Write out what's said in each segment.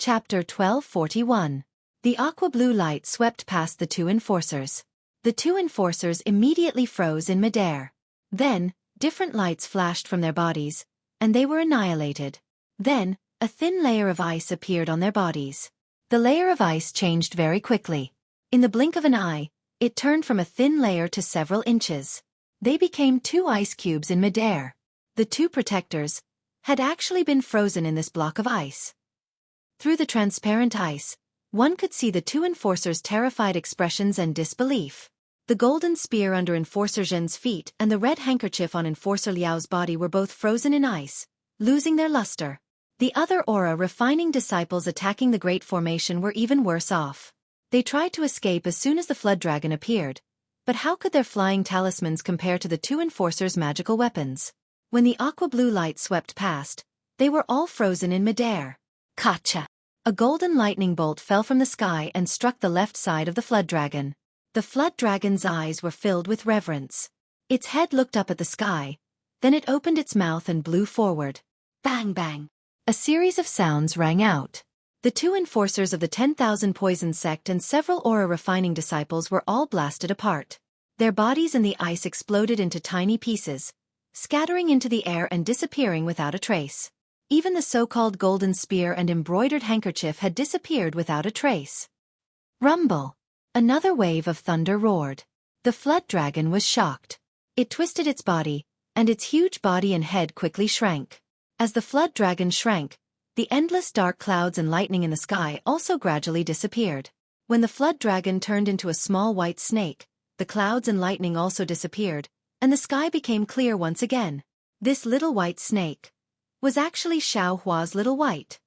Chapter 1241. The aqua-blue light swept past the two enforcers. The two enforcers immediately froze in midair. Then, different lights flashed from their bodies, and they were annihilated. Then, a thin layer of ice appeared on their bodies. The layer of ice changed very quickly. In the blink of an eye, it turned from a thin layer to several inches. They became two ice cubes in midair. The two protectors had actually been frozen in this block of ice. Through the transparent ice, one could see the two enforcers' terrified expressions and disbelief. The golden spear under Enforcer Zhen's feet and the red handkerchief on Enforcer Liao's body were both frozen in ice, losing their luster. The other aura refining disciples attacking the Great Formation were even worse off. They tried to escape as soon as the flood dragon appeared, but how could their flying talismans compare to the two enforcers' magical weapons? When the aqua-blue light swept past, they were all frozen in midair. Kacha! A golden lightning bolt fell from the sky and struck the left side of the flood dragon. The flood dragon's eyes were filled with reverence. Its head looked up at the sky, then it opened its mouth and blew forward. Bang bang! A series of sounds rang out. The two enforcers of the 10,000 poison sect and several aura refining disciples were all blasted apart. Their bodies in the ice exploded into tiny pieces, scattering into the air and disappearing without a trace. Even the so-called golden spear and embroidered handkerchief had disappeared without a trace. Rumble! Another wave of thunder roared. The flood dragon was shocked. It twisted its body, and its huge body and head quickly shrank. As the flood dragon shrank, the endless dark clouds and lightning in the sky also gradually disappeared. When the flood dragon turned into a small white snake, the clouds and lightning also disappeared, and the sky became clear once again. This little white snake was actually Xiao Hua's Little White.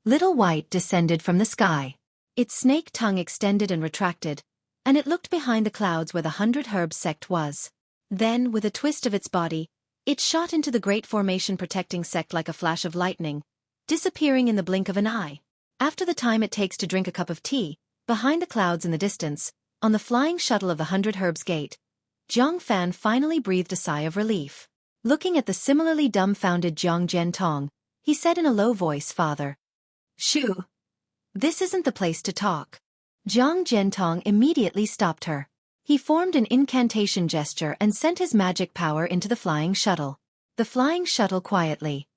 Little White descended from the sky. Its snake tongue extended and retracted, and it looked behind the clouds where the 100 Herbs sect was. Then, with a twist of its body, it shot into the Great Formation protecting sect like a flash of lightning, disappearing in the blink of an eye. After the time it takes to drink a cup of tea, behind the clouds in the distance, on the flying shuttle of the 100 Herbs gate, Zhang Fan finally breathed a sigh of relief. Looking at the similarly dumbfounded Zhang Zhentong, he said in a low voice, "Father. Shoo! This isn't the place to talk." Zhang Zhentong immediately stopped her. He formed an incantation gesture and sent his magic power into the flying shuttle. The flying shuttle quietly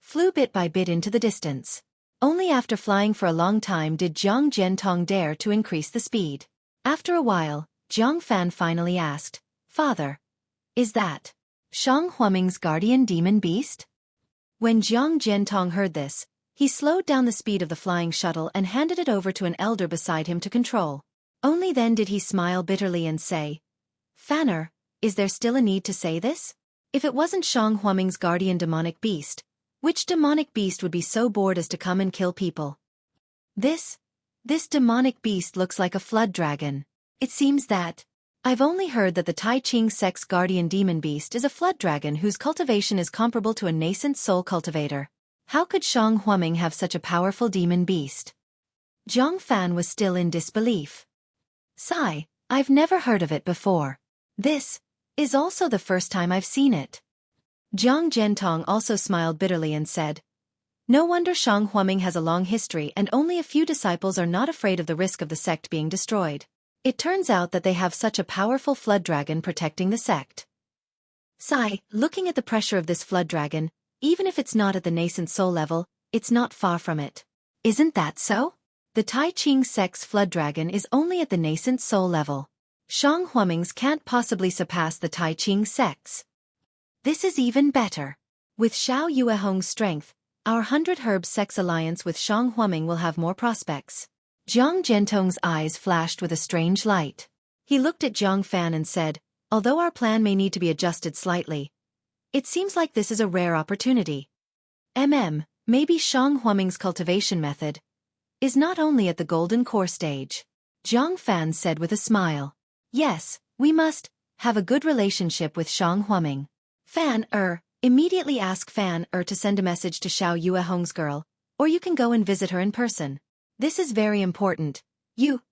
flew bit by bit into the distance. Only after flying for a long time did Zhang Zhentong dare to increase the speed. After a while, Zhang Fan finally asked, "Father, is that Shang Huaming's guardian demon beast?" When Zhang Zhentong heard this, he slowed down the speed of the flying shuttle and handed it over to an elder beside him to control. Only then did he smile bitterly and say, "Fanner, is there still a need to say this? If it wasn't Shang Huaming's guardian demonic beast, which demonic beast would be so bored as to come and kill people? This demonic beast looks like a flood dragon. It seems that I've only heard that the Tai Ching sect's guardian demon beast is a flood dragon whose cultivation is comparable to a nascent soul cultivator. How could Shang Huaming have such a powerful demon beast?" Zhang Fan was still in disbelief. "Sigh, I've never heard of it before. This is also the first time I've seen it." Zhang Zhentong also smiled bitterly and said, "No wonder Shang Huaming has a long history and only a few disciples are not afraid of the risk of the sect being destroyed. It turns out that they have such a powerful flood dragon protecting the sect." Sigh, looking at the pressure of this flood dragon, even if it's not at the nascent soul level, it's not far from it. Isn't that so? The Tai Ching sect's flood dragon is only at the nascent soul level. Shang Huaming's can't possibly surpass the Tai Ching sect's. This is even better. With Xiao Yuehong's strength, our 100 Herbs sect's alliance with Shang Huaming will have more prospects. Zhang Zhentong's eyes flashed with a strange light. He looked at Zhang Fan and said, "Although our plan may need to be adjusted slightly, it seems like this is a rare opportunity. Maybe Shang Huaming's cultivation method is not only at the golden core stage." Zhang Fan said with a smile, "Yes, we must have a good relationship with Shang Huaming. Fan immediately ask Fan to send a message to Xiao Yuehong's girl, or you can go and visit her in person. This is very important. You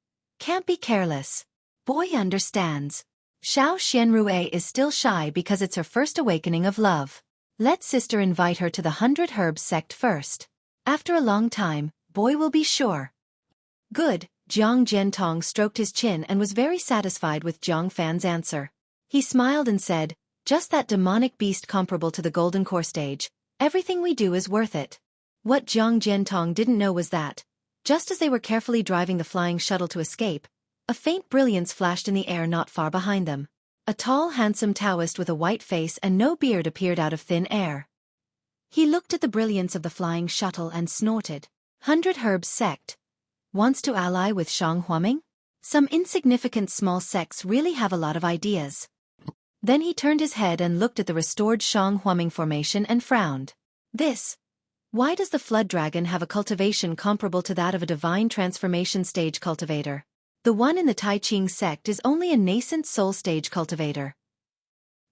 can't be careless." Boy understands. Xiao Xianrue is still shy because it's her first awakening of love. Let sister invite her to the 100 Herbs sect first. After a long time, boy will be sure. Good, Jiang Jiantong stroked his chin and was very satisfied with Jiang Fan's answer. He smiled and said, just that demonic beast comparable to the Golden Core stage, everything we do is worth it. What Jiang Jiantong didn't know was that, just as they were carefully driving the flying shuttle to escape, a faint brilliance flashed in the air not far behind them. A tall, handsome Taoist with a white face and no beard appeared out of thin air. He looked at the brilliance of the flying shuttle and snorted. 100 Herbs Sect. Wants to ally with Shang Huaming? Some insignificant small sects really have a lot of ideas. Then he turned his head and looked at the restored Shang Huaming formation and frowned. Why does the Flood Dragon have a cultivation comparable to that of a divine transformation stage cultivator? The one in the Tai Ching sect is only a nascent soul stage cultivator.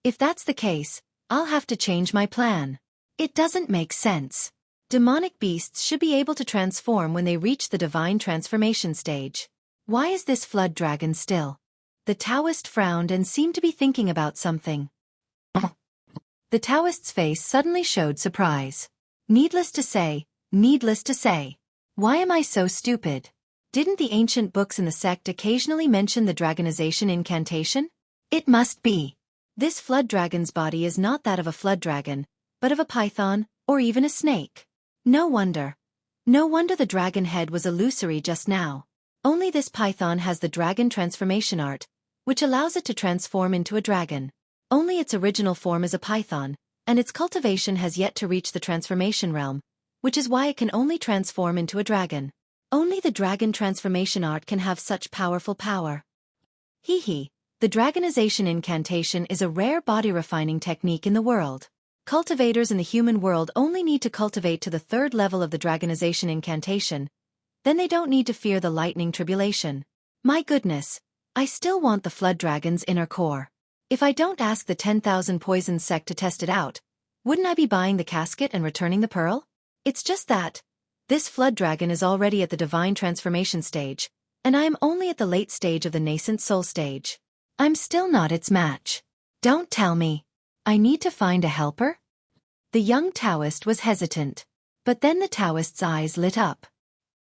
If that's the case, I'll have to change my plan. It doesn't make sense. Demonic beasts should be able to transform when they reach the divine transformation stage. Why is this Flood Dragon still? The Taoist frowned and seemed to be thinking about something. The Taoist's face suddenly showed surprise. Needless to say, why am I so stupid? Didn't the ancient books in the sect occasionally mention the dragonization incantation? It must be. This Flood Dragon's body is not that of a Flood Dragon, but of a python, or even a snake. No wonder the dragon head was illusory just now. Only this python has the dragon transformation art, which allows it to transform into a dragon. Only its original form is a python, and its cultivation has yet to reach the transformation realm, which is why it can only transform into a dragon. Only the dragon transformation art can have such powerful power. The dragonization incantation is a rare body refining technique in the world. Cultivators in the human world only need to cultivate to the 3rd level of the dragonization incantation. Then they don't need to fear the lightning tribulation. My goodness, I still want the Flood Dragon's inner core. If I don't ask the 10,000 Poison sect to test it out, wouldn't I be buying the casket and returning the pearl? It's just that this Flood Dragon is already at the divine transformation stage, and I am only at the late stage of the nascent soul stage. I'm still not its match. Don't tell me. I need to find a helper? The young Taoist was hesitant, but then the Taoist's eyes lit up.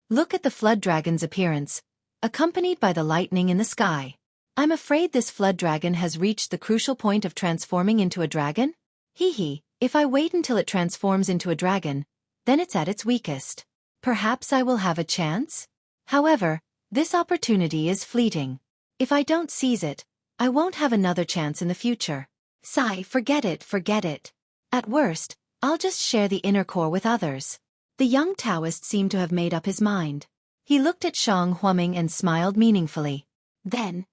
Look at the Flood Dragon's appearance, accompanied by the lightning in the sky. I'm afraid this Flood Dragon has reached the crucial point of transforming into a dragon? If I wait until it transforms into a dragon, then it's at its weakest. Perhaps I will have a chance? However, this opportunity is fleeting. If I don't seize it, I won't have another chance in the future. Forget it. At worst, I'll just share the inner core with others. The young Taoist seemed to have made up his mind. He looked at Shang Huaming and smiled meaningfully. Then,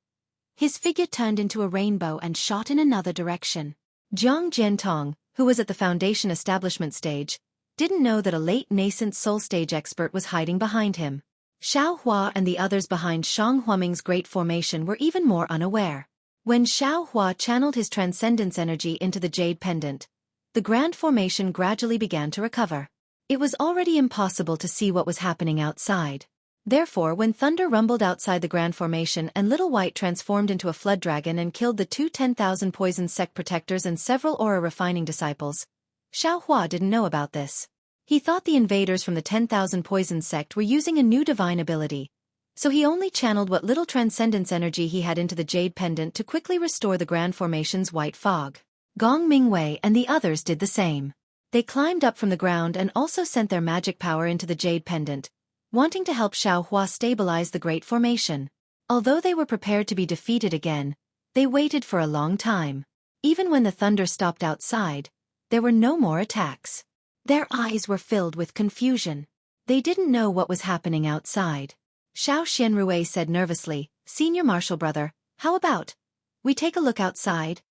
his figure turned into a rainbow and shot in another direction. Jiang Jiantong, who was at the foundation establishment stage, didn't know that a late nascent soul stage expert was hiding behind him. Xiao Hua and the others behind Shang Huaming's great formation were even more unaware. When Xiao Hua channeled his transcendence energy into the jade pendant, the grand formation gradually began to recover. It was already impossible to see what was happening outside. Therefore, when thunder rumbled outside the grand formation and Little White transformed into a Flood Dragon and killed the 10,000 Poison sect protectors and several aura refining disciples, Xiao Hua didn't know about this. He thought the invaders from the 10,000 Poison sect were using a new divine ability, so he only channeled what little transcendence energy he had into the jade pendant to quickly restore the grand formation's white fog. Gong Mingwei and the others did the same. They climbed up from the ground and also sent their magic power into the jade pendant, wanting to help Xiao Hua stabilize the great formation. Although they were prepared to be defeated again, they waited for a long time. Even when the thunder stopped outside, there were no more attacks. Their eyes were filled with confusion. They didn't know what was happening outside. Xiao Xianrui said nervously, "Senior Marshal Brother, how about we take a look outside?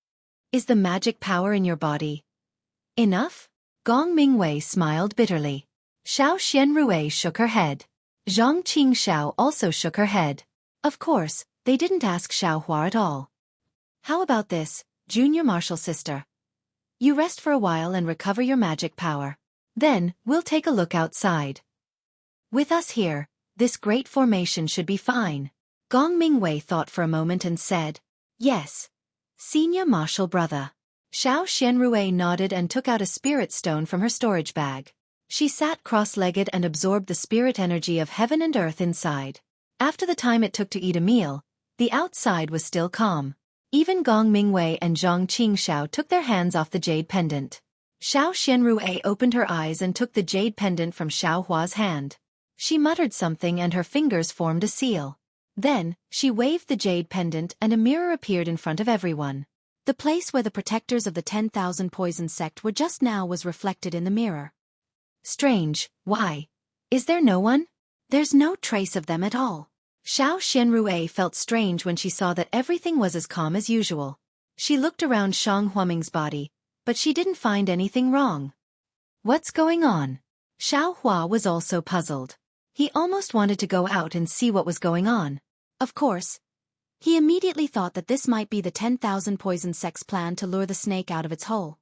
Is the magic power in your body enough?" Gong Mingwei smiled bitterly. Xiao Xianrui shook her head. Zhang Qingxiao also shook her head. Of course, they didn't ask Xiao Hua at all. "How about this, Junior Marshal Sister? You rest for a while and recover your magic power. Then, we'll take a look outside. With us here, this great formation should be fine." Gong Mingwei thought for a moment and said, "Yes, Senior Marshal Brother." Xiao Xianrui nodded and took out a spirit stone from her storage bag. She sat cross-legged and absorbed the spirit energy of heaven and earth inside. After the time it took to eat a meal, the outside was still calm. Even Gong Mingwei and Zhang Qingxiao took their hands off the jade pendant. Xiao Xianrui opened her eyes and took the jade pendant from Xiao Hua's hand. She muttered something and her fingers formed a seal. Then, she waved the jade pendant and a mirror appeared in front of everyone. The place where the protectors of the 10,000 poison sect were just now was reflected in the mirror. Strange, why? Is there no one? There's no trace of them at all. Xiao Xianrui felt strange when she saw that everything was as calm as usual. She looked around Shang Huaming's body, but she didn't find anything wrong. What's going on? Xiao Hua was also puzzled. He almost wanted to go out and see what was going on. Of course, he immediately thought that this might be the 10,000 poison sect's plan to lure the snake out of its hole.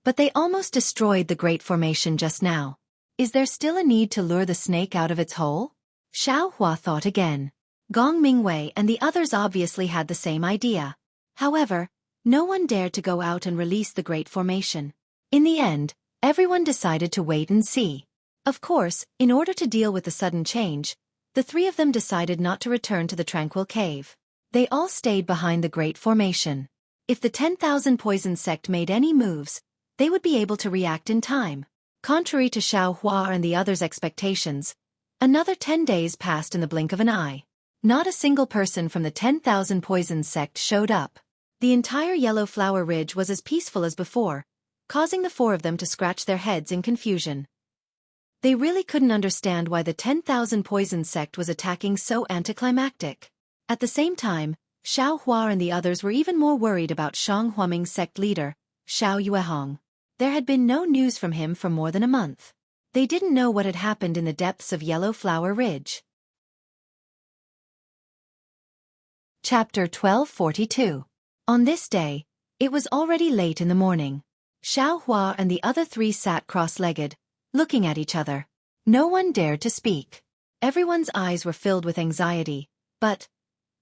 But they almost destroyed the Great Formation just now. Is there still a need to lure the snake out of its hole? Xiao Hua thought again. Gong Mingwei and the others obviously had the same idea. However, no one dared to go out and release the Great Formation. In the end, everyone decided to wait and see. Of course, in order to deal with the sudden change, the three of them decided not to return to the Tranquil Cave. They all stayed behind the Great Formation. If the 10,000 poison sect made any moves, they would be able to react in time. Contrary to Xiao Hua and the others' expectations, another 10 days passed in the blink of an eye. Not a single person from the 10,000 poison sect showed up. The entire Yellow Flower Ridge was as peaceful as before, causing the four of them to scratch their heads in confusion. They really couldn't understand why the 10,000 poison sect was attacking so anticlimactic. At the same time, Xiao Hua and the others were even more worried about Shang Huaming's sect leader, Xiao Yuehong. There had been no news from him for more than a month. They didn't know what had happened in the depths of Yellow Flower Ridge. Chapter 1242. On this day, it was already late in the morning. Xiao Hua and the other three sat cross-legged, looking at each other. No one dared to speak. Everyone's eyes were filled with anxiety, but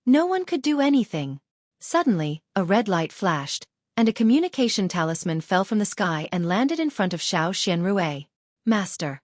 no one could do anything. Suddenly, a red light flashed, and a communication talisman fell from the sky and landed in front of Xiao Xianrui. Master.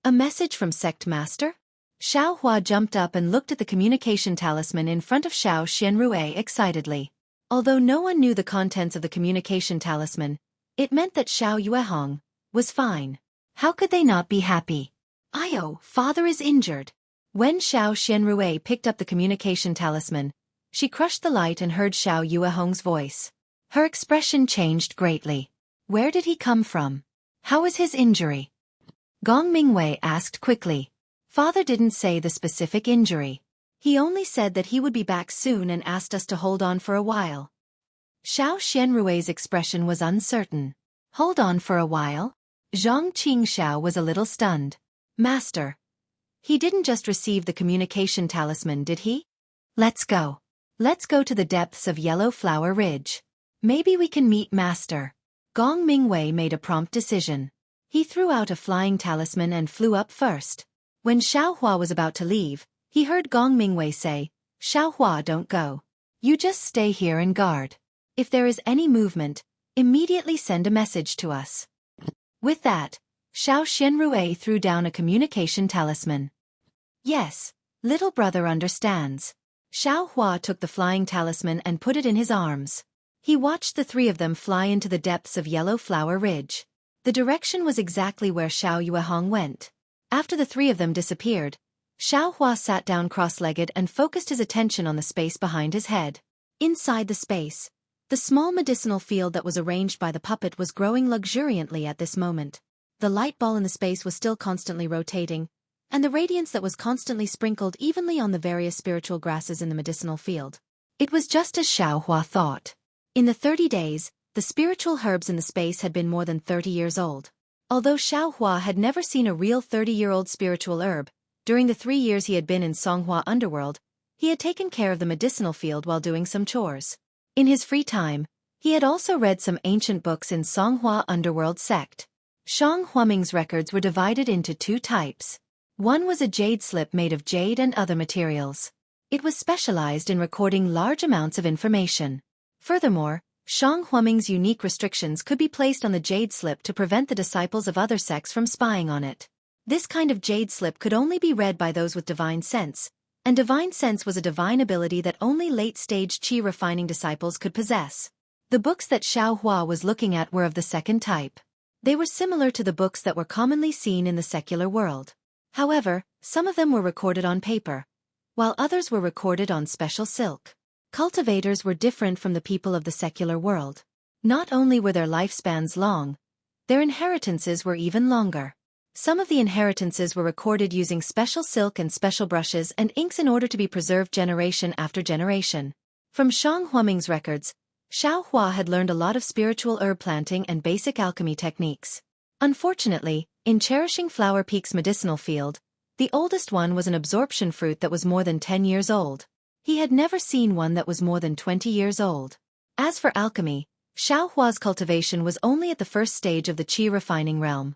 A message from Sect Master? Xiao Hua jumped up and looked at the communication talisman in front of Xiao Xianrui excitedly. Although no one knew the contents of the communication talisman, it meant that Xiao Yuehong was fine. How could they not be happy? Io, father is injured. When Xiao Xianrui picked up the communication talisman, she crushed the light and heard Xiao Yuehong's voice. Her expression changed greatly. Where did he come from? How is his injury? Gong Mingwei asked quickly. Father didn't say the specific injury. He only said that he would be back soon and asked us to hold on for a while. Xiao Xianrui's expression was uncertain. Hold on for a while? Zhang Qingxiao was a little stunned. Master. He didn't just receive the communication talisman, did he? Let's go. Let's go to the depths of Yellow Flower Ridge. Maybe we can meet Master. Gong Mingwei made a prompt decision. He threw out a flying talisman and flew up first. When Xiao Hua was about to leave, he heard Gong Mingwei say, Xiao Hua, don't go. You just stay here and guard. If there is any movement, immediately send a message to us. With that, Xiao Xianrui threw down a communication talisman. Yes, little brother understands. Xiao Hua took the flying talisman and put it in his arms. He watched the three of them fly into the depths of Yellow Flower Ridge. The direction was exactly where Xiao Yuehong went. After the three of them disappeared, Xiao Hua sat down cross-legged and focused his attention on the space behind his head. Inside the space, the small medicinal field that was arranged by the puppet was growing luxuriantly at this moment. The light ball in the space was still constantly rotating, and the radiance that was constantly sprinkled evenly on the various spiritual grasses in the medicinal field. It was just as Xiao Hua thought. In the 30 days, the spiritual herbs in the space had been more than 30 years old. Although Xiao Hua had never seen a real 30-year-old spiritual herb, during the 3 years he had been in Songhua Underworld, he had taken care of the medicinal field while doing some chores. In his free time, he had also read some ancient books in Songhua Underworld sect. Shang Huaming's records were divided into two types. One was a jade slip made of jade and other materials. It was specialized in recording large amounts of information. Furthermore, Shang Huaming's unique restrictions could be placed on the jade slip to prevent the disciples of other sects from spying on it. This kind of jade slip could only be read by those with divine sense, and divine sense was a divine ability that only late-stage qi refining disciples could possess. The books that Xiao Hua was looking at were of the second type. They were similar to the books that were commonly seen in the secular world. However, some of them were recorded on paper, while others were recorded on special silk. Cultivators were different from the people of the secular world. Not only were their lifespans long, their inheritances were even longer. Some of the inheritances were recorded using special silk and special brushes and inks in order to be preserved generation after generation. From Shang Huaming's records, Xiao Hua had learned a lot of spiritual herb planting and basic alchemy techniques. Unfortunately, in cherishing Flower Peak's medicinal field, the oldest one was an absorption fruit that was more than 10 years old. He had never seen one that was more than 20 years old. As for alchemy, Xiao Hua's cultivation was only at the first stage of the qi refining realm.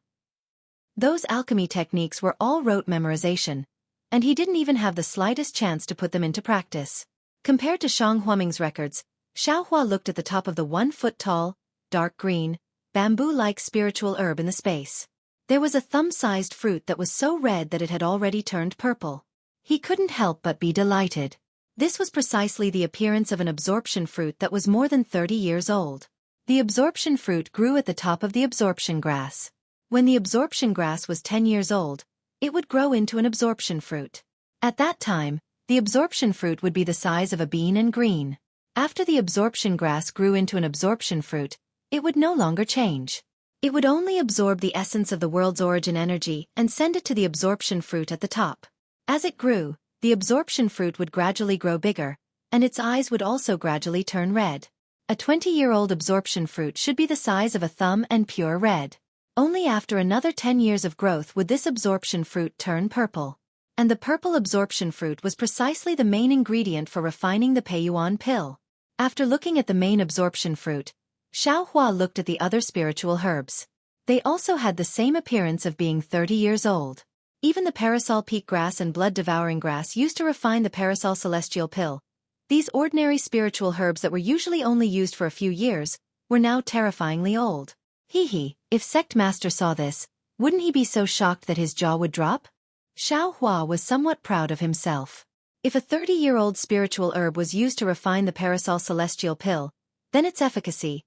Those alchemy techniques were all rote memorization, and he didn't even have the slightest chance to put them into practice. Compared to Shang Huaming's records, Xiao Hua looked at the top of the 1-foot-tall, dark green, bamboo-like spiritual herb in the space. There was a thumb-sized fruit that was so red that it had already turned purple. He couldn't help but be delighted. This was precisely the appearance of an absorption fruit that was more than 30 years old. The absorption fruit grew at the top of the absorption grass. When the absorption grass was 10 years old, it would grow into an absorption fruit. At that time, the absorption fruit would be the size of a bean and green. After the absorption grass grew into an absorption fruit, it would no longer change. It would only absorb the essence of the world's origin energy and send it to the absorption fruit at the top. As it grew, the absorption fruit would gradually grow bigger, and its eyes would also gradually turn red. A 20-year-old absorption fruit should be the size of a thumb and pure red. Only after another 10 years of growth would this absorption fruit turn purple. And the purple absorption fruit was precisely the main ingredient for refining the Peiyuan pill. After looking at the main absorption fruit, Xiao Hua looked at the other spiritual herbs. They also had the same appearance of being 30 years old. Even the parasol peak grass and blood-devouring grass used to refine the parasol celestial pill. These ordinary spiritual herbs that were usually only used for a few years, were now terrifyingly old. If Sect Master saw this, wouldn't he be so shocked that his jaw would drop? Xiao Hua was somewhat proud of himself. If a 30-year-old spiritual herb was used to refine the parasol celestial pill, then its efficacy,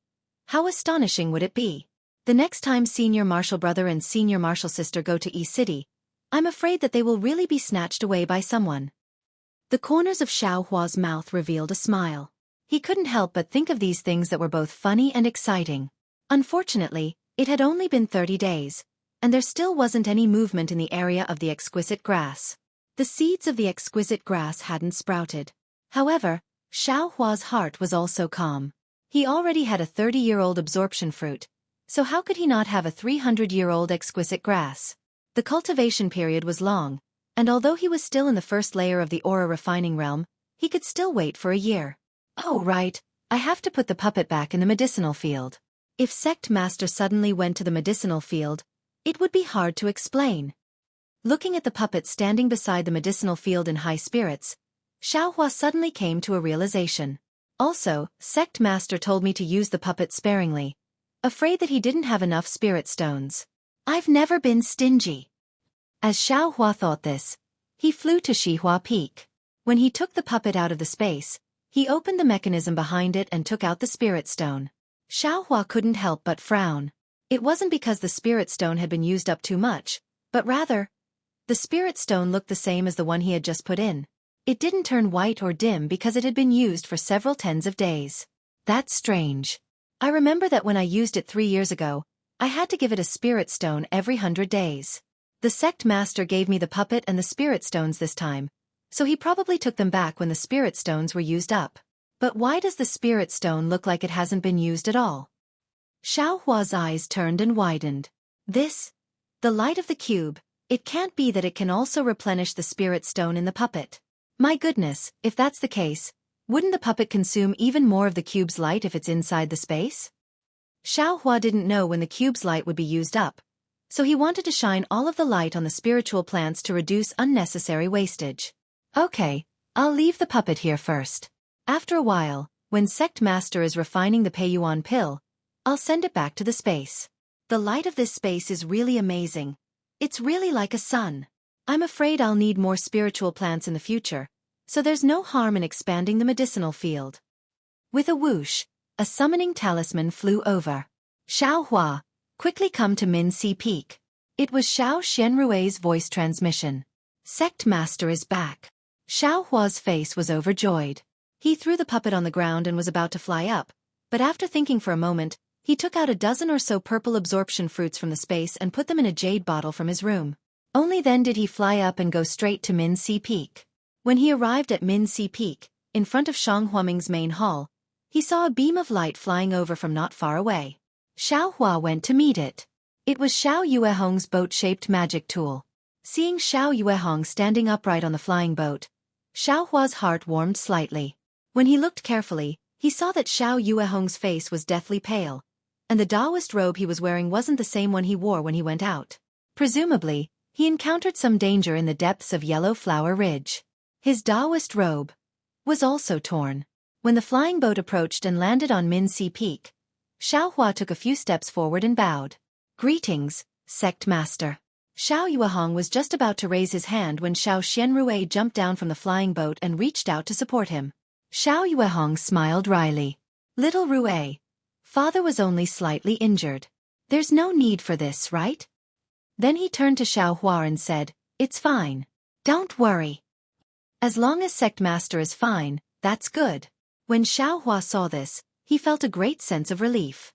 how astonishing would it be? The next time Senior Marshal Brother and Senior Marshal Sister go to East City, I'm afraid that they will really be snatched away by someone. The corners of Xiao Hua's mouth revealed a smile. He couldn't help but think of these things that were both funny and exciting. Unfortunately, it had only been 30 days, and there still wasn't any movement in the area of the exquisite grass. The seeds of the exquisite grass hadn't sprouted. However, Xiao Hua's heart was also calm. He already had a 30-year-old absorption fruit, so how could he not have a 300-year-old exquisite grass? The cultivation period was long, and although he was still in the first layer of the aura refining realm, he could still wait for a year. Oh right, I have to put the puppet back in the medicinal field. If Sect Master suddenly went to the medicinal field, it would be hard to explain. Looking at the puppet standing beside the medicinal field in high spirits, Xiao Hua suddenly came to a realization. Also, Sect Master told me to use the puppet sparingly, afraid that he didn't have enough spirit stones. I've never been stingy. As Xiao Hua thought this, he flew to Xihua Peak. When he took the puppet out of the space, he opened the mechanism behind it and took out the spirit stone. Xiao Hua couldn't help but frown. It wasn't because the spirit stone had been used up too much, but rather, the spirit stone looked the same as the one he had just put in. It didn't turn white or dim because it had been used for several tens of days. That's strange. I remember that when I used it 3 years ago, I had to give it a spirit stone every 100 days. The Sect Master gave me the puppet and the spirit stones this time, so he probably took them back when the spirit stones were used up. But why does the spirit stone look like it hasn't been used at all? Xiao Hua's eyes turned and widened. The light of the cube, it can't be that it can also replenish the spirit stone in the puppet. My goodness, if that's the case, wouldn't the puppet consume even more of the cube's light if it's inside the space? Xiao Hua didn't know when the cube's light would be used up, so he wanted to shine all of the light on the spiritual plants to reduce unnecessary wastage. Okay, I'll leave the puppet here first. After a while, When Sect Master is refining the Peiyuan pill, I'll send it back to the space. The light of this space is really amazing. It's really like a sun. I'm afraid I'll need more spiritual plants in the future, so there's no harm in expanding the medicinal field. With a whoosh, a summoning talisman flew over. Xiao Hua, quickly come to Min Si Peak. It was Xiao Xianrui's voice transmission. Sect Master is back. Xiao Hua's face was overjoyed. He threw the puppet on the ground and was about to fly up, but after thinking for a moment, he took out a dozen or so purple absorption fruits from the space and put them in a jade bottle from his room. Only then did he fly up and go straight to Min Si Peak. When he arrived at Min Si Peak, in front of Shang Huaming's main hall, he saw a beam of light flying over from not far away. Xiao Hua went to meet it. It was Xiao Yuehong's boat-shaped magic tool. Seeing Xiao Yuehong standing upright on the flying boat, Xiao Hua's heart warmed slightly. When he looked carefully, he saw that Xiao Yuehong's face was deathly pale, and the Taoist robe he was wearing wasn't the same one he wore when he went out. Presumably, he encountered some danger in the depths of Yellow Flower Ridge. His Taoist robe was also torn. When the flying boat approached and landed on Min Si Peak, Xiao Hua took a few steps forward and bowed. Greetings, Sect Master. Xiao Yuehong was just about to raise his hand when Xiao Xianrui jumped down from the flying boat and reached out to support him. Xiao Yuehong smiled wryly. Little Rui, father was only slightly injured. There's no need for this, right? Then he turned to Xiao Hua and said, it's fine. Don't worry. As long as Sect Master is fine, that's good. When Xiao Hua saw this, he felt a great sense of relief.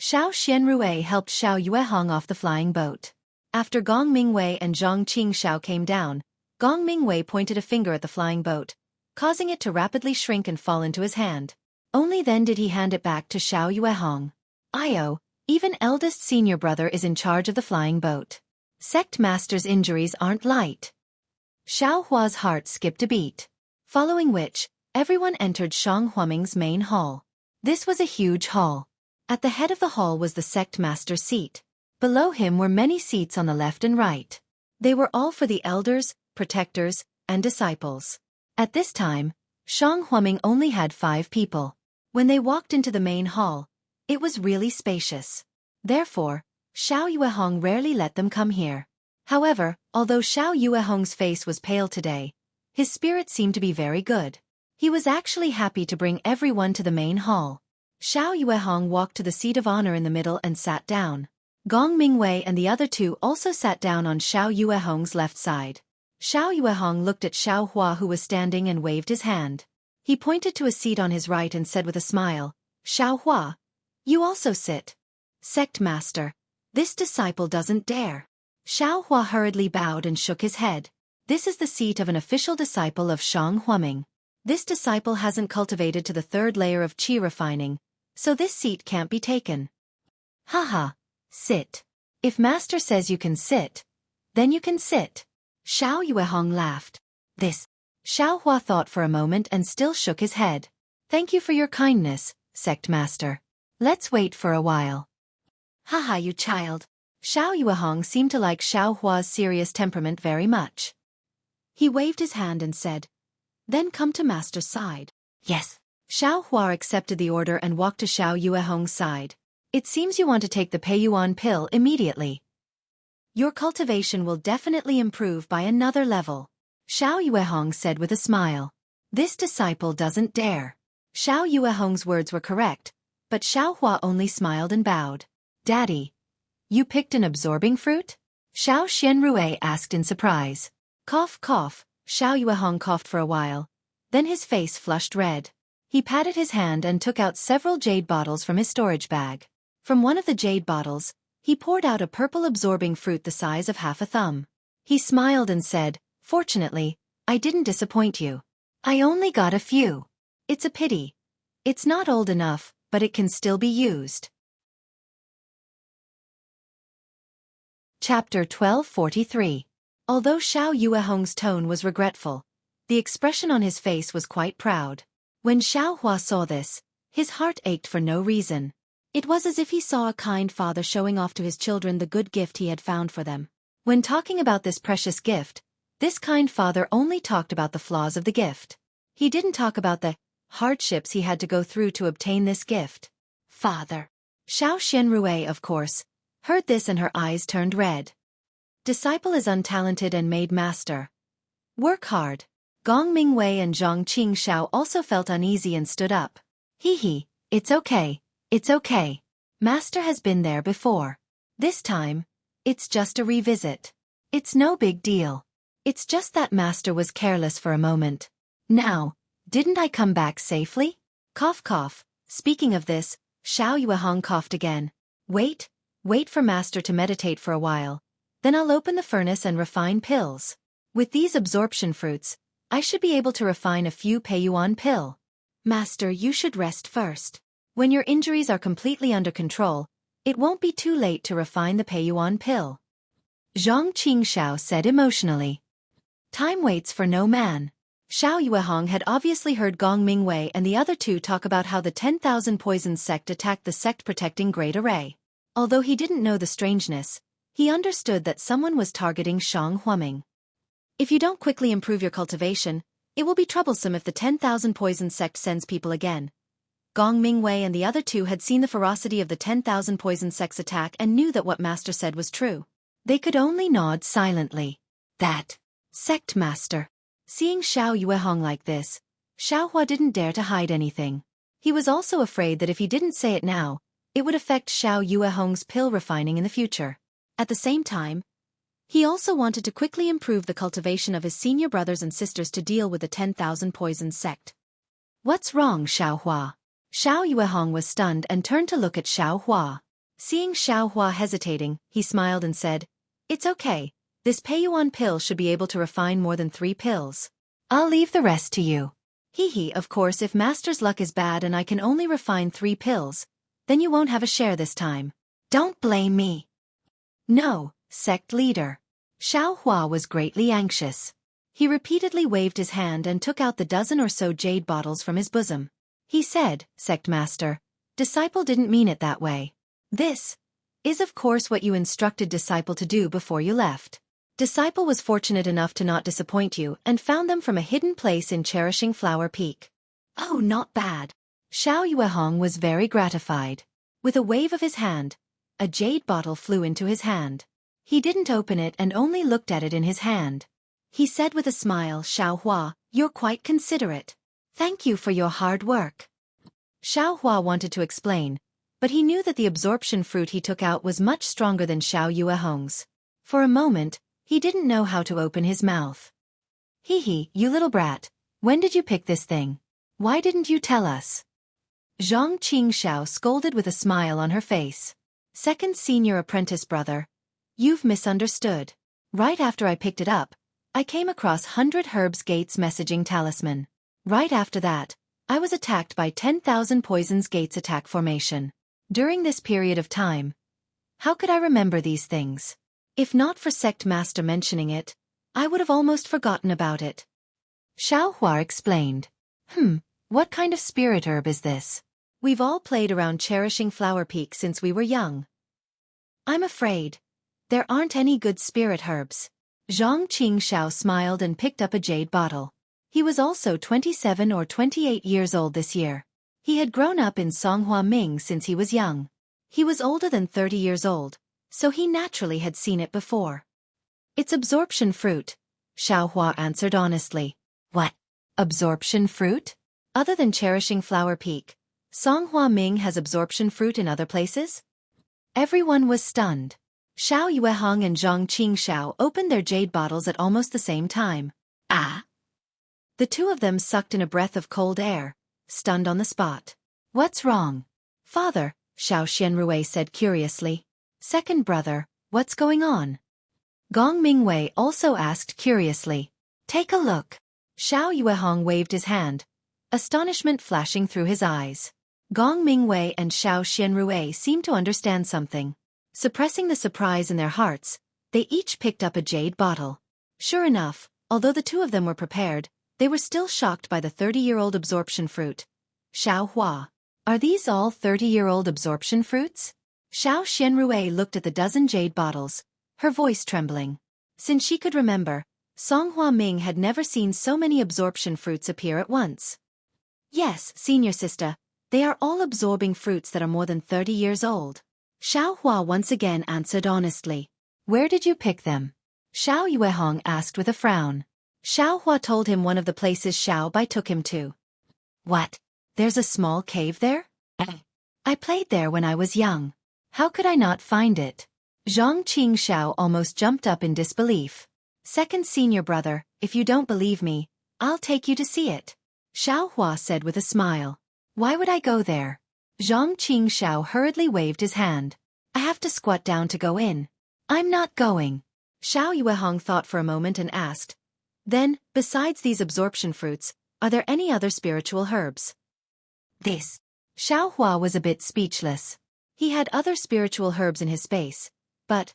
Xiao Xianrui helped Xiao Yuehong off the flying boat. After Gong Mingwei and Zhang Qingxiao came down, Gong Mingwei pointed a finger at the flying boat, causing it to rapidly shrink and fall into his hand. Only then did he hand it back to Xiao Yuehong. Io, even eldest senior brother is in charge of the flying boat. Sect Master's injuries aren't light. Xiao Hua's heart skipped a beat. Following which, everyone entered Shang Huaming's main hall. This was a huge hall. At the head of the hall was the Sect Master's seat. Below him were many seats on the left and right. They were all for the elders, protectors, and disciples. At this time, Shang Huaming only had 5 people. When they walked into the main hall, it was really spacious. Therefore, Xiao Yuehong rarely let them come here. However, although Xiao Yuehong's face was pale today, his spirit seemed to be very good. He was actually happy to bring everyone to the main hall. Xiao Yuehong walked to the seat of honor in the middle and sat down. Gong Mingwei and the other 2 also sat down on Xiao Yuehong's left side. Xiao Yuehong looked at Xiao Hua who was standing and waved his hand. He pointed to a seat on his right and said with a smile, Xiao Hua, you also sit. Sect Master, this disciple doesn't dare. Xiao Hua hurriedly bowed and shook his head. This is the seat of an official disciple of Shang Huaming. This disciple hasn't cultivated to the 3rd layer of qi refining, so this seat can't be taken. Haha, sit. If Master says you can sit, then you can sit. Xiao Yuehong laughed. This. Xiao Hua thought for a moment and still shook his head. Thank you for your kindness, Sect Master. Let's wait for a while. Haha, you child. Xiao Yuehong seemed to like Xiao Hua's serious temperament very much. He waved his hand and said, then come to Master's side. Yes. Xiao Hua accepted the order and walked to Xiao Yuehong's side. It seems you want to take the Peiyuan pill immediately. Your cultivation will definitely improve by another level. Xiao Yuehong said with a smile. This disciple doesn't dare. Xiao Yuehong's words were correct, but Xiao Hua only smiled and bowed. Daddy, you picked an absorbing fruit? Xiao Xianrui asked in surprise. Cough, cough. Xiao Yuehong coughed for a while. Then his face flushed red. He patted his hand and took out several jade bottles from his storage bag. From one of the jade bottles, he poured out a purple absorbing fruit the size of half a thumb. He smiled and said, fortunately, I didn't disappoint you. I only got a few. It's a pity. It's not old enough, but it can still be used. Chapter 1243. Although Xiao Yuehong's tone was regretful, the expression on his face was quite proud. When Xiao Hua saw this, his heart ached for no reason. It was as if he saw a kind father showing off to his children the good gift he had found for them. When talking about this precious gift, this kind father only talked about the flaws of the gift. He didn't talk about the hardships he had to go through to obtain this gift. Father. Xiao Xianrui, of course, heard this and her eyes turned red. Disciple is untalented and made master. Work hard. Gong Mingwei and Zhang Qingxiao also felt uneasy and stood up. Hee, it's okay. It's okay. Master has been there before. This time, it's just a revisit. It's no big deal. It's just that Master was careless for a moment. Now, didn't I come back safely? Cough cough. Speaking of this, Xiao Yuehong coughed again. Wait for Master to meditate for a while. Then I'll open the furnace and refine pills. With these absorption fruits, I should be able to refine a few Peiyuan pill. Master, you should rest first. When your injuries are completely under control, it won't be too late to refine the Peiyuan pill. Zhang Qingxiao said emotionally. Time waits for no man. Xiao Yuehong had obviously heard Gong Mingwei and the other two talk about how the 10,000 Poisons sect attacked the sect protecting Great Array. Although he didn't know the strangeness, he understood that someone was targeting Shang Huaming. If you don't quickly improve your cultivation, it will be troublesome if the 10,000 Poisons sect sends people again. Gong Mingwei and the other two had seen the ferocity of the 10,000 Poisons sect's attack and knew that what Master said was true. They could only nod silently. That sect master. Seeing Xiao Yuehong like this, Xiaohua didn't dare to hide anything. He was also afraid that if he didn't say it now, it would affect Xiao Yuehong's pill refining in the future. At the same time, he also wanted to quickly improve the cultivation of his senior brothers and sisters to deal with the 10,000 Poisons sect. What's wrong, Xiaohua? Xiao Yuehong was stunned and turned to look at Xiaohua. Seeing Xiaohua hesitating, he smiled and said, It's okay. This Peiyuan pill should be able to refine more than 3 pills. I'll leave the rest to you. Of course if Master's luck is bad and I can only refine 3 pills, then you won't have a share this time. Don't blame me. No, sect leader. Xiaohua was greatly anxious. He repeatedly waved his hand and took out the dozen or so jade bottles from his bosom. He said, Sect Master, Disciple didn't mean it that way. This is of course what you instructed Disciple to do before you left. Disciple was fortunate enough to not disappoint you and found them from a hidden place in Cherishing Flower Peak. Oh, not bad. Xiao Yuehong was very gratified. With a wave of his hand, a jade bottle flew into his hand. He didn't open it and only looked at it in his hand. He said with a smile, Xiaohua, you're quite considerate. Thank you for your hard work. Xiaohua wanted to explain, but he knew that the absorption fruit he took out was much stronger than Xiao Yuehong's. For a moment, he didn't know how to open his mouth. You little brat, when did you pick this thing? Why didn't you tell us? Zhang Qingxiao scolded with a smile on her face. Second senior apprentice brother. You've misunderstood. Right after I picked it up, I came across 100 Herbs Gates messaging talisman. Right after that, I was attacked by 10,000 Poisons Gates attack formation. During this period of time, how could I remember these things? If not for Sect Master mentioning it, I would have almost forgotten about it. Xiaohua explained. What kind of spirit herb is this? We've all played around Cherishing Flower Peak since we were young. I'm afraid there aren't any good spirit herbs. Zhang Qingxiao smiled and picked up a jade bottle. He was also 27 or 28 years old this year. He had grown up in Songhua Ming since he was young. He was older than 30 years old, so he naturally had seen it before. It's absorption fruit, Xiaohua answered honestly. What? Absorption fruit? Other than Cherishing Flower Peak, Songhua Ming has absorption fruit in other places? Everyone was stunned. Xiao Yuehong and Zhang Qingxiao opened their jade bottles at almost the same time. Ah! The two of them sucked in a breath of cold air, stunned on the spot. What's wrong? Father, Xiao Xianrui said curiously. Second brother, what's going on? Gong Mingwei also asked curiously. Take a look. Xiao Yuehong waved his hand, astonishment flashing through his eyes. Gong Mingwei and Xiao Xianrui seemed to understand something. Suppressing the surprise in their hearts, they each picked up a jade bottle. Sure enough, although the two of them were prepared, they were still shocked by the 30-year-old absorption fruit. Xiaohua. Are these all 30-year-old absorption fruits? Xiao Xianrui looked at the dozen jade bottles, her voice trembling. Since she could remember, Songhua Ming had never seen so many absorption fruits appear at once. Yes, senior sister, they are all absorbing fruits that are more than 30 years old. Xiao Hua once again answered honestly. Where did you pick them? Xiao Yuehong asked with a frown. Xiao Hua told him one of the places Xiao Bai took him to. What? There's a small cave there? I played there when I was young. How could I not find it? Zhang Qingxiao almost jumped up in disbelief. Second senior brother, if you don't believe me, I'll take you to see it. Xiao Hua said with a smile. Why would I go there? Zhang Qingxiao hurriedly waved his hand. I have to squat down to go in. I'm not going. Xiao Yuehong thought for a moment and asked. Then, besides these absorption fruits, are there any other spiritual herbs? This. Xiao Hua was a bit speechless. He had other spiritual herbs in his space, but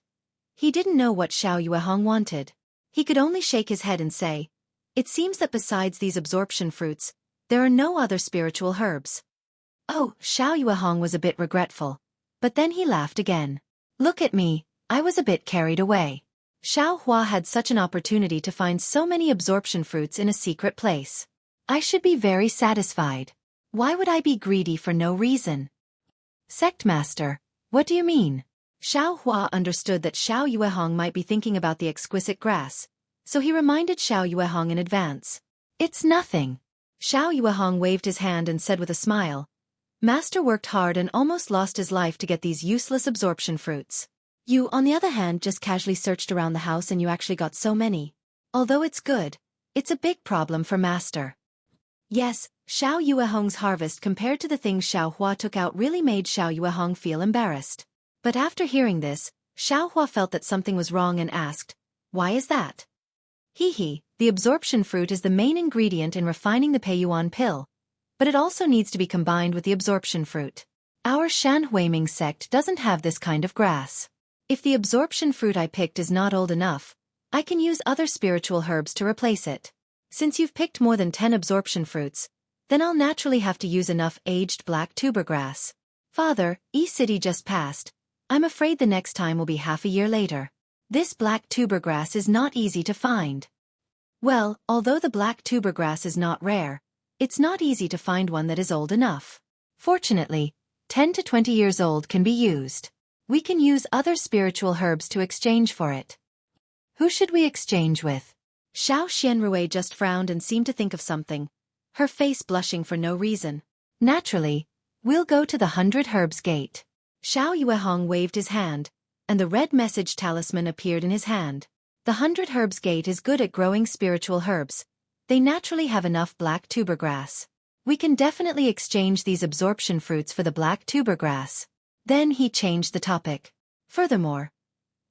he didn't know what Xiao Yuehong wanted. He could only shake his head and say, it seems that besides these absorption fruits, there are no other spiritual herbs. Oh, Xiao Yuehong was a bit regretful, but then he laughed again. Look at me, I was a bit carried away. Xiao Hua had such an opportunity to find so many absorption fruits in a secret place. I should be very satisfied. Why would I be greedy for no reason? Sect Master, what do you mean? Xiao Hua understood that Xiao Yuehong might be thinking about the exquisite grass, so he reminded Xiao Yuehong in advance. It's nothing. Xiao Yuehong waved his hand and said with a smile, Master worked hard and almost lost his life to get these useless absorption fruits. You, on the other hand, just casually searched around the house and you actually got so many. Although it's good, it's a big problem for Master. Yes, Xiao Yuehong's harvest compared to the things Xiao Hua took out really made Xiao Yuehong feel embarrassed. But after hearing this, Xiao Hua felt that something was wrong and asked, why is that? The absorption fruit is the main ingredient in refining the Peiyuan pill, but it also needs to be combined with the absorption fruit. Our Shan Huiming sect doesn't have this kind of grass. If the absorption fruit I picked is not old enough, I can use other spiritual herbs to replace it. Since you've picked more than 10 absorption fruits, then I'll naturally have to use enough aged black tuber grass. Father, E-City just passed. I'm afraid the next time will be half a year later. This black tuber grass is not easy to find. Well, although the black tuber grass is not rare, it's not easy to find one that is old enough. Fortunately, 10 to 20 years old can be used. We can use other spiritual herbs to exchange for it. Who should we exchange with? Xiao Xianrui just frowned and seemed to think of something, her face blushing for no reason. Naturally, we'll go to the 100 Herbs Gate. Xiao Yuehong waved his hand, and the red message talisman appeared in his hand. The 100 Herbs Gate is good at growing spiritual herbs. They naturally have enough black tuber grass. We can definitely exchange these absorption fruits for the black tuber grass. Then he changed the topic. Furthermore,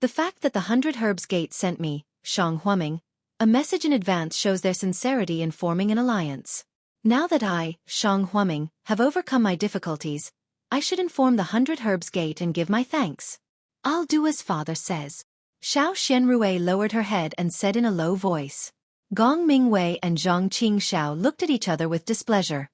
the fact that the 100 Herbs Gate sent me, Shang Huaming, a message in advance shows their sincerity in forming an alliance. Now that I, Shang Huaming, have overcome my difficulties, I should inform the 100 Herbs Gate and give my thanks. I'll do as father says. Xiao Xianrui lowered her head and said in a low voice. Gong Mingwei and Zhang Qingxiao looked at each other with displeasure.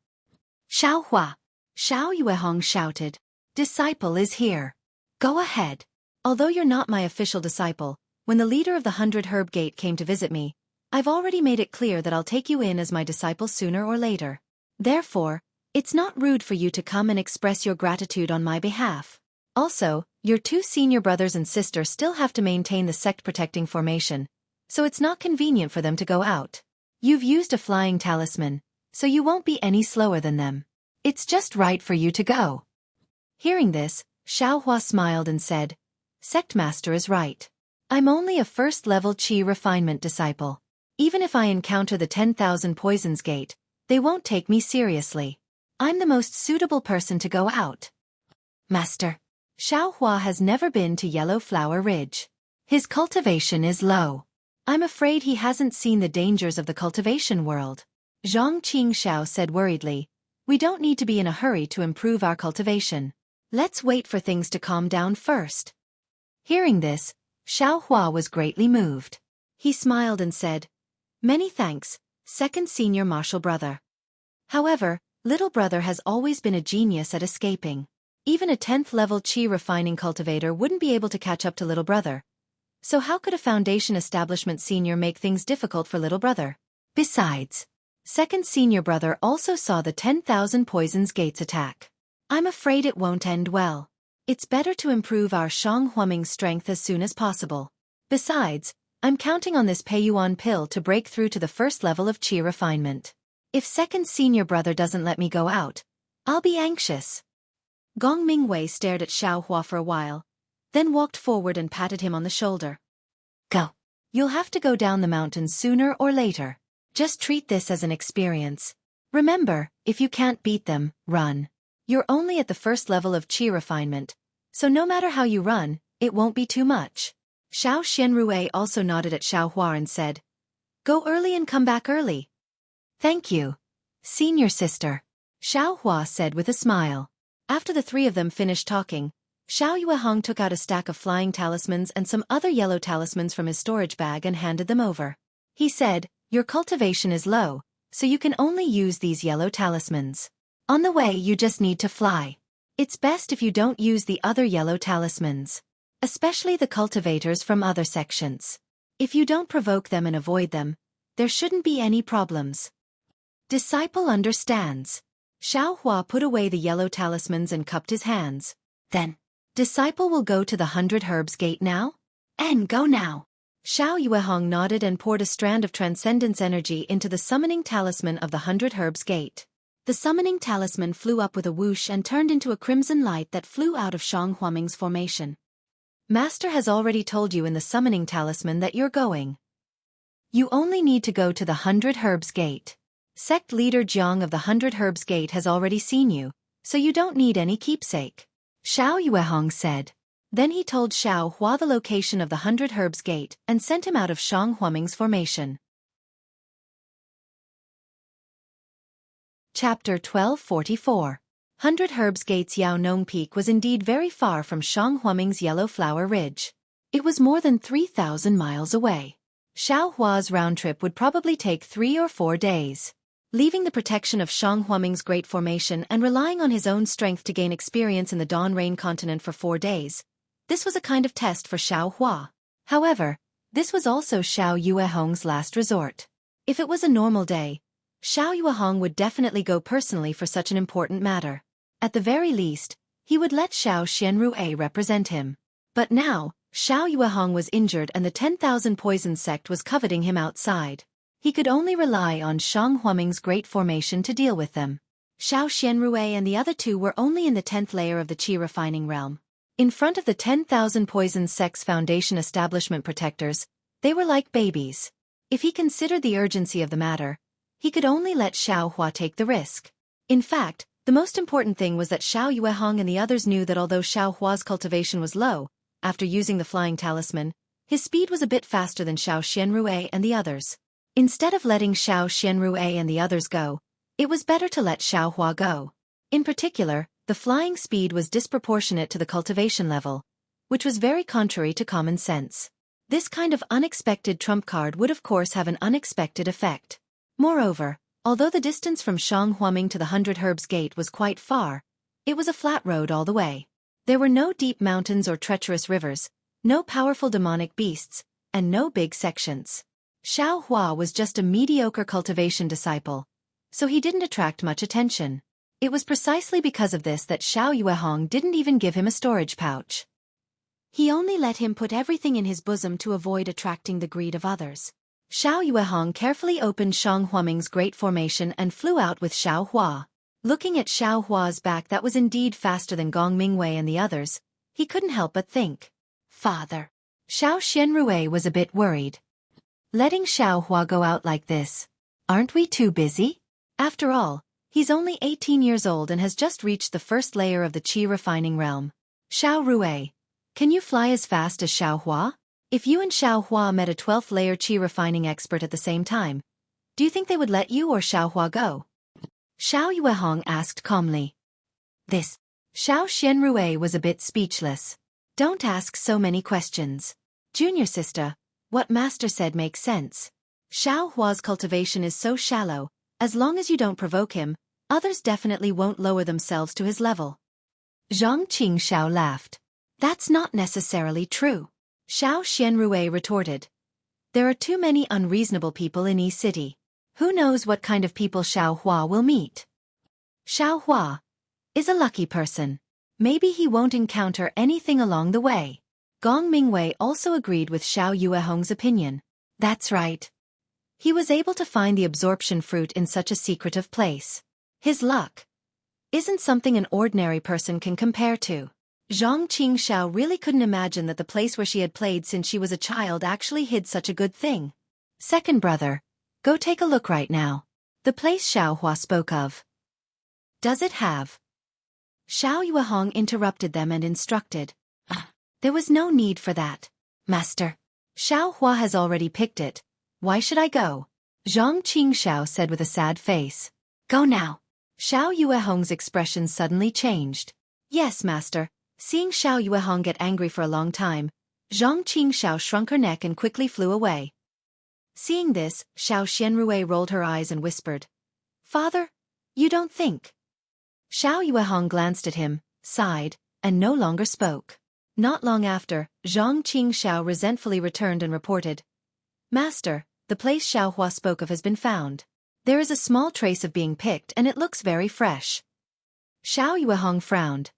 Xiao Hua! Xiao Yuehong shouted. Disciple is here. Go ahead. Although you're not my official disciple, when the leader of the 100 Herb Gate came to visit me, I've already made it clear that I'll take you in as my disciple sooner or later. Therefore, it's not rude for you to come and express your gratitude on my behalf. Also, your two senior brothers and sister still have to maintain the sect-protecting formation, so it's not convenient for them to go out. You've used a flying talisman, so you won't be any slower than them. It's just right for you to go. Hearing this, Xiao Hua smiled and said, Sect Master is right. I'm only a first-level Qi refinement disciple. Even if I encounter the 10,000 Poisons Gate, they won't take me seriously. I'm the most suitable person to go out. Master. Xiao Hua has never been to Yellow Flower Ridge. His cultivation is low. I'm afraid he hasn't seen the dangers of the cultivation world. Zhang Qingxiao said worriedly, we don't need to be in a hurry to improve our cultivation. Let's wait for things to calm down first. Hearing this, Xiao Hua was greatly moved. He smiled and said, Many thanks, second senior martial brother. However, little brother has always been a genius at escaping. Even a 10th level Qi refining cultivator wouldn't be able to catch up to little brother. So how could a foundation establishment senior make things difficult for little brother? Besides, Second senior brother also saw the 10,000 poisons gates attack. I'm afraid it won't end well. It's better to improve our Shang Huaming's strength as soon as possible. Besides, I'm counting on this Peiyuan pill to break through to the first level of qi refinement. If second senior brother doesn't let me go out, I'll be anxious. Gong Mingwei stared at Xiaohua for a while, then walked forward and patted him on the shoulder. Go. You'll have to go down the mountain sooner or later. Just treat this as an experience. Remember, if you can't beat them, run. You're only at the first level of qi refinement, so no matter how you run, it won't be too much. Xiao Xianrui also nodded at Xiaohua and said, Go early and come back early. Thank you, senior sister, Xiaohua said with a smile. After the three of them finished talking, Xiao Yuehong took out a stack of flying talismans and some other yellow talismans from his storage bag and handed them over. He said, Your cultivation is low, so you can only use these yellow talismans. On the way you just need to fly. It's best if you don't use the other yellow talismans, especially the cultivators from other sections. If you don't provoke them and avoid them, there shouldn't be any problems. Disciple understands. Xiaohua put away the yellow talismans and cupped his hands. Then, Disciple will go to the 100 Herbs Gate now? And go now. Xiao Yuehong nodded and poured a strand of transcendence energy into the summoning talisman of the 100 Herbs Gate. The summoning talisman flew up with a whoosh and turned into a crimson light that flew out of Shang Huaming's formation. Master has already told you in the summoning talisman that you're going. You only need to go to the 100 Herbs Gate. Sect leader Jiang of the 100 Herbs Gate has already seen you, so you don't need any keepsake. Xiao Yuehong said. Then he told Xiao Hua the location of the 100 Herbs Gate and sent him out of Shang Huaming's formation. Chapter 1244. 100 Herbs Gate's Yao Nong Peak was indeed very far from Shang Huaming's Yellow Flower Ridge. It was more than 3,000 miles away. Xiao Hua's round trip would probably take 3 or 4 days. Leaving the protection of Shang Huaming's great formation and relying on his own strength to gain experience in the Dawn Rain continent for 4 days, this was a kind of test for Xiao Hua. However, this was also Xiao Yuehong's last resort. If it was a normal day, Xiao Yuehong would definitely go personally for such an important matter. At the very least, he would let Xiao Xianrui represent him. But now, Xiao Yuehong was injured and the 10,000 Poison sect was coveting him outside. He could only rely on Shang Huaming's great formation to deal with them. Xiao Xianrui and the other two were only in the 10th layer of the qi refining realm. In front of the 10,000 Poison sect's foundation establishment protectors, they were like babies. If he considered the urgency of the matter, he could only let Xiao Hua take the risk. In fact, the most important thing was that Xiao Yuehong and the others knew that although Xiao Hua's cultivation was low, after using the flying talisman, his speed was a bit faster than Xiao Xianrui and the others. Instead of letting Xiao Xianrui and the others go, it was better to let Xiao Hua go. In particular, the flying speed was disproportionate to the cultivation level, which was very contrary to common sense. This kind of unexpected trump card would of course have an unexpected effect. Moreover, although the distance from Shang Huaming to the 100 Herbs Gate was quite far, it was a flat road all the way. There were no deep mountains or treacherous rivers, no powerful demonic beasts, and no big sections. Xiao Hua was just a mediocre cultivation disciple, so he didn't attract much attention. It was precisely because of this that Xiao Yuehong didn't even give him a storage pouch. He only let him put everything in his bosom to avoid attracting the greed of others. Xiao Yuehong carefully opened Shang Huaming's great formation and flew out with Xiao Hua. Looking at Xiao Hua's back that was indeed faster than Gong Mingwei and the others, he couldn't help but think. Father. Xiao Xianrui was a bit worried. Letting Xiao Hua go out like this. Aren't we too busy? After all, he's only 18 years old and has just reached the first layer of the qi refining realm. Xiao Rui. Can you fly as fast as Xiao Hua? If you and Xiao Hua met a 12th layer qi refining expert at the same time, do you think they would let you or Xiao Hua go? Xiao Yuehong asked calmly. This. Xiao Xianrui was a bit speechless. Don't ask so many questions. Junior sister, what master said makes sense. Xiao Hua's cultivation is so shallow, as long as you don't provoke him, others definitely won't lower themselves to his level. Zhang Qingxiao laughed. That's not necessarily true. Xiao Xianrui retorted. There are too many unreasonable people in Yi City. Who knows what kind of people Xiao Hua will meet? Xiao Hua is a lucky person. Maybe he won't encounter anything along the way. Gong Mingwei also agreed with Xiao Yuehong's opinion. That's right. He was able to find the absorption fruit in such a secretive place. His luck isn't something an ordinary person can compare to. Zhang Qingxiao really couldn't imagine that the place where she had played since she was a child actually hid such a good thing. Second brother, go take a look right now. The place Xiao Hua spoke of. Does it have? Xiao Yuehong interrupted them and instructed. There was no need for that, Master. Xiao Hua has already picked it. Why should I go? Zhang Qingxiao said with a sad face. Go now. Xiao Yuehong's expression suddenly changed. Yes, Master. Seeing Xiao Yuehong get angry for a long time, Zhang Qingxiao shrunk her neck and quickly flew away. Seeing this, Xiao Xianrui rolled her eyes and whispered. Father, you don't think? Xiao Yuehong glanced at him, sighed, and no longer spoke. Not long after, Zhang Qingxiao resentfully returned and reported. Master, the place Xiao Hua spoke of has been found. There is a small trace of being picked and it looks very fresh. Xiao Yuehong frowned.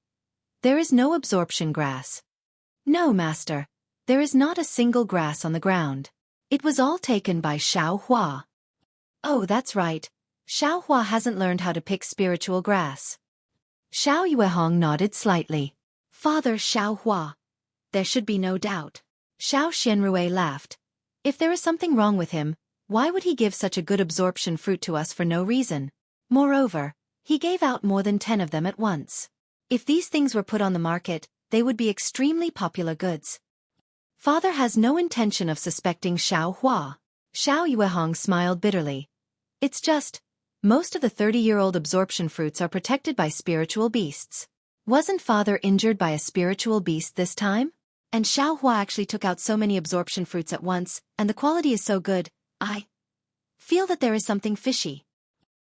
There is no absorption grass. No, Master. There is not a single grass on the ground. It was all taken by Xiao Hua. Oh, that's right. Xiao Hua hasn't learned how to pick spiritual grass. Xiao Yuehong nodded slightly. Father Xiao Hua. There should be no doubt. Xiao Xianrui laughed. If there is something wrong with him, why would he give such a good absorption fruit to us for no reason? Moreover, he gave out more than 10 of them at once. If these things were put on the market, they would be extremely popular goods. Father has no intention of suspecting Xiao Hua. Xiao Yuehong smiled bitterly. It's just, most of the 30-year-old absorption fruits are protected by spiritual beasts. Wasn't Father injured by a spiritual beast this time? And Xiao Hua actually took out so many absorption fruits at once, and the quality is so good, I feel that there is something fishy.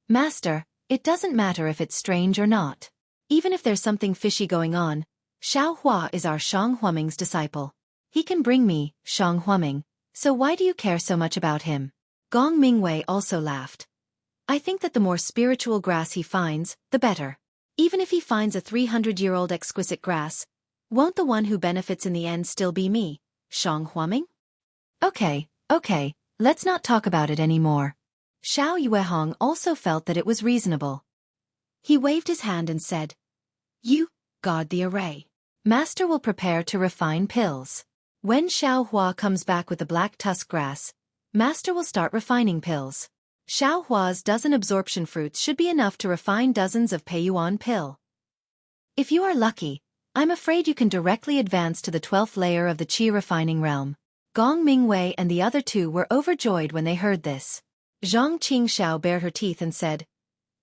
Master, it doesn't matter if it's strange or not. Even if there's something fishy going on, Xiao Hua is our Shang Huaming's disciple. He can bring me, Shang Huaming, so why do you care so much about him? Gong Mingwei also laughed. I think that the more spiritual grass he finds, the better. Even if he finds a 300-year-old exquisite grass, won't the one who benefits in the end still be me, Shang Huaming? Okay, let's not talk about it anymore. Xiao Yuehong also felt that it was reasonable. He waved his hand and said, You, guard the array. Master will prepare to refine pills. When Xiao Hua comes back with the black tusk grass, Master will start refining pills. Xiao Hua's dozen absorption fruits should be enough to refine dozens of Peiyuan pill. If you are lucky, I'm afraid you can directly advance to the 12th layer of the Qi refining realm. Gong Mingwei and the other two were overjoyed when they heard this. Zhang Qingxiao bared her teeth and said,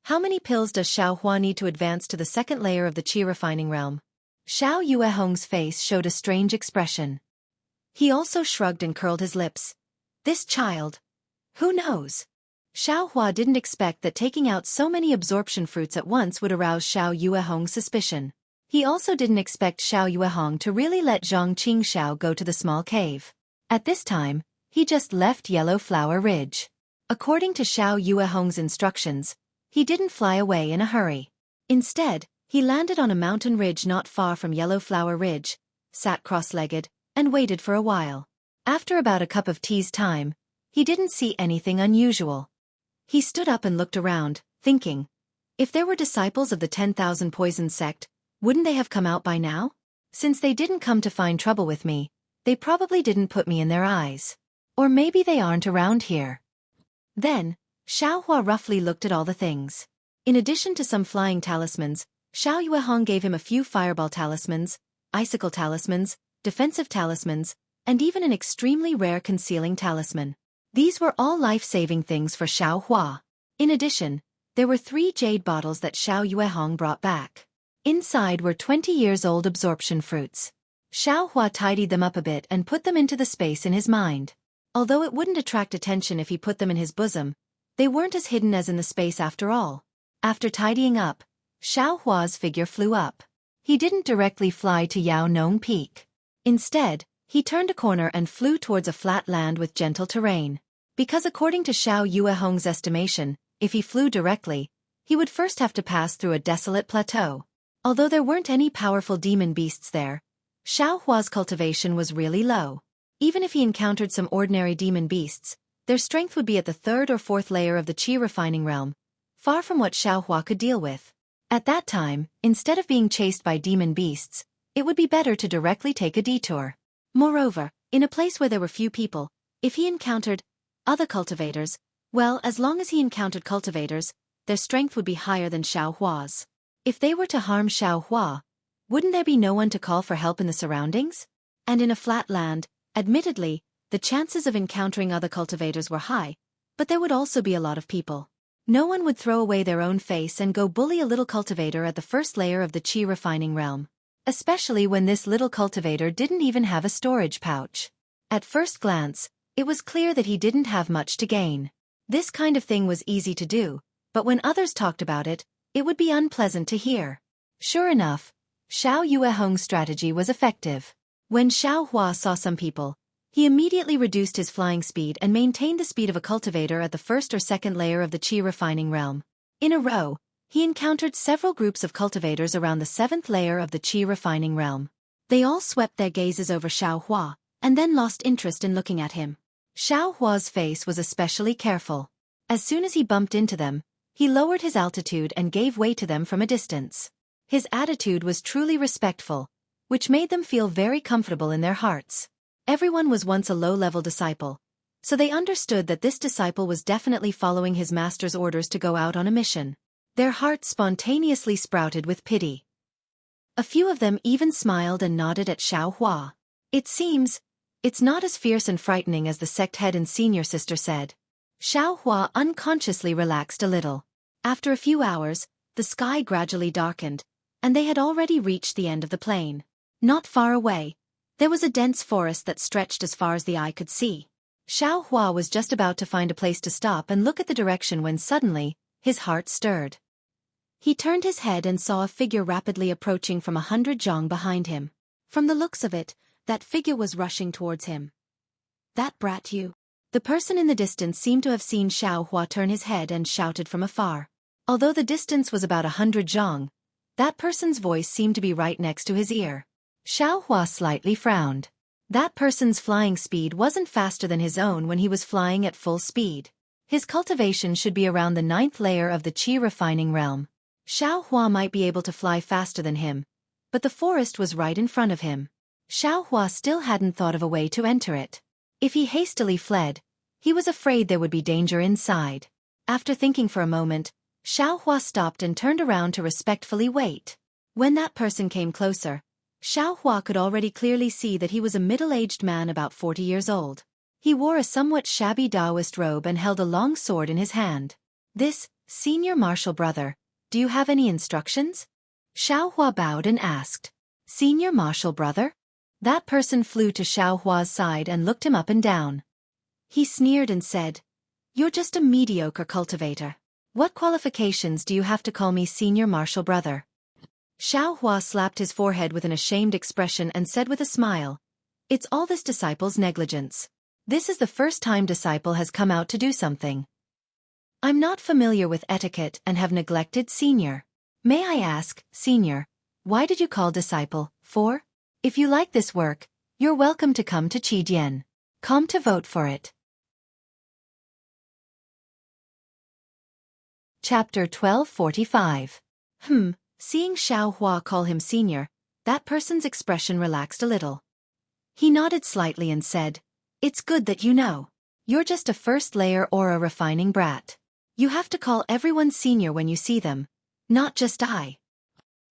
How many pills does Xiao Hua need to advance to the 2nd layer of the Qi refining realm? Xiao Yuehong's face showed a strange expression. He also shrugged and curled his lips. This child. Who knows? Xiao Hua didn't expect that taking out so many absorption fruits at once would arouse Xiao Yuehong's suspicion. He also didn't expect Xiao Yuehong to really let Zhang Qingxiao go to the small cave. At this time, he just left Yellow Flower Ridge. According to Xiao Yuehong's instructions, he didn't fly away in a hurry. Instead, he landed on a mountain ridge not far from Yellow Flower Ridge, sat cross-legged, and waited for a while. After about a cup of tea's time, he didn't see anything unusual. He stood up and looked around, thinking, if there were disciples of the 10,000 Poison sect, wouldn't they have come out by now? Since they didn't come to find trouble with me, they probably didn't put me in their eyes. Or maybe they aren't around here. Then, Xiao Hua roughly looked at all the things. In addition to some flying talismans, Xiao Yuehong gave him a few fireball talismans, icicle talismans, defensive talismans, and even an extremely rare concealing talisman. These were all life-saving things for Xiao Hua. In addition, there were 3 jade bottles that Xiao Yuehong brought back. Inside were 20-years-old absorption fruits. Xiao Hua tidied them up a bit and put them into the space in his mind. Although it wouldn't attract attention if he put them in his bosom, they weren't as hidden as in the space after all. After tidying up, Xiao Hua's figure flew up. He didn't directly fly to Yao Nong Peak. Instead, he turned a corner and flew towards a flat land with gentle terrain. Because according to Xiao Yuehong's estimation, if he flew directly, he would first have to pass through a desolate plateau. Although there weren't any powerful demon beasts there, Xiao Hua's cultivation was really low. Even if he encountered some ordinary demon beasts, their strength would be at the third or fourth layer of the qi refining realm, far from what Xiao Hua could deal with. At that time, instead of being chased by demon beasts, it would be better to directly take a detour. Moreover, in a place where there were few people, if he encountered other cultivators, well, as long as he encountered cultivators, their strength would be higher than Xiao Hua's. If they were to harm Xiao Hua, wouldn't there be no one to call for help in the surroundings? And in a flat land, admittedly, the chances of encountering other cultivators were high, but there would also be a lot of people. No one would throw away their own face and go bully a little cultivator at the first layer of the qi refining realm. Especially when this little cultivator didn't even have a storage pouch. At first glance, it was clear that he didn't have much to gain. This kind of thing was easy to do, but when others talked about it, it would be unpleasant to hear. Sure enough, Xiao Yuehong's strategy was effective. When Xiao Hua saw some people, he immediately reduced his flying speed and maintained the speed of a cultivator at the first or second layer of the qi refining realm. In a row, he encountered several groups of cultivators around the seventh layer of the qi refining realm. They all swept their gazes over Xiao Hua, and then lost interest in looking at him. Xiao Hua's face was especially careful. As soon as he bumped into them, he lowered his altitude and gave way to them from a distance. His attitude was truly respectful, which made them feel very comfortable in their hearts. Everyone was once a low-level disciple, so they understood that this disciple was definitely following his master's orders to go out on a mission. Their hearts spontaneously sprouted with pity. A few of them even smiled and nodded at Xiao Hua. It seems, it's not as fierce and frightening as the sect head and senior sister said. Xiao Hua unconsciously relaxed a little. After a few hours, the sky gradually darkened, and they had already reached the end of the plain. Not far away, there was a dense forest that stretched as far as the eye could see. Xiao Hua was just about to find a place to stop and look at the direction when suddenly, his heart stirred. He turned his head and saw a figure rapidly approaching from 100 zhang behind him. From the looks of it, that figure was rushing towards him. That brat you. The person in the distance seemed to have seen Xiao Hua turn his head and shouted from afar. Although the distance was about 100 zhang, that person's voice seemed to be right next to his ear. Xiao Hua slightly frowned. That person's flying speed wasn't faster than his own when he was flying at full speed. His cultivation should be around the 9th layer of the qi refining realm. Xiao Hua might be able to fly faster than him, but the forest was right in front of him. Xiao Hua still hadn't thought of a way to enter it. If he hastily fled, he was afraid there would be danger inside. After thinking for a moment, Xiao Hua stopped and turned around to respectfully wait. When that person came closer, Xiao Hua could already clearly see that he was a middle-aged man about 40 years old. He wore a somewhat shabby Taoist robe and held a long sword in his hand. This, senior martial brother, do you have any instructions? Xiao Hua bowed and asked. Senior martial brother? That person flew to Xiao Hua's side and looked him up and down. He sneered and said, You're just a mediocre cultivator. What qualifications do you have to call me senior martial brother? Xiao Hua slapped his forehead with an ashamed expression and said with a smile, It's all this disciple's negligence. This is the first time disciple has come out to do something. I'm not familiar with etiquette and have neglected senior. May I ask, senior, why did you call disciple, for? If you like this work, you're welcome to come to Qidian. Come to vote for it. Chapter 1245. Seeing Xiao Hua call him senior, that person's expression relaxed a little. He nodded slightly and said, It's good that you know. You're just a first-layer aura refining brat. You have to call everyone senior when you see them, not just I.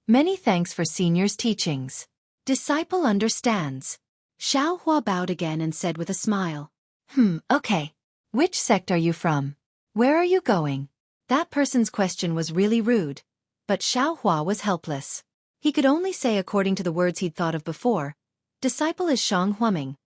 Many thanks for senior's teachings. Disciple understands. Xiao Hua bowed again and said with a smile. Okay. Which sect are you from? Where are you going? That person's question was really rude, but Xiao Hua was helpless. He could only say according to the words he'd thought of before, Disciple is Shang Huaming,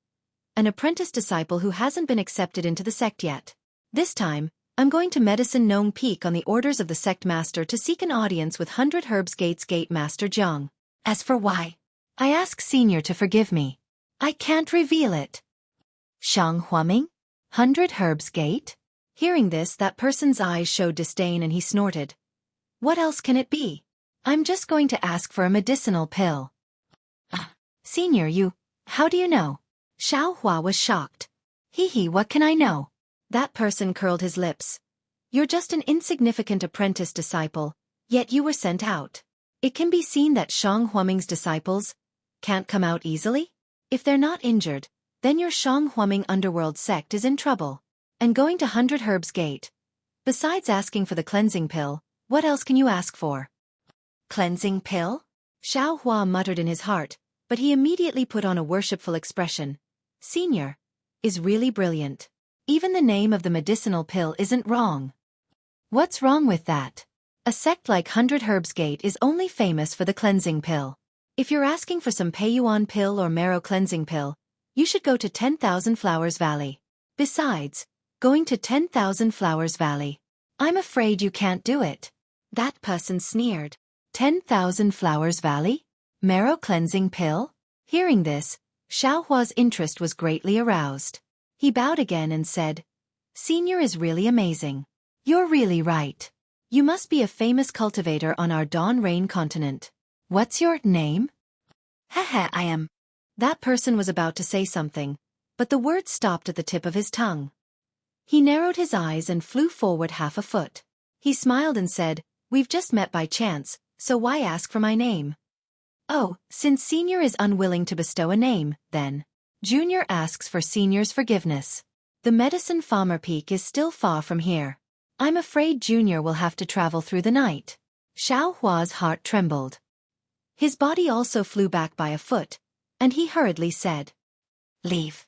an apprentice disciple who hasn't been accepted into the sect yet. This time, I'm going to Medicine Nome Peak on the orders of the sect master to seek an audience with 100 Herbs Gates Gate Master Jiang. As for why, I ask senior to forgive me. I can't reveal it. Shang Huaming? 100 Herbs Gate? Hearing this, that person's eyes showed disdain and he snorted. What else can it be? I'm just going to ask for a medicinal pill. Senior, how do you know? Xiao Hua was shocked. What can I know? That person curled his lips. You're just an insignificant apprentice disciple, yet you were sent out. It can be seen that Shang Huaming's disciples can't come out easily? If they're not injured, then your Shang Huaming underworld sect is in trouble. And going to 100 Herbs Gate. Besides asking for the cleansing pill, what else can you ask for? Cleansing pill? Xiao Hua muttered in his heart, but he immediately put on a worshipful expression. Senior is really brilliant. Even the name of the medicinal pill isn't wrong. What's wrong with that? A sect like 100 Herbs Gate is only famous for the cleansing pill. If you're asking for some Peiyuan pill or marrow cleansing pill, you should go to 10,000 Flowers Valley. Besides, going to 10,000 Flowers Valley, I'm afraid you can't do it. That person sneered. 10,000 Flowers Valley? Marrow cleansing pill? Hearing this, Xiao Hua's interest was greatly aroused. He bowed again and said, Senior is really amazing. You're really right. You must be a famous cultivator on our Dawn Rain continent. What's your name? I am. That person was about to say something, but the word stopped at the tip of his tongue. He narrowed his eyes and flew forward half a foot. He smiled and said, We've just met by chance, so why ask for my name? Oh, since Senior is unwilling to bestow a name, then Junior asks for Senior's forgiveness. The Medicine Farmer Peak is still far from here. I'm afraid Junior will have to travel through the night. Xiao Hua's heart trembled. His body also flew back by a foot, and he hurriedly said, Leave.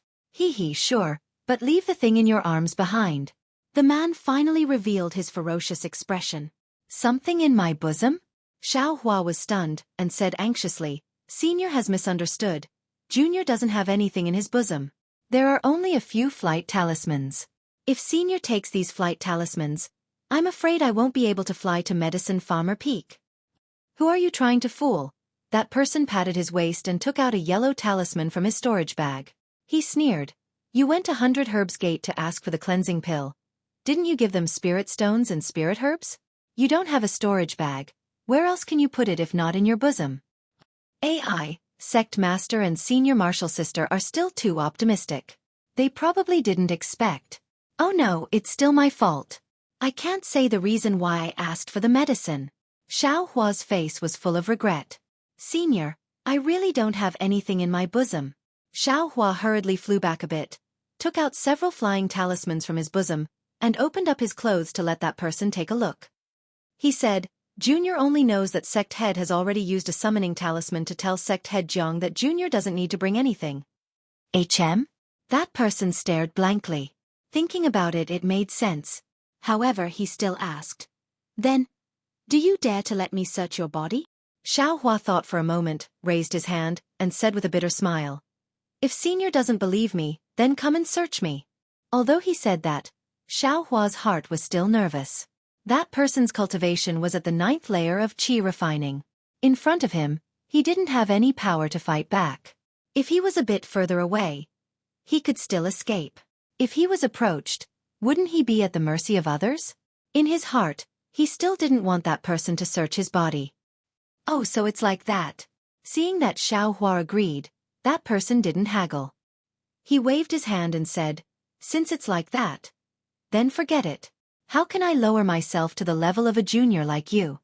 Sure, but leave the thing in your arms behind. The man finally revealed his ferocious expression. Something in my bosom? Xiao Hua was stunned and said anxiously, Senior has misunderstood. Junior doesn't have anything in his bosom. There are only a few flight talismans. If Senior takes these flight talismans, I'm afraid I won't be able to fly to Medicine Farmer Peak. Who are you trying to fool? That person patted his waist and took out a yellow talisman from his storage bag. He sneered. You went to 100 Herbs Gate to ask for the cleansing pill. Didn't you give them spirit stones and spirit herbs? You don't have a storage bag. Where else can you put it if not in your bosom? AI, Sect Master and Senior Martial Sister are still too optimistic. They probably didn't expect. Oh no, it's still my fault. I can't say the reason why I asked for the medicine. Xiao Hua's face was full of regret. Senior, I really don't have anything in my bosom. Xiao Hua hurriedly flew back a bit, took out several flying talismans from his bosom, and opened up his clothes to let that person take a look. He said, Junior only knows that Sect Head has already used a summoning talisman to tell Sect Head Jiang that Junior doesn't need to bring anything. That person stared blankly. Thinking about it, it made sense. However, he still asked. Then, do you dare to let me search your body? Xiao Hua thought for a moment, raised his hand, and said with a bitter smile. If Senior doesn't believe me, then come and search me. Although he said that, Xiao Hua's heart was still nervous. That person's cultivation was at the 9th layer of qi refining. In front of him, he didn't have any power to fight back. If he was a bit further away, he could still escape. If he was approached, wouldn't he be at the mercy of others? In his heart, he still didn't want that person to search his body. Oh, so it's like that. Seeing that Xiao Hua agreed, that person didn't haggle. He waved his hand and said, Since it's like that, then forget it. How can I lower myself to the level of a junior like you?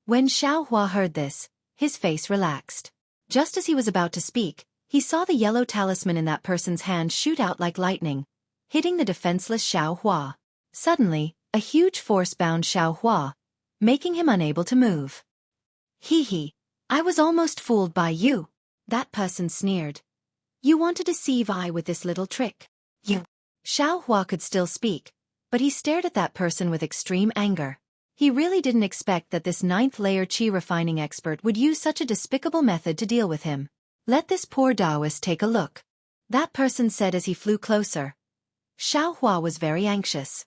When Xiao Hua heard this, his face relaxed. Just as he was about to speak, he saw the yellow talisman in that person's hand shoot out like lightning, hitting the defenseless Xiao Hua. Suddenly, a huge force bound Xiao Hua, making him unable to move. I was almost fooled by you. That person sneered. You want to deceive I with this little trick. Xiao Hua could still speak, but he stared at that person with extreme anger. He really didn't expect that this 9th layer qi refining expert would use such a despicable method to deal with him. Let this poor Taoist take a look. That person said as he flew closer. Xiao Hua was very anxious.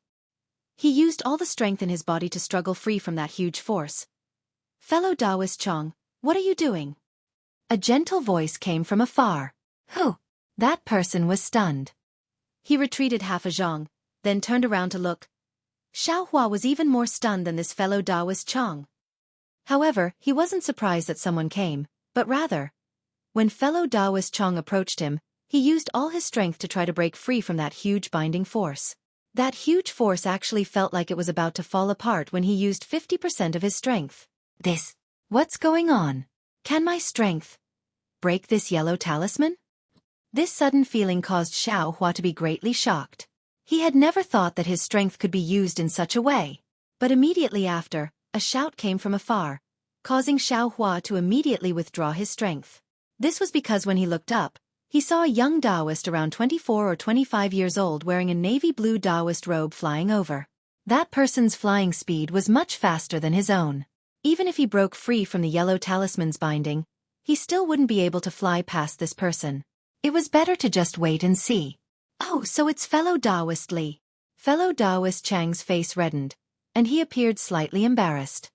He used all the strength in his body to struggle free from that huge force. Fellow Taoist Chong, what are you doing? A gentle voice came from afar. Who? That person was stunned. He retreated half a zhang, then turned around to look. Xiao Hua was even more stunned than this fellow Taoist Chang. However, he wasn't surprised that someone came, but rather, when fellow Taoist Chang approached him, he used all his strength to try to break free from that huge binding force. That huge force actually felt like it was about to fall apart when he used 50% of his strength. What's going on? Can my strength break this yellow talisman? This sudden feeling caused Xiao Hua to be greatly shocked. He had never thought that his strength could be used in such a way. But immediately after, a shout came from afar, causing Xiao Hua to immediately withdraw his strength. This was because when he looked up, he saw a young Taoist around 24 or 25 years old wearing a navy blue Taoist robe flying over. That person's flying speed was much faster than his own. Even if he broke free from the yellow talisman's binding, he still wouldn't be able to fly past this person. It was better to just wait and see. Oh, so it's fellow Taoist Li. Fellow Taoist Chang's face reddened, and he appeared slightly embarrassed.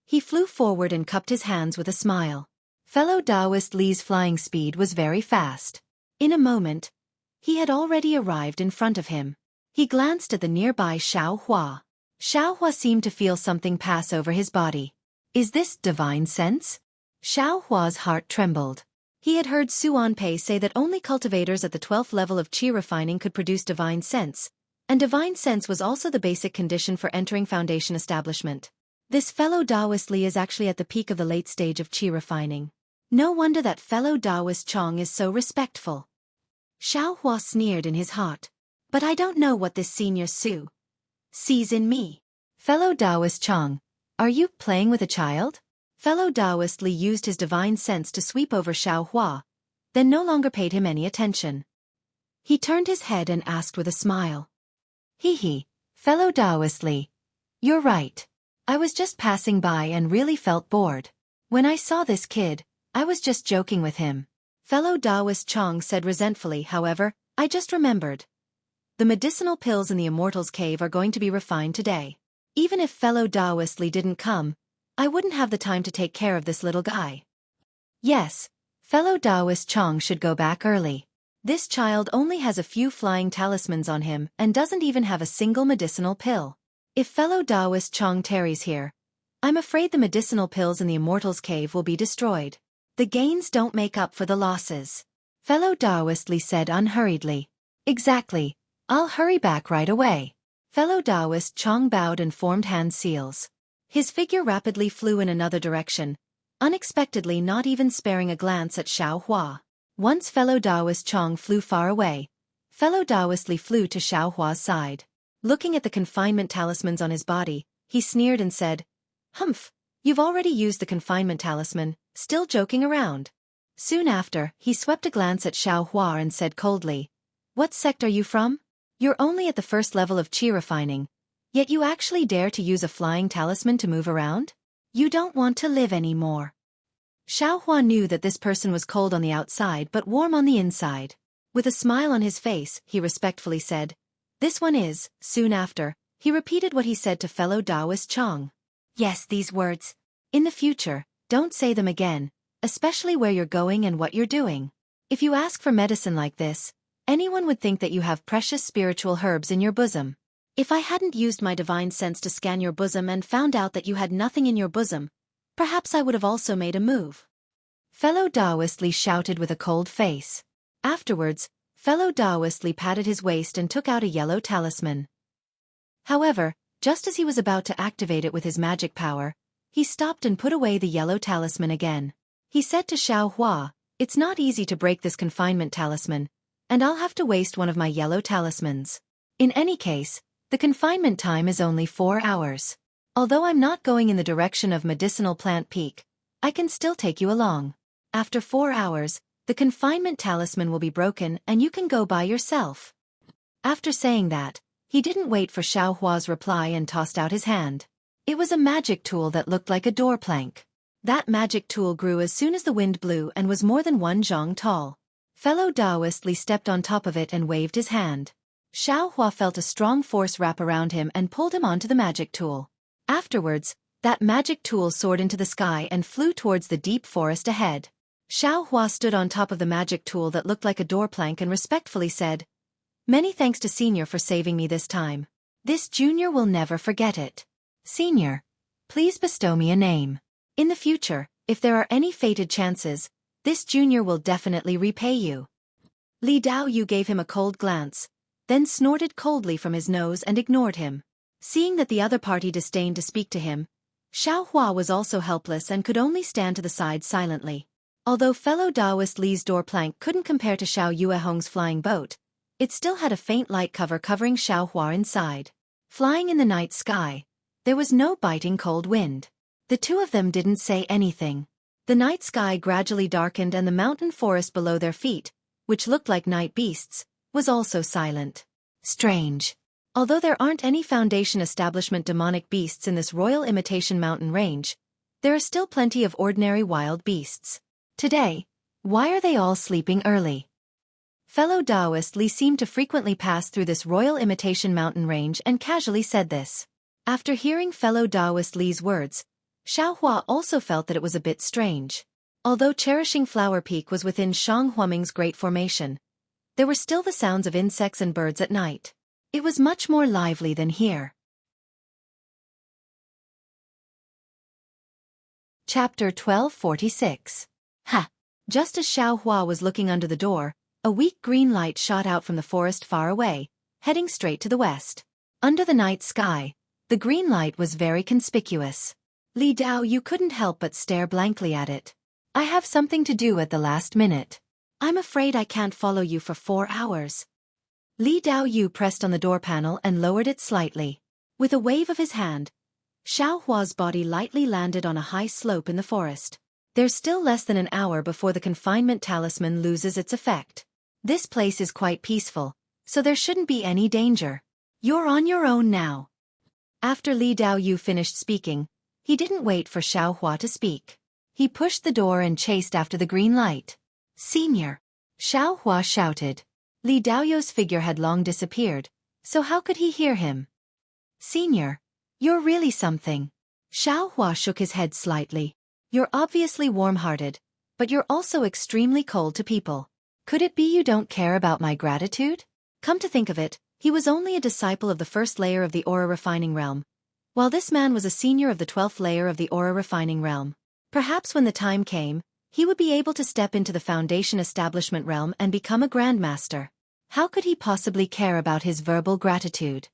He flew forward and cupped his hands with a smile. Fellow Taoist Li's flying speed was very fast. In a moment, he had already arrived in front of him. He glanced at the nearby Xiao Hua. Xiao Hua seemed to feel something pass over his body. Is this divine sense? Xiao Hua's heart trembled. He had heard Suan Pei say that only cultivators at the 12th level of qi refining could produce divine sense, and divine sense was also the basic condition for entering foundation establishment. This fellow Taoist Li is actually at the peak of the late stage of qi refining. No wonder that fellow Taoist Chang is so respectful. Xiao Hua sneered in his heart. But I don't know what this senior Su sees in me. Fellow Taoist Chang, are you playing with a child? Fellow Taoist Li used his divine sense to sweep over Xiao Hua, then no longer paid him any attention. He turned his head and asked with a smile. Hee, fellow Taoist Li. You're right. I was just passing by and really felt bored. When I saw this kid, I was just joking with him. Fellow Taoist Chang said resentfully. However, I just remembered. The medicinal pills in the Immortal's Cave are going to be refined today. Even if fellow Taoist Li didn't come, I wouldn't have the time to take care of this little guy. Yes, fellow Taoist Chang should go back early. This child only has a few flying talismans on him and doesn't even have a single medicinal pill. If fellow Taoist Chang tarries here, I'm afraid the medicinal pills in the Immortal's Cave will be destroyed. The gains don't make up for the losses. Fellow Taoist Li said unhurriedly. Exactly. I'll hurry back right away. Fellow Taoist Chang bowed and formed hand seals. His figure rapidly flew in another direction, unexpectedly not even sparing a glance at Xiao Hua. Once fellow Taoist Chang flew far away, fellow Taoist Li flew to Xiao Hua's side. Looking at the confinement talismans on his body, he sneered and said, Humph, you've already used the confinement talisman, still joking around. Soon after, he swept a glance at Xiao Hua and said coldly, What sect are you from? You're only at the first level of qi refining, yet you actually dare to use a flying talisman to move around? You don't want to live anymore. Xiao Hua knew that this person was cold on the outside but warm on the inside. With a smile on his face, he respectfully said, This one is. Soon after, he repeated what he said to fellow Taoist Chang. Yes, these words. In the future, don't say them again, especially where you're going and what you're doing. If you ask for medicine like this, anyone would think that you have precious spiritual herbs in your bosom. If I hadn't used my divine sense to scan your bosom and found out that you had nothing in your bosom, perhaps I would have also made a move. Fellow Taoist Li shouted with a cold face. Afterwards, fellow Taoist Li patted his waist and took out a yellow talisman. However, just as he was about to activate it with his magic power, he stopped and put away the yellow talisman again. He said to Xiao Hua, It's not easy to break this confinement talisman, and I'll have to waste one of my yellow talismans. In any case, the confinement time is only 4 hours. Although I'm not going in the direction of Medicinal Plant Peak, I can still take you along. After 4 hours, the confinement talisman will be broken and you can go by yourself. After saying that, he didn't wait for Xiao Hua's reply and tossed out his hand. It was a magic tool that looked like a door plank. That magic tool grew as soon as the wind blew and was more than 1 zhang tall. Fellow Taoist Li stepped on top of it and waved his hand. Xiao Hua felt a strong force wrap around him and pulled him onto the magic tool. Afterwards, that magic tool soared into the sky and flew towards the deep forest ahead. Xiao Hua stood on top of the magic tool that looked like a door plank and respectfully said, Many thanks to Senior for saving me this time. This junior will never forget it. Senior, please bestow me a name. In the future, if there are any fated chances, this junior will definitely repay you. Li Daoyu gave him a cold glance, then snorted coldly from his nose and ignored him. Seeing that the other party disdained to speak to him, Xiaohua was also helpless and could only stand to the side silently. Although fellow Daoist Li's door plank couldn't compare to Xiao Yuehong's flying boat, it still had a faint light cover covering Xiaohua inside. Flying in the night sky, there was no biting cold wind. The two of them didn't say anything. The night sky gradually darkened and the mountain forest below their feet, which looked like night beasts, was also silent. Strange. Although there aren't any Foundation establishment demonic beasts in this Royal Imitation Mountain range, there are still plenty of ordinary wild beasts. Today, why are they all sleeping early? Fellow Daoist Li seemed to frequently pass through this Royal Imitation Mountain range and casually said this. After hearing fellow Daoist Li's words, Xiaohua also felt that it was a bit strange. Although Cherishing Flower Peak was within Shang Huaming's Great Formation, there were still the sounds of insects and birds at night. It was much more lively than here. Chapter 1246. Ha! Just as Xiaohua was looking under the door, a weak green light shot out from the forest far away, heading straight to the west. Under the night sky, the green light was very conspicuous. Li Daoyu couldn't help but stare blankly at it. I have something to do at the last minute. I'm afraid I can't follow you for 4 hours. Li Daoyu pressed on the door panel and lowered it slightly. With a wave of his hand, Xiaohua's body lightly landed on a high slope in the forest. There's still less than an hour before the confinement talisman loses its effect. This place is quite peaceful, so there shouldn't be any danger. You're on your own now. After Li Daoyu finished speaking, he didn't wait for Xiaohua to speak. He pushed the door and chased after the green light. Senior! Xiaohua shouted. Li Daoyu's figure had long disappeared, so how could he hear him? Senior, you're really something. Xiaohua shook his head slightly. You're obviously warm-hearted, but you're also extremely cold to people. Could it be you don't care about my gratitude? Come to think of it, he was only a disciple of the first layer of the Aura Refining Realm, while this man was a senior of the 12th layer of the Aura Refining Realm. Perhaps when the time came, he would be able to step into the Foundation Establishment Realm and become a Grandmaster. How could he possibly care about his verbal gratitude?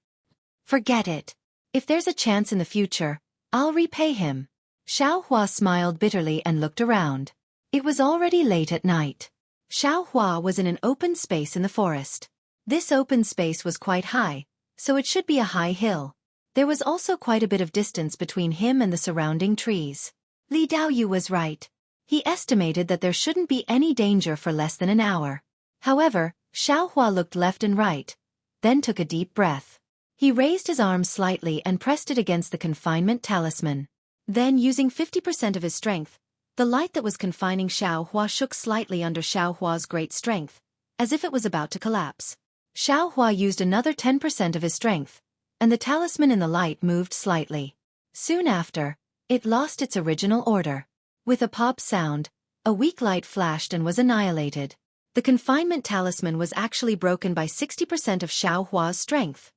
Forget it. If there's a chance in the future, I'll repay him. Xiaohua smiled bitterly and looked around. It was already late at night. Xiaohua was in an open space in the forest. This open space was quite high, so it should be a high hill. There was also quite a bit of distance between him and the surrounding trees. Li Daoyu was right. He estimated that there shouldn't be any danger for less than an hour. However, Xiaohua looked left and right, then took a deep breath. He raised his arm slightly and pressed it against the confinement talisman. Then, using 50% of his strength, the light that was confining Xiaohua shook slightly under Xiaohua's great strength, as if it was about to collapse. Xiaohua used another 10% of his strength, and the talisman in the light moved slightly. Soon after, it lost its original order. With a pop sound, a weak light flashed and was annihilated. The confinement talisman was actually broken by 60% of Xiaohua's strength.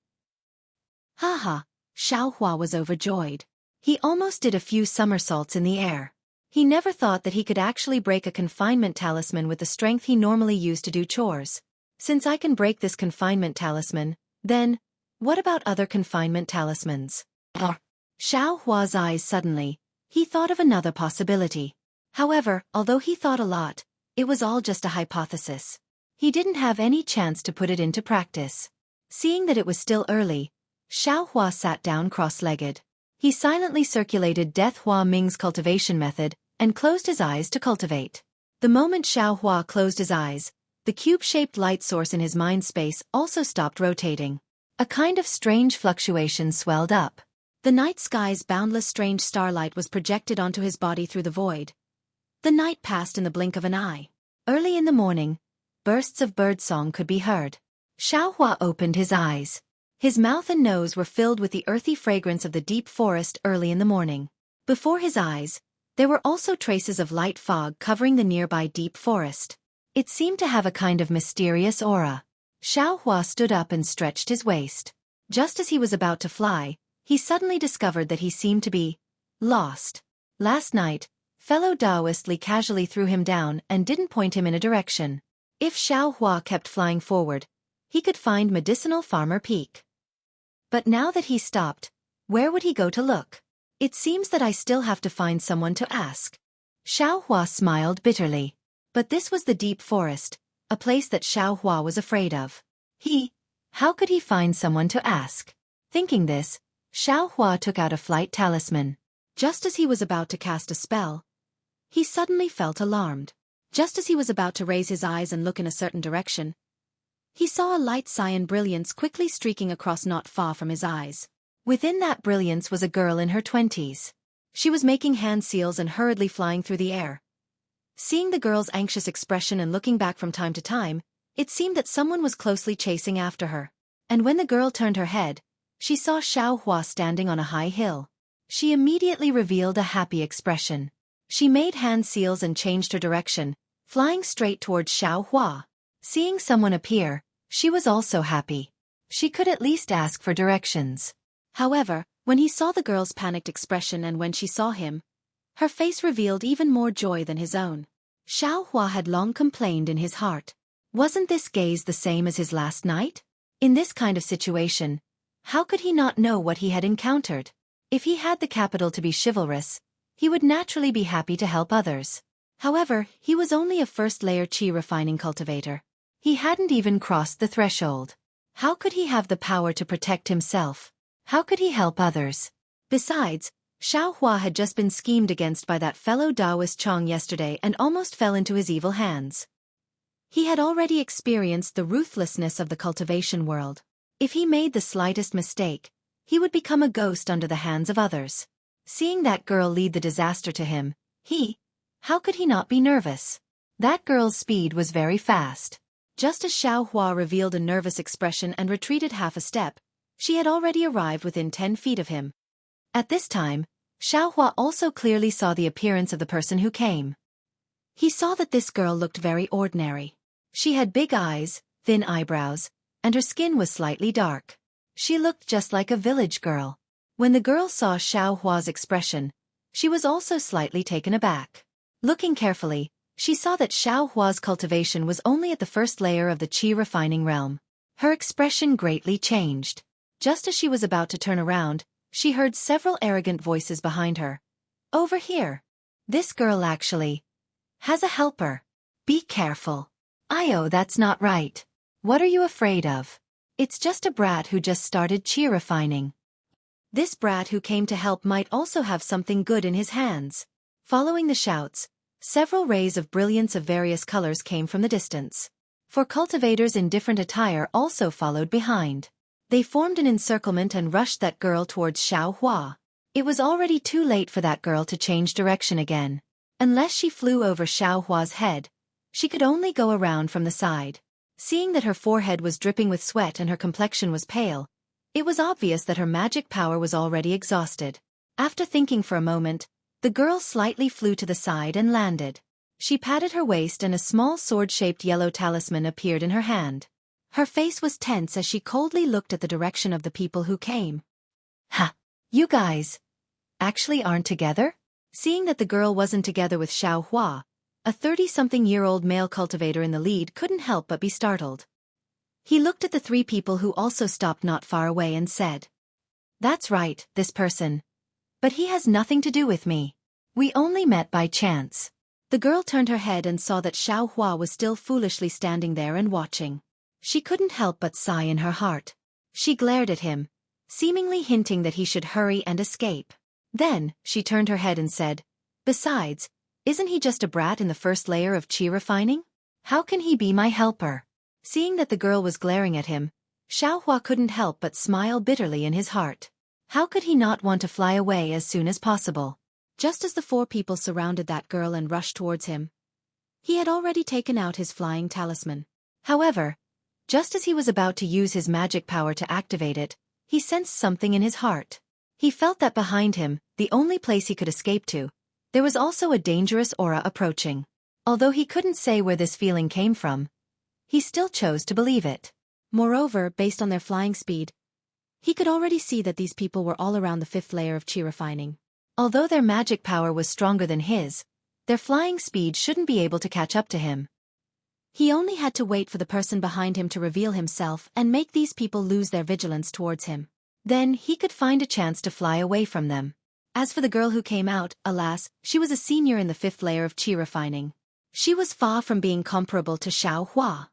Haha, Xiaohua was overjoyed. He almost did a few somersaults in the air. He never thought that he could actually break a confinement talisman with the strength he normally used to do chores. Since I can break this confinement talisman, then, what about other confinement talismans? Xiaohua's eyes suddenly, he thought of another possibility. However, although he thought a lot, it was all just a hypothesis. He didn't have any chance to put it into practice. Seeing that it was still early, Xiaohua sat down cross-legged. He silently circulated Death Hua Ming's cultivation method and closed his eyes to cultivate. The moment Xiaohua closed his eyes, the cube-shaped light source in his mind space also stopped rotating. A kind of strange fluctuation swelled up. The night sky's boundless strange starlight was projected onto his body through the void. The night passed in the blink of an eye. Early in the morning, bursts of birdsong could be heard. Xiaohua opened his eyes. His mouth and nose were filled with the earthy fragrance of the deep forest early in the morning. Before his eyes, there were also traces of light fog covering the nearby deep forest. It seemed to have a kind of mysterious aura. Xueqi stood up and stretched his waist. Just as he was about to fly, he suddenly discovered that he seemed to be lost. Last night, fellow Taoist Li casually threw him down and didn't point him in a direction. If Xueqi kept flying forward, he could find Medicinal Farmer Peak. But now that he stopped, where would he go to look? It seems that I still have to find someone to ask. Xueqi smiled bitterly. But this was the deep forest, a place that Xueqi was afraid of. How could he find someone to ask? Thinking this, Xueqi took out a flight talisman. Just as he was about to cast a spell, he suddenly felt alarmed. Just as he was about to raise his eyes and look in a certain direction, he saw a light cyan brilliance quickly streaking across not far from his eyes. Within that brilliance was a girl in her 20s. She was making hand seals and hurriedly flying through the air. Seeing the girl's anxious expression and looking back from time to time, it seemed that someone was closely chasing after her. And when the girl turned her head, she saw Xueqi standing on a high hill. She immediately revealed a happy expression. She made hand seals and changed her direction, flying straight towards Xueqi. Seeing someone appear, she was also happy. She could at least ask for directions. However, when he saw the girl's panicked expression and when she saw him, her face revealed even more joy than his own. Xueqi had long complained in his heart. Wasn't this gaze the same as his last night? In this kind of situation, how could he not know what he had encountered? If he had the capital to be chivalrous, he would naturally be happy to help others. However, he was only a first-layer qi refining cultivator. He hadn't even crossed the threshold. How could he have the power to protect himself? How could he help others? Besides, Xueqi had just been schemed against by that fellow Taoist Chong yesterday and almost fell into his evil hands. He had already experienced the ruthlessness of the cultivation world. If he made the slightest mistake, he would become a ghost under the hands of others. Seeing that girl lead the disaster to him, how could he not be nervous? That girl's speed was very fast. Just as Xueqi revealed a nervous expression and retreated half a step, she had already arrived within 10 feet of him. At this time, Xueqi also clearly saw the appearance of the person who came. He saw that this girl looked very ordinary. She had big eyes, thin eyebrows, and her skin was slightly dark. She looked just like a village girl. When the girl saw Xueqi's expression, she was also slightly taken aback. Looking carefully, she saw that Xueqi's cultivation was only at the first layer of the qi refining realm. Her expression greatly changed. Just as she was about to turn around, she heard several arrogant voices behind her. Over here. This girl actually has a helper. Be careful. That's not right. What are you afraid of? It's just a brat who just started qi refining. This brat who came to help might also have something good in his hands. Following the shouts, several rays of brilliance of various colors came from the distance. For cultivators in different attire also followed behind. They formed an encirclement and rushed that girl towards Xueqi. It was already too late for that girl to change direction again. Unless she flew over Xueqi's head, she could only go around from the side. Seeing that her forehead was dripping with sweat and her complexion was pale, it was obvious that her magic power was already exhausted. After thinking for a moment, the girl slightly flew to the side and landed. She patted her waist and a small sword-shaped yellow talisman appeared in her hand. Her face was tense as she coldly looked at the direction of the people who came. You guys actually aren't together? Seeing that the girl wasn't together with Xueqi, a 30-something-year-old male cultivator in the lead couldn't help but be startled. He looked at the 3 people who also stopped not far away and said, "That's right, this person. But he has nothing to do with me. We only met by chance." The girl turned her head and saw that Xueqi was still foolishly standing there and watching. She couldn't help but sigh in her heart. She glared at him, seemingly hinting that he should hurry and escape. Then, she turned her head and said, "Besides, isn't he just a brat in the first layer of qi refining? How can he be my helper?" Seeing that the girl was glaring at him, Xueqi couldn't help but smile bitterly in his heart. How could he not want to fly away as soon as possible? Just as the 4 people surrounded that girl and rushed towards him, he had already taken out his flying talisman. However, just as he was about to use his magic power to activate it, he sensed something in his heart. He felt that behind him, the only place he could escape to, there was also a dangerous aura approaching. Although he couldn't say where this feeling came from, he still chose to believe it. Moreover, based on their flying speed, he could already see that these people were all around the 5th layer of chi refining. Although their magic power was stronger than his, their flying speed shouldn't be able to catch up to him. He only had to wait for the person behind him to reveal himself and make these people lose their vigilance towards him. Then he could find a chance to fly away from them. As for the girl who came out, alas, she was a senior in the 5th layer of chi refining. She was far from being comparable to Xueqi.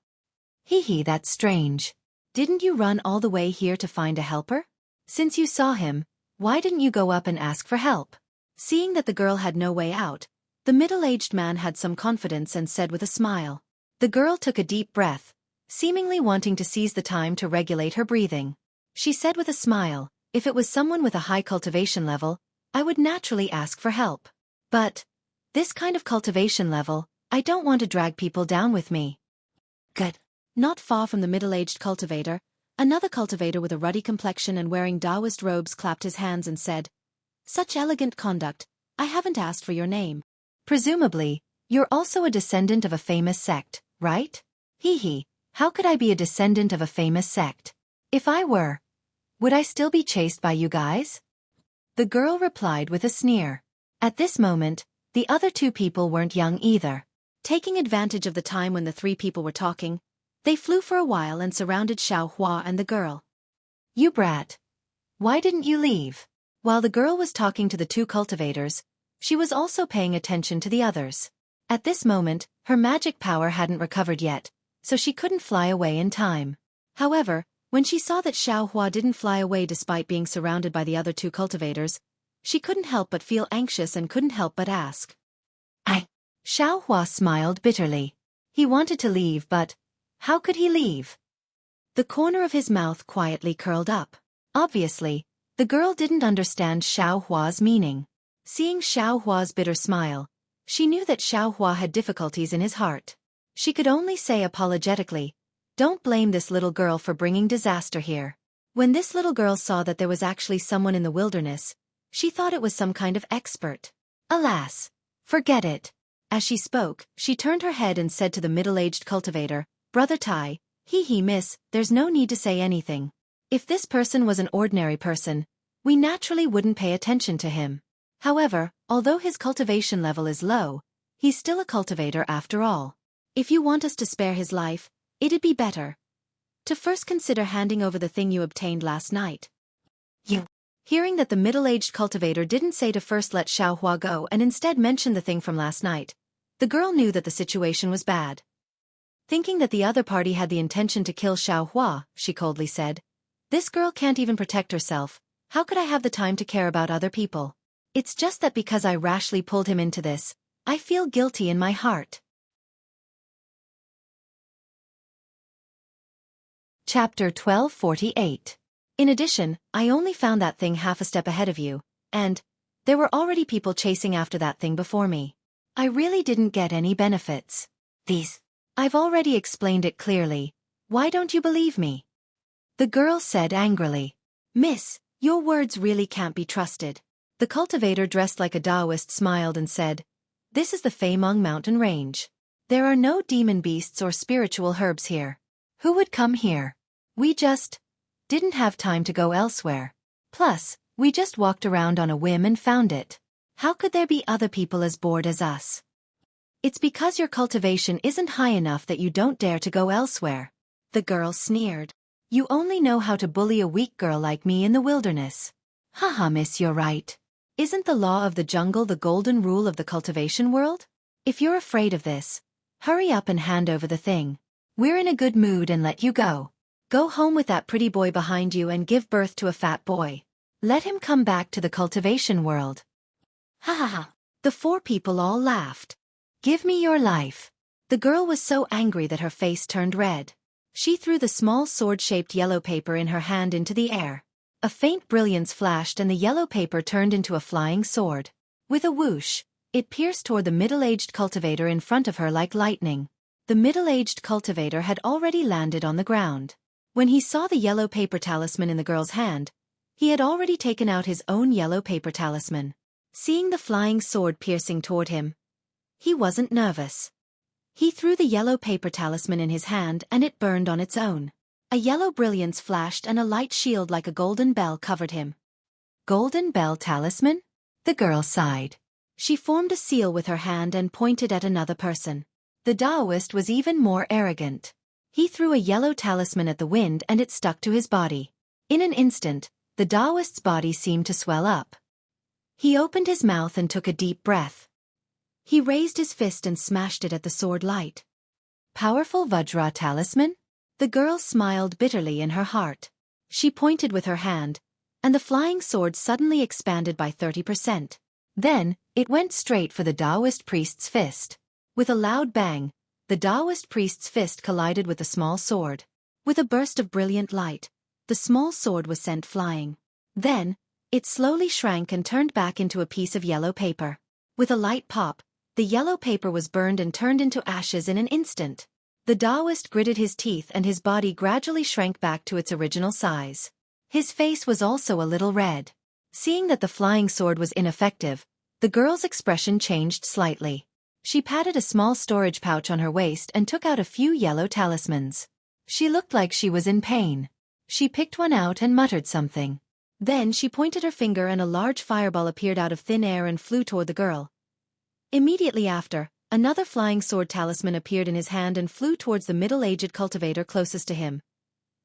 Hee, that's strange. Didn't you run all the way here to find a helper? Since you saw him, why didn't you go up and ask for help? Seeing that the girl had no way out, the middle-aged man had some confidence and said with a smile. The girl took a deep breath, seemingly wanting to seize the time to regulate her breathing. She said with a smile, if it was someone with a high cultivation level, I would naturally ask for help. But this kind of cultivation level, I don't want to drag people down with me. Good. Not far from the middle-aged cultivator, another cultivator with a ruddy complexion and wearing Taoist robes clapped his hands and said, Such elegant conduct, I haven't asked for your name. Presumably, you're also a descendant of a famous sect, right? Hee, how could I be a descendant of a famous sect? If I were, would I still be chased by you guys? The girl replied with a sneer. At this moment, the other 2 people weren't young either. Taking advantage of the time when the 3 people were talking, they flew for a while and surrounded Xueqi and the girl. You brat. Why didn't you leave? While the girl was talking to the 2 cultivators, she was also paying attention to the others. At this moment, her magic power hadn't recovered yet, so she couldn't fly away in time. However, when she saw that Xueqi didn't fly away despite being surrounded by the other 2 cultivators, she couldn't help but feel anxious and couldn't help but ask. Xueqi smiled bitterly. He wanted to leave, but how could he leave? The corner of his mouth quietly curled up. Obviously, the girl didn't understand Xueqi's meaning. Seeing Xueqi's bitter smile, she knew that Xueqi had difficulties in his heart. She could only say apologetically, Don't blame this little girl for bringing disaster here. When this little girl saw that there was actually someone in the wilderness, she thought it was some kind of expert. Alas, forget it. As she spoke, she turned her head and said to the middle-aged cultivator, Brother Tai, miss, there's no need to say anything. If this person was an ordinary person, we naturally wouldn't pay attention to him. However, although his cultivation level is low, he's still a cultivator after all. If you want us to spare his life, it'd be better to first consider handing over the thing you obtained last night. You. Hearing that the middle-aged cultivator didn't say to first let Xueqi go and instead mention the thing from last night, the girl knew that the situation was bad. Thinking that the other party had the intention to kill Xueqi, she coldly said, This girl can't even protect herself, how could I have the time to care about other people? It's just that because I rashly pulled him into this, I feel guilty in my heart. Chapter 1248. In addition, I only found that thing half a step ahead of you, and there were already people chasing after that thing before me. I really didn't get any benefits. I've already explained it clearly. Why don't you believe me? The girl said angrily. Miss, your words really can't be trusted. The cultivator dressed like a Taoist smiled and said, This is the Feimeng mountain range. There are no demon beasts or spiritual herbs here. Who would come here? We just didn't have time to go elsewhere. Plus, we just walked around on a whim and found it. How could there be other people as bored as us? It's because your cultivation isn't high enough that you don't dare to go elsewhere. The girl sneered. You only know how to bully a weak girl like me in the wilderness. Haha, miss, you're right. Isn't the law of the jungle the golden rule of the cultivation world? If you're afraid of this, hurry up and hand over the thing. We're in a good mood and let you go. Go home with that pretty boy behind you and give birth to a fat boy. Let him come back to the cultivation world. Ha ha ha. The 4 people all laughed. Give me your life. The girl was so angry that her face turned red. She threw the small sword-shaped yellow paper in her hand into the air. A faint brilliance flashed and the yellow paper turned into a flying sword. With a whoosh, it pierced toward the middle-aged cultivator in front of her like lightning. The middle-aged cultivator had already landed on the ground. When he saw the yellow paper talisman in the girl's hand, he had already taken out his own yellow paper talisman. Seeing the flying sword piercing toward him, he wasn't nervous. He threw the yellow paper talisman in his hand and it burned on its own. A yellow brilliance flashed and a light shield like a golden bell covered him. Golden bell talisman? The girl sighed. She formed a seal with her hand and pointed at another person. The Taoist was even more arrogant. He threw a yellow talisman at the wind and it stuck to his body. In an instant, the Taoist's body seemed to swell up. He opened his mouth and took a deep breath. He raised his fist and smashed it at the sword light. Powerful Vajra talisman? The girl smiled bitterly in her heart. She pointed with her hand, and the flying sword suddenly expanded by 30%. Then, it went straight for the Taoist priest's fist. With a loud bang, the Taoist priest's fist collided with the small sword. With a burst of brilliant light, the small sword was sent flying. Then, it slowly shrank and turned back into a piece of yellow paper. With a light pop, the yellow paper was burned and turned into ashes in an instant. The Taoist gritted his teeth and his body gradually shrank back to its original size. His face was also a little red. Seeing that the flying sword was ineffective, the girl's expression changed slightly. She patted a small storage pouch on her waist and took out a few yellow talismans. She looked like she was in pain. She picked one out and muttered something. Then she pointed her finger and a large fireball appeared out of thin air and flew toward the girl. Immediately after, another flying sword talisman appeared in his hand and flew towards the middle-aged cultivator closest to him.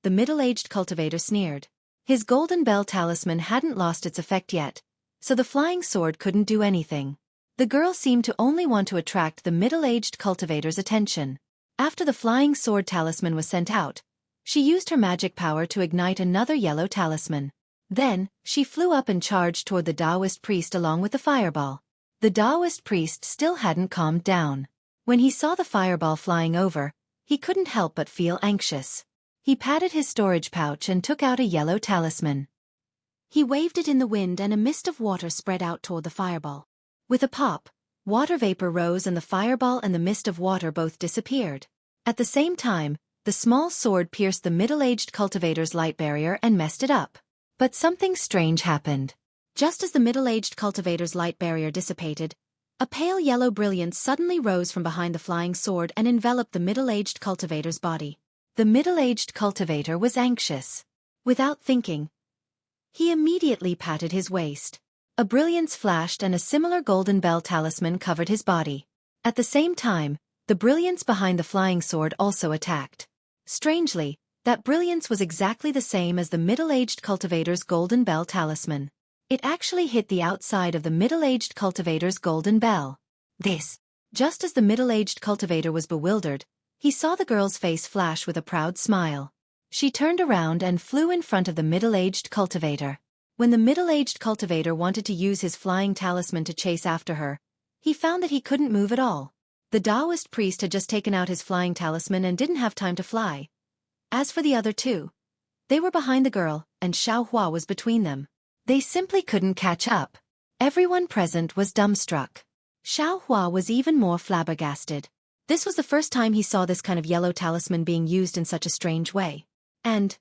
The middle-aged cultivator sneered. His golden bell talisman hadn't lost its effect yet, so the flying sword couldn't do anything. The girl seemed to only want to attract the middle-aged cultivator's attention. After the flying sword talisman was sent out, she used her magic power to ignite another yellow talisman. Then, she flew up and charged toward the Taoist priest along with the fireball. The Taoist priest still hadn't calmed down. When he saw the fireball flying over, he couldn't help but feel anxious. He patted his storage pouch and took out a yellow talisman. He waved it in the wind and a mist of water spread out toward the fireball. With a pop, water vapor rose and the fireball and the mist of water both disappeared. At the same time, the small sword pierced the middle-aged cultivator's light barrier and messed it up. But something strange happened. Just as the middle-aged cultivator's light barrier dissipated, a pale yellow brilliance suddenly rose from behind the flying sword and enveloped the middle-aged cultivator's body. The middle-aged cultivator was anxious. Without thinking, he immediately patted his waist. A brilliance flashed and a similar golden bell talisman covered his body. At the same time, the brilliance behind the flying sword also attacked. Strangely, that brilliance was exactly the same as the middle-aged cultivator's golden bell talisman. It actually hit the outside of the middle-aged cultivator's golden bell. Just as the middle-aged cultivator was bewildered, he saw the girl's face flash with a proud smile. She turned around and flew in front of the middle-aged cultivator. When the middle-aged cultivator wanted to use his flying talisman to chase after her, he found that he couldn't move at all. The Taoist priest had just taken out his flying talisman and didn't have time to fly. As for the other two, they were behind the girl, and Xueqi was between them. They simply couldn't catch up. Everyone present was dumbstruck. Xueqi was even more flabbergasted. This was the first time he saw this kind of yellow talisman being used in such a strange way. And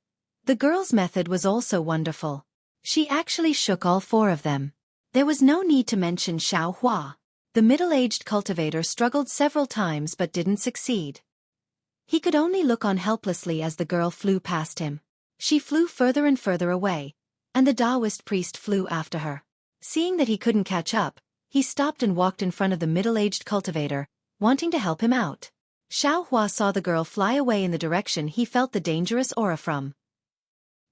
the girl's method was also wonderful. She actually shook all four of them. There was no need to mention Xueqi. The middle-aged cultivator struggled several times but didn't succeed. He could only look on helplessly as the girl flew past him. She flew further and further away, and the Taoist priest flew after her. Seeing that he couldn't catch up, he stopped and walked in front of the middle-aged cultivator, wanting to help him out. Xueqi saw the girl fly away in the direction he felt the dangerous aura from.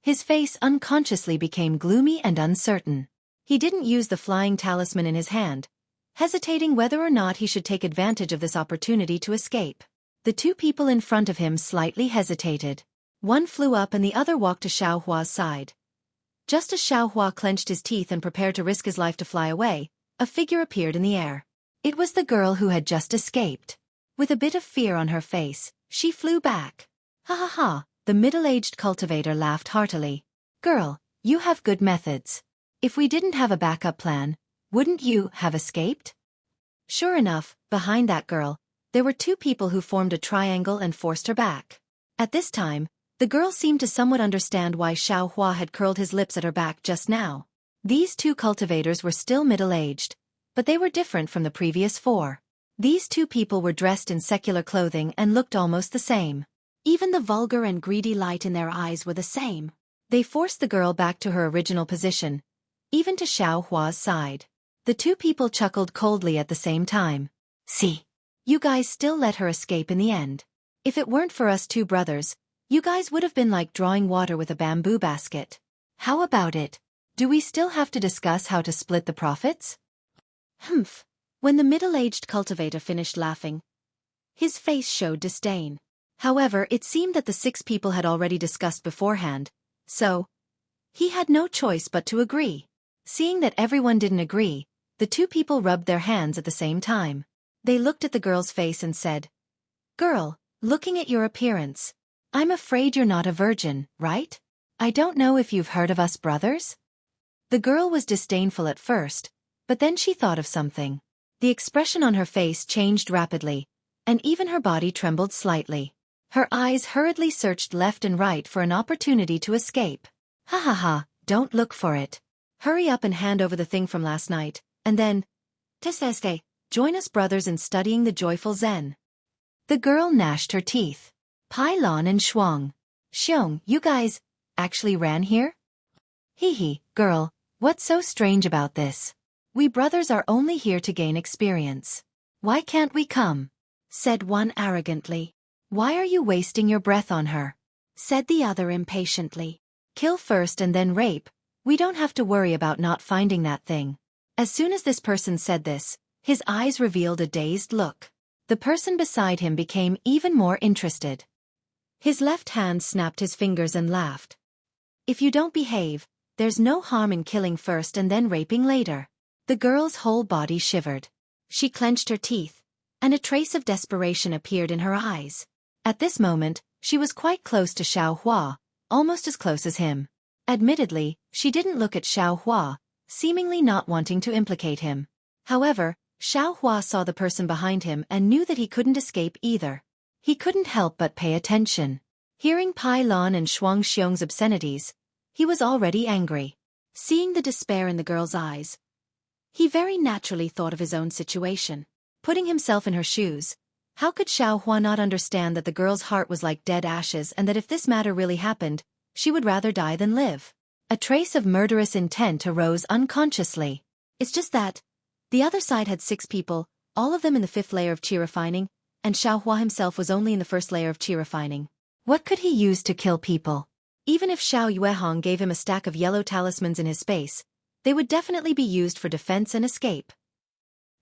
His face unconsciously became gloomy and uncertain. He didn't use the flying talisman in his hand, hesitating whether or not he should take advantage of this opportunity to escape. The two people in front of him slightly hesitated. One flew up and the other walked to Xueqi's side. Just as Xueqi clenched his teeth and prepared to risk his life to fly away, a figure appeared in the air. It was the girl who had just escaped. With a bit of fear on her face, she flew back. Ha ha ha, the middle-aged cultivator laughed heartily. Girl, you have good methods. If we didn't have a backup plan, wouldn't you have escaped? Sure enough, behind that girl, there were two people who formed a triangle and forced her back. At this time, the girl seemed to somewhat understand why Xueqi had curled his lips at her back just now. These two cultivators were still middle-aged, but they were different from the previous four. These two people were dressed in secular clothing and looked almost the same. Even the vulgar and greedy light in their eyes were the same. They forced the girl back to her original position, even to Xiao Hua's side. The two people chuckled coldly at the same time. See, you guys still let her escape in the end. If it weren't for us two brothers, you guys would have been like drawing water with a bamboo basket. How about it? Do we still have to discuss how to split the profits? Humph. When the middle-aged cultivator finished laughing, his face showed disdain. However, it seemed that the 6 people had already discussed beforehand, so he had no choice but to agree. Seeing that everyone didn't agree, the 2 people rubbed their hands at the same time. They looked at the girl's face and said, "Girl, looking at your appearance, I'm afraid you're not a virgin, right? I don't know if you've heard of us brothers?" The girl was disdainful at first, but then she thought of something. The expression on her face changed rapidly, and even her body trembled slightly. Her eyes hurriedly searched left and right for an opportunity to escape. "Ha ha ha, don't look for it. Hurry up and hand over the thing from last night, and then, Teseste, join us brothers in studying the joyful Zen." The girl gnashed her teeth. Pai Lan and Xiong, you guys actually ran here? Hee, girl, what's so strange about this? We brothers are only here to gain experience. Why can't we come? Said one arrogantly. Why are you wasting your breath on her? Said the other impatiently. Kill first and then rape. We don't have to worry about not finding that thing. As soon as this person said this, his eyes revealed a dazed look. The person beside him became even more interested. His left hand snapped his fingers and laughed. If you don't behave, there's no harm in killing first and then raping later. The girl's whole body shivered. She clenched her teeth, and a trace of desperation appeared in her eyes. At this moment, she was quite close to Xiao Hua, almost as close as him. Admittedly, she didn't look at Xiao Hua, seemingly not wanting to implicate him. However, Xiao Hua saw the person behind him and knew that he couldn't escape either. He couldn't help but pay attention. Hearing Pai Lan and Shuang Xiong's obscenities, he was already angry. Seeing the despair in the girl's eyes, he very naturally thought of his own situation. Putting himself in her shoes, how could Xiao Hua not understand that the girl's heart was like dead ashes and that if this matter really happened, she would rather die than live? A trace of murderous intent arose unconsciously. It's just that the other side had 6 people, all of them in the 5th layer of chi refining, and Xiao Hua himself was only in the 1st layer of chi refining. What could he use to kill people? Even if Xiao Yuehong gave him a stack of yellow talismans in his space, they would definitely be used for defense and escape.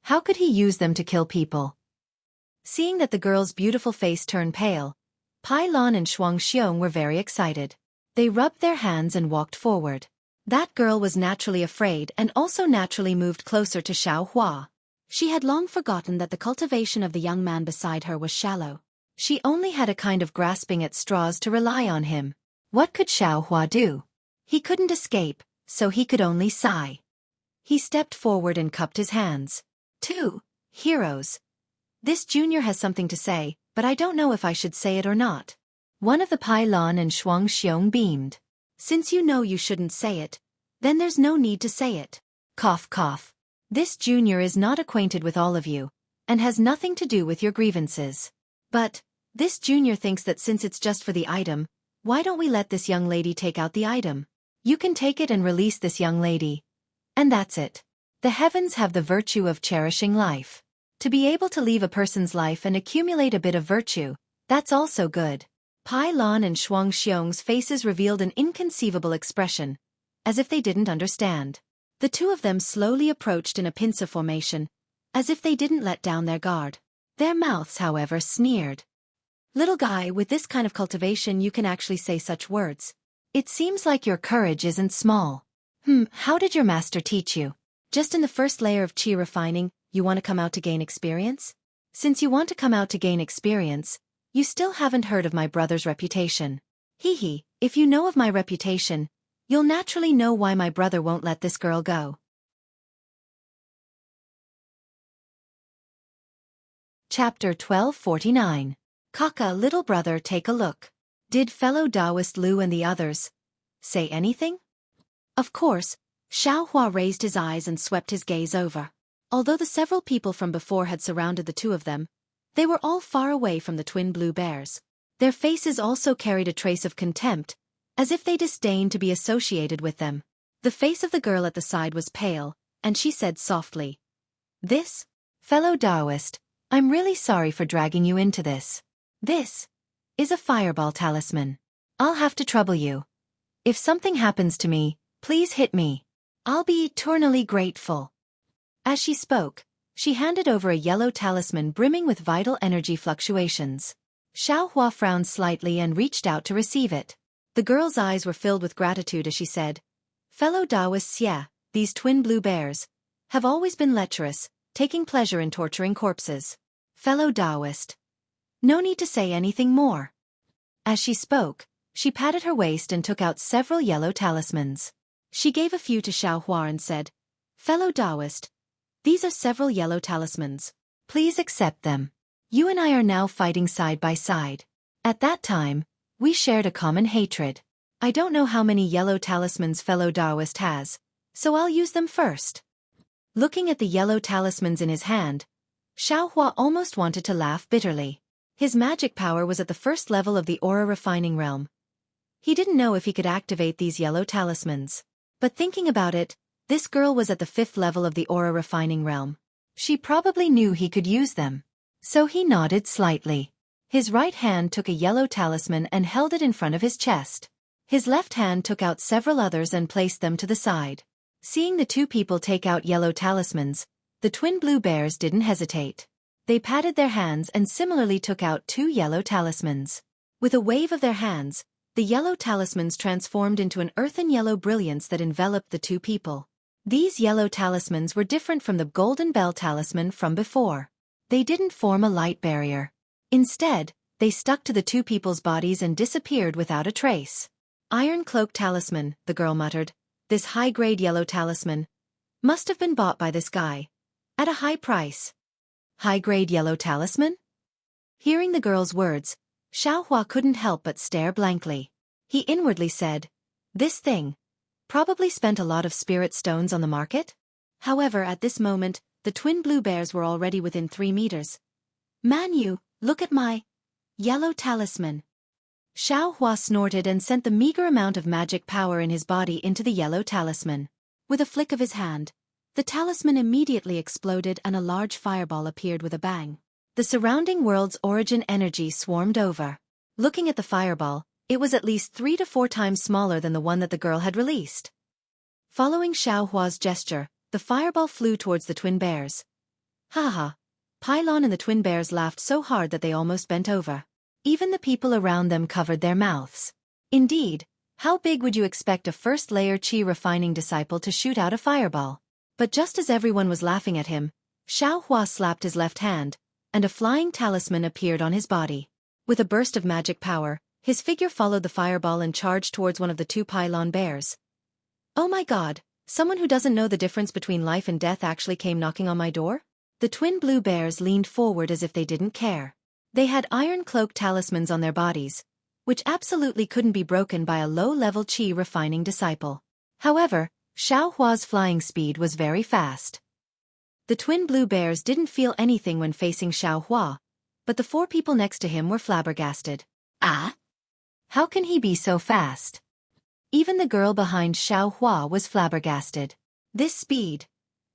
How could he use them to kill people? Seeing that the girl's beautiful face turned pale, Pai Lan and Shuang Xiong were very excited. They rubbed their hands and walked forward. That girl was naturally afraid and also naturally moved closer to Xiao Hua. She had long forgotten that the cultivation of the young man beside her was shallow. She only had a kind of grasping at straws to rely on him. What could Xiao Hua do? He couldn't escape, so he could only sigh. He stepped forward and cupped his hands. 2 heroes. This junior has something to say, but I don't know if I should say it or not. One of the Pai Lan and Shuang Xiong beamed. Since you know you shouldn't say it, then there's no need to say it. Cough cough. This junior is not acquainted with all of you, and has nothing to do with your grievances. But this junior thinks that since it's just for the item, why don't we let this young lady take out the item? You can take it and release this young lady. And that's it. The heavens have the virtue of cherishing life. To be able to leave a person's life and accumulate a bit of virtue, that's also good. Pai Lan and Shuang Xiong's faces revealed an inconceivable expression, as if they didn't understand. The 2 of them slowly approached in a pincer formation, as if they didn't let down their guard. Their mouths, however, sneered. Little guy, with this kind of cultivation you can actually say such words. It seems like your courage isn't small. How did your master teach you? Just in the 1st layer of chi refining, you want to come out to gain experience? Since you want to come out to gain experience, you still haven't heard of my brother's reputation. If you know of my reputation, you'll naturally know why my brother won't let this girl go. Chapter 1249. Kaka, little brother, take a look. Did fellow Taoist Lu and the others say anything? Of course, Xiao Hua raised his eyes and swept his gaze over. Although the several people from before had surrounded the 2 of them, they were all far away from the twin blue bears. Their faces also carried a trace of contempt, as if they disdained to be associated with them. The face of the girl at the side was pale, and she said softly, "This? Fellow Taoist, I'm really sorry for dragging you into this. This is a fireball talisman. I'll have to trouble you. If something happens to me, please hit me. I'll be eternally grateful." As she spoke, she handed over a yellow talisman brimming with vital energy fluctuations. Xiaohua frowned slightly and reached out to receive it. The girl's eyes were filled with gratitude as she said, "Fellow Taoists, yeah, these twin blue bears have always been lecherous, taking pleasure in torturing corpses. Fellow Taoist, no need to say anything more." As she spoke, she patted her waist and took out several yellow talismans. She gave a few to Xiaohua and said, "Fellow Taoist, these are several yellow talismans. Please accept them. You and I are now fighting side by side. At that time, we shared a common hatred. I don't know how many yellow talismans fellow Taoist has, so I'll use them first." Looking at the yellow talismans in his hand, Xiaohua almost wanted to laugh bitterly. His magic power was at the first level of the aura refining realm. He didn't know if he could activate these yellow talismans. But thinking about it, this girl was at the 5th level of the aura refining realm. She probably knew he could use them. So he nodded slightly. His right hand took a yellow talisman and held it in front of his chest. His left hand took out several others and placed them to the side. Seeing the two people take out yellow talismans, the twin blue bears didn't hesitate. They patted their hands and similarly took out 2 yellow talismans. With a wave of their hands, the yellow talismans transformed into an earthen yellow brilliance that enveloped the two people. These yellow talismans were different from the golden bell talisman from before. They didn't form a light barrier. Instead, they stuck to the two people's bodies and disappeared without a trace. "Iron cloak talisman," the girl muttered. "This high-grade yellow talisman must have been bought by this guy at a high price." "High-grade yellow talisman?" Hearing the girl's words, Xiaohua couldn't help but stare blankly. He inwardly said, "This thing probably spent a lot of spirit stones on the market?" However, at this moment, the twin blue bears were already within 3 meters. "Man, you, look at my yellow talisman." Xiaohua snorted and sent the meager amount of magic power in his body into the yellow talisman. With a flick of his hand, the talisman immediately exploded and a large fireball appeared with a bang. The surrounding world's origin energy swarmed over. Looking at the fireball, it was at least 3 to 4 times smaller than the one that the girl had released. Following Xiaohua's gesture, the fireball flew towards the twin bears. "Ha ha!" Pylon and the twin bears laughed so hard that they almost bent over. Even the people around them covered their mouths. Indeed, how big would you expect a first-layer chi refining disciple to shoot out a fireball? But just as everyone was laughing at him, Xiaohua slapped his left hand, and a flying talisman appeared on his body. With a burst of magic power, his figure followed the fireball and charged towards one of the 2 pylon bears. "Oh my god, someone who doesn't know the difference between life and death actually came knocking on my door?" The twin blue bears leaned forward as if they didn't care. They had iron cloak talismans on their bodies, which absolutely couldn't be broken by a low-level chi refining disciple. However, Xiaohua's flying speed was very fast. The twin blue bears didn't feel anything when facing Xiaohua, but the 4 people next to him were flabbergasted. "Ah? How can he be so fast?" Even the girl behind Xiaohua was flabbergasted. This speed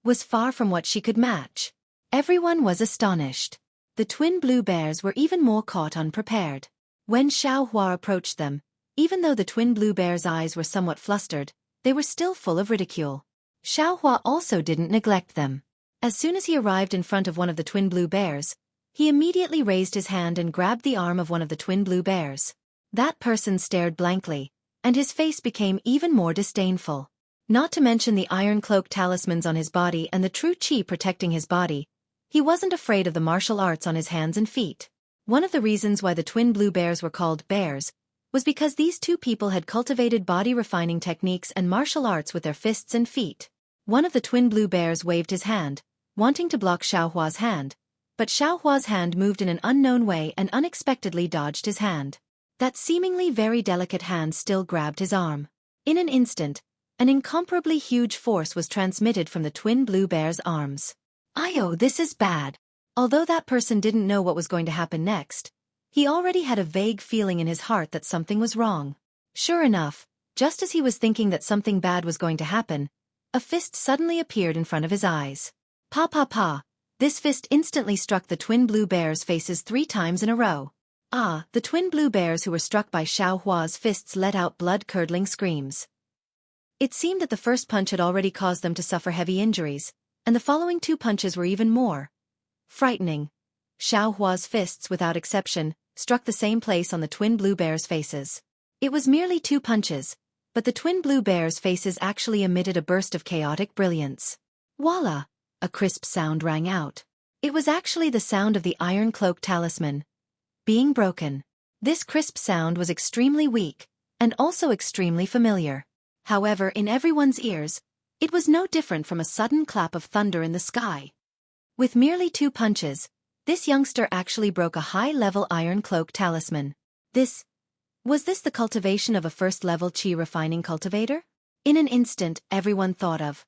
was far from what she could match. Everyone was astonished. The twin blue bears were even more caught unprepared. When Xiaohua approached them, even though the twin blue bears' eyes were somewhat flustered, they were still full of ridicule. Xiaohua also didn't neglect them. As soon as he arrived in front of one of the twin blue bears, he immediately raised his hand and grabbed the arm of one of the twin blue bears. That person stared blankly, and his face became even more disdainful. Not to mention the iron cloak talismans on his body and the true chi protecting his body, he wasn't afraid of the martial arts on his hands and feet. One of the reasons why the twin blue bears were called bears was because these 2 people had cultivated body refining techniques and martial arts with their fists and feet. One of the twin blue bears waved his hand, wanting to block Xiaohua's hand, but Xiaohua's hand moved in an unknown way and unexpectedly dodged his hand. That seemingly very delicate hand still grabbed his arm. In an instant, an incomparably huge force was transmitted from the twin blue bear's arms. "Ayo, this is bad." Although that person didn't know what was going to happen next, He already had a vague feeling in his heart that something was wrong. Sure enough, just as he was thinking that something bad was going to happen, a fist suddenly appeared in front of his eyes. Pa pa pa! This fist instantly struck the twin blue bears' faces 3 times in a row. Ah, the twin blue bears who were struck by Xiao Hua's fists let out blood-curdling screams. It seemed that the first punch had already caused them to suffer heavy injuries, and the following 2 punches were even more frightening. Xiao Hua's fists, without exception, struck the same place on the twin blue bears' faces. It was merely 2 punches, but the twin blue bears' faces actually emitted a burst of chaotic brilliance. Voila! A crisp sound rang out. It was actually the sound of the iron cloak talisman being broken. This crisp sound was extremely weak, and also extremely familiar. However, in everyone's ears, it was no different from a sudden clap of thunder in the sky. With merely 2 punches, this youngster actually broke a high-level iron cloak talisman. Was this the cultivation of a first-level qi refining cultivator? In an instant, everyone thought of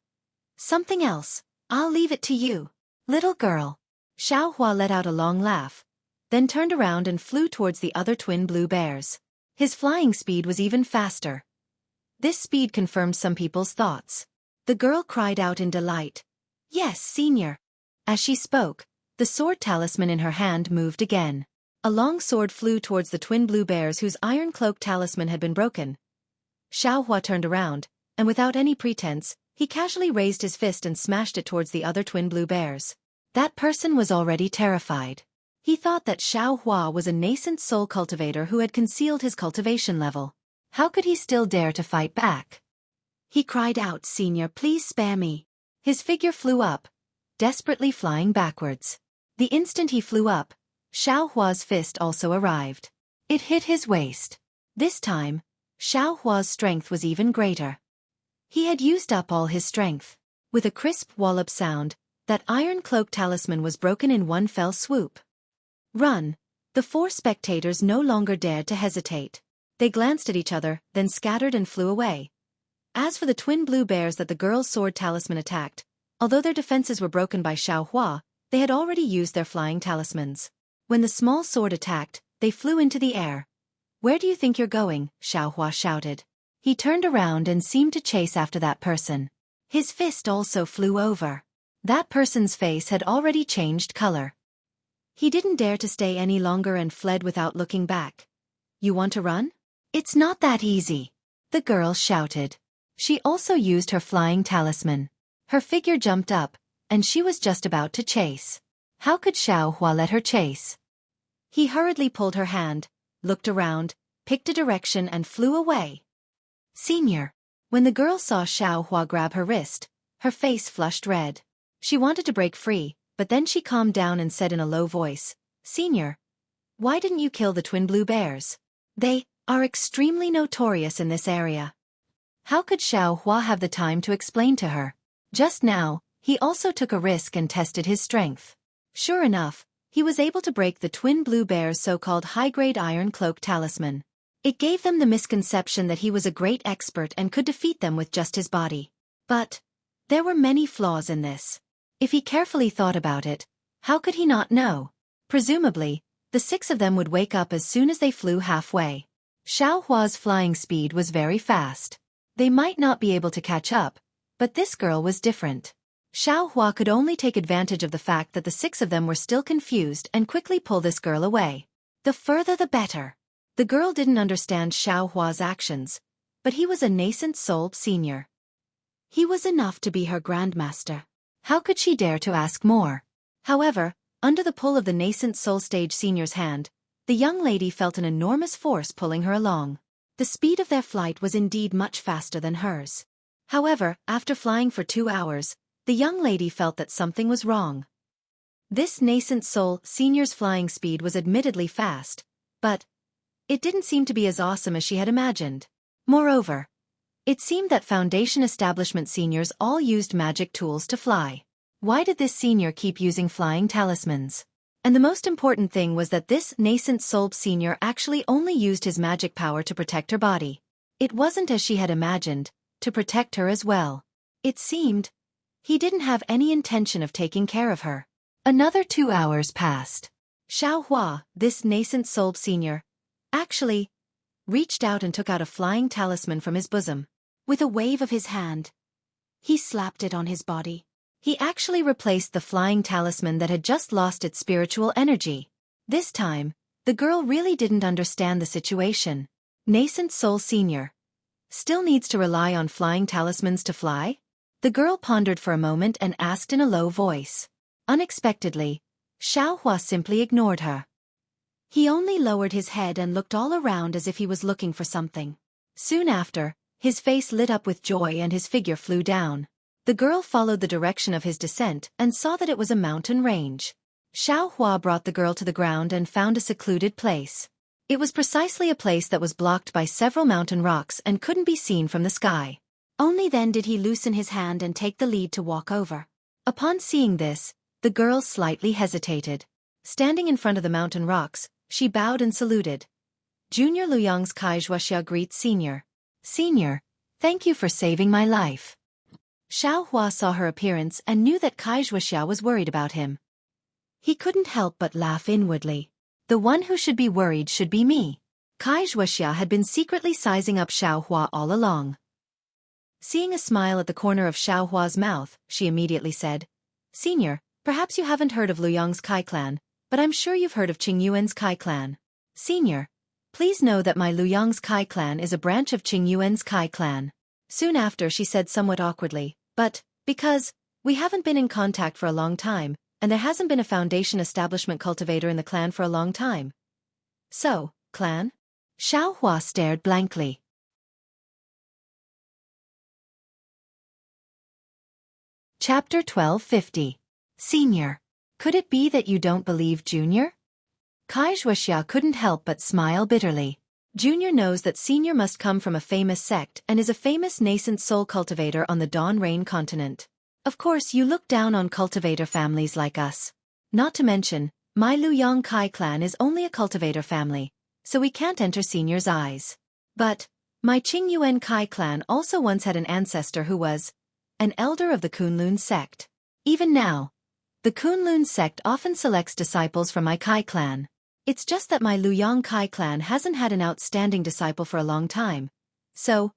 something else. I'll leave it to you, little girl. Xiao Hua let out a long laugh, then turned around and flew towards the other twin blue bears. His flying speed was even faster. This speed confirmed some people's thoughts. The girl cried out in delight. Yes, senior. As she spoke, the sword talisman in her hand moved again. A long sword flew towards the twin blue bears whose iron cloak talisman had been broken. Xiao Hua turned around, and without any pretense, he casually raised his fist and smashed it towards the other twin blue bears. That person was already terrified. He thought that Xiao Hua was a nascent soul cultivator who had concealed his cultivation level. How could he still dare to fight back? He cried out, "Senior, please spare me." His figure flew up, desperately flying backwards. The instant he flew up, Xiao Hua's fist also arrived. It hit his waist. This time, Xiao Hua's strength was even greater. He had used up all his strength. With a crisp wallop sound, that iron cloak talisman was broken in one fell swoop. Run! The 4 spectators no longer dared to hesitate. They glanced at each other, then scattered and flew away. As for the twin blue bears that the girl's sword talisman attacked, although their defenses were broken by Xiao Hua, they had already used their flying talismans. When the small sword attacked, they flew into the air. "Where do you think you're going?" Xiao Hua shouted. He turned around and seemed to chase after that person. His fist also flew over. That person's face had already changed color. He didn't dare to stay any longer and fled without looking back. "You want to run?" "It's not that easy," the girl shouted. She also used her flying talisman. Her figure jumped up, and she was just about to chase. How could Xiao Hua let her chase? He hurriedly pulled her hand, looked around, picked a direction and flew away. "Senior." When the girl saw Xiao Hua grab her wrist, her face flushed red. She wanted to break free, but then she calmed down and said in a low voice, "Senior, why didn't you kill the twin blue bears? They are extremely notorious in this area." How could Xiao Hua have the time to explain to her? Just now, he also took a risk and tested his strength. Sure enough, he was able to break the twin blue bears' so-called high-grade iron cloak talisman. It gave them the misconception that he was a great expert and could defeat them with just his body. But there were many flaws in this. If he carefully thought about it, how could he not know? Presumably, the 6 of them would wake up as soon as they flew halfway. Xiao Hua's flying speed was very fast. They might not be able to catch up, but this girl was different. Xiao Hua could only take advantage of the fact that the 6 of them were still confused and quickly pull this girl away. The further the better. The girl didn't understand Xiao Hua's actions, but he was a nascent soul senior. He was enough to be her grandmaster. How could she dare to ask more? However, under the pull of the nascent soul stage senior's hand, the young lady felt an enormous force pulling her along. The speed of their flight was indeed much faster than hers. However, after flying for 2 hours, the young lady felt that something was wrong. This nascent soul senior's flying speed was admittedly fast, but it didn't seem to be as awesome as she had imagined. Moreover, it seemed that Foundation establishment seniors all used magic tools to fly. Why did this senior keep using flying talismans? And the most important thing was that this nascent soul senior actually only used his magic power to protect her body. It wasn't as she had imagined, to protect her as well. It seemed he didn't have any intention of taking care of her. Another 2 hours passed. Xiao Hua, this nascent-souled senior, actually reached out and took out a flying talisman from his bosom. With a wave of his hand, he slapped it on his body. He actually replaced the flying talisman that had just lost its spiritual energy. This time, the girl really didn't understand the situation. Nascent Soul Senior still needs to rely on flying talismans to fly? The girl pondered for a moment and asked in a low voice. Unexpectedly, Xiao Hua simply ignored her. He only lowered his head and looked all around as if he was looking for something. Soon after, his face lit up with joy and his figure flew down. The girl followed the direction of his descent and saw that it was a mountain range. Xiao Hua brought the girl to the ground and found a secluded place. It was precisely a place that was blocked by several mountain rocks and couldn't be seen from the sky. Only then did he loosen his hand and take the lead to walk over. Upon seeing this, the girl slightly hesitated. Standing in front of the mountain rocks, she bowed and saluted. Junior Luyang's Kai Xuexia greets Senior. Senior, thank you for saving my life. Xiao Hua saw her appearance and knew that Kai Xuexia was worried about him. He couldn't help but laugh inwardly. The one who should be worried should be me. Kai Xuexia had been secretly sizing up Xiao Hua all along. Seeing a smile at the corner of Xiao Hua's mouth, she immediately said, Senior, perhaps you haven't heard of Luyang's Kai clan, but I'm sure you've heard of Qing Yuan's Kai clan. Senior, please know that my Luyang's Kai clan is a branch of Qing Yuan's Kai clan. Soon after she said somewhat awkwardly, but, because, we haven't been in contact for a long time, and there hasn't been a foundation establishment cultivator in the clan for a long time. So, clan? Xiao Hua stared blankly. Chapter 1250. Senior. Could it be that you don't believe Junior? Kai Xuexia couldn't help but smile bitterly. Junior knows that Senior must come from a famous sect and is a famous nascent soul cultivator on the Dawn Rain continent. Of course you look down on cultivator families like us. Not to mention, my Luyang Kai clan is only a cultivator family, so we can't enter Senior's eyes. But, my Qing Yuan Kai clan also once had an ancestor who was an elder of the Kunlun sect. Even now, the Kunlun sect often selects disciples from my Kai clan. It's just that my Luyang Kai clan hasn't had an outstanding disciple for a long time. So,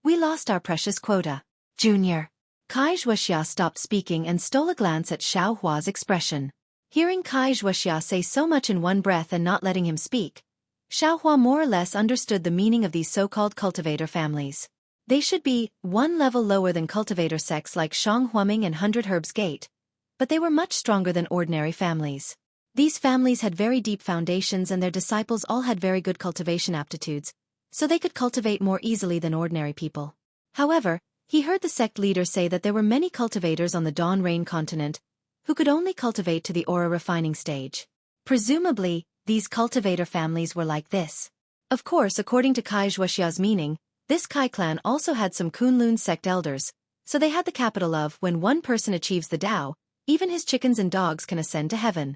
we lost our precious quota. Junior. Kai Xuexia stopped speaking and stole a glance at Xiao Hua's expression. Hearing Kai Xuexia say so much in one breath and not letting him speak, Xiao Hua more or less understood the meaning of these so-called cultivator families. They should be one level lower than cultivator sects like Shang Huaming and Hundred Herbs Gate, but they were much stronger than ordinary families. These families had very deep foundations and their disciples all had very good cultivation aptitudes, so they could cultivate more easily than ordinary people. However, he heard the sect leader say that there were many cultivators on the Dawn Rain continent who could only cultivate to the aura refining stage. Presumably, these cultivator families were like this. Of course, according to Kai Xuexia's meaning, this Kai clan also had some Kunlun sect elders, so they had the capital of when one person achieves the Tao, even his chickens and dogs can ascend to heaven.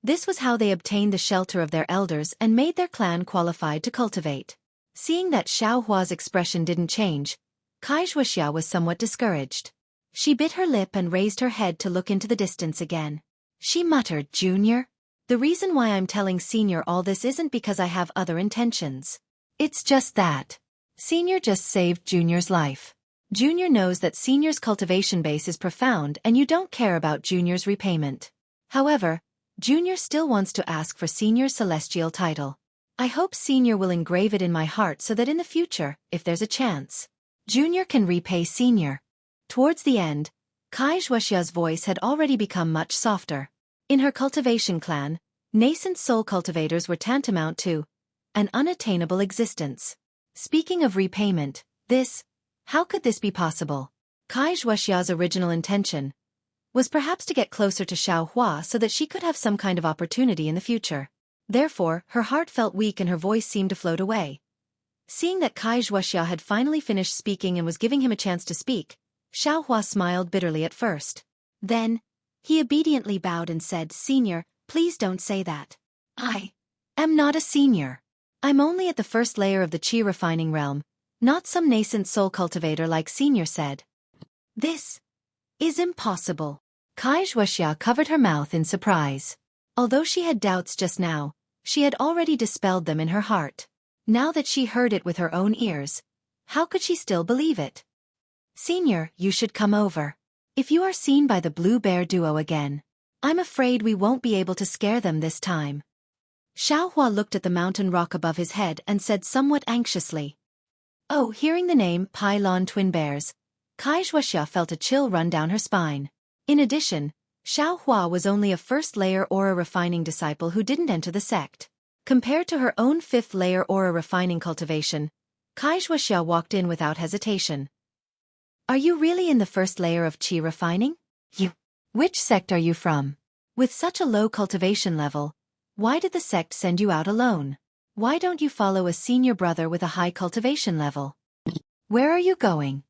This was how they obtained the shelter of their elders and made their clan qualified to cultivate. Seeing that Xiao Hua's expression didn't change, Kai Xuexia was somewhat discouraged. She bit her lip and raised her head to look into the distance again. She muttered, Junior. The reason why I'm telling Senior all this isn't because I have other intentions. It's just that Senior just saved Junior's life. Junior knows that Senior's cultivation base is profound and you don't care about Junior's repayment. However, Junior still wants to ask for Senior's celestial title. I hope Senior will engrave it in my heart so that in the future, if there's a chance, Junior can repay Senior. Towards the end, Kai Xuexia's voice had already become much softer. In her cultivation clan, nascent soul cultivators were tantamount to an unattainable existence. Speaking of repayment, how could this be possible? Kai Xuexia's original intention was perhaps to get closer to Xiao Hua so that she could have some kind of opportunity in the future. Therefore, her heart felt weak and her voice seemed to float away. Seeing that Kai Xuexia had finally finished speaking and was giving him a chance to speak, Xiao Hua smiled bitterly at first. Then, he obediently bowed and said, Senior, please don't say that. I am not a senior. I'm only at the first layer of the Qi refining realm, not some nascent soul cultivator like Senior said. This is impossible. Kai Xuexia covered her mouth in surprise. Although she had doubts just now, she had already dispelled them in her heart. Now that she heard it with her own ears, how could she still believe it? Senior, you should come over. If you are seen by the Blue Bear duo again, I'm afraid we won't be able to scare them this time. Xiaohua looked at the mountain rock above his head and said somewhat anxiously. Oh, hearing the name Pylon Twin Bears, Xueqi felt a chill run down her spine. In addition, Xiaohua was only a first-layer aura refining disciple who didn't enter the sect. Compared to her own fifth-layer aura refining cultivation, Xueqi walked in without hesitation. Are you really in the first layer of qi refining? You. Which sect are you from? With such a low cultivation level, why did the sect send you out alone? Why don't you follow a senior brother with a high cultivation level? Where are you going?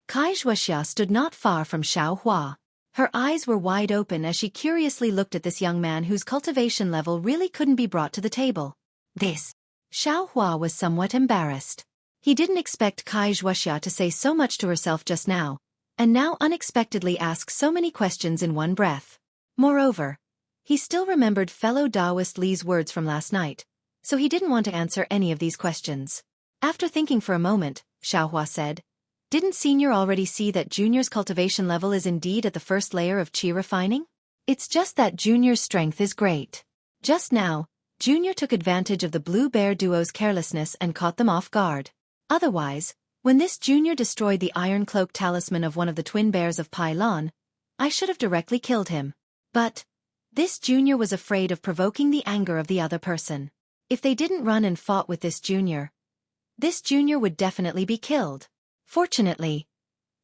Xueqi stood not far from Xiaohua. Her eyes were wide open as she curiously looked at this young man whose cultivation level really couldn't be brought to the table. This. Xiaohua was somewhat embarrassed. He didn't expect Xueqi to say so much to herself just now, and now unexpectedly ask so many questions in one breath. Moreover, he still remembered fellow Taoist Li's words from last night, so he didn't want to answer any of these questions. After thinking for a moment, Xiaohua said, Didn't Senior already see that Junior's cultivation level is indeed at the first layer of qi refining? It's just that Junior's strength is great. Just now, Junior took advantage of the Blue Bear duo's carelessness and caught them off guard. Otherwise, when this Junior destroyed the Iron Cloak talisman of one of the twin bears of Pylon, I should have directly killed him. But this Junior was afraid of provoking the anger of the other person. If they didn't run and fought with this Junior would definitely be killed. Fortunately,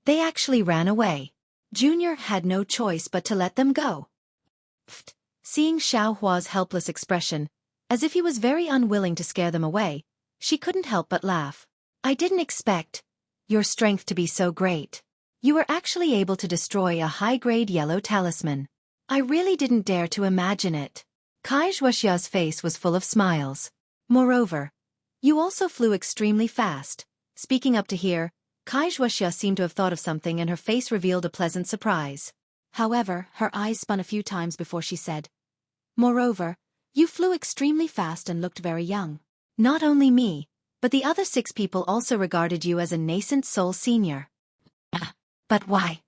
they actually ran away. Junior had no choice but to let them go. Pfft. Seeing Xiaohua's helpless expression, as if he was very unwilling to scare them away, she couldn't help but laugh. I didn't expect your strength to be so great. You were actually able to destroy a high-grade yellow talisman. I really didn't dare to imagine it. Xueqi's face was full of smiles. Moreover, you also flew extremely fast. Speaking up to here, Xueqi seemed to have thought of something and her face revealed a pleasant surprise. However, her eyes spun a few times before she said, Moreover, you flew extremely fast and looked very young. Not only me, but the other 6 people also regarded you as a nascent soul senior. But why?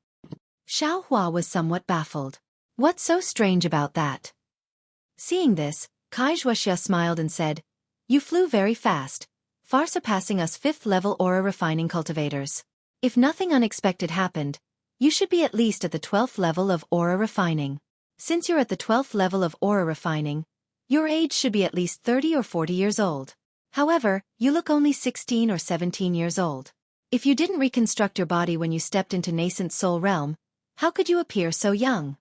Xiaohua was somewhat baffled. What's so strange about that? Seeing this, Xueqi smiled and said, You flew very fast, far surpassing us 5th-level aura refining cultivators. If nothing unexpected happened, you should be at least at the 12th level of aura refining. Since you're at the 12th level of aura refining, your age should be at least 30 or 40 years old. However, you look only 16 or 17 years old. If you didn't reconstruct your body when you stepped into nascent soul realm, how could you appear so young?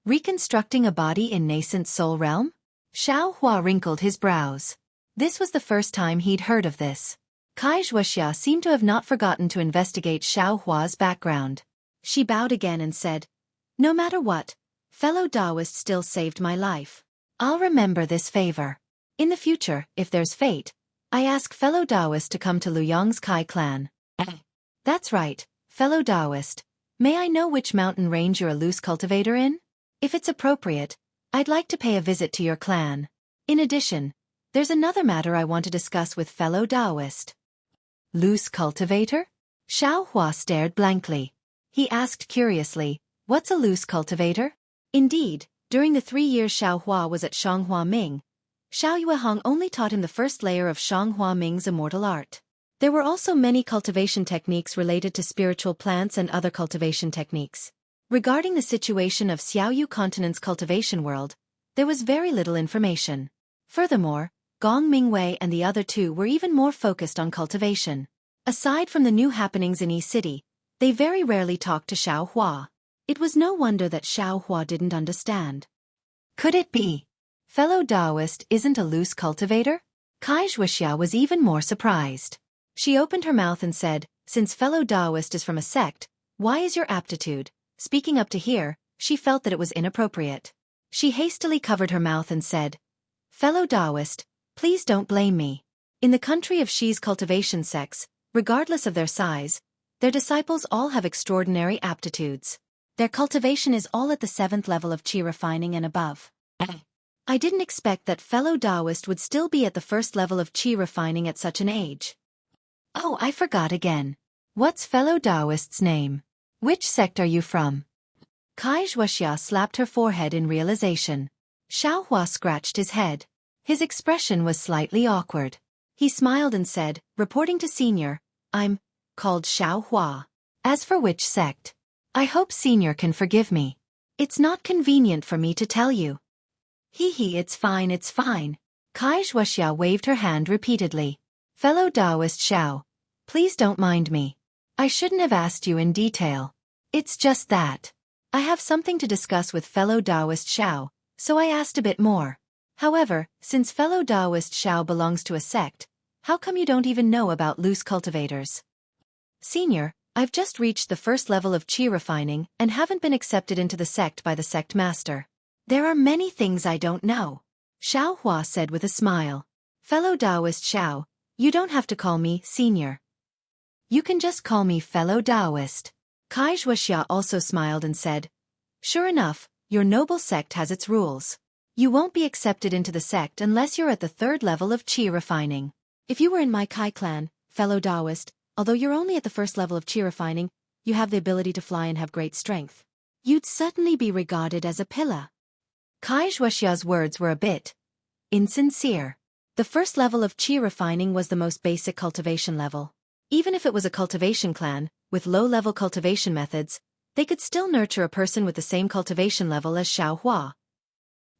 Reconstructing a body in nascent soul realm? Xiaohua wrinkled his brows. This was the first time he'd heard of this. Xueqi seemed to have not forgotten to investigate Xiaohua's background. She bowed again and said, No matter what, fellow Taoist still saved my life. I'll remember this favor. In the future, if there's fate, I ask fellow Taoist to come to Luyang's Kai clan. That's right, fellow Taoist. May I know which mountain range you're a loose cultivator in? If it's appropriate, I'd like to pay a visit to your clan. In addition, there's another matter I want to discuss with fellow Taoist. Loose cultivator? Xiaohua stared blankly. He asked curiously, What's a loose cultivator? Indeed, during the 3 years Xiaohua was at Shanghua Ming, Xiao Yuehong only taught him the first layer of Shanghua Ming's immortal art. There were also many cultivation techniques related to spiritual plants and other cultivation techniques. Regarding the situation of Xiaoyu Continent's cultivation world, there was very little information. Furthermore, Gong Mingwei and the other 2 were even more focused on cultivation. Aside from the new happenings in Yi City, they very rarely talked to Xiaohua. It was no wonder that Xiaohua didn't understand. Could it be fellow Taoist isn't a loose cultivator? Xueqi was even more surprised. She opened her mouth and said, Since fellow Taoist is from a sect, why is your aptitude? Speaking up to here, she felt that it was inappropriate. She hastily covered her mouth and said, Fellow Taoist, please don't blame me. In the country of Shi's cultivation sects, regardless of their size, their disciples all have extraordinary aptitudes. Their cultivation is all at the 7th level of qi refining and above. I didn't expect that fellow Taoist would still be at the first level of qi refining at such an age. Oh, I forgot again. What's fellow Taoist's name? Which sect are you from? Xueqi slapped her forehead in realization. Xiaohua scratched his head. His expression was slightly awkward. He smiled and said, reporting to Senior, I'm called Xiaohua. As for which sect, I hope Senior can forgive me. It's not convenient for me to tell you. Hee, it's fine, it's fine. Xueqi waved her hand repeatedly. Fellow Taoist Xiao, please don't mind me. I shouldn't have asked you in detail. It's just that I have something to discuss with fellow Taoist Xiao, so I asked a bit more. However, since fellow Taoist Xiao belongs to a sect, how come you don't even know about loose cultivators? Senior, I've just reached the first level of qi refining and haven't been accepted into the sect by the sect master. There are many things I don't know. Xiaohua said with a smile. Fellow Taoist Xiao, you don't have to call me Senior. You can just call me fellow Taoist. Xueqi also smiled and said, sure enough, your noble sect has its rules. You won't be accepted into the sect unless you're at the third level of qi refining. If you were in my Kai clan, fellow Taoist, although you're only at the first level of qi refining, you have the ability to fly and have great strength. You'd certainly be regarded as a pillar. Xueqi's words were a bit insincere. The first level of qi refining was the most basic cultivation level. Even if it was a cultivation clan, with low-level cultivation methods, they could still nurture a person with the same cultivation level as Xiaohua.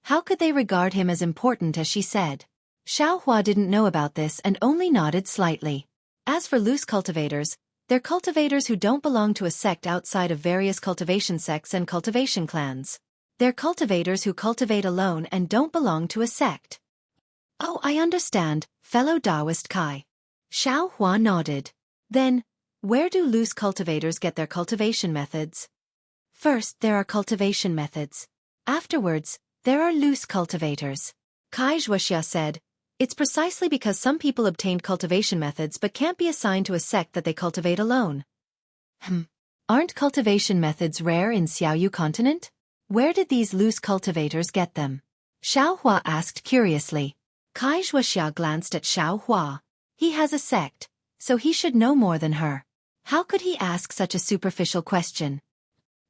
How could they regard him as important as she said? Xiaohua didn't know about this and only nodded slightly. As for loose cultivators, they're cultivators who don't belong to a sect outside of various cultivation sects and cultivation clans. They're cultivators who cultivate alone and don't belong to a sect. Oh, I understand, fellow Taoist Kai. Xiaohua nodded. Then, where do loose cultivators get their cultivation methods? First, there are cultivation methods. Afterwards, there are loose cultivators. Xueqi said, it's precisely because some people obtained cultivation methods but can't be assigned to a sect that they cultivate alone. Aren't cultivation methods rare in Xiaoyu continent? Where did these loose cultivators get them? Xiaohua asked curiously. Xueqi glanced at Xiaohua. He has a sect, so he should know more than her. How could he ask such a superficial question?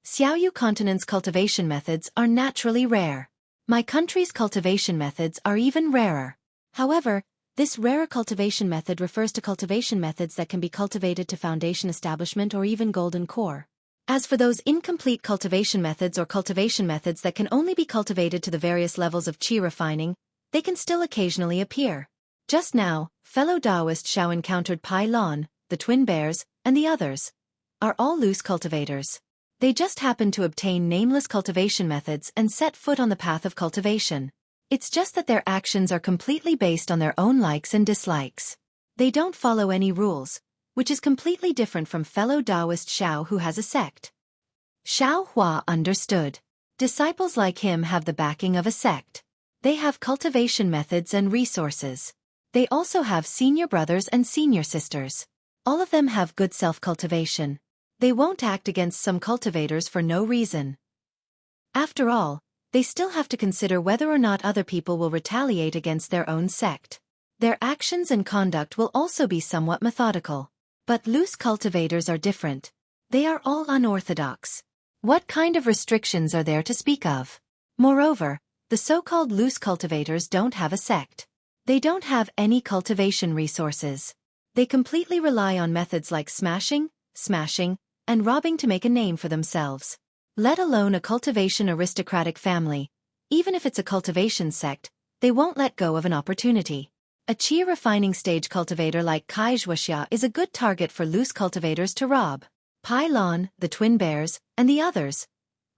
Xiaoyu continent's cultivation methods are naturally rare. My country's cultivation methods are even rarer. However, this rarer cultivation method refers to cultivation methods that can be cultivated to foundation establishment or even golden core. As for those incomplete cultivation methods or cultivation methods that can only be cultivated to the various levels of qi refining, they can still occasionally appear. Just now, fellow Taoist Xiao encountered Pai Lon, the twin bears, and the others. Are all loose cultivators. They just happen to obtain nameless cultivation methods and set foot on the path of cultivation. It's just that their actions are completely based on their own likes and dislikes. They don't follow any rules, which is completely different from fellow Taoist Xiao who has a sect. Xiaohua understood. Disciples like him have the backing of a sect. They have cultivation methods and resources. They also have senior brothers and senior sisters. All of them have good self-cultivation. They won't act against some cultivators for no reason. After all, they still have to consider whether or not other people will retaliate against their own sect. Their actions and conduct will also be somewhat methodical. But loose cultivators are different. They are all unorthodox. What kind of restrictions are there to speak of? Moreover, the so-called loose cultivators don't have a sect. They don't have any cultivation resources. They completely rely on methods like smashing, and robbing to make a name for themselves. Let alone a cultivation aristocratic family. Even if it's a cultivation sect, they won't let go of an opportunity. A qi refining stage cultivator like Xueqi is a good target for loose cultivators to rob. Pai Lon, the twin bears, and the others.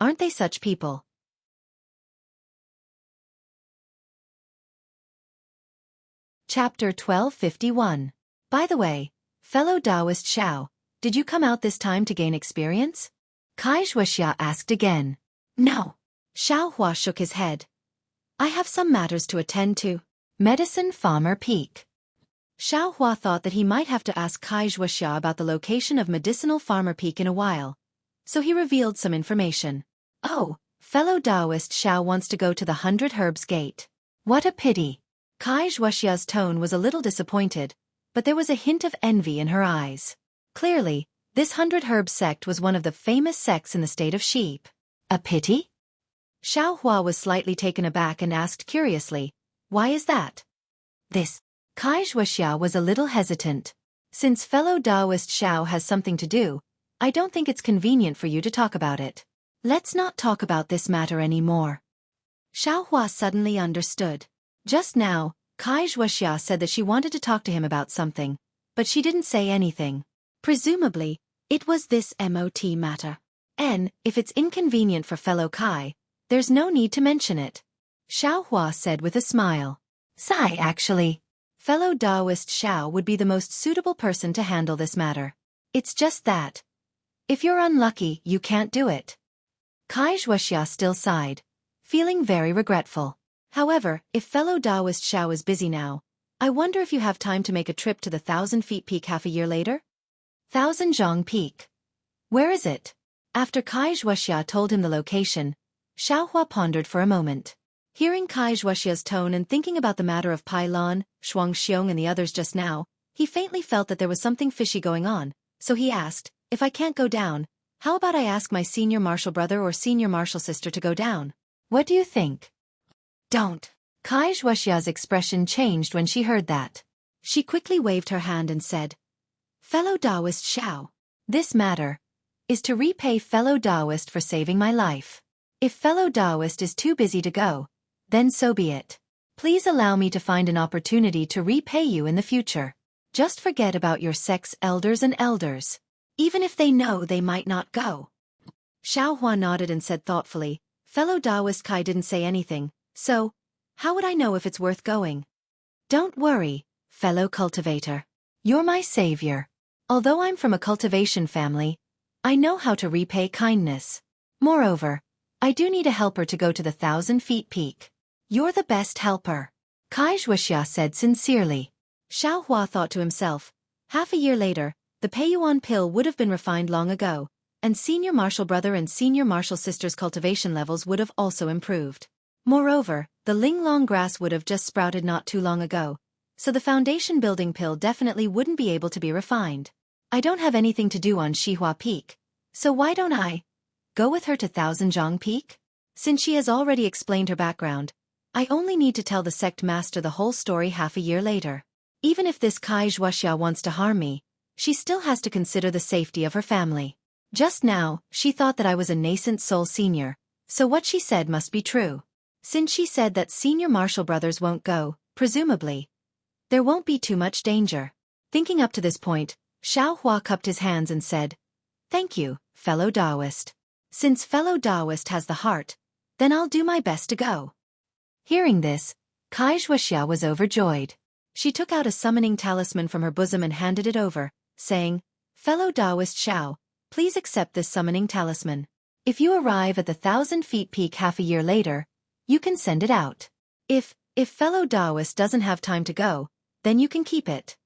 Aren't they such people? Chapter 1251. By the way, fellow Taoist Xiao, did you come out this time to gain experience? Xueqi asked again. No. Xiaohua shook his head. I have some matters to attend to. Medicine Farmer Peak. Xiaohua thought that he might have to ask Xueqi about the location of Medicinal Farmer Peak in a while, so he revealed some information. Oh, Fellow Taoist Xiao wants to go to the 100 Herbs Gate. What a pity. Kai Xueqi's tone was a little disappointed, but there was a hint of envy in her eyes. Clearly, this 100 Herbs sect was one of the famous sects in the state of Sheep. A pity? Xiao Hua was slightly taken aback and asked curiously, why is that? This. Kai Xueqi was a little hesitant. Since fellow Taoist Xiao has something to do, I don't think it's convenient for you to talk about it. Let's not talk about this matter anymore. Xiao Hua suddenly understood. Just now, Kai Xueqi said that she wanted to talk to him about something, but she didn't say anything. Presumably, it was this MOT matter. If it's inconvenient for fellow Kai, there's no need to mention it. Xiao Hua said with a smile. Sigh, actually. Fellow Taoist Xiao would be the most suitable person to handle this matter. It's just that. If you're unlucky, you can't do it. Kai Xueqi still sighed, feeling very regretful. However, if fellow Taoist Xiao is busy now, I wonder if you have time to make a trip to the 1,000 Feet Peak half a year later? 1,000 Zhang Peak. Where is it? After Kai Xueqi told him the location, Xiao Hua pondered for a moment. Hearing Kai Xueqi's tone and thinking about the matter of Pai Lan, Shuang Xiong and the others just now, he faintly felt that there was something fishy going on, so he asked, if I can't go down, how about I ask my senior marshal brother or senior marshal sister to go down? What do you think? Don't. Kai Xueqi's expression changed when she heard that. She quickly waved her hand and said, Fellow Taoist Xiao, this matter is to repay fellow Taoist for saving my life. If fellow Taoist is too busy to go, then so be it. Please allow me to find an opportunity to repay you in the future. Just forget about your sect's elders and elders. Even if they know they might not go. Xiao Hua nodded and said thoughtfully, fellow Taoist Kai didn't say anything, so, how would I know if it's worth going? Don't worry, fellow cultivator. You're my savior. Although I'm from a cultivation family, I know how to repay kindness. Moreover, I do need a helper to go to the 1,000 Feet Peak. You're the best helper. Kai Xueqi said sincerely. Xiao Hua thought to himself, half a year later, the Peiyuan pill would have been refined long ago, and senior marshal brother and senior marshal sister's cultivation levels would have also improved. Moreover, the Linglong grass would have just sprouted not too long ago, so the foundation building pill definitely wouldn't be able to be refined. I don't have anything to do on Xihua Peak, so why don't I go with her to 1,000 Zhang Peak? Since she has already explained her background, I only need to tell the sect master the whole story half a year later. Even if this Kai Xueqi wants to harm me, she still has to consider the safety of her family. Just now, she thought that I was a nascent soul senior, so what she said must be true. Since she said that senior marshal brothers won't go, presumably, there won't be too much danger. Thinking up to this point, Xiao Hua cupped his hands and said, Thank you, fellow Taoist. Since fellow Taoist has the heart, then I'll do my best to go. Hearing this, Kai Xueqi was overjoyed. She took out a summoning talisman from her bosom and handed it over, saying, Fellow Taoist Xiao, please accept this summoning talisman. If you arrive at the 1,000 Feet Peak half a year later, you can send it out. If fellow Taoist doesn't have time to go, then you can keep it.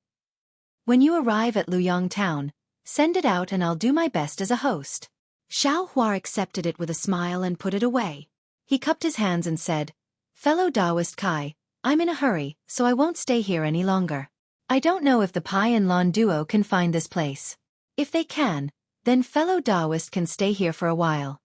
When you arrive at Luyang Town, send it out and I'll do my best as a host. Xiao Hua accepted it with a smile and put it away. He cupped his hands and said, Fellow Taoist Kai, I'm in a hurry, so I won't stay here any longer. I don't know if the Pai and Lan duo can find this place. If they can, then fellow Taoist can stay here for a while.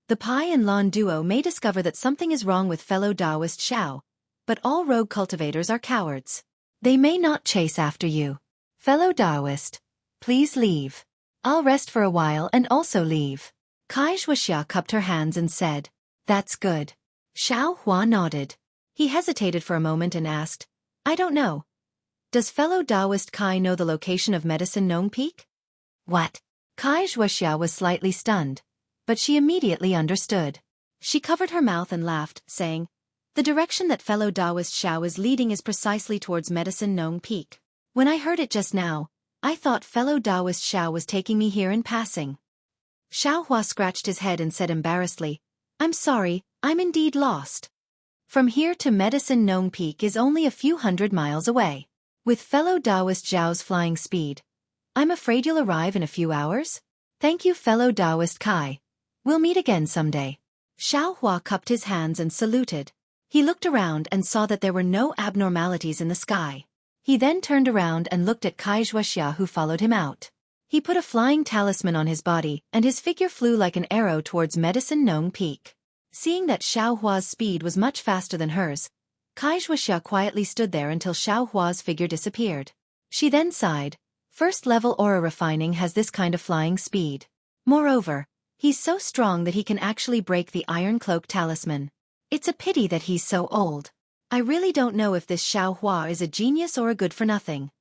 The Pai and Lan duo may discover that something is wrong with fellow Taoist Xiao, but all rogue cultivators are cowards. They may not chase after you. Fellow Taoist, please leave. I'll rest for a while and also leave. Kai Xueqi cupped her hands and said, That's good. Xiao Hua nodded. He hesitated for a moment and asked, I don't know. Does fellow Taoist Kai know the location of Medicine Nong Peak? What? Kai Xueqi was slightly stunned, but she immediately understood. She covered her mouth and laughed, saying, The direction that fellow Taoist Xiao is leading is precisely towards Medicine Nong Peak. When I heard it just now, I thought fellow Taoist Xiao was taking me here in passing. Xiao Hua scratched his head and said embarrassedly, I'm sorry, I'm indeed lost. From here to Medicine Nong Peak is only a few hundred miles away. With fellow Taoist Zhao's flying speed, I'm afraid you'll arrive in a few hours? Thank you fellow Taoist Kai. We'll meet again someday. Xiao Hua cupped his hands and saluted. He looked around and saw that there were no abnormalities in the sky. He then turned around and looked at Xueqi, who followed him out. He put a flying talisman on his body and his figure flew like an arrow towards Medicine Nong Peak. Seeing that Xiao Hua's speed was much faster than hers, Xueqi quietly stood there until Xiao Hua's figure disappeared. She then sighed. First-level aura refining has this kind of flying speed. Moreover, he's so strong that he can actually break the Iron Cloak talisman. It's a pity that he's so old. I really don't know if this Xiao Hua is a genius or a good-for-nothing.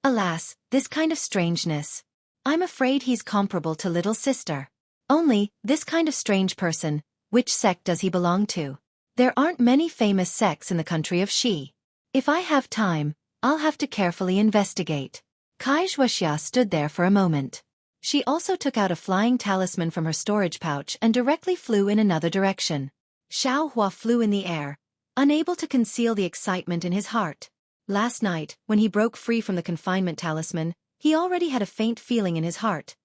Alas, this kind of strangeness. I'm afraid he's comparable to little sister. Only, this kind of strange person, which sect does he belong to? There aren't many famous sects in the country of Xi. If I have time, I'll have to carefully investigate. Xueqi stood there for a moment. She also took out a flying talisman from her storage pouch and directly flew in another direction. Xiao Hua flew in the air, unable to conceal the excitement in his heart. Last night, when he broke free from the confinement talisman, he already had a faint feeling in his heart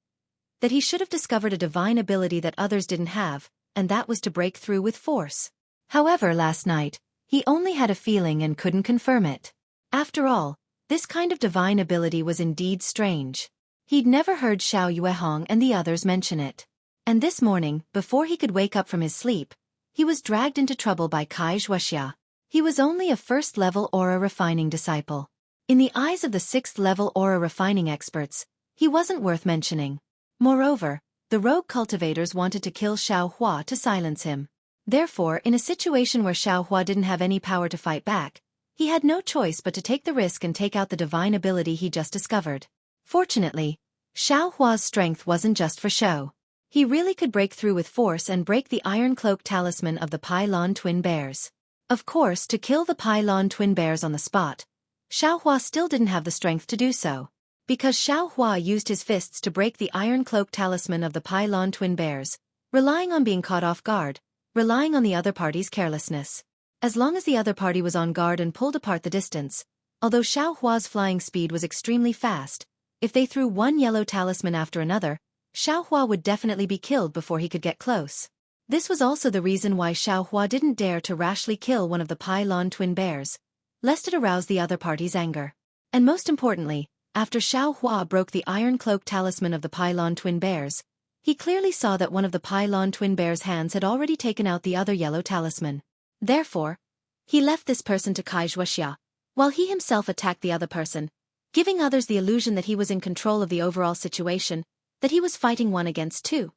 that he should have discovered a divine ability that others didn't have, and that was to break through with force. However, last night, he only had a feeling and couldn't confirm it. After all, this kind of divine ability was indeed strange. He'd never heard Xiao Yuehong and the others mention it. And this morning, before he could wake up from his sleep, he was dragged into trouble by Xueqi. He was only a first-level aura refining disciple. In the eyes of the sixth-level aura refining experts, he wasn't worth mentioning. Moreover, the rogue cultivators wanted to kill Xiao Hua to silence him. Therefore, in a situation where Xiao Hua didn't have any power to fight back, he had no choice but to take the risk and take out the divine ability he just discovered. Fortunately, Xiao Hua's strength wasn't just for show. He really could break through with force and break the Iron Cloak talisman of the Pylon Twin Bears. Of course, to kill the Pylon Twin Bears on the spot, Xiao Hua still didn't have the strength to do so. Because Xiao Hua used his fists to break the Iron Cloak talisman of the Pylon Twin Bears, relying on being caught off guard, relying on the other party's carelessness. As long as the other party was on guard and pulled apart the distance, although Xiao Hua's flying speed was extremely fast, if they threw one yellow talisman after another, Xiao Hua would definitely be killed before he could get close. This was also the reason why Xiao Hua didn't dare to rashly kill one of the Pylon Twin Bears, lest it arouse the other party's anger. And most importantly, after Xiao Hua broke the Iron Cloak talisman of the Pylon Twin Bears, he clearly saw that one of the Pylon Twin Bears' hands had already taken out the other yellow talisman. Therefore, he left this person to Xueqi, while he himself attacked the other person, giving others the illusion that he was in control of the overall situation, that he was fighting one against two.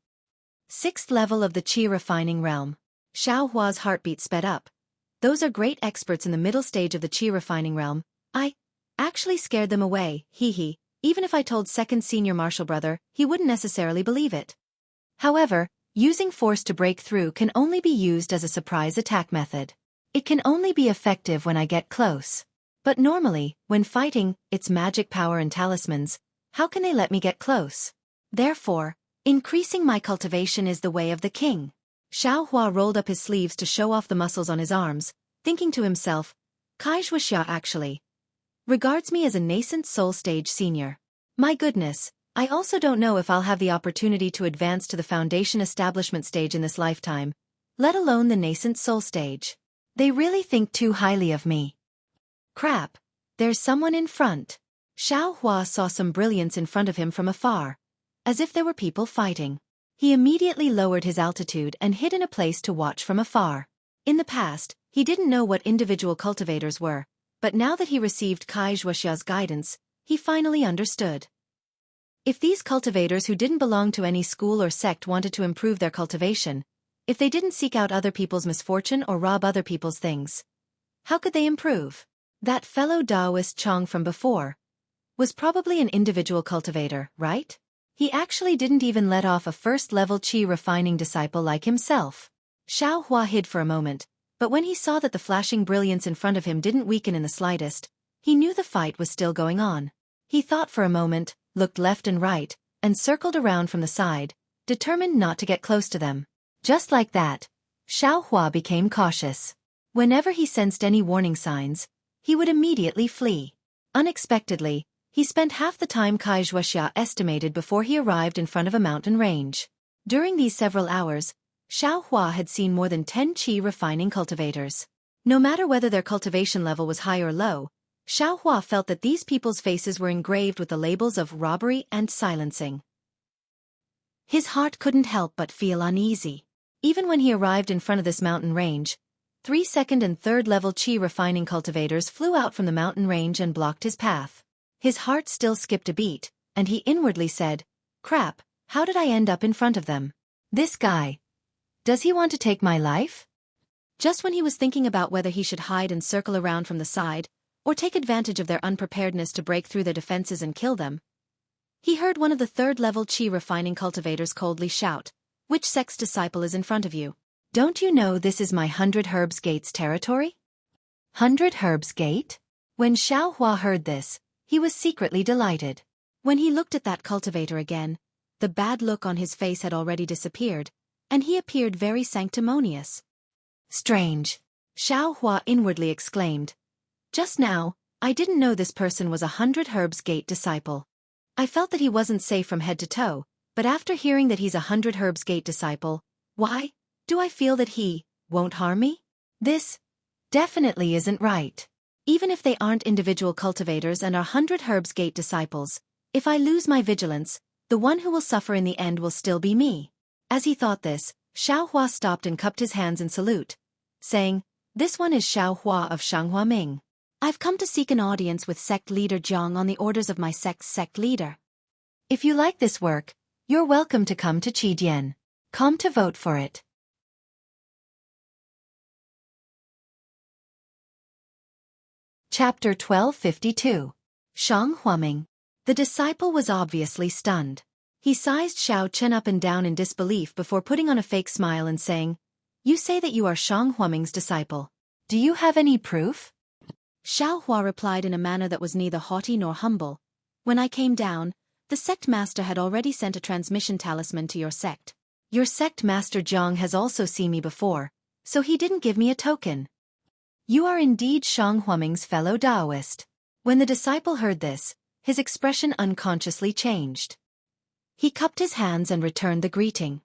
Sixth level of the Qi refining realm. Xiao Hua's heartbeat sped up. Those are great experts in the middle stage of the Qi refining realm. I actually scared them away, hee. Even if I told second senior martial brother, he wouldn't necessarily believe it. However, using force to break through can only be used as a surprise attack method. It can only be effective when I get close. But normally, when fighting, it's magic power and talismans. How can they let me get close? Therefore, increasing my cultivation is the way of the king. Xiao Hua rolled up his sleeves to show off the muscles on his arms, thinking to himself, Xueqi actually regards me as a nascent soul stage senior. My goodness, I also don't know if I'll have the opportunity to advance to the foundation establishment stage in this lifetime, let alone the nascent soul stage. They really think too highly of me. Crap, there's someone in front. Xiao Hua saw some brilliance in front of him from afar, as if there were people fighting. He immediately lowered his altitude and hid in a place to watch from afar. In the past, he didn't know what individual cultivators were, but now that he received Xueqi's guidance, he finally understood. If these cultivators who didn't belong to any school or sect wanted to improve their cultivation, if they didn't seek out other people's misfortune or rob other people's things, how could they improve? That fellow Taoist Chong from before was probably an individual cultivator, right? He actually didn't even let off a first-level Qi refining disciple like himself. Xiao Hua hid for a moment, but when he saw that the flashing brilliance in front of him didn't weaken in the slightest, he knew the fight was still going on. He thought for a moment, looked left and right, and circled around from the side, determined not to get close to them. Just like that, Xiao Hua became cautious. Whenever he sensed any warning signs, he would immediately flee. Unexpectedly, he spent half the time Xueqi estimated before he arrived in front of a mountain range. During these several hours, Xiao Hua had seen more than 10 qi refining cultivators. No matter whether their cultivation level was high or low, Xiao Hua felt that these people's faces were engraved with the labels of robbery and silencing. His heart couldn't help but feel uneasy. Even when he arrived in front of this mountain range, 3 second and 3rd level qi refining cultivators flew out from the mountain range and blocked his path. His heart still skipped a beat, and he inwardly said, "Crap, how did I end up in front of them? This guy. Does he want to take my life?" Just when he was thinking about whether he should hide and circle around from the side, or take advantage of their unpreparedness to break through their defenses and kill them, he heard one of the 3rd level qi refining cultivators coldly shout, "Which sect's disciple is in front of you? Don't you know this is my 100 Herbs Gate's territory?" 100 Herbs Gate? When Xiao Hua heard this, he was secretly delighted. When he looked at that cultivator again, the bad look on his face had already disappeared, and he appeared very sanctimonious. "Strange," Xiao Hua inwardly exclaimed. "Just now, I didn't know this person was a 100 Herbs Gate disciple. I felt that he wasn't safe from head to toe, but after hearing that he's a 100 Herbs Gate disciple, why do I feel that he won't harm me? This definitely isn't right. Even if they aren't individual cultivators and are 100 Herbs Gate disciples, if I lose my vigilance, the one who will suffer in the end will still be me." As he thought this, Xiao Hua stopped and cupped his hands in salute, saying, "This one is Xiao Hua of Shanghua Ming. I've come to seek an audience with sect leader Jiang on the orders of my sect's sect leader. If you like this work, you're welcome to come to Qidian. Come to vote for it." Chapter 1252. Shang Huaming. The disciple was obviously stunned. He sized Xiao Chen up and down in disbelief before putting on a fake smile and saying, "You say that you are Shang Huaming's disciple. Do you have any proof?" Xiao Hua replied in a manner that was neither haughty nor humble. "When I came down, the sect master had already sent a transmission talisman to your sect. Your sect master Jiang has also seen me before, so he didn't give me a token. You are indeed Shang Huaming's fellow Taoist." When the disciple heard this, his expression unconsciously changed. He cupped his hands and returned the greeting.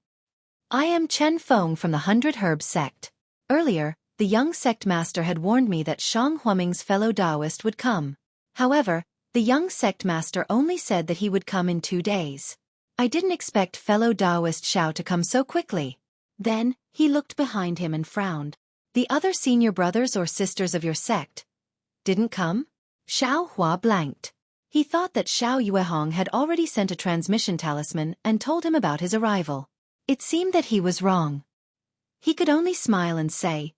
"I am Chen Feng from the 100 Herbs sect. Earlier, the young sect master had warned me that Shang Huaming's fellow Taoist would come. However, the young sect master only said that he would come in 2 days. I didn't expect fellow Taoist Xiao to come so quickly." Then, he looked behind him and frowned. "The other senior brothers or sisters of your sect didn't come?" Xiao Hua blanked. He thought that Xiao Yuehong had already sent a transmission talisman and told him about his arrival. It seemed that he was wrong. He could only smile and say,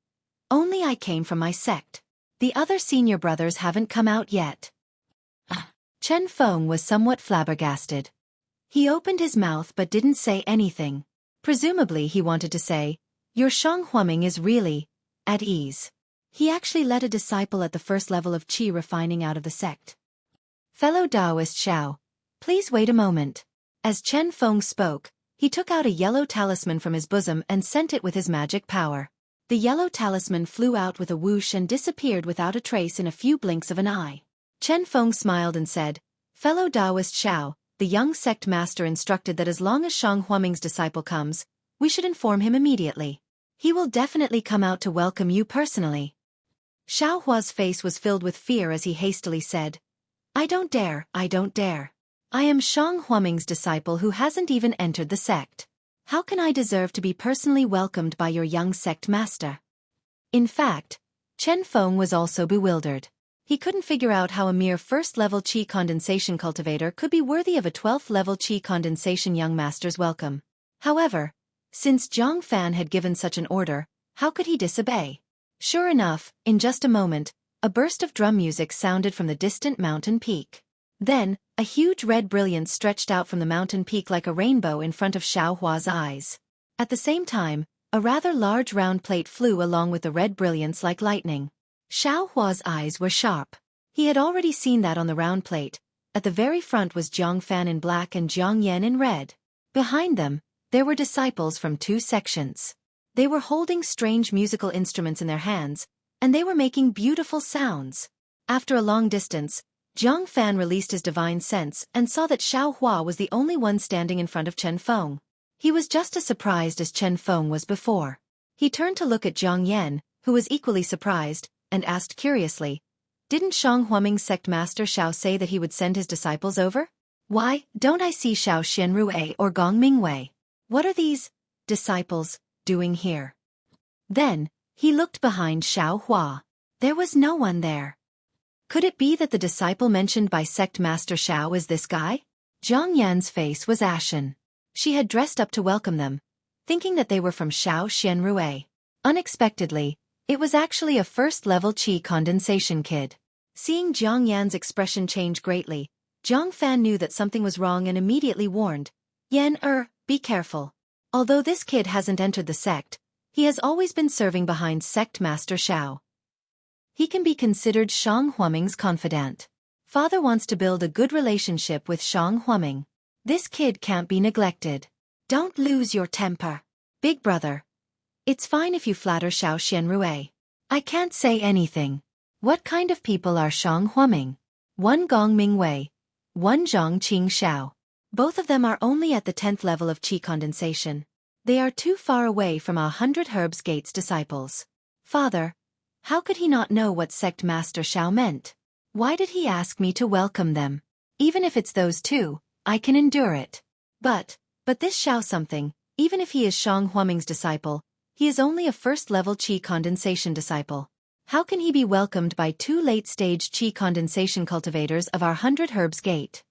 "Only I came from my sect. The other senior brothers haven't come out yet." Chen Feng was somewhat flabbergasted. He opened his mouth but didn't say anything. Presumably he wanted to say, "Your Shang Huaming is really at ease. He actually let a disciple at the 1st level of qi refining out of the sect. Fellow Taoist Xiao, please wait a moment." As Chen Feng spoke, he took out a yellow talisman from his bosom and sent it with his magic power. The yellow talisman flew out with a whoosh and disappeared without a trace in a few blinks of an eye. Chen Feng smiled and said, "Fellow Taoist Xiao, the young sect master instructed that as long as Shang Huaming's disciple comes, we should inform him immediately. He will definitely come out to welcome you personally." Xiao Hua's face was filled with fear as he hastily said, I don't dare. I am Shang Huaming's disciple who hasn't even entered the sect. How can I deserve to be personally welcomed by your young sect master?" In fact, Chen Feng was also bewildered. He couldn't figure out how a mere 1st-level qi condensation cultivator could be worthy of a 12th-level qi condensation young master's welcome. However, since Zhang Fan had given such an order, how could he disobey? Sure enough, in just a moment, a burst of drum music sounded from the distant mountain peak. Then, a huge red brilliance stretched out from the mountain peak like a rainbow in front of Xiao Hua's eyes. At the same time, a rather large round plate flew along with the red brilliance like lightning. Xiao Hua's eyes were sharp. He had already seen that on the round plate. At the very front was Zhang Fan in black and Jiang Yan in red. Behind them, there were disciples from 2 sections. They were holding strange musical instruments in their hands, and they were making beautiful sounds. After a long distance, Zhang Fan released his divine sense and saw that Xiao Hua was the only one standing in front of Chen Feng. He was just as surprised as Chen Feng was before. He turned to look at Jiang Yan, who was equally surprised, and asked curiously, "Didn't Shang Huaming's sect master Xiao say that he would send his disciples over? Why don't I see Xiao Xianrui or Gong Mingwei? What are these disciples doing here?" Then, he looked behind Xiao Hua. There was no one there. Could it be that the disciple mentioned by sect master Xiao is this guy? Jiang Yan's face was ashen. She had dressed up to welcome them, thinking that they were from Xiao Xianrui. Unexpectedly, it was actually a first-level qi condensation kid. Seeing Jiang Yan's expression change greatly, Jiang Fan knew that something was wrong and immediately warned, "Yan, be careful. Although this kid hasn't entered the sect, he has always been serving behind sect master Xiao. He can be considered Shang Huaming's confidant. Father wants to build a good relationship with Shang Huaming. This kid can't be neglected. Don't lose your temper. Big brother. It's fine if you flatter Xiao Xianrui. I can't say anything. What kind of people are Shang Huaming? One Gong Mingwei. One Zhang Qing Xiao. Both of them are only at the 10th level of qi condensation. They are too far away from 100 Herbs Gate's disciples. Father, how could he not know what sect master Xiao meant? Why did he ask me to welcome them? Even if it's those two, I can endure it. But this Xiao something, even if he is Shang Huaming's disciple, he is only a first-level qi condensation disciple. How can he be welcomed by two late-stage qi condensation cultivators of our 100 Herbs Gate?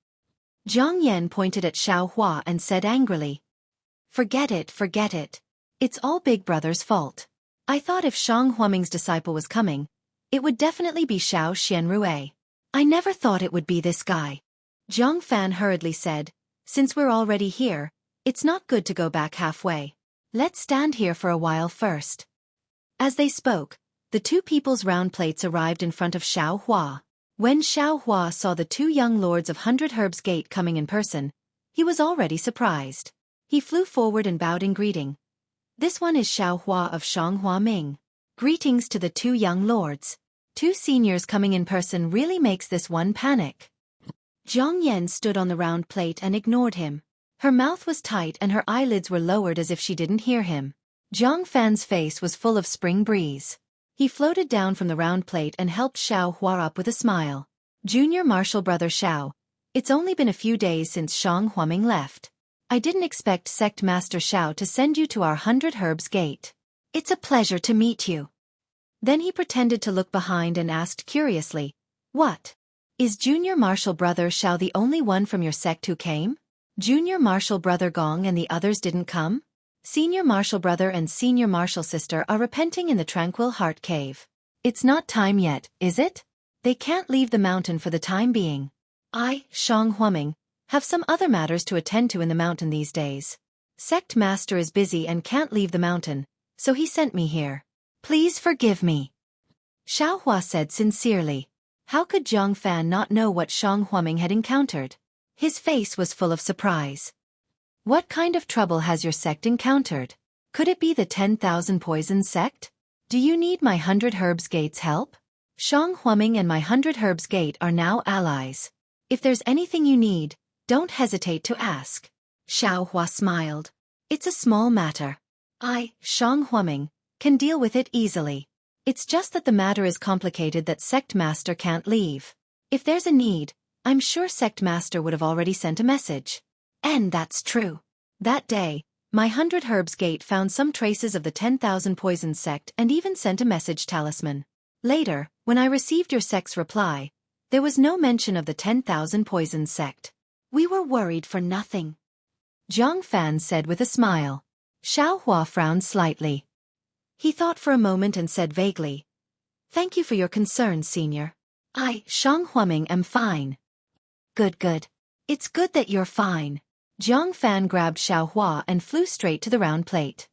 Jiang Yan pointed at Xiao Hua and said angrily, Forget it. It's all Big Brother's fault. I thought if Shang Huaming's disciple was coming, it would definitely be Xiao Xianrui. I never thought it would be this guy. Jiang Fan hurriedly said, Since we're already here, it's not good to go back halfway. Let's stand here for a while first. As they spoke, the two people's round plates arrived in front of Xiao Hua. When Xiao Hua saw the two young lords of 100 Herbs Gate coming in person, he was already surprised. He flew forward and bowed in greeting. This one is Xiao Hua of Shang Huaming. Greetings to the two young lords. Two seniors coming in person really makes this one panic. Jiang Yan stood on the round plate and ignored him. Her mouth was tight and her eyelids were lowered as if she didn't hear him. Jiang Fan's face was full of spring breeze. He floated down from the round plate and helped Xiao Hua up with a smile. Junior Marshal Brother Xiao, it's only been a few days since Shang Huaming left. I didn't expect Sect Master Xiao to send you to our 100 Herbs Gate. It's a pleasure to meet you. Then he pretended to look behind and asked curiously, What? Is Junior Marshal Brother Xiao the only one from your sect who came? Junior Marshal Brother Gong and the others didn't come? Senior Marshal Brother and Senior Marshal Sister are repenting in the Tranquil Heart Cave. It's not time yet, is it? They can't leave the mountain for the time being. I, Shang Huaming, have some other matters to attend to in the mountain these days. Sect Master is busy and can't leave the mountain, so he sent me here. Please forgive me. Xiao Hua said sincerely. How could Jiang Fan not know what Shang Huaming had encountered? His face was full of surprise. What kind of trouble has your sect encountered? Could it be the 10,000 Poison sect? Do you need my 100 Herbs Gate's help? Shang Huaming and my 100 Herbs Gate are now allies. If there's anything you need, don't hesitate to ask. Xiao Hua smiled. It's a small matter. I, Shang Huaming, can deal with it easily. It's just that the matter is complicated that Sect Master can't leave. If there's a need, I'm sure Sect Master would have already sent a message. And that's true. That day, my 100 Herbs Gate found some traces of the 10,000 Poison sect and even sent a message talisman. Later, when I received your sect's reply, there was no mention of the 10,000 Poison sect. We were worried for nothing. Jiang Fan said with a smile. Xiao Hua frowned slightly. He thought for a moment and said vaguely, Thank you for your concern, Senior. I, Shang Huaming, am fine. Good. It's good that you're fine. Jiang Fan grabbed Xiao Hua and flew straight to the round plate.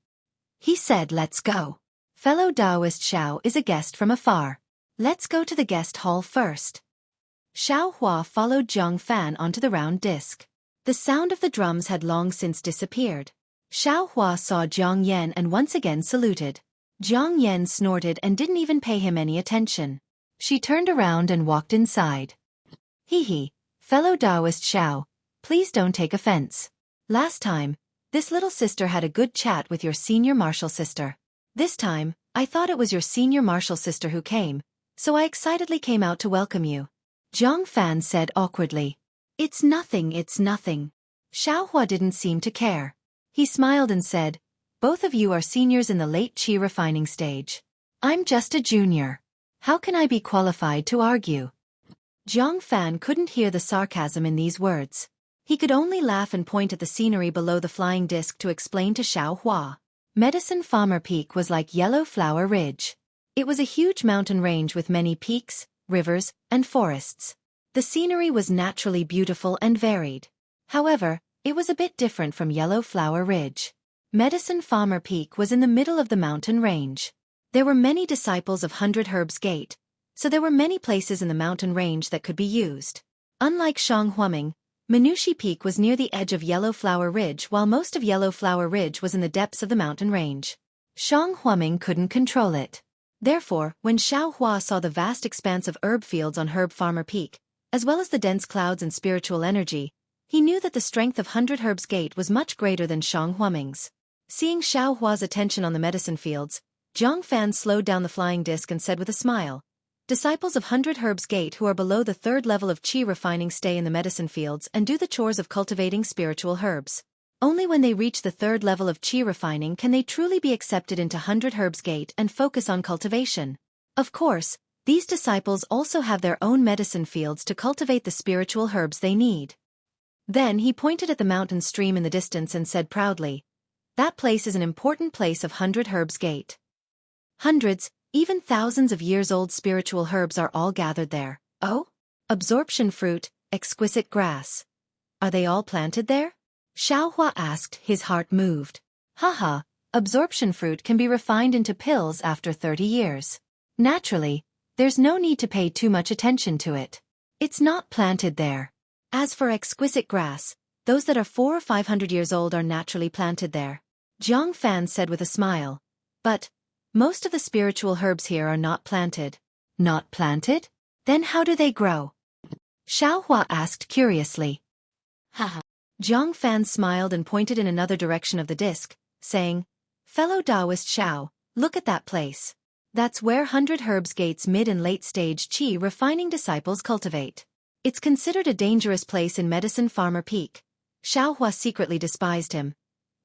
He said, Let's go. Fellow Taoist Xiao is a guest from afar. Let's go to the guest hall first. Xiao Hua followed Jiang Fan onto the round disc. The sound of the drums had long since disappeared. Xiao Hua saw Jiang Yan and once again saluted. Jiang Yan snorted and didn't even pay him any attention. She turned around and walked inside. Hee, fellow Taoist Xiao, please don't take offense. Last time, This little sister had a good chat with your senior martial sister. This time, I thought it was your senior martial sister who came, so I excitedly came out to welcome you. Zhang Fan said awkwardly. It's nothing, it's nothing. Xiaohua didn't seem to care. He smiled and said, both of you are seniors in the late qi refining stage. I'm just a junior. How can I be qualified to argue? Zhang Fan couldn't hear the sarcasm in these words. He could only laugh and point at the scenery below the flying disc to explain to Xiaohua. Medicine Farmer Peak was like Yellow Flower Ridge. It was a huge mountain range with many peaks, rivers, and forests. The scenery was naturally beautiful and varied. However, it was a bit different from Yellow Flower Ridge. Medicine Farmer Peak was in the middle of the mountain range. There were many disciples of 100 Herbs Gate, so there were many places in the mountain range that could be used. Unlike Shanghuaming, Minushi Peak was near the edge of Yellow Flower Ridge while most of Yellow Flower Ridge was in the depths of the mountain range. Shanghuaming couldn't control it. Therefore, when Xiaohua saw the vast expanse of herb fields on Herb Farmer Peak, as well as the dense clouds and spiritual energy, he knew that the strength of 100 Herbs Gate was much greater than Shanghuaming's. Seeing Xiaohua's attention on the medicine fields, Zhang Fan slowed down the flying disc and said with a smile, disciples of 100 Herbs Gate who are below the third level of qi refining stay in the medicine fields and do the chores of cultivating spiritual herbs. Only when they reach the third level of qi refining can they truly be accepted into 100 Herbs Gate and focus on cultivation. Of course, these disciples also have their own medicine fields to cultivate the spiritual herbs they need. Then he pointed at the mountain stream in the distance and said proudly, that place is an important place of 100 Herbs Gate. Hundreds, even thousands of years old spiritual herbs are all gathered there. Oh? Absorption fruit, exquisite grass. Are they all planted there? Xiaohua asked, his heart moved. Haha, absorption fruit can be refined into pills after 30 years. Naturally, there's no need to pay too much attention to it. It's not planted there. As for exquisite grass, those that are 400 or 500 years old are naturally planted there. Zhang Fan said with a smile. But most of the spiritual herbs here are not planted. Not planted? Then how do they grow? Xiaohua asked curiously. Haha. Zhang Fan smiled and pointed in another direction of the disc, saying, fellow Taoist Xiao, look at that place. That's where 100 Herbs Gate's mid and late stage qi refining disciples cultivate. It's considered a dangerous place in Medicine Farmer Peak. Xiaohua secretly despised him.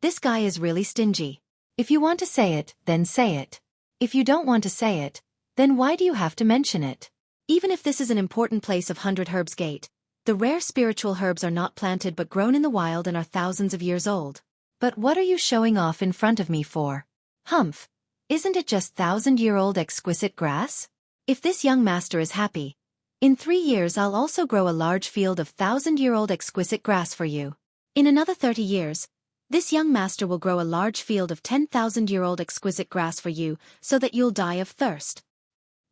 This guy is really stingy. If you want to say it, then say it. If you don't want to say it, then why do you have to mention it? Even if this is an important place of 100 Herbs Gate, the rare spiritual herbs are not planted but grown in the wild and are thousands of years old. But what are you showing off in front of me for? Humph! Isn't it just 1,000-year-old exquisite grass? If this young master is happy, in 3 years I'll also grow a large field of 1,000-year-old exquisite grass for you. In another 30 years, this young master will grow a large field of 10,000-year-old exquisite grass for you so that you'll die of thirst.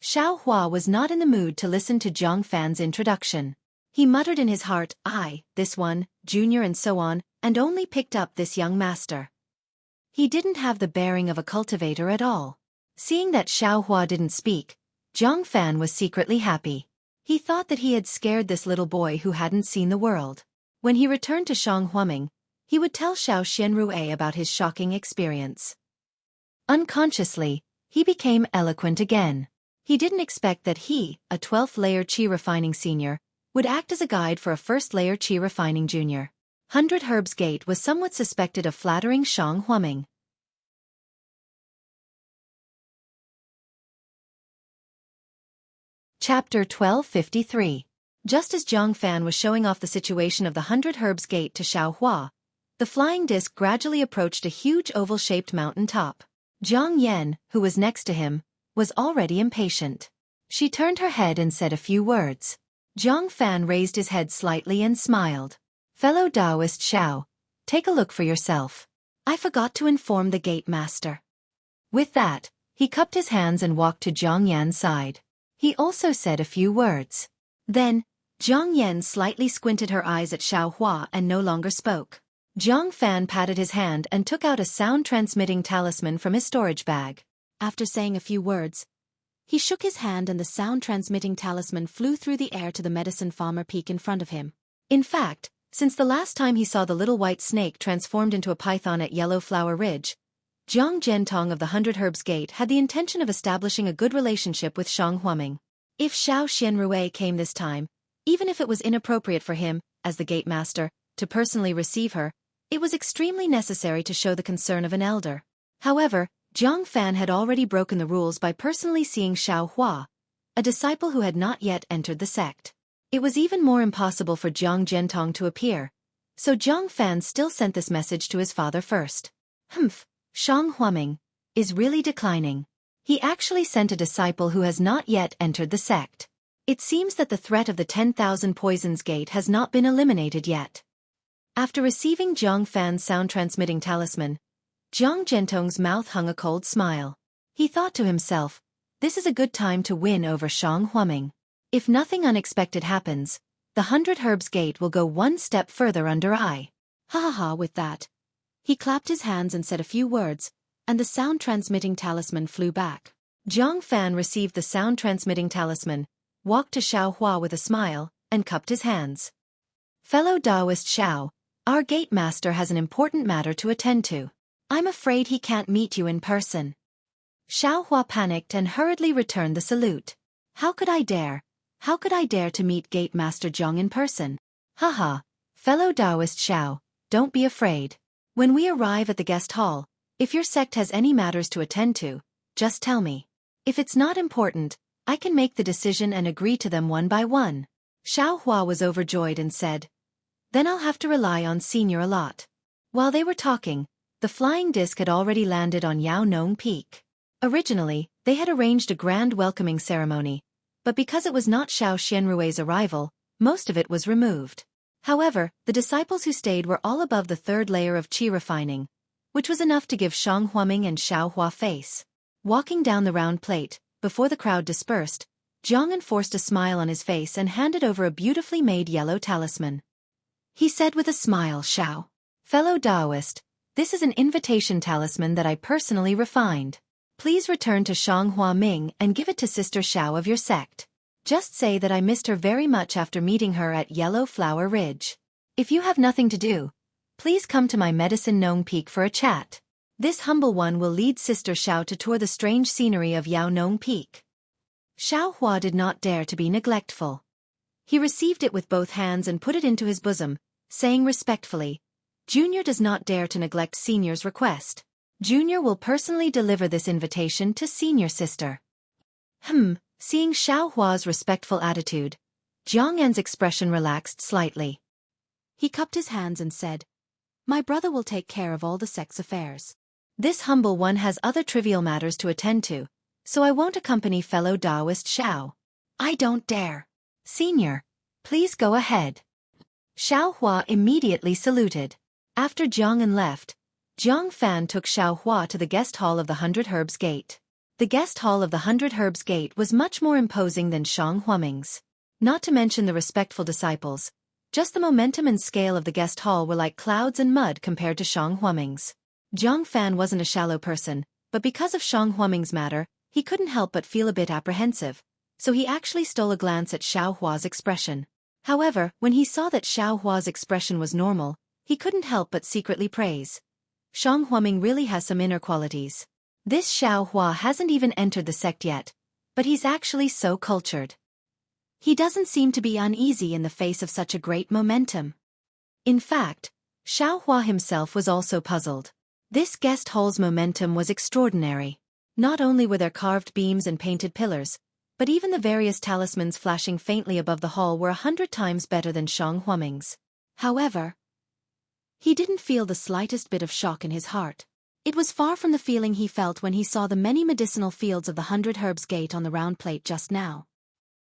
Xiaohua was not in the mood to listen to Zhang Fan's introduction. He muttered in his heart, this one, junior and so on, and only picked up this young master. He didn't have the bearing of a cultivator at all. Seeing that Xiaohua didn't speak, Zhang Fan was secretly happy. He thought that he had scared this little boy who hadn't seen the world. When he returned to Shanghuaming, he would tell Xiao Xianrui about his shocking experience. Unconsciously, he became eloquent again. He didn't expect that he, a 12th-layer qi refining senior, would act as a guide for a first-layer qi refining junior. 100 Herbs Gate was somewhat suspected of flattering Shanghuaming. Chapter 1253. Just as Zhang Fan was showing off the situation of the 100 Herbs Gate to Xiaohua, the flying disc gradually approached a huge oval-shaped mountain top. Zhang Yan, who was next to him, was already impatient. She turned her head and said a few words. Zhang Fan raised his head slightly and smiled. Fellow Taoist Xiao, take a look for yourself. I forgot to inform the gate master. With that, he cupped his hands and walked to Zhang Yan's side. He also said a few words. Then, Zhang Yan slightly squinted her eyes at Xiaohua and no longer spoke. Zhang Fan patted his hand and took out a sound-transmitting talisman from his storage bag. After saying a few words, he shook his hand and the sound-transmitting talisman flew through the air to the Medicine Farmer Peak in front of him. In fact, Since the last time he saw the little white snake transformed into a python at Yellow Flower Ridge, Jiang Zhentong of the 100 Herbs Gate had the intention of establishing a good relationship with Shang Huaming. If Xiao Xianrui came this time, even if it was inappropriate for him, as the gate master, to personally receive her, it was extremely necessary to show the concern of an elder. However, Jiang Fan had already broken the rules by personally seeing Xiao Hua, a disciple who had not yet entered the sect. It was even more impossible for Jiang Zhentong to appear, so Jiang Fan still sent this message to his father first. Shang Huaming is really declining. He actually sent a disciple who has not yet entered the sect. It seems that the threat of the 10,000 Poisons Gate has not been eliminated yet. After receiving Jiang Fan's sound-transmitting talisman, Jiang Zhentong's mouth hung a cold smile. He thought to himself, this is a good time to win over Shang Huaming. If nothing unexpected happens, the 100 Herbs Gate will go one step further under eye. With that, he clapped his hands and said a few words, and the sound-transmitting talisman flew back. Jiang Fan received the sound-transmitting talisman, walked to Xiao Hua with a smile, and cupped his hands. Fellow Taoist Xiao, our gate master has an important matter to attend to. I'm afraid he can't meet you in person. Xiao Hua panicked and hurriedly returned the salute. How could I dare to meet gate master Jiang in person? Fellow Taoist Xiao, don't be afraid. When we arrive at the guest hall, if your sect has any matters to attend to, just tell me. If it's not important, I can make the decision and agree to them one by one. Xiao Hua was overjoyed and said, then I'll have to rely on Senior a lot. While they were talking, the flying disc had already landed on Yao Nong Peak. Originally, they had arranged a grand welcoming ceremony, but because it was not Xiao Xianrui's arrival, most of it was removed. However, the disciples who stayed were all above the third layer of qi refining, which was enough to give Shang Huaming and Xiao Hua face. Walking down the round plate, before the crowd dispersed, Jiang enforced a smile on his face and handed over a beautifully made yellow talisman. He said with a smile, Xiao, fellow Taoist, this is an invitation talisman that I personally refined. Please return to Shang Huaming and give it to Sister Xiao of your sect. Just say that I missed her very much after meeting her at Yellow Flower Ridge. If you have nothing to do, please come to my Medicine Nong Peak for a chat. This humble one will lead Sister Xiao to tour the strange scenery of Yao Nong Peak. Xiao Hua did not dare to be neglectful. He received it with both hands and put it into his bosom, saying respectfully, Junior does not dare to neglect Senior's request. Junior will personally deliver this invitation to Senior Sister. Seeing Xiao Hua's respectful attitude, Jiang En's expression relaxed slightly. He cupped his hands and said, my brother will take care of all the sect's affairs. This humble one has other trivial matters to attend to, so I won't accompany fellow Taoist Xiao. I don't dare. Senior, please go ahead. Xiao Hua immediately saluted. After Jiang En left, Jiang Fan took Xiao Hua to the guest hall of the 100 Herbs Gate. The guest hall of the 100 Herbs Gate was much more imposing than Shang Huaming's. Not to mention the respectful disciples, just the momentum and scale of the guest hall were like clouds and mud compared to Shang Huaming's. Jiang Fan wasn't a shallow person, but because of Shang Huaming's matter, he couldn't help but feel a bit apprehensive, so he actually stole a glance at Xiao Hua's expression. However, when he saw that Xiao Hua's expression was normal, he couldn't help but secretly praise. Shang Huaming really has some inner qualities. This Xiao Hua hasn't even entered the sect yet, but he's actually so cultured. He doesn't seem to be uneasy in the face of such a great momentum. In fact, Xiao Hua himself was also puzzled. This guest hall's momentum was extraordinary. Not only were there carved beams and painted pillars, but even the various talismans flashing faintly above the hall were 100 times better than Shang Huaming's. However, he didn't feel the slightest bit of shock in his heart. It was far from the feeling he felt when he saw the many medicinal fields of the 100 Herbs Gate on the round plate just now.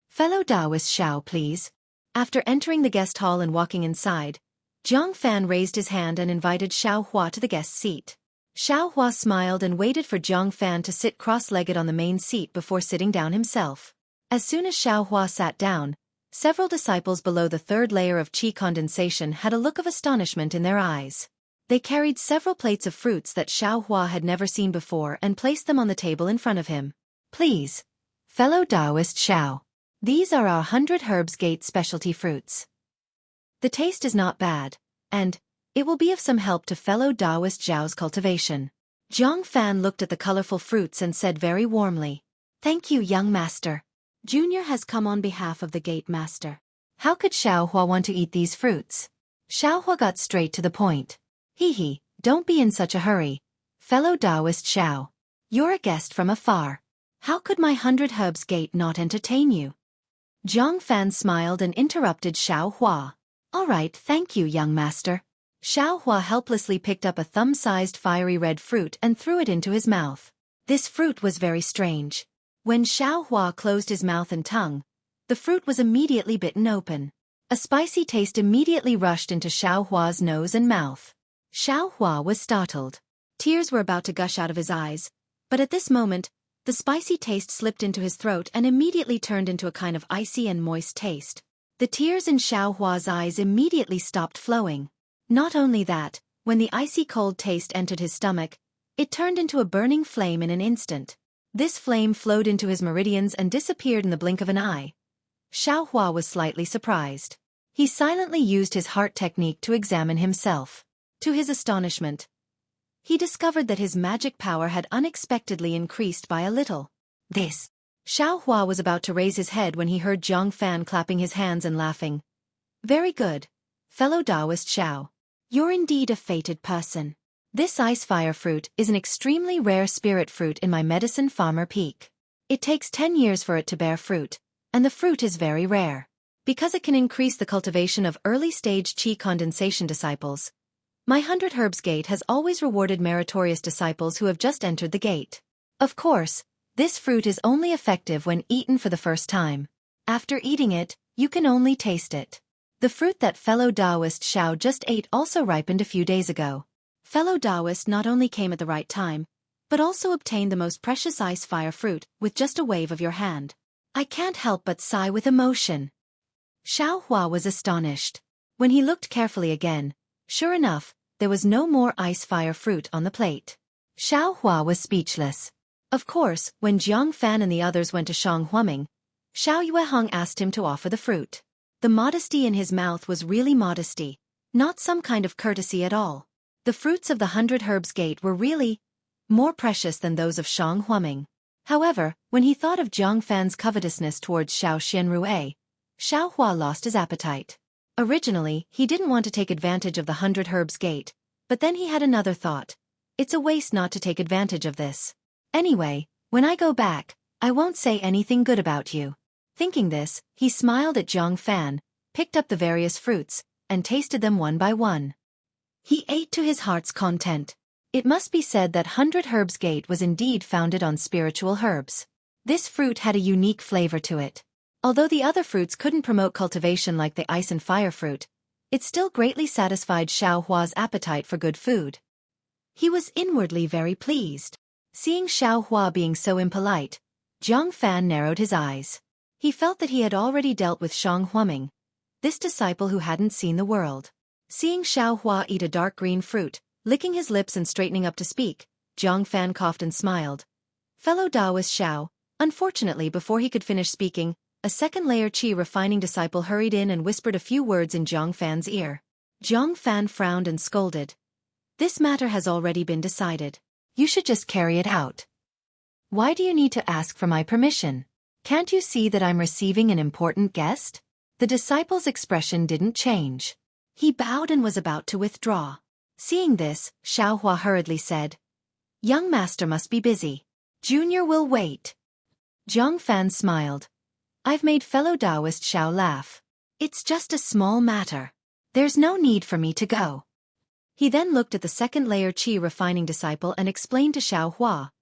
Fellow Taoist Xiao, please. After entering the guest hall and walking inside, Jiang Fan raised his hand and invited Xiao Hua to the guest seat. Xiao Hua smiled and waited for Jiang Fan to sit cross-legged on the main seat before sitting down himself. As soon as Xiao Hua sat down, several disciples below the third layer of qi condensation had a look of astonishment in their eyes. They carried several plates of fruits that Xiao Hua had never seen before and placed them on the table in front of him. Please, fellow Taoist Xiao, these are our 100 Herbs Gate specialty fruits. The taste is not bad, and it will be of some help to fellow Taoist Zhao's cultivation. Zhang Fan looked at the colorful fruits and said very warmly, "Thank you, young master. Junior has come on behalf of the gate master." How could Xiao Hua want to eat these fruits? Xiao Hua got straight to the point. Hee, don't be in such a hurry. Fellow Taoist Xiao. You're a guest from afar. How could my 100 Herbs Gate not entertain you? Zhang Fan smiled and interrupted Xiao Hua. All right, thank you, young master. Xiao Hua helplessly picked up a thumb-sized fiery red fruit and threw it into his mouth. This fruit was very strange. When Xiao Hua closed his mouth and tongue, the fruit was immediately bitten open. A spicy taste immediately rushed into Xiao Hua's nose and mouth. Xiao Hua was startled. Tears were about to gush out of his eyes, but at this moment, the spicy taste slipped into his throat and immediately turned into a kind of icy and moist taste. The tears in Xiao Hua's eyes immediately stopped flowing. Not only that, when the icy cold taste entered his stomach, it turned into a burning flame in an instant. This flame flowed into his meridians and disappeared in the blink of an eye. Xiao Hua was slightly surprised. He silently used his heart technique to examine himself. To his astonishment, he discovered that his magic power had unexpectedly increased by a little. This. Xiao Hua was about to raise his head when he heard Zhang Fan clapping his hands and laughing. Very good, fellow Taoist Xiao. You're indeed a fated person. This ice fire fruit is an extremely rare spirit fruit in my medicine farmer peak. It takes 10 years for it to bear fruit, and the fruit is very rare. Because it can increase the cultivation of early-stage qi condensation disciples, my 100 Herbs Gate has always rewarded meritorious disciples who have just entered the gate. Of course, this fruit is only effective when eaten for the first time. After eating it, you can only taste it. The fruit that fellow Taoist Xiao just ate also ripened a few days ago. Fellow Taoist not only came at the right time, but also obtained the most precious ice fire fruit with just a wave of your hand. I can't help but sigh with emotion. Xiao Hua was astonished. When he looked carefully again, sure enough, there was no more ice fire fruit on the plate. Xiao Hua was speechless. Of course, when Zhang Fan and the others went to Shang Huaming, Xiao Yuehong asked him to offer the fruit. The modesty in his mouth was really modesty, not some kind of courtesy at all. The fruits of the 100 Herbs Gate were really more precious than those of Shang Huaming. However, when he thought of Zhang Fan's covetousness towards Xiao Xianrui, Xiao Hua lost his appetite. Originally, he didn't want to take advantage of the 100 Herbs Gate, but then he had another thought. It's a waste not to take advantage of this. Anyway, when I go back, I won't say anything good about you. Thinking this, he smiled at Zhang Fan, picked up the various fruits, and tasted them one by one. He ate to his heart's content. It must be said that 100 Herbs Gate was indeed founded on spiritual herbs. This fruit had a unique flavor to it. Although the other fruits couldn't promote cultivation like the ice and fire fruit, it still greatly satisfied Xiao Hua's appetite for good food. He was inwardly very pleased. Seeing Xiao Hua being so impolite, Zhang Fan narrowed his eyes. He felt that he had already dealt with Shang Huaming, this disciple who hadn't seen the world. Seeing Xiao Hua eat a dark green fruit, licking his lips and straightening up to speak, Zhang Fan coughed and smiled. Fellow Taoist Xiao, unfortunately before he could finish speaking, a second-layer qi refining disciple hurried in and whispered a few words in Zhang Fan's ear. Zhang Fan frowned and scolded. This matter has already been decided. You should just carry it out. Why do you need to ask for my permission? Can't you see that I'm receiving an important guest? The disciple's expression didn't change. He bowed and was about to withdraw. Seeing this, Xiao Hua hurriedly said, Young master must be busy. Junior will wait. Zhang Fan smiled. I've made fellow Taoist Xiao laugh. It's just a small matter. There's no need for me to go. He then looked at the second-layer qi refining disciple and explained to Xiao Hua.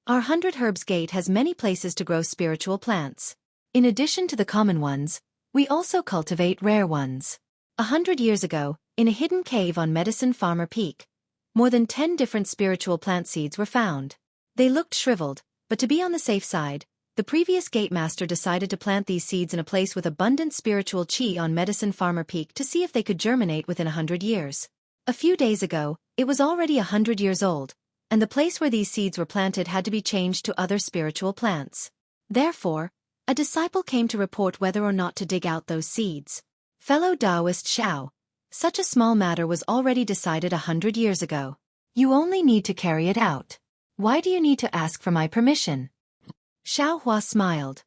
Our 100 Herbs Gate has many places to grow spiritual plants. In addition to the common ones, we also cultivate rare ones. 100 years ago, in a hidden cave on Medicine Farmer Peak, more than 10 different spiritual plant seeds were found. They looked shriveled, but to be on the safe side, the previous gate master decided to plant these seeds in a place with abundant spiritual qi on Medicine Farmer Peak to see if they could germinate within 100 years. A few days ago, it was already 100 years old, and the place where these seeds were planted had to be changed to other spiritual plants. Therefore, a disciple came to report whether or not to dig out those seeds. Fellow Taoist Xiao, such a small matter was already decided 100 years ago. You only need to carry it out. Why do you need to ask for my permission? Xiao Hua smiled.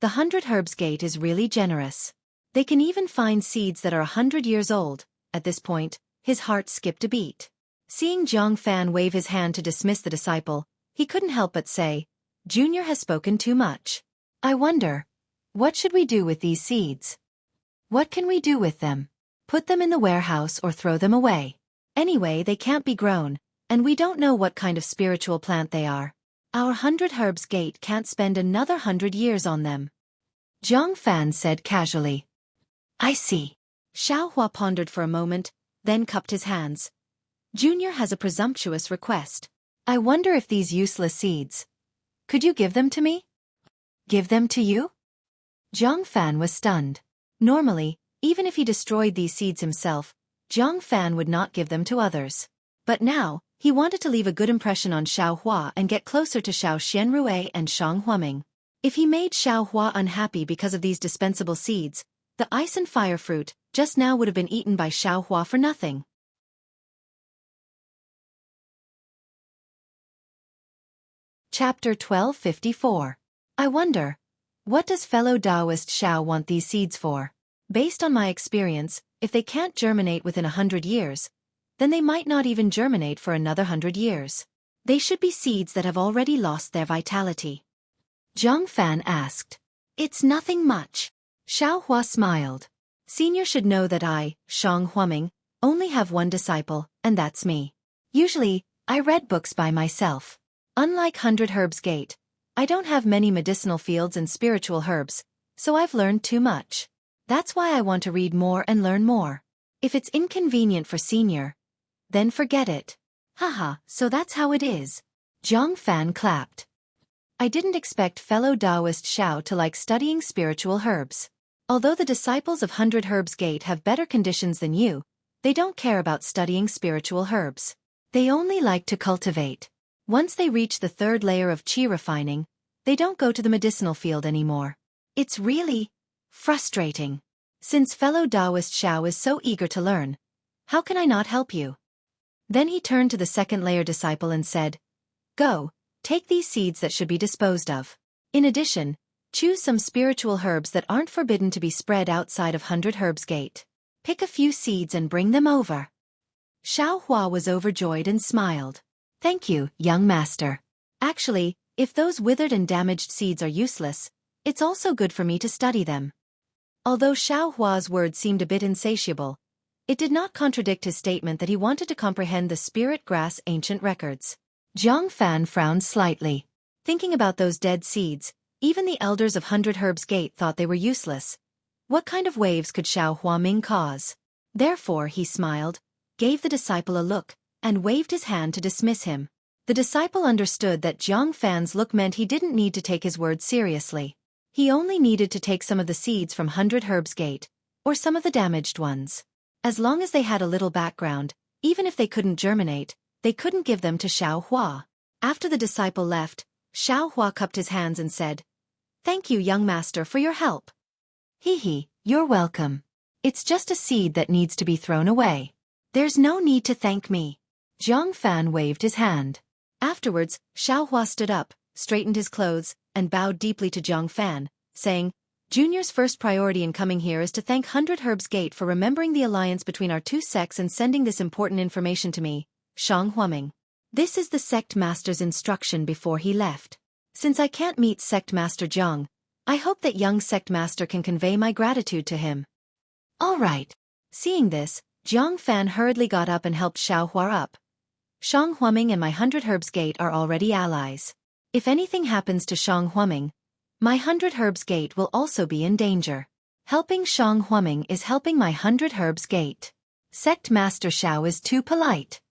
The 100 Herbs Gate is really generous. They can even find seeds that are 100 years old. At this point, his heart skipped a beat. Seeing Zhang Fan wave his hand to dismiss the disciple, he couldn't help but say, Junior has spoken too much. I wonder, what should we do with these seeds? What can we do with them? Put them in the warehouse or throw them away. Anyway, they can't be grown, and we don't know what kind of spiritual plant they are. Our 100 Herbs Gate can't spend another 100 years on them. Zhang Fan said casually. I see. Xiao Hua pondered for a moment, then cupped his hands. Junior has a presumptuous request. I wonder if these useless seeds. Could you give them to me? Give them to you? Zhang Fan was stunned. Normally, even if he destroyed these seeds himself, Zhang Fan would not give them to others. But now, he wanted to leave a good impression on Xiao Hua and get closer to Xiao Xianrui and Shang Huaming. If he made Xiao Hua unhappy because of these dispensable seeds, the ice and fire fruit just now would have been eaten by Xiao Hua for nothing. Chapter 1254. I wonder, what does fellow Taoist Xiao want these seeds for? Based on my experience, if they can't germinate within 100 years, then they might not even germinate for another 100 years. They should be seeds that have already lost their vitality. Zhang Fan asked. It's nothing much. Xiao Hua smiled. Senior should know that I, Shang Huaming, only have one disciple, and that's me. Usually, I read books by myself. Unlike 100 Herbs Gate, I don't have many medicinal fields and spiritual herbs, so I've learned too much. That's why I want to read more and learn more. If it's inconvenient for Senior, then forget it. Haha, so that's how it is. Zhang Fan clapped. I didn't expect fellow Taoist Xiao to like studying spiritual herbs. Although the disciples of 100 Herbs Gate have better conditions than you, they don't care about studying spiritual herbs. They only like to cultivate. Once they reach the third layer of qi refining, they don't go to the medicinal field anymore. It's really frustrating. Since fellow Taoist Xiao is so eager to learn, how can I not help you? Then he turned to the second layer disciple and said, Go, take these seeds that should be disposed of. In addition, choose some spiritual herbs that aren't forbidden to be spread outside of 100 Herbs Gate. Pick a few seeds and bring them over. Xiao Hua was overjoyed and smiled. Thank you, young master. Actually, if those withered and damaged seeds are useless, it's also good for me to study them. Although Xiao Hua's words seemed a bit insatiable, it did not contradict his statement that he wanted to comprehend the spirit grass ancient records. Zhang Fan frowned slightly. Thinking about those dead seeds, even the elders of 100 Herbs Gate thought they were useless. What kind of waves could Xiao Huaming cause? Therefore he smiled, gave the disciple a look, and waved his hand to dismiss him. The disciple understood that Zhang Fan's look meant he didn't need to take his words seriously. He only needed to take some of the seeds from 100 Herbs Gate, or some of the damaged ones. As long as they had a little background, even if they couldn't germinate, they couldn't give them to Xiao Hua. After the disciple left, Xiao Hua cupped his hands and said, Thank you, young master, for your help. Hee, you're welcome. It's just a seed that needs to be thrown away. There's no need to thank me. Zhang Fan waved his hand. Afterwards, Xiao Hua stood up, straightened his clothes, and bowed deeply to Zhang Fan, saying, Junior's first priority in coming here is to thank 100 Herbs Gate for remembering the alliance between our two sects and sending this important information to me, Shang Huaming. This is the sect master's instruction before he left. Since I can't meet sect master Zhang, I hope that young sect master can convey my gratitude to him. All right. Seeing this, Zhang Fan hurriedly got up and helped Xiao Hua up. Shang Huaming and my 100 Herbs Gate are already allies. If anything happens to Shang Huaming, my 100 Herbs Gate will also be in danger. Helping Shang Huaming is helping my 100 Herbs Gate. Sect Master Xiao is too polite.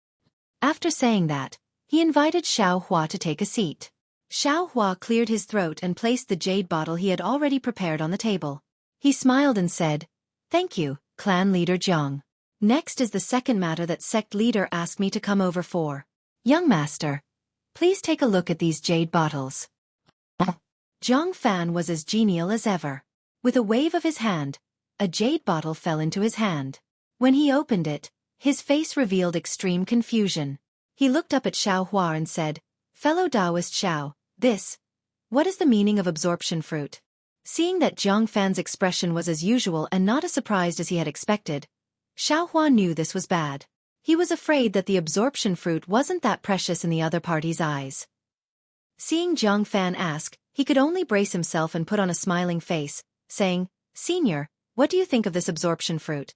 After saying that, he invited Xiao Hua to take a seat. Xiao Hua cleared his throat and placed the jade bottle he had already prepared on the table. He smiled and said, Thank you, clan leader Zhang. Next is the second matter that sect leader asked me to come over for. Young master, please take a look at these jade bottles. Zhang Fan was as genial as ever. With a wave of his hand, a jade bottle fell into his hand. When he opened it, his face revealed extreme confusion. He looked up at Xueqi and said, "Fellow Taoist Xiao, what is the meaning of absorption fruit?" Seeing that Zhang Fan's expression was as usual and not as surprised as he had expected, Xueqi knew this was bad. He was afraid that the absorption fruit wasn't that precious in the other party's eyes. Seeing Zhang Fan ask, he could only brace himself and put on a smiling face, saying, "Senior, what do you think of this absorption fruit?"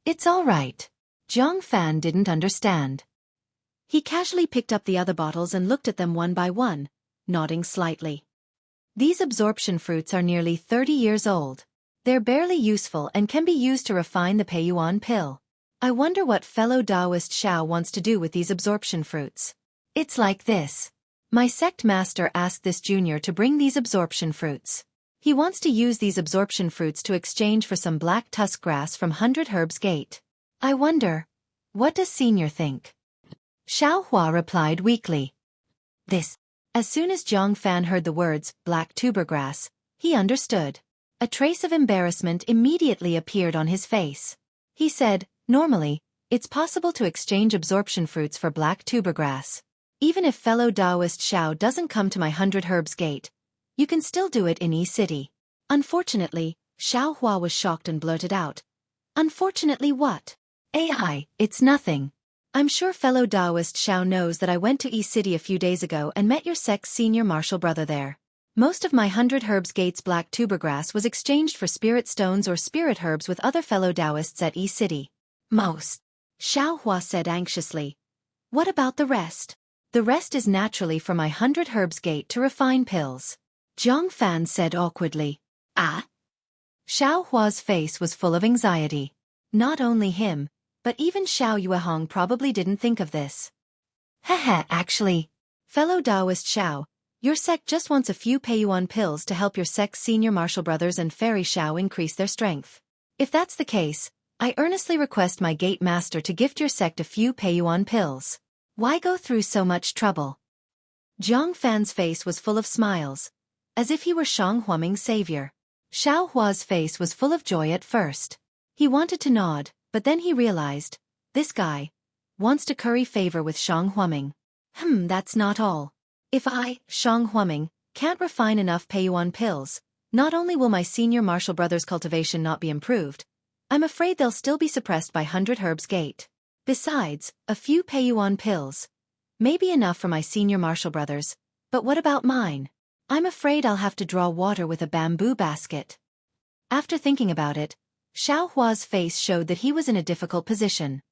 "It's all right." Zhang Fan didn't understand. He casually picked up the other bottles and looked at them one by one, nodding slightly. These absorption fruits are nearly 30 years old. They're barely useful and can be used to refine the Peiyuan pill. I wonder what fellow Taoist Xiao wants to do with these absorption fruits. It's like this. My sect master asked this junior to bring these absorption fruits. He wants to use these absorption fruits to exchange for some black tusk grass from 100 Herbs Gate. I wonder, what does senior think? Xueqi replied weakly. As soon as Zhang Fan heard the words, black tubergrass, he understood. A trace of embarrassment immediately appeared on his face. He said, "Normally, it's possible to exchange absorption fruits for black tubergrass. Even if fellow Taoist Xiao doesn't come to my 100 Herbs Gate, you can still do it in E-City." Unfortunately, Xueqi was shocked and blurted out, "Unfortunately what? AI, it's nothing. I'm sure fellow Taoist Xiao knows that I went to E-City a few days ago and met your sect's senior martial brother there. Most of my 100 Herbs Gate's black tubergrass was exchanged for spirit stones or spirit herbs with other fellow Taoists at E-City." "Most," Xueqi said anxiously. "What about the rest?" "The rest is naturally for my 100 Herbs Gate to refine pills," Zhang Fan said awkwardly. "Ah?" Xiaohua's face was full of anxiety. Not only him, but even Xiao Yuehong probably didn't think of this. Actually, fellow Taoist Xiao, your sect just wants a few Peiyuan pills to help your sect's senior martial brothers and fairy Xiao increase their strength. If that's the case, I earnestly request my gate master to gift your sect a few Peiyuan pills. Why go through so much trouble?" Zhang Fan's face was full of smiles, as if he were Shang Huaming's savior. Xiaohua's face was full of joy at first. He wanted to nod, but then he realized, this guy wants to curry favor with Shang Huaming. That's not all. If I, Shang Huaming, can't refine enough Peiyuan pills, not only will my senior martial brother's cultivation not be improved, I'm afraid they'll still be suppressed by 100 Herbs Gate. Besides, a few Peiyuan pills may be enough for my senior martial brothers, but what about mine? I'm afraid I'll have to draw water with a bamboo basket. After thinking about it, Xiaohua's face showed that he was in a difficult position.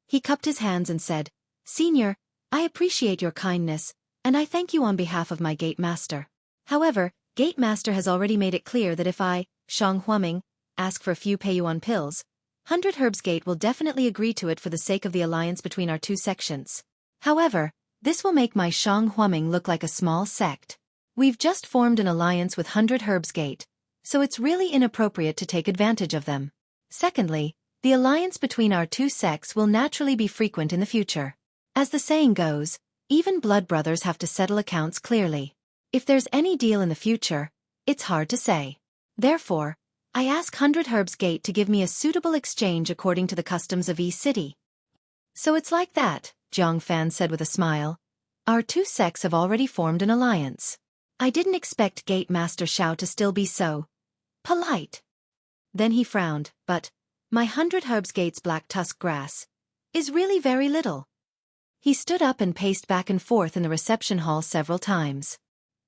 He cupped his hands and said, "Senior, I appreciate your kindness, and I thank you on behalf of my gate master. However, gate master has already made it clear that if I, Shang Huaming, ask for a few Peiyuan pills, 100 Herbs Gate will definitely agree to it for the sake of the alliance between our two sections. However, this will make my Shang Huaming look like a small sect. We've just formed an alliance with 100 Herbs Gate, so it's really inappropriate to take advantage of them. Secondly, the alliance between our two sects will naturally be frequent in the future. As the saying goes, even blood brothers have to settle accounts clearly. If there's any deal in the future, it's hard to say. Therefore, I ask 100 Herbs Gate to give me a suitable exchange according to the customs of E-City." "So it's like that," Zhang Fan said with a smile. "Our two sects have already formed an alliance. I didn't expect Gate Master Xiao to still be so polite." Then he frowned, "But my 100 Herbs Gate's black tusk grass is really very little." He stood up and paced back and forth in the reception hall several times.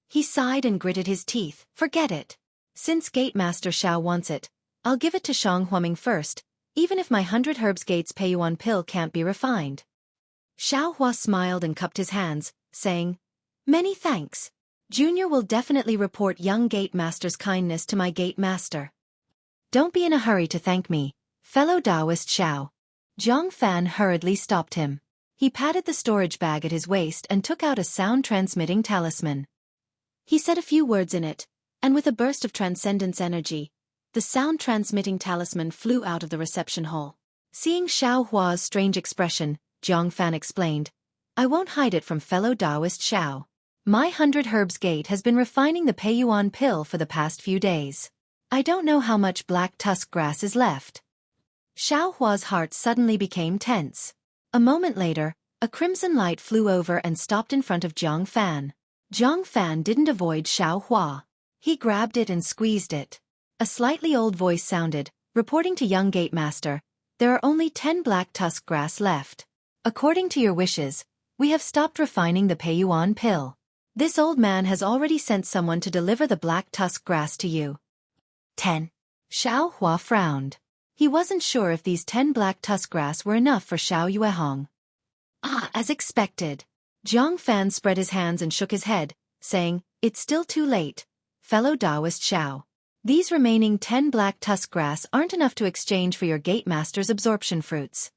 He sighed and gritted his teeth. "Forget it. Since Gate Master Xiao wants it, I'll give it to Shang Huaming first, even if my 100 Herbs Gate's Peiyuan pill can't be refined." Xiaohua smiled and cupped his hands, saying, "Many thanks. Junior will definitely report young Gate Master's kindness to my Gate Master." "Don't be in a hurry to thank me, fellow Taoist Xiao." Zhang Fan hurriedly stopped him. He patted the storage bag at his waist and took out a sound-transmitting talisman. He said a few words in it, and with a burst of transcendence energy, the sound-transmitting talisman flew out of the reception hall. Seeing Xiaohua's strange expression, Zhang Fan explained, "I won't hide it from fellow Taoist Xiao. My 100 Herbs Gate has been refining the Peiyuan pill for the past few days. I don't know how much black tusk grass is left. Xiao Hua's heart suddenly became tense. A moment later, a crimson light flew over and stopped in front of Jiang Fan. Jiang Fan didn't avoid Xiao Hua. He grabbed it and squeezed it. A slightly old voice sounded, reporting to young gate master, "There are only 10 black tusk grass left. According to your wishes, we have stopped refining the Peiyuan pill. This old man has already sent someone to deliver the black tusk grass to you." 10. Xiao Hua frowned. He wasn't sure if these 10 black tusk grass were enough for Xiao Yuehong. As expected. Jiang Fan spread his hands and shook his head, saying, "It's still too late, fellow Taoist Xiao. These remaining 10 black tusk grass aren't enough to exchange for your gate master's absorption fruits."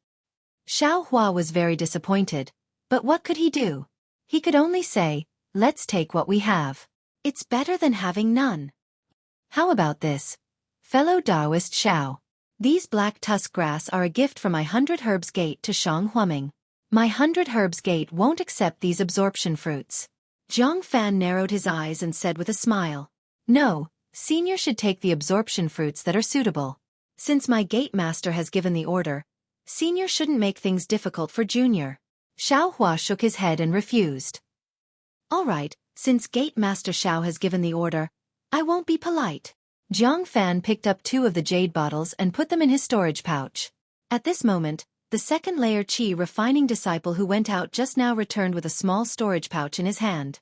Xiao Hua was very disappointed, but what could he do? He could only say, "Let's take what we have. It's better than having none." "How about this, fellow Taoist Xiao? These black tusk grass are a gift from my 100 Herbs Gate to Shang Huaming. My 100 Herbs Gate won't accept these absorption fruits." Jiang Fan narrowed his eyes and said with a smile, "No, Senior should take the absorption fruits that are suitable. Since my gate master has given the order, Senior shouldn't make things difficult for Junior." Xiao Hua shook his head and refused. "All right, since gate master Xiao has given the order, I won't be polite." Jiang Fan picked up 2 of the jade bottles and put them in his storage pouch. At this moment, the second layer Qi refining disciple who went out just now returned with a small storage pouch in his hand.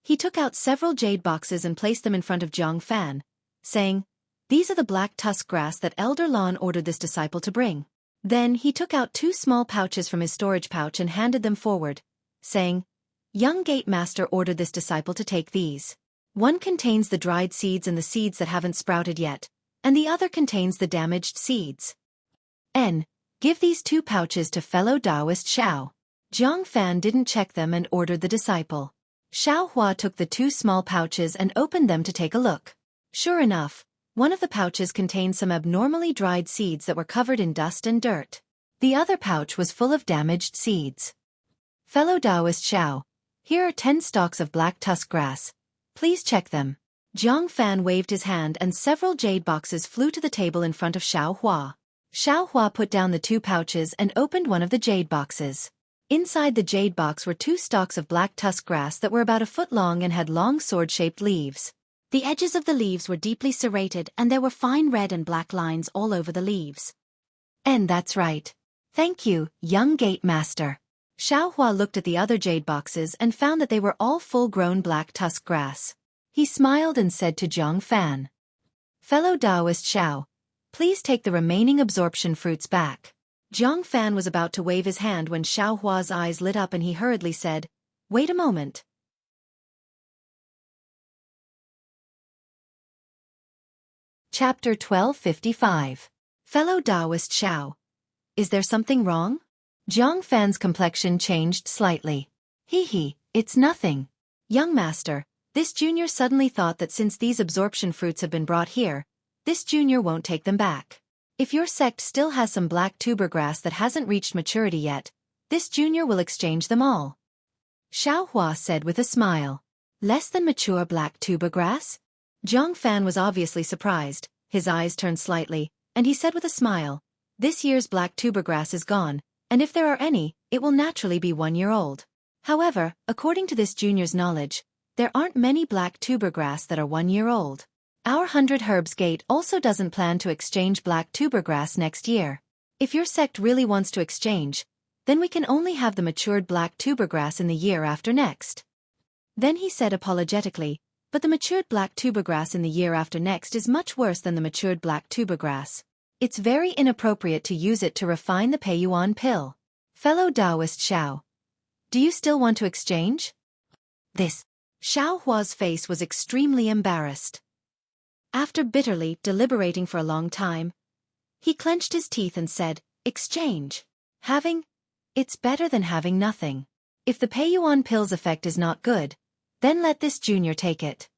He took out several jade boxes and placed them in front of Jiang Fan, saying, "These are the black tusk grass that Elder Lan ordered this disciple to bring." Then he took out 2 small pouches from his storage pouch and handed them forward, saying, "Young gate master ordered this disciple to take these. One contains the dried seeds and the seeds that haven't sprouted yet, and the other contains the damaged seeds. Give these 2 pouches to fellow Taoist Xiao." Jiang Fan didn't check them and ordered the disciple. Xiao Hua took the 2 small pouches and opened them to take a look. Sure enough, one of the pouches contained some abnormally dried seeds that were covered in dust and dirt. The other pouch was full of damaged seeds. "Fellow Taoist Xiao, here are 10 stalks of black tusk grass. Please check them." Jiang Fan waved his hand and several jade boxes flew to the table in front of Xiao Hua. Xiao Hua put down the 2 pouches and opened one of the jade boxes. Inside the jade box were 2 stalks of black tusk grass that were about a foot long and had long sword-shaped leaves. The edges of the leaves were deeply serrated and there were fine red and black lines all over the leaves. "And that's right. Thank you, young gate master." Xiao Hua looked at the other jade boxes and found that they were all full-grown black tusk grass. He smiled and said to Jiang Fan, "Fellow Taoist Xiao, please take the remaining absorption fruits back." Jiang Fan was about to wave his hand when Xiao Hua's eyes lit up and he hurriedly said, "Wait a moment." Chapter 1255. Fellow Taoist Xiao. Is there something wrong? Jiang Fan's complexion changed slightly. It's nothing. Young master, this junior suddenly thought that since these absorption fruits have been brought here, this junior won't take them back. If your sect still has some black tuber grass that hasn't reached maturity yet, this junior will exchange them all. Xiao Hua said with a smile. Less than mature black tuber grass? Jiang Fan was obviously surprised, his eyes turned slightly, and he said with a smile, "This year's black tuber grass is gone, and if there are any, it will naturally be 1 year old. However, according to this junior's knowledge, there aren't many black tuber grass that are 1 year old. Our 100 Herbs Gate also doesn't plan to exchange black tuber grass next year. If your sect really wants to exchange, then we can only have the matured black tuber grass in the year after next." Then he said apologetically, "But the matured black tuber grass in the year after next is much worse than the matured black tuber grass. It's very inappropriate to use it to refine the Peiyuan pill. Fellow Taoist Xiao, do you still want to exchange?" This. Xiao Hua's face was extremely embarrassed. After bitterly deliberating for a long time, he clenched his teeth and said, "Exchange. It's better than having nothing. If the Peiyuan pill's effect is not good, then let this junior take it."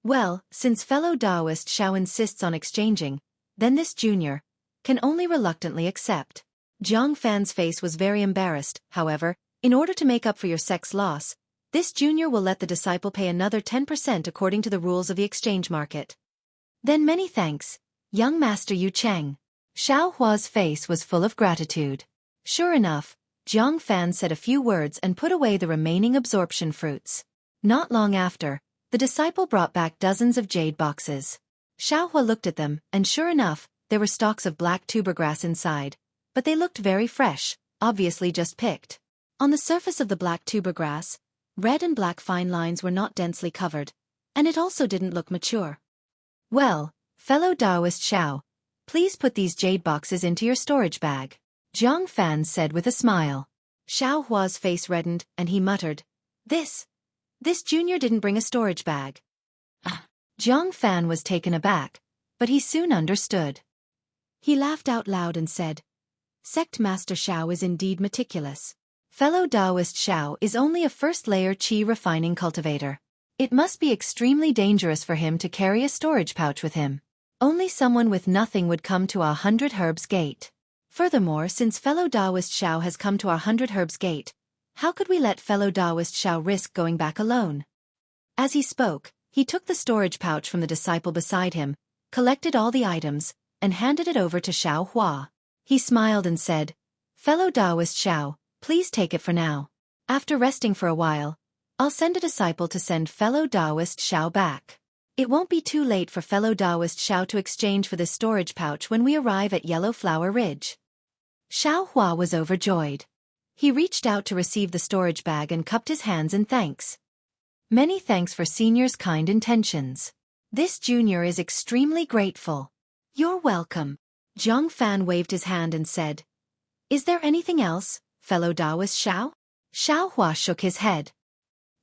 Well, since fellow Taoist Xiao insists on exchanging, then this junior can only reluctantly accept. Jiang Fan's face was very embarrassed. "However, in order to make up for your sect's loss, this junior will let the disciple pay another 10% according to the rules of the exchange market." Then many thanks, young Master Yu Cheng. Xiao Hua's face was full of gratitude. Sure enough, Zhang Fan said a few words and put away the remaining absorption fruits. Not long after, the disciple brought back dozens of jade boxes. Xiao Hua looked at them, and sure enough, there were stalks of black tubergrass inside, but they looked very fresh, obviously just picked. On the surface of the black tubergrass, red and black fine lines were not densely covered, and it also didn't look mature. Well, fellow Taoist Xiao, please put these jade boxes into your storage bag, Zhang Fan said with a smile. Xiao Hua's face reddened, and he muttered, This junior didn't bring a storage bag. Zhang Fan was taken aback, but he soon understood. He laughed out loud and said, Sect Master Xiao is indeed meticulous. Fellow Taoist Xiao is only a first-layer qi refining cultivator. It must be extremely dangerous for him to carry a storage pouch with him. Only someone with nothing would come to our 100 Herbs Gate. Furthermore, since fellow Taoist Xiao has come to our 100 Herbs Gate, how could we let fellow Taoist Xiao risk going back alone? As he spoke, he took the storage pouch from the disciple beside him, collected all the items, and handed it over to Xiao Hua. He smiled and said, Fellow Taoist Xiao, please take it for now. After resting for a while, I'll send a disciple to send fellow Taoist Xiao back. It won't be too late for fellow Taoist Xiao to exchange for this storage pouch when we arrive at Yellow Flower Ridge. Xiao Hua was overjoyed. He reached out to receive the storage bag and cupped his hands in thanks. Many thanks for senior's kind intentions. This junior is extremely grateful. You're welcome. Zhang Fan waved his hand and said, Is there anything else, fellow Taoist Xiao? Xiao Hua shook his head.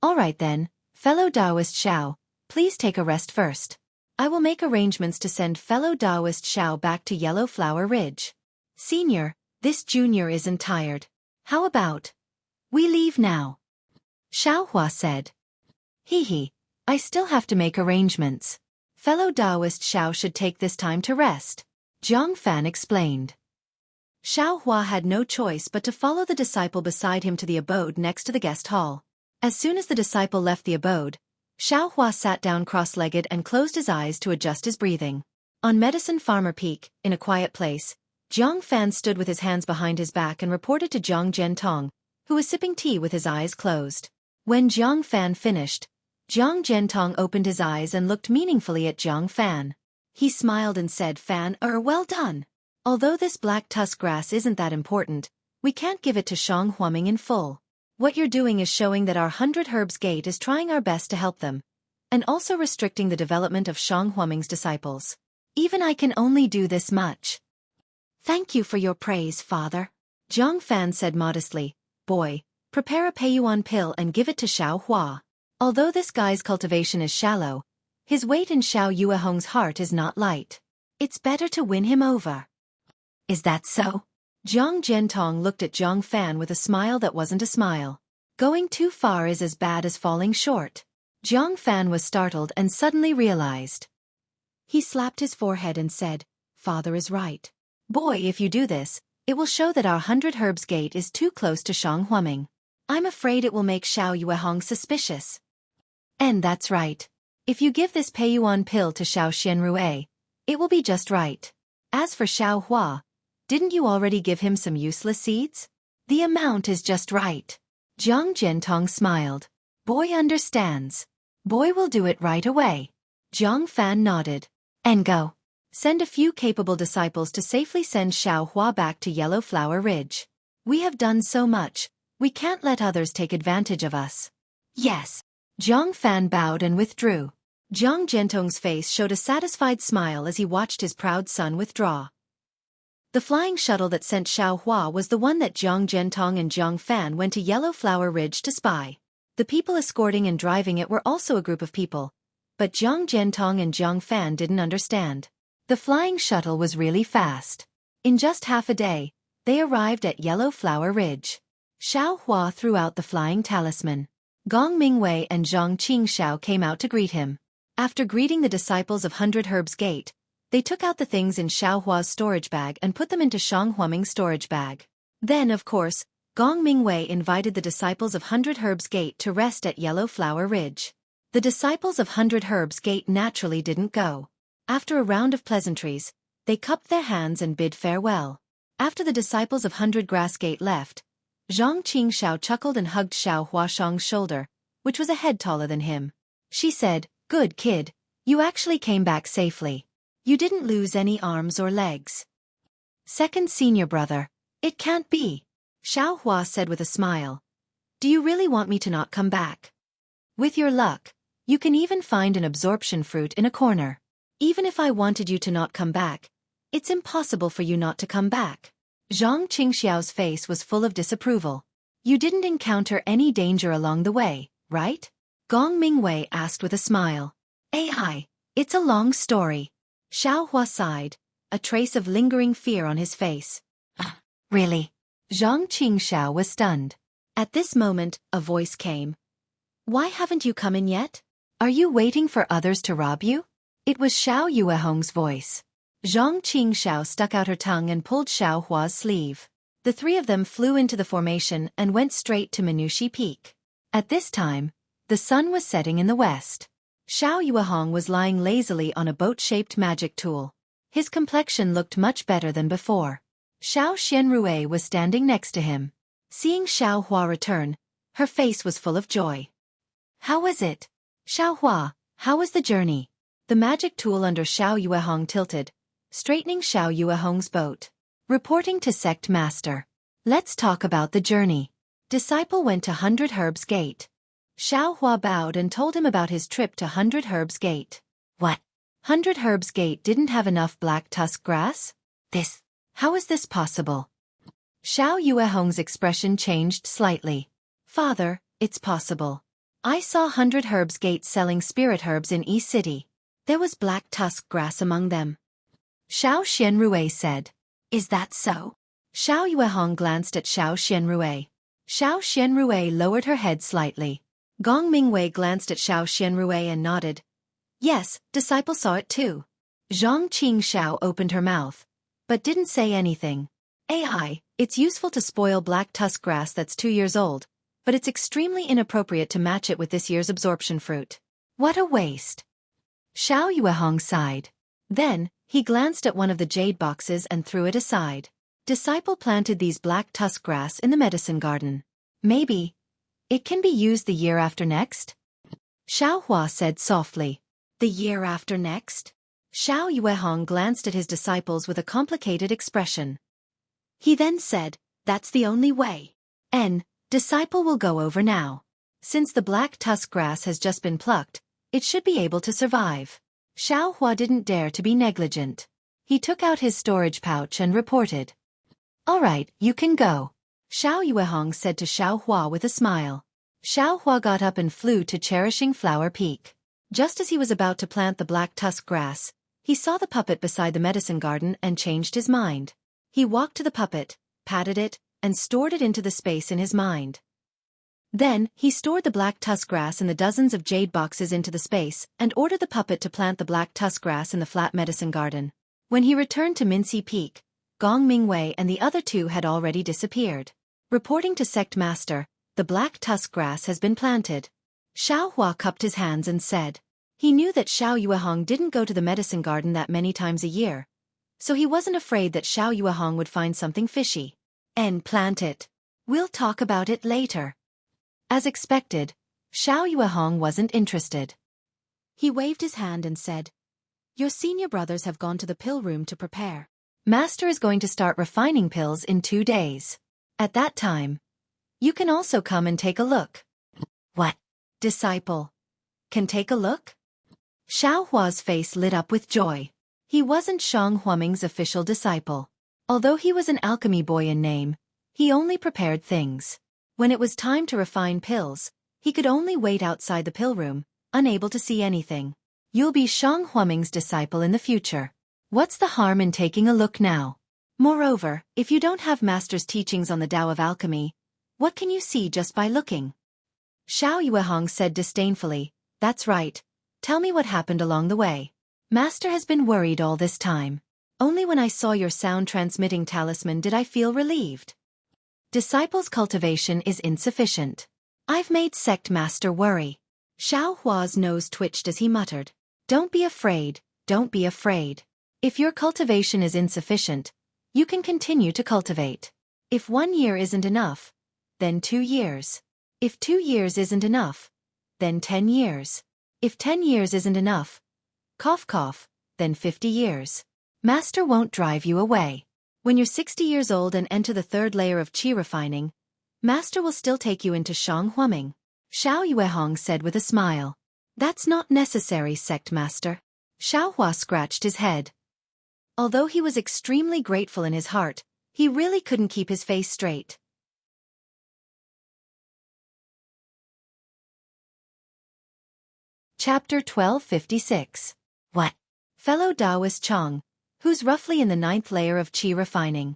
All right then, fellow Taoist Xiao, please take a rest first. I will make arrangements to send fellow Taoist Xiao back to Yellow Flower Ridge. Senior, this junior isn't tired. How about we leave now? Xiao Hua said. Hee, I still have to make arrangements. Fellow Taoist Xiao should take this time to rest, Zhang Fan explained. Xiao Hua had no choice but to follow the disciple beside him to the abode next to the guest hall. As soon as the disciple left the abode, Xiao Hua sat down cross-legged and closed his eyes to adjust his breathing. On Medicine Farmer Peak, in a quiet place, Zhang Fan stood with his hands behind his back and reported to Zhang Zhentong, who was sipping tea with his eyes closed. When Zhang Fan finished, Zhang Zhentong opened his eyes and looked meaningfully at Zhang Fan. He smiled and said, well done. Although this black tusk grass isn't that important, we can't give it to Shang Huaming in full. What you're doing is showing that our 100 Herbs Gate is trying our best to help them, and also restricting the development of Shang Huaming's disciples. Even I can only do this much. Thank you for your praise, father. Zhang Fan said modestly, Boy, prepare a Peiyuan pill and give it to Xiao Hua. Although this guy's cultivation is shallow, his weight in Xiao Yuehong's heart is not light. It's better to win him over. Is that so? Zhang Zhentong looked at Zhang Fan with a smile that wasn't a smile. Going too far is as bad as falling short. Zhang Fan was startled and suddenly realized. He slapped his forehead and said, Father is right. Boy, if you do this, it will show that our 100 Herbs Gate is too close to Shang Huaming. I'm afraid it will make Xiao Yuehong suspicious. And that's right. If you give this Peiyuan pill to Xiao Xianrue, it will be just right. As for Xiao Hua, didn't you already give him some useless seeds? The amount is just right. Zhang Zhentong smiled. Boy understands. Boy will do it right away. Zhang Fan nodded. And go. Send a few capable disciples to safely send Xiao Hua back to Yellow Flower Ridge. We have done so much, we can't let others take advantage of us. Yes. Zhang Fan bowed and withdrew. Zhang Zhentong's face showed a satisfied smile as he watched his proud son withdraw. The flying shuttle that sent Xiao Hua was the one that Zhang Zhentong and Zhang Fan went to Yellow Flower Ridge to spy. The people escorting and driving it were also a group of people, but Zhang Zhentong and Zhang Fan didn't understand. The flying shuttle was really fast. In just half a day, they arrived at Yellow Flower Ridge. Xiao Hua threw out the flying talisman. Gong Mingwei and Zhang Qingxiao came out to greet him. After greeting the disciples of 100 Herbs Gate, they took out the things in Xiao Hua's storage bag and put them into Shang Huaming's storage bag. Then, of course, Gong Mingwei invited the disciples of 100 Herbs Gate to rest at Yellow Flower Ridge. The disciples of 100 Herbs Gate naturally didn't go. After a round of pleasantries, they cupped their hands and bid farewell. After the disciples of 100 Grass Gate left, Zhang Qingxiao chuckled and hugged Xiao Huashang's shoulder, which was a head taller than him. She said, "Good kid, you actually came back safely. You didn't lose any arms or legs." "Second senior brother, it can't be," Xiao Hua said with a smile. "Do you really want me to not come back? With your luck, you can even find an absorption fruit in a corner. Even if I wanted you to not come back, it's impossible for you not to come back." Zhang Qingxiao's face was full of disapproval. "You didn't encounter any danger along the way, right?" Gong Mingwei asked with a smile. "AI, it's a long story." Xiao Hua sighed, a trace of lingering fear on his face. "Really?" Zhang Qingxiao was stunned. At this moment, a voice came. "Why haven't you come in yet? Are you waiting for others to rob you?" It was Xiao Yuehong's voice. Zhang Qingxiao stuck out her tongue and pulled Xiao Hua's sleeve. The three of them flew into the formation and went straight to Minushi Peak. At this time, the sun was setting in the west. Xiao Yuehong was lying lazily on a boat-shaped magic tool. His complexion looked much better than before. Xiao Xianrui was standing next to him. Seeing Xiao Hua return, her face was full of joy. "How was it? Xiao Hua, how was the journey?" The magic tool under Xiao Yuehong tilted, straightening Xiao Yuehong's boat. Reporting to Sect Master. "Let's talk about the journey." Disciple went to 100 Herbs Gate. Xiao Hua bowed and told him about his trip to 100 Herbs Gate. "What? 100 Herbs Gate didn't have enough black tusk grass? How is this possible?" Xiao Yuehong's expression changed slightly. "Father, it's possible. I saw 100 Herbs Gate selling spirit herbs in East City. There was black tusk grass among them." Xiao Xianrui said. "Is that so?" Xiao Yuehong glanced at Xiao Xianrui. Xiao Xianrui lowered her head slightly. Gong Mingwei glanced at Xiao Xianrui and nodded. "Yes, disciple saw it too." Zhang Qingxiao opened her mouth, but didn't say anything. "AI, it's useful to spoil black tusk grass that's 2 years old, but it's extremely inappropriate to match it with this year's absorption fruit. What a waste." Xiao Yuehong sighed. Then, he glanced at one of the jade boxes and threw it aside. Disciple planted these black tusk grass in the medicine garden. "Maybe it can be used the year after next?" Xiao Hua said softly. "The year after next?" Xiao Yuehong glanced at his disciples with a complicated expression. He then said, "That's the only way. Disciple will go over now. Since the black tusk grass has just been plucked, it should be able to survive." Xiao Hua didn't dare to be negligent. He took out his storage pouch and reported. "All right, you can go." Xiao Yuehong said to Xiao Hua with a smile. Xiao Hua got up and flew to Cherishing Flower Peak. Just as he was about to plant the black tusk grass, he saw the puppet beside the medicine garden and changed his mind. He walked to the puppet, patted it, and stored it into the space in his mind. Then, he stored the black tusk grass in the dozens of jade boxes into the space and ordered the puppet to plant the black tusk grass in the flat medicine garden. When he returned to Minxi Peak, Gong Mingwei and the other two had already disappeared. Reporting to Sect Master, "The black tusk grass has been planted." Xiao Hua cupped his hands and said. He knew that Xiao Yuehong didn't go to the medicine garden that many times a year, so he wasn't afraid that Xiao Yuehong would find something fishy. "And plant it. We'll talk about it later." As expected, Xiao Yuehong wasn't interested. He waved his hand and said, "Your senior brothers have gone to the pill room to prepare. Master is going to start refining pills in 2 days. At that time, you can also come and take a look." "What? Disciple can take a look?" Xiao Hua's face lit up with joy. He wasn't Shang Huaming's official disciple. Although he was an alchemy boy in name, he only prepared things. When it was time to refine pills, he could only wait outside the pill room, unable to see anything. "You'll be Shang Huaming's disciple in the future. What's the harm in taking a look now? Moreover, if you don't have Master's teachings on the Tao of Alchemy, what can you see just by looking?" Xiao Yuehong said disdainfully, "That's right. Tell me what happened along the way. Master has been worried all this time. Only when I saw your sound-transmitting talisman did I feel relieved. Disciples' cultivation is insufficient. I've made Sect Master worry." Xiao Hua's nose twitched as he muttered, "Don't be afraid, don't be afraid. If your cultivation is insufficient, you can continue to cultivate. If 1 year isn't enough, then 2 years. If 2 years isn't enough, then 10 years. If 10 years isn't enough, cough cough, then 50 years. Master won't drive you away. When you're 60 years old and enter the 3rd layer of qi refining, Master will still take you into Shang Huaming. Xiao Yuehong said with a smile. That's not necessary, sect master. Xiao Hua scratched his head. Although he was extremely grateful in his heart, he really couldn't keep his face straight. Chapter 1256. What? Fellow Taoist Chang, who's roughly in the 9th layer of qi refining.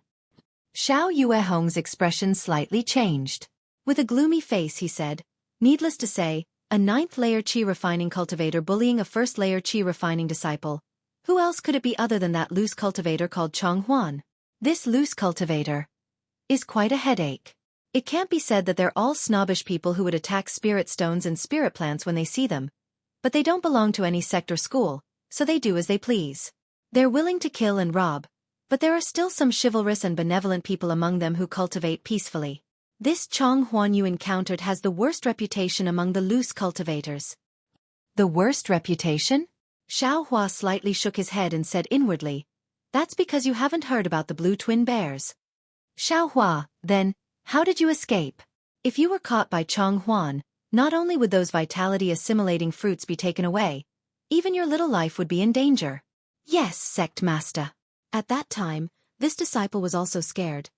Xiao Yuehong's expression slightly changed. With a gloomy face he said, needless to say, a 9th layer qi refining cultivator bullying a 1st layer qi refining disciple. Who else could it be other than that loose cultivator called Chang Huan? This loose cultivator is quite a headache. It can't be said that they're all snobbish people who would attack spirit stones and spirit plants when they see them. But they don't belong to any sect or school, so they do as they please. They're willing to kill and rob, but there are still some chivalrous and benevolent people among them who cultivate peacefully. This Chang Huan you encountered has the worst reputation among the loose cultivators. The worst reputation? Xiao Hua slightly shook his head and said inwardly, that's because you haven't heard about the blue twin bears. Xiao Hua, then, how did you escape? If you were caught by Chang Huan, not only would those vitality-assimilating fruits be taken away, even your little life would be in danger. Yes, sect master. At that time, this disciple was also scared.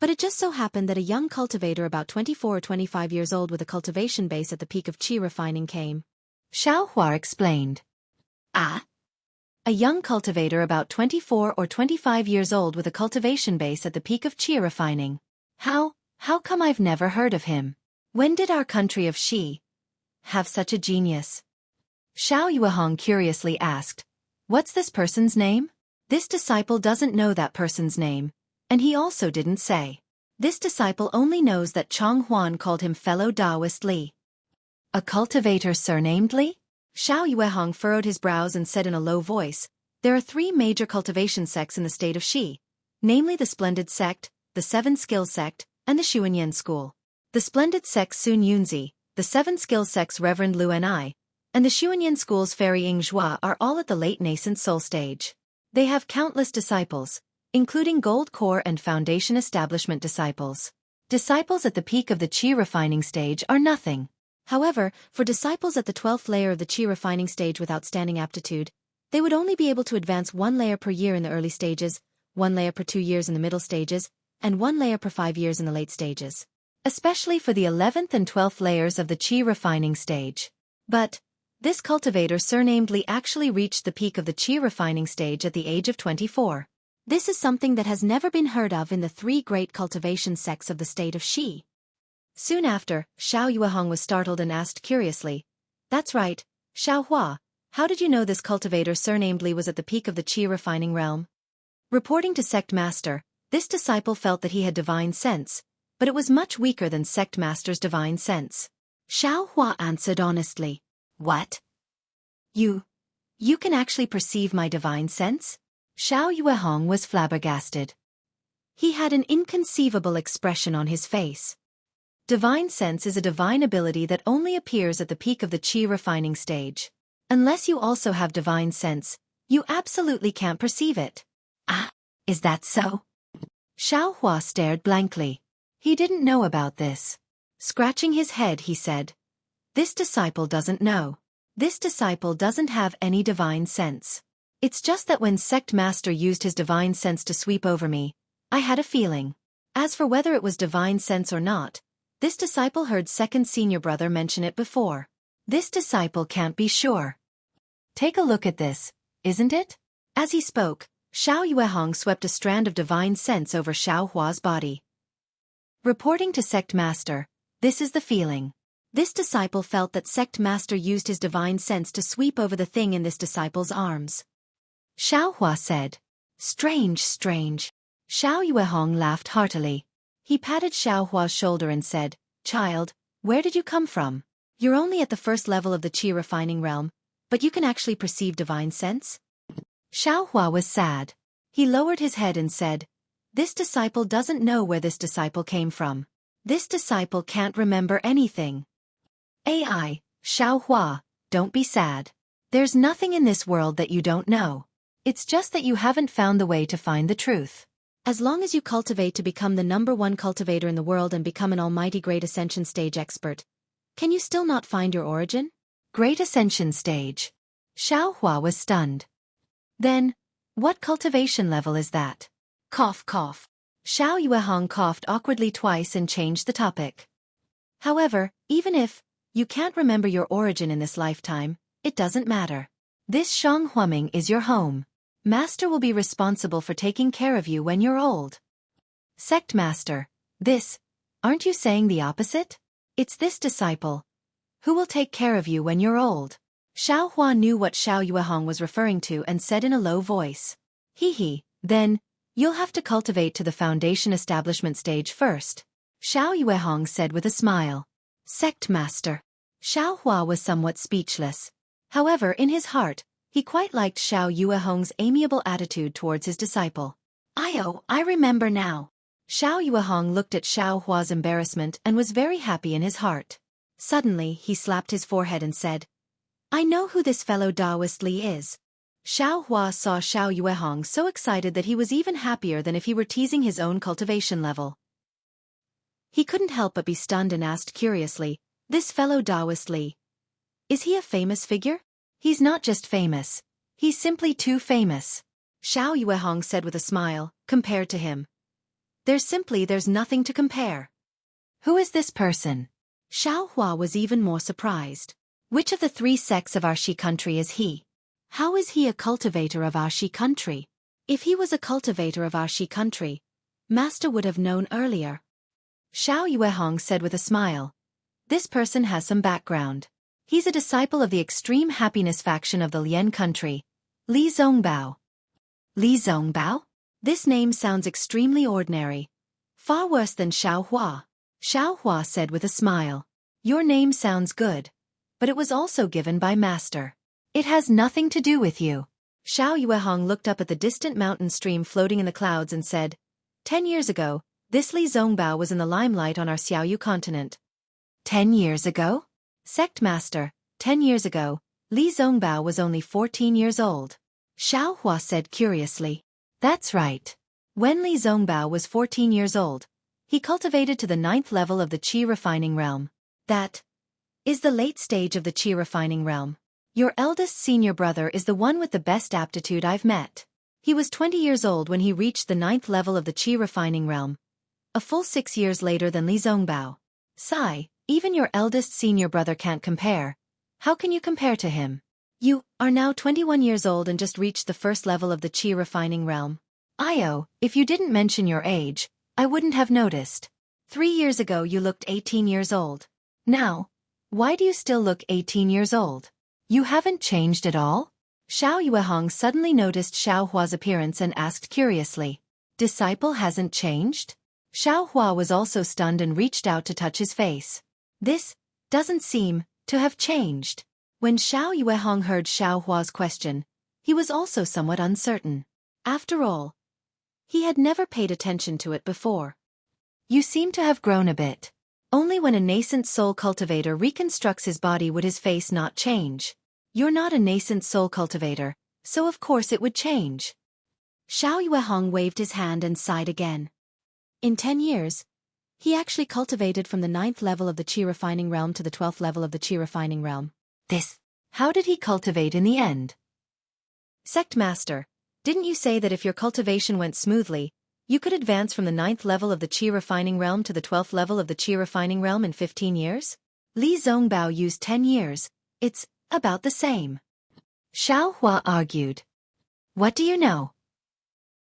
But it just so happened that a young cultivator about 24 or 25 years old with a cultivation base at the peak of qi refining came. Xiao Hua explained. Ah? A young cultivator about 24 or 25 years old with a cultivation base at the peak of qi refining. How come I've never heard of him? When did our country of Xi have such a genius? Xiao Yuehong curiously asked, what's this person's name? This disciple doesn't know that person's name, and he also didn't say. This disciple only knows that Chang Huan called him fellow Taoist Li. A cultivator surnamed Li? Xiao Yuehong furrowed his brows and said in a low voice, there are 3 major cultivation sects in the state of Xi, namely the Splendid Sect, the 7 Skill Sect, and the Xuanyan School. The Splendid Sect's Sun Yunzi, the 7 Skill Sect's Reverend Lu Ni, and the Xuanyan School's Fairy Ying Zhua are all at the late nascent soul stage. They have countless disciples, including Gold Core and Foundation Establishment disciples. Disciples at the peak of the qi refining stage are nothing. However, for disciples at the 12th layer of the qi refining stage with outstanding aptitude, they would only be able to advance 1 layer per year in the early stages, 1 layer per 2 years in the middle stages, and 1 layer per 5 years in the late stages. Especially for the 11th and 12th layers of the qi refining stage. But this cultivator surnamed Li actually reached the peak of the qi refining stage at the age of 24. This is something that has never been heard of in the 3 great cultivation sects of the state of Xi. Soon after, Xiao Yuehong was startled and asked curiously, that's right, Xiao Hua, how did you know this cultivator surnamed Li was at the peak of the qi refining realm? Reporting to Sect Master, this disciple felt that he had divine sense, but it was much weaker than Sect Master's divine sense. Xiao Hua answered honestly, what? You can actually perceive my divine sense? Xiao Yuehong was flabbergasted. He had an inconceivable expression on his face. Divine sense is a divine ability that only appears at the peak of the qi refining stage. Unless you also have divine sense, you absolutely can't perceive it. Ah, is that so? Xiao Hua stared blankly. He didn't know about this. Scratching his head he said, this disciple doesn't know. This disciple doesn't have any divine sense. It's just that when Sect Master used his divine sense to sweep over me, I had a feeling. As for whether it was divine sense or not, this disciple heard second senior brother mention it before. This disciple can't be sure. Take a look at this, isn't it? As he spoke, Xiao Yuehong swept a strand of divine sense over Xiao Hua's body. Reporting to Sect Master, this is the feeling. This disciple felt that Sect Master used his divine sense to sweep over the thing in this disciple's arms. Xiao Hua said, strange. Xiao Yuehong laughed heartily. He patted Xiao Hua's shoulder and said, child, where did you come from? You're only at the 1st level of the qi refining realm, but you can actually perceive divine sense? Xiaohua was sad. He lowered his head and said, "This disciple doesn't know where this disciple came from. This disciple can't remember anything." AI, Xiaohua, don't be sad. There's nothing in this world that you don't know. It's just that you haven't found the way to find the truth. As long as you cultivate to become the #1 cultivator in the world and become an almighty Great Ascension Stage expert, can you still not find your origin? Great Ascension Stage. Xiaohua was stunned. Then, what cultivation level is that? Cough cough. Xiao Yuehong coughed awkwardly twice and changed the topic. However, even if you can't remember your origin in this lifetime, it doesn't matter. This Shang Huaming is your home. Master will be responsible for taking care of you when you're old. Sect Master, aren't you saying the opposite? It's this disciple who will take care of you when you're old. Xiao Hua knew what Xiao Yuehong was referring to and said in a low voice. Then, you'll have to cultivate to the foundation establishment stage first. Xiao Yuehong said with a smile. Sect Master. Xiao Hua was somewhat speechless. However, in his heart, he quite liked Xiao Yuehong's amiable attitude towards his disciple. I remember now. Xiao Yuehong looked at Xiao Hua's embarrassment and was very happy in his heart. Suddenly, he slapped his forehead and said, I know who this fellow Taoist Li is. Xiao Hua saw Xiao Yuehong so excited that he was even happier than if he were teasing his own cultivation level. He couldn't help but be stunned and asked curiously, this fellow Taoist Li, is he a famous figure? He's not just famous. He's simply too famous. Xiao Yuehong said with a smile, compared to him. There's nothing to compare. Who is this person? Xiao Hua was even more surprised. Which of the 3 sects of our Shi country is he? How is he a cultivator of our Shi country? If he was a cultivator of our Shi country, Master would have known earlier. Xiao Yuehong said with a smile. This person has some background. He's a disciple of the extreme happiness faction of the Lian country, Li Zongbao. Li Zongbao? This name sounds extremely ordinary. Far worse than Xiao Hua. Xiao Hua said with a smile. Your name sounds good. But it was also given by Master. It has nothing to do with you. Xiao Yuehong looked up at the distant mountain stream floating in the clouds and said, 10 years ago, this Li Zongbao was in the limelight on our Xiaoyu continent. 10 years ago? Sect Master, 10 years ago, Li Zongbao was only 14 years old. Xiao Hua said curiously. That's right. When Li Zongbao was 14 years old, he cultivated to the 9th level of the Qi refining realm. That is the late stage of the Qi refining realm. Your eldest senior brother is the one with the best aptitude I've met. He was 20 years old when he reached the 9th level of the Qi refining realm. A full 6 years later than Li Zongbao. Sigh, even your eldest senior brother can't compare. How can you compare to him? You are now 21 years old and just reached the 1st level of the Qi refining realm. If you didn't mention your age, I wouldn't have noticed. 3 years ago you looked 18 years old. Now, why do you still look 18 years old? You haven't changed at all? Xiao Yuehong suddenly noticed Xiao Hua's appearance and asked curiously. Disciple hasn't changed? Xiao Hua was also stunned and reached out to touch his face. This doesn't seem to have changed. When Xiao Yuehong heard Xiao Hua's question, he was also somewhat uncertain. After all, he had never paid attention to it before. You seem to have grown a bit. Only when a nascent soul cultivator reconstructs his body would his face not change. You're not a nascent soul cultivator, so of course it would change. Xiao Yuehong waved his hand and sighed again. In 10 years, he actually cultivated from the 9th level of the Qi refining realm to the 12th level of the Qi refining realm. How did he cultivate in the end? Sect Master, didn't you say that if your cultivation went smoothly, you could advance from the 9th level of the Qi refining realm to the 12th level of the Qi refining realm in 15 years? Li Zongbao used 10 years. It's about the same. Xiao Hua argued. What do you know?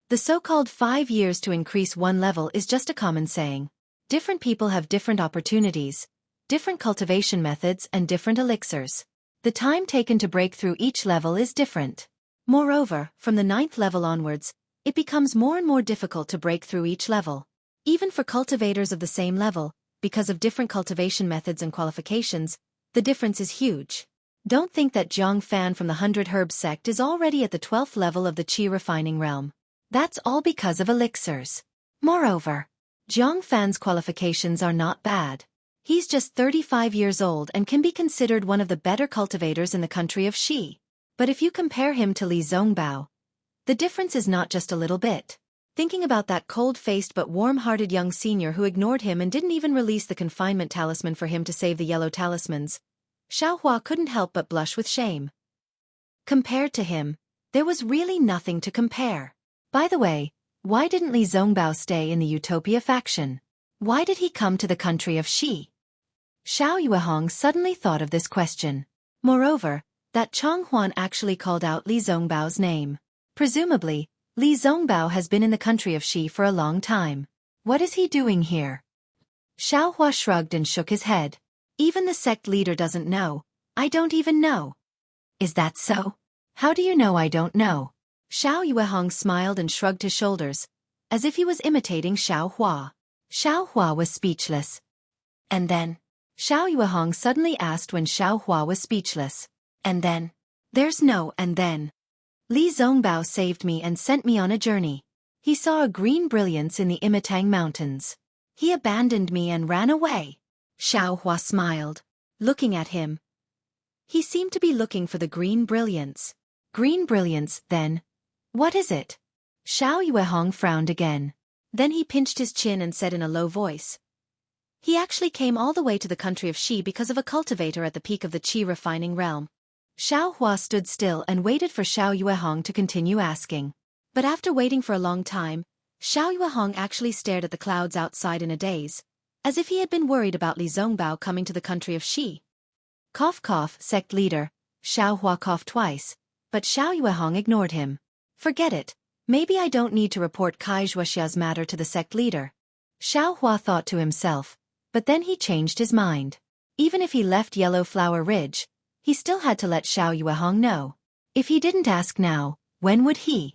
The so-called 5 years to increase one level is just a common saying. Different people have different opportunities, different cultivation methods and different elixirs. The time taken to break through each level is different. Moreover, from the 9th level onwards, it becomes more and more difficult to break through each level. Even for cultivators of the same level, because of different cultivation methods and qualifications, the difference is huge. Don't think that Jiang Fan from the 100 Herbs sect is already at the 12th level of the Qi refining realm. That's all because of elixirs. Moreover, Jiang Fan's qualifications are not bad. He's just 35 years old and can be considered one of the better cultivators in the country of Xi. But if you compare him to Li Zongbao, the difference is not just a little bit. Thinking about that cold-faced but warm-hearted young senior who ignored him and didn't even release the confinement talisman for him to save the yellow talismans, Xiaohua couldn't help but blush with shame. Compared to him, there was really nothing to compare. By the way, why didn't Li Zongbao stay in the Utopia faction? Why did he come to the country of Xi? Xiao Yuehong suddenly thought of this question. Moreover, that Chang Huan actually called out Li Zongbao's name. Presumably, Li Zongbao has been in the country of Xi for a long time. What is he doing here? Xiaohua shrugged and shook his head. Even the sect leader doesn't know. I don't even know. Is that so? How do you know I don't know? Xiao Yuehong smiled and shrugged his shoulders, as if he was imitating Xiaohua. Xiaohua was speechless. And then? Xiao Yuehong suddenly asked when Xiaohua was speechless. And then? There's no and then. Li Zongbao saved me and sent me on a journey. He saw a green brilliance in the Imitang Mountains. He abandoned me and ran away. Xiaohua smiled, looking at him. He seemed to be looking for the green brilliance. Green brilliance, then? What is it? Xiao Yuehong frowned again. Then he pinched his chin and said in a low voice. He actually came all the way to the country of Xi because of a cultivator at the peak of the Qi refining realm. Xiaohua stood still and waited for Xiao Yuehong to continue asking. But after waiting for a long time, Xiao Yuehong actually stared at the clouds outside in a daze, as if he had been worried about Li Zongbao coming to the country of Xi. Cough cough, sect leader. Xiaohua coughed twice, but Xiao Yuehong ignored him. Forget it. Maybe I don't need to report Kai Zhuexia's matter to the sect leader. Xiaohua thought to himself, but then he changed his mind. Even if he left Yellow Flower Ridge, he still had to let Xiao Yuehong know. If he didn't ask now, when would he?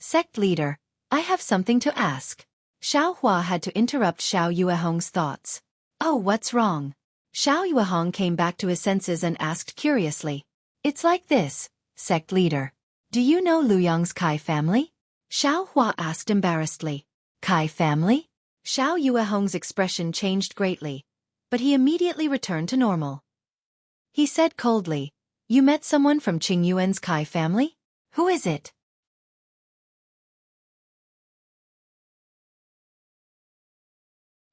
Sect leader, I have something to ask. Xiaohua had to interrupt Xiao Yuehong's thoughts. Oh, what's wrong? Xiao Yuehong came back to his senses and asked curiously. It's like this, sect leader. Do you know Liu Yang's Kai family? Xiaohua asked embarrassedly. Kai family? Xiao Yuehong's expression changed greatly, but he immediately returned to normal. He said coldly, You met someone from Qingyuan's Kai family? Who is it?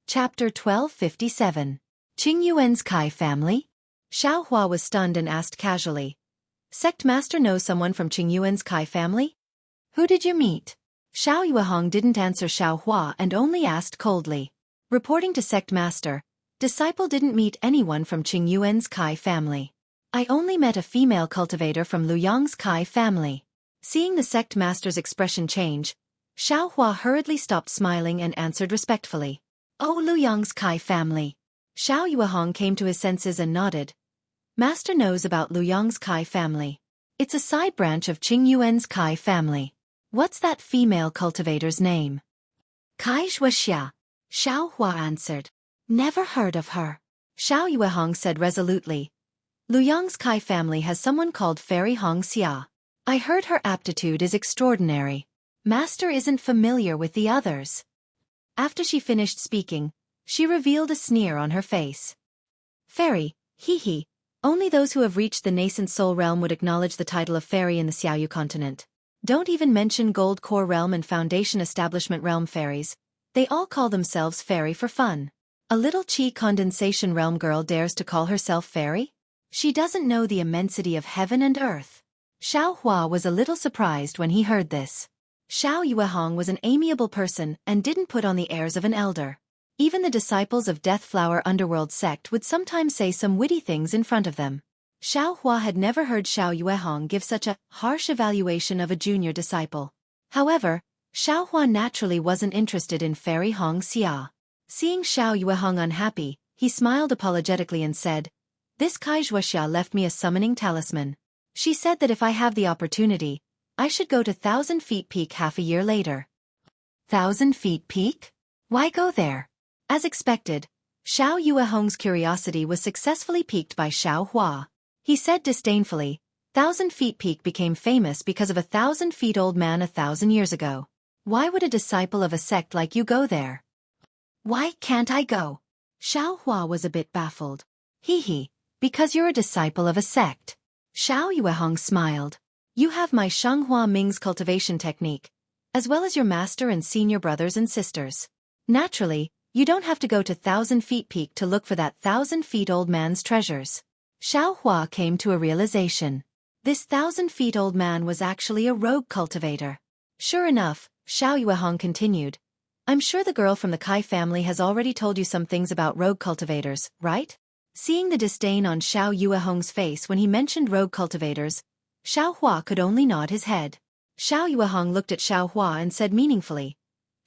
Chapter 1257. Qingyuan's Kai family? Xiaohua was stunned and asked casually. Sect master knows someone from Qingyuan's Kai family? Who did you meet? Xiao Yuehong didn't answer Xiaohua and only asked coldly. Reporting to sect master, disciple didn't meet anyone from Qingyuan's Kai family. I only met a female cultivator from Liu Yang's Kai family. Seeing the sect master's expression change, Xiaohua hurriedly stopped smiling and answered respectfully. Oh, Liu Yang's Kai family. Xiao Yuehong came to his senses and nodded. Master knows about Liu Yang's Kai family. It's a side branch of Qingyuan's Kai family. What's that female cultivator's name? Kai Zhuexia. Xiaohua answered. Never heard of her. Xiao Yuehong said resolutely. Liu Yang's Kai family has someone called Fairy Hong Xia. I heard her aptitude is extraordinary. Master isn't familiar with the others. After she finished speaking, she revealed a sneer on her face. Fairy, hee. Only those who have reached the nascent soul realm would acknowledge the title of fairy in the Xiaoyu continent. Don't even mention Gold Core Realm and Foundation Establishment Realm fairies. They all call themselves fairy for fun. A little Qi Condensation Realm girl dares to call herself fairy? She doesn't know the immensity of heaven and earth. Xiaohua was a little surprised when he heard this. Xiao Yuehong was an amiable person and didn't put on the airs of an elder. Even the disciples of Deathflower Underworld sect would sometimes say some witty things in front of them. Xiaohua had never heard Xiao Yuehong give such a harsh evaluation of a junior disciple. However, Xiaohua naturally wasn't interested in Fairy Hong Xia. Seeing Xiao Yuehong unhappy, he smiled apologetically and said, This Kai Zhuexia left me a summoning talisman. She said that if I have the opportunity, I should go to 1,000 Feet Peak half a year later. 1,000 Feet Peak? Why go there? As expected, Xiao Yuehong's curiosity was successfully piqued by Xiaohua. He said disdainfully, 1,000 Feet Peak became famous because of a 1,000 feet old man 1,000 years ago. Why would a disciple of a sect like you go there? Why can't I go? Xiao Hua was a bit baffled. Hee, because you're a disciple of a sect. Xiao Yuehong smiled. You have my Shanghua Ming's cultivation technique, as well as your master and senior brothers and sisters. Naturally, you don't have to go to 1,000 Feet Peak to look for that 1,000 feet old man's treasures. Xiao Hua came to a realization. This 1,000 feet old man was actually a rogue cultivator. Sure enough, Xiao Yuehong continued, I'm sure the girl from the Kai family has already told you some things about rogue cultivators, right? Seeing the disdain on Xiao Yuehong's face when he mentioned rogue cultivators, Xiao Hua could only nod his head. Xiao Yuehong looked at Xiao Hua and said meaningfully,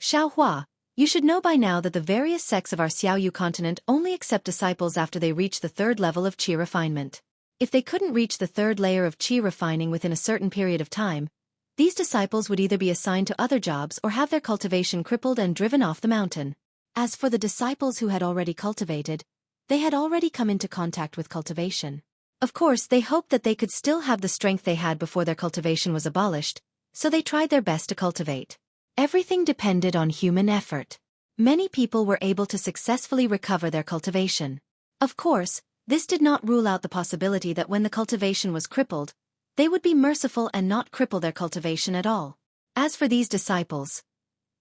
Xiao Hua, you should know by now that the various sects of our Xiaoyu continent only accept disciples after they reach the 3rd level of qi refinement. If they couldn't reach the 3rd layer of qi refining within a certain period of time, these disciples would either be assigned to other jobs or have their cultivation crippled and driven off the mountain. As for the disciples who had already cultivated, they had already come into contact with cultivation. Of course, they hoped that they could still have the strength they had before their cultivation was abolished, so they tried their best to cultivate. Everything depended on human effort. Many people were able to successfully recover their cultivation. Of course, this did not rule out the possibility that when the cultivation was crippled, they would be merciful and not cripple their cultivation at all. As for these disciples,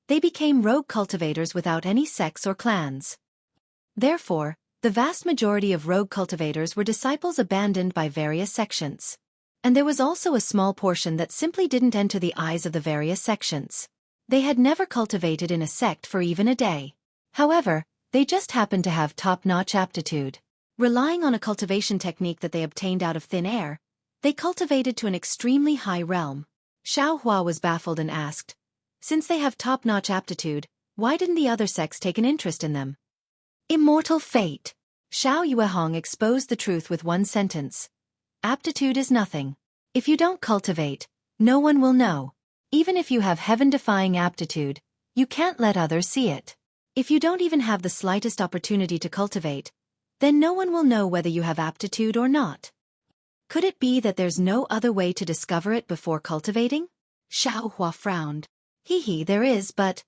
they became rogue cultivators without any sects or clans. Therefore, the vast majority of rogue cultivators were disciples abandoned by various sections. And there was also a small portion that simply didn't enter the eyes of the various sections. They had never cultivated in a sect for even a day. However, they just happened to have top-notch aptitude. Relying on a cultivation technique that they obtained out of thin air, they cultivated to an extremely high realm. Xiao Hua was baffled and asked, since they have top-notch aptitude, why didn't the other sects take an interest in them? Immortal fate. Xiao Yuehong exposed the truth with one sentence. Aptitude is nothing. If you don't cultivate, no one will know. Even if you have heaven-defying aptitude, you can't let others see it. If you don't even have the slightest opportunity to cultivate, then no one will know whether you have aptitude or not. Could it be that there's no other way to discover it before cultivating? Xiao Hua frowned. There is, but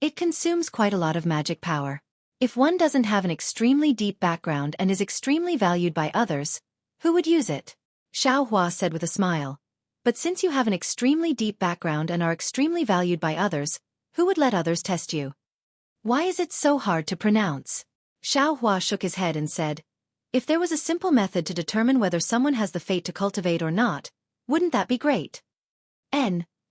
it consumes quite a lot of magic power. If one doesn't have an extremely deep background and is extremely valued by others, who would use it? Xiao Hua said with a smile. But since you have an extremely deep background and are extremely valued by others, who would let others test you? Why is it so hard to pronounce? Xiao Hua shook his head and said, if there was a simple method to determine whether someone has the fate to cultivate or not, wouldn't that be great?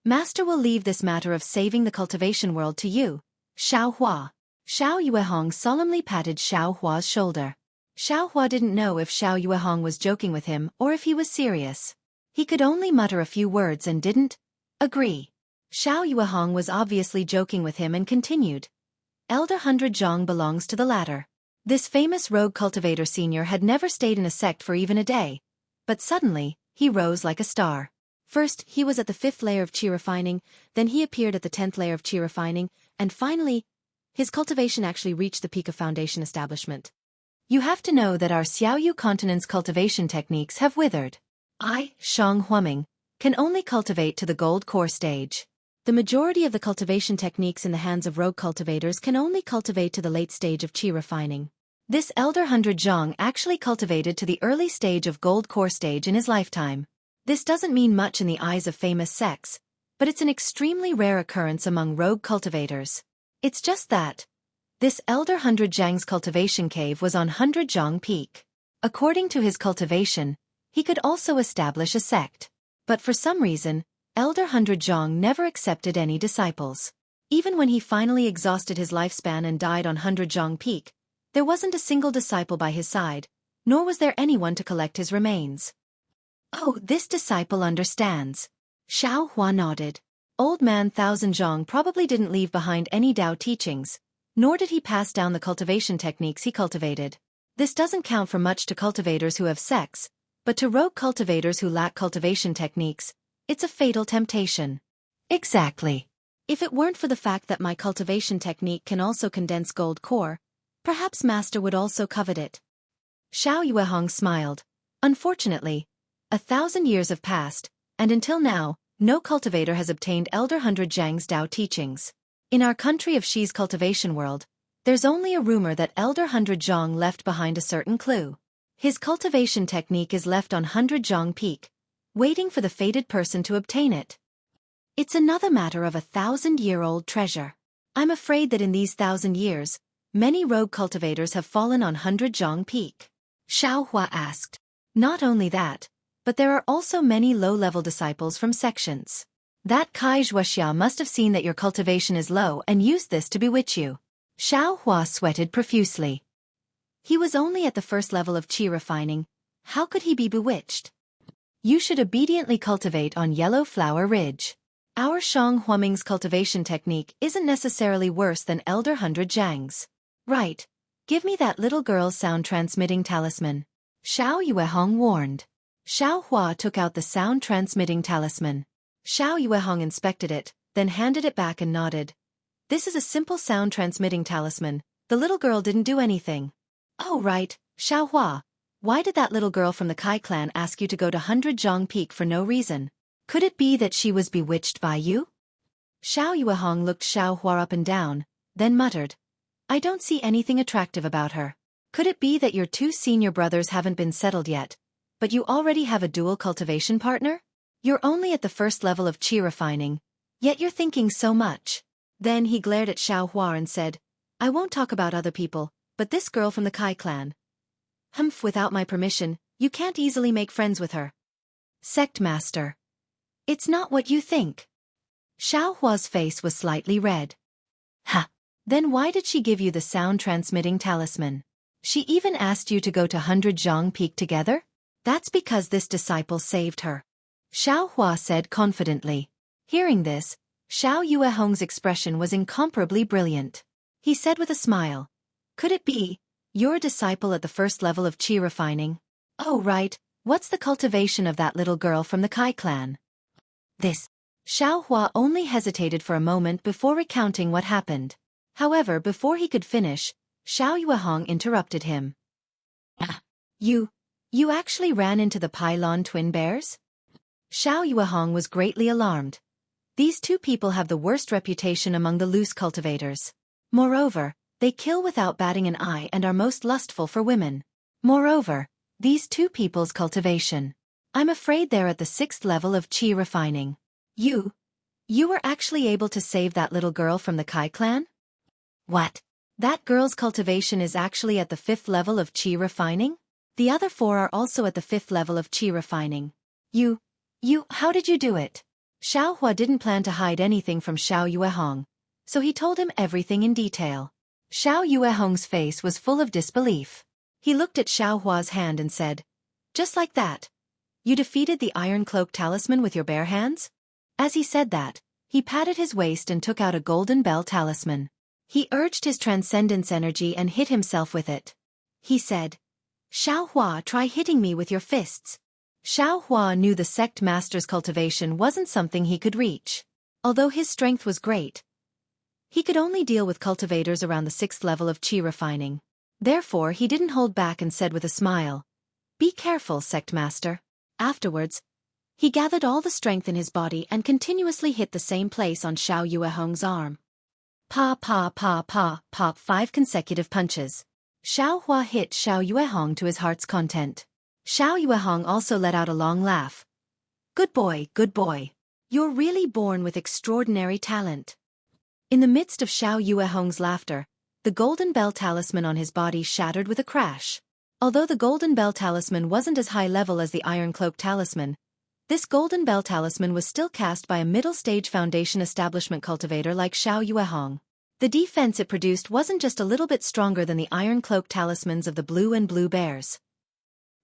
Master will leave this matter of saving the cultivation world to you, Xiao Hua. Xiao Yuehong solemnly patted Xiao Hua's shoulder. Xiao Hua didn't know if Xiao Yuehong was joking with him or if he was serious. He could only mutter a few words and didn't agree. Xiao Yuehong was obviously joking with him and continued. Elder 100 Zhang belongs to the latter. This famous rogue cultivator senior had never stayed in a sect for even a day. But suddenly, he rose like a star. First, he was at the 5th layer of qi refining, then he appeared at the 10th layer of qi refining, and finally, his cultivation actually reached the peak of foundation establishment. You have to know that our Xiaoyu continent's cultivation techniques have withered. I, Shang Huaming, can only cultivate to the gold core stage. The majority of the cultivation techniques in the hands of rogue cultivators can only cultivate to the late stage of qi refining. This elder 100 Zhang actually cultivated to the early stage of gold core stage in his lifetime. This doesn't mean much in the eyes of famous sects, but it's an extremely rare occurrence among rogue cultivators. It's just that this elder 100 Zhang's cultivation cave was on 100 Zhang Peak. According to his cultivation, he could also establish a sect. But for some reason, elder 100 Zhang never accepted any disciples. Even when he finally exhausted his lifespan and died on 100 Zhang Peak, there wasn't a single disciple by his side, nor was there anyone to collect his remains. Oh, this disciple understands. Xiao Hua nodded. Old man 1000 Zhang probably didn't leave behind any Dao teachings, nor did he pass down the cultivation techniques he cultivated. This doesn't count for much to cultivators who have sects, but to rogue cultivators who lack cultivation techniques, it's a fatal temptation. Exactly. If it weren't for the fact that my cultivation technique can also condense gold core, perhaps Master would also covet it. Xiao Yuehong smiled. Unfortunately, 1,000 years have passed, and until now, no cultivator has obtained Elder Hundred Zhang's Tao teachings. In our country of Xi's cultivation world, there's only a rumor that Elder Hundred Zhang left behind a certain clue. His cultivation technique is left on Hundred Zhang Peak, waiting for the fated person to obtain it. It's another matter of 1,000-year-old treasure. I'm afraid that in these 1,000 years, many rogue cultivators have fallen on Hundred Zhang Peak. Xiao Hua asked. Not only that, but there are also many low-level disciples from sections. That Kai Xueqi must have seen that your cultivation is low and used this to bewitch you. Xiao Hua sweated profusely. He was only at the first level of qi refining. How could he be bewitched? You should obediently cultivate on Yellow Flower Ridge. Our Shang Huaming's cultivation technique isn't necessarily worse than Elder Hundred Zhang's. Right. Give me that little girl's sound-transmitting talisman. Xiao Yuehong warned. Xiao Hua took out the sound-transmitting talisman. Xiao Yuehong inspected it, then handed it back and nodded. This is a simple sound-transmitting talisman. The little girl didn't do anything. Oh right, Xiao Hua. Why did that little girl from the Kai clan ask you to go to Hundred Zhang Peak for no reason? Could it be that she was bewitched by you? Xiao Yuehong looked Xiao Hua up and down, then muttered. I don't see anything attractive about her. Could it be that your two senior brothers haven't been settled yet, but you already have a dual cultivation partner? You're only at the first level of qi refining, yet you're thinking so much. Then he glared at Xiao Hua and said, I won't talk about other people, but this girl from the Kai clan. Without my permission, you can't easily make friends with her. Sect Master. It's not what you think. Xiao Hua's face was slightly red. Ha! Then why did she give you the sound-transmitting talisman? She even asked you to go to Hundred Zhang Peak together? That's because this disciple saved her. Xiao Hua said confidently. Hearing this, Xiao Yuehong's expression was incomparably brilliant. He said with a smile, Could it be? You're a disciple at the first level of qi refining. Oh right, what's the cultivation of that little girl from the Kai clan? This. Xiao Hua only hesitated for a moment before recounting what happened. However, before he could finish, Xiao Yuehong interrupted him. You actually ran into the pylon twin bears? Xiao Yuehong was greatly alarmed. These two people have the worst reputation among the loose cultivators. Moreover, they kill without batting an eye and are most lustful for women. Moreover, these two people's cultivation. I'm afraid they're at the 6th level of qi refining. You were actually able to save that little girl from the Kai clan? What? That girl's cultivation is actually at the 5th level of qi refining? The other 4 are also at the 5th level of qi refining. How did you do it? Xiao Hua didn't plan to hide anything from Xiao Yuehong, so he told him everything in detail. Xiao Yuehong's face was full of disbelief. He looked at Xiao Hua's hand and said, Just like that? You defeated the Iron Cloak talisman with your bare hands? As he said that, he patted his waist and took out a golden bell talisman. He urged his transcendence energy and hit himself with it. He said, Xiao Hua, try hitting me with your fists. Xiao Hua knew the sect master's cultivation wasn't something he could reach. Although his strength was great, he could only deal with cultivators around the 6th level of qi refining. Therefore he didn't hold back and said with a smile, Be careful, sect master. Afterwards, he gathered all the strength in his body and continuously hit the same place on Xiao Yuehong's arm. Pa pa pa pa pa 5 consecutive punches. Xiao Hua hit Xiao Yuehong to his heart's content. Xiao Yuehong also let out a long laugh. Good boy, good boy. You're really born with extraordinary talent. In the midst of Xiao Yuehong's laughter, the golden bell talisman on his body shattered with a crash. Although the golden bell talisman wasn't as high level as the Iron Cloak talisman, this golden bell talisman was still cast by a middle-stage foundation establishment cultivator like Xiao Yuehong. The defense it produced wasn't just a little bit stronger than the Iron Cloak talismans of the blue and blue bears.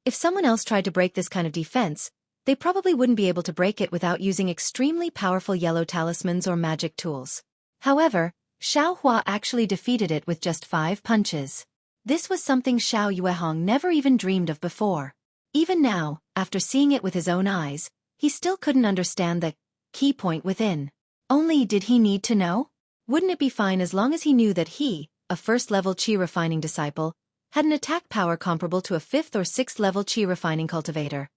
If someone else tried to break this kind of defense, they probably wouldn't be able to break it without using extremely powerful yellow talismans or magic tools. However, Xiao Hua actually defeated it with just 5 punches. This was something Xiao Yuehong never even dreamed of before. Even now, after seeing it with his own eyes, he still couldn't understand the key point within. Only did he need to know? Wouldn't it be fine as long as he knew that he, a first-level qi refining disciple, had an attack power comparable to a 5th or 6th level Qi refining cultivator.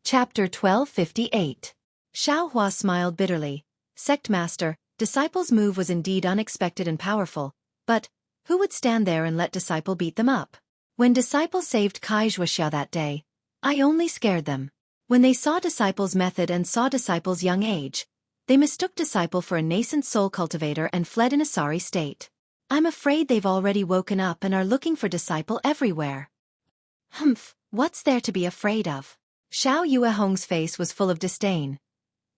Chapter 1258. Xiaohua smiled bitterly. Sect Master, Disciple's move was indeed unexpected and powerful, but who would stand there and let Disciple beat them up? When Disciple saved Kai Xueqi that day, I only scared them. When they saw Disciple's method and saw Disciple's young age, they mistook Disciple for a nascent soul cultivator and fled in a sorry state. I'm afraid they've already woken up and are looking for Disciple everywhere. Humph, what's there to be afraid of? Xiao Yuehong's face was full of disdain.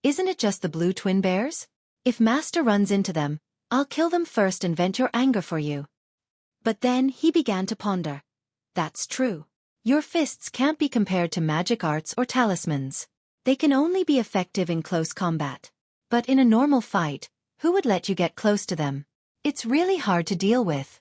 Isn't it just the blue twin bears? If Master runs into them, I'll kill them first and vent your anger for you. But then he began to ponder. That's true. Your fists can't be compared to magic arts or talismans. They can only be effective in close combat. But in a normal fight, who would let you get close to them? It's really hard to deal with.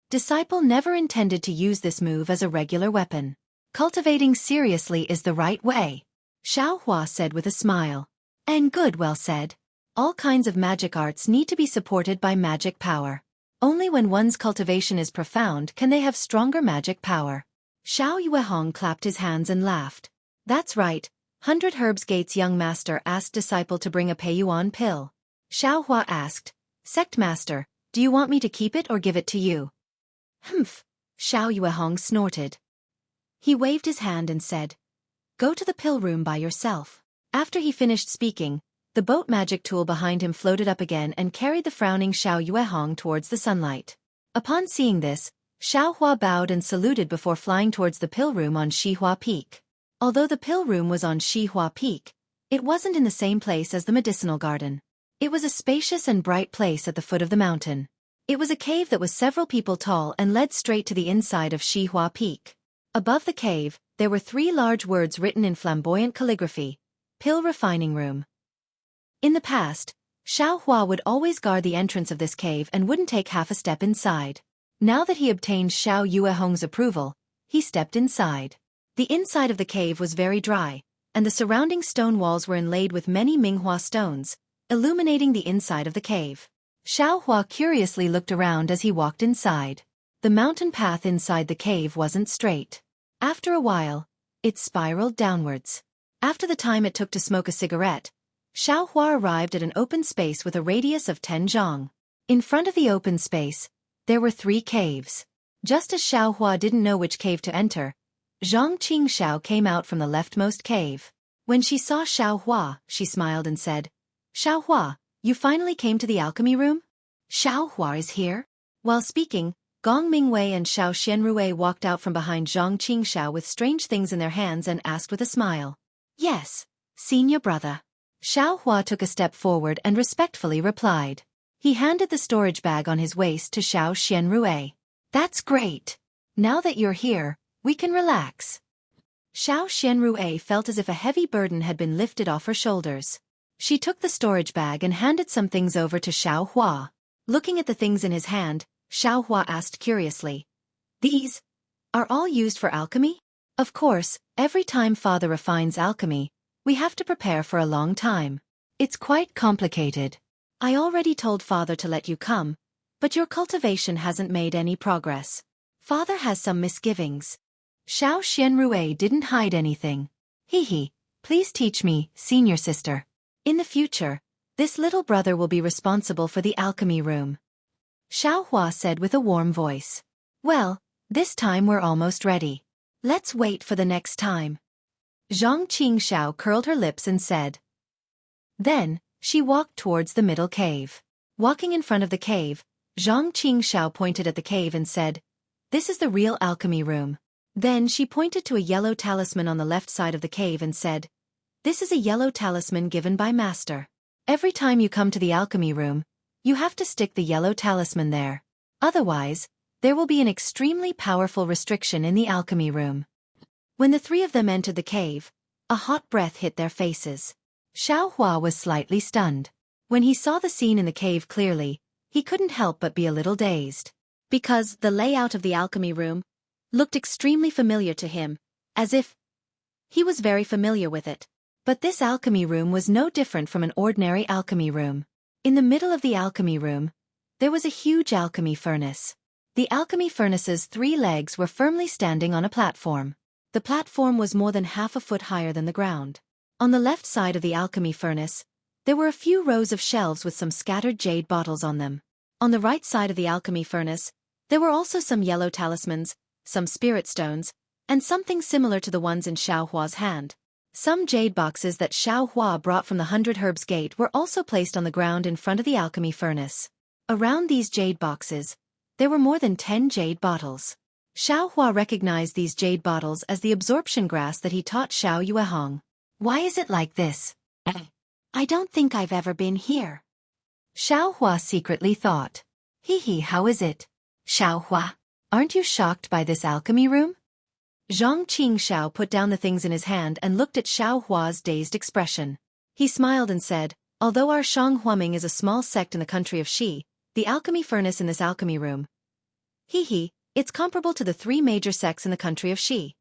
Disciple never intended to use this move as a regular weapon. Cultivating seriously is the right way, Xiaohua said with a smile. And good, well said. All kinds of magic arts need to be supported by magic power. Only when one's cultivation is profound can they have stronger magic power. Xiao Yuehong clapped his hands and laughed. That's right, 100 Herbs Gates young master asked Disciple to bring a Peiyuan pill. Xiaohua asked, Sect Master, do you want me to keep it or give it to you? Humph, Xiao Yuehong snorted. He waved his hand and said, Go to the pill room by yourself. After he finished speaking, the boat magic tool behind him floated up again and carried the frowning Xiao Yuehong towards the sunlight. Upon seeing this, Xiaohua bowed and saluted before flying towards the pill room on Shihua Peak. Although the pill room was on Shihua Peak, it wasn't in the same place as the medicinal garden. It was a spacious and bright place at the foot of the mountain. It was a cave that was several people tall and led straight to the inside of Shihua Peak. Above the cave, there were 3 large words written in flamboyant calligraphy, Pill Refining Room. In the past, Xiaohua would always guard the entrance of this cave and wouldn't take half a step inside. Now that he obtained Xiao Yuehong's approval, he stepped inside. The inside of the cave was very dry, and the surrounding stone walls were inlaid with many Minghua stones, illuminating the inside of the cave. Xiaohua curiously looked around as he walked inside. The mountain path inside the cave wasn't straight. After a while, it spiraled downwards. After the time it took to smoke a cigarette, Xiaohua arrived at an open space with a radius of 10 zhang. In front of the open space, there were 3 caves. Just as Xiaohua didn't know which cave to enter, Zhang Qingxiao came out from the leftmost cave. When she saw Xiaohua, she smiled and said, Xiaohua, you finally came to the alchemy room? Xiaohua is here? While speaking, Gong Mingwei and Xiao Xianrui walked out from behind Zhang Qingxiao with strange things in their hands and asked with a smile. Yes, senior brother. Xiaohua took a step forward and respectfully replied. He handed the storage bag on his waist to Xiao Xianrui. That's great. Now that you're here, we can relax. Xiao Xianrui felt as if a heavy burden had been lifted off her shoulders. She took the storage bag and handed some things over to Xiaohua. Looking at the things in his hand, Xiaohua asked curiously. These are all used for alchemy? Of course, every time Father refines alchemy, we have to prepare for a long time. It's quite complicated. I already told Father to let you come, but your cultivation hasn't made any progress. Father has some misgivings. Xiao Xianrui didn't hide anything. Hee, please teach me, senior sister. In the future, this little brother will be responsible for the alchemy room. Xiaohua said with a warm voice. Well, this time we're almost ready. Let's wait for the next time. Zhang Qingxiao curled her lips and said. Then, she walked towards the middle cave. Walking in front of the cave, Zhang Qingxiao pointed at the cave and said, This is the real alchemy room. Then she pointed to a yellow talisman on the left side of the cave and said, This is a yellow talisman given by Master. Every time you come to the alchemy room, you have to stick the yellow talisman there. Otherwise, there will be an extremely powerful restriction in the alchemy room. When the 3 of them entered the cave, a hot breath hit their faces. Xiaohua was slightly stunned. When he saw the scene in the cave clearly, he couldn't help but be a little dazed. Because the layout of the alchemy room looked extremely familiar to him, as if he was very familiar with it. But this alchemy room was no different from an ordinary alchemy room. In the middle of the alchemy room, there was a huge alchemy furnace. The alchemy furnace's 3 legs were firmly standing on a platform. The platform was more than half a foot higher than the ground. On the left side of the alchemy furnace, there were a few rows of shelves with some scattered jade bottles on them. On the right side of the alchemy furnace, there were also some yellow talismans, some spirit stones, and something similar to the ones in Xueqi's hand. Some jade boxes that Xueqi brought from the 100 Herbs Gate were also placed on the ground in front of the alchemy furnace. Around these jade boxes, there were more than 10 jade bottles. Xueqi recognized these jade bottles as the absorption grass that he taught Xiao Yuehong. Why is it like this? I don't think I've ever been here. Xueqi secretly thought. How is it? Xueqi, aren't you shocked by this alchemy room? Zhang Qingxiao put down the things in his hand and looked at Xueqi's dazed expression. He smiled and said, although our Shang Huaming is a small sect in the country of Xi, the alchemy furnace in this alchemy room, it's comparable to the 3 major sects in the country of Xi.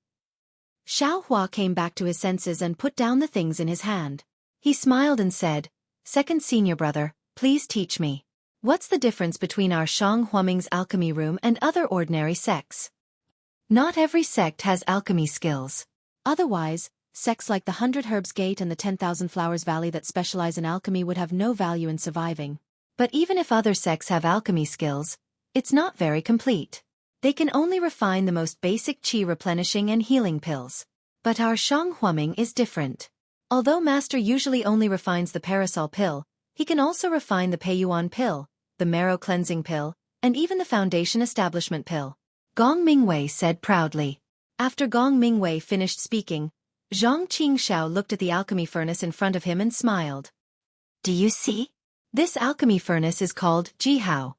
Xueqi came back to his senses and put down the things in his hand. He smiled and said, second senior brother, please teach me. What's the difference between our Shang Huaming's alchemy room and other ordinary sects? Not every sect has alchemy skills. Otherwise, sects like the 100 Herbs Gate and the 10,000 Flowers Valley that specialize in alchemy would have no value in surviving. But even if other sects have alchemy skills, it's not very complete. They can only refine the most basic qi replenishing and healing pills. But our Shang Huaming is different. Although Master usually only refines the Parasol pill, he can also refine the Peiyuan pill, the Marrow Cleansing pill, and even the Foundation Establishment pill. Gong Mingwei said proudly. After Gong Mingwei finished speaking, Zhang Qingxiao looked at the alchemy furnace in front of him and smiled. Do you see? This alchemy furnace is called Jihao.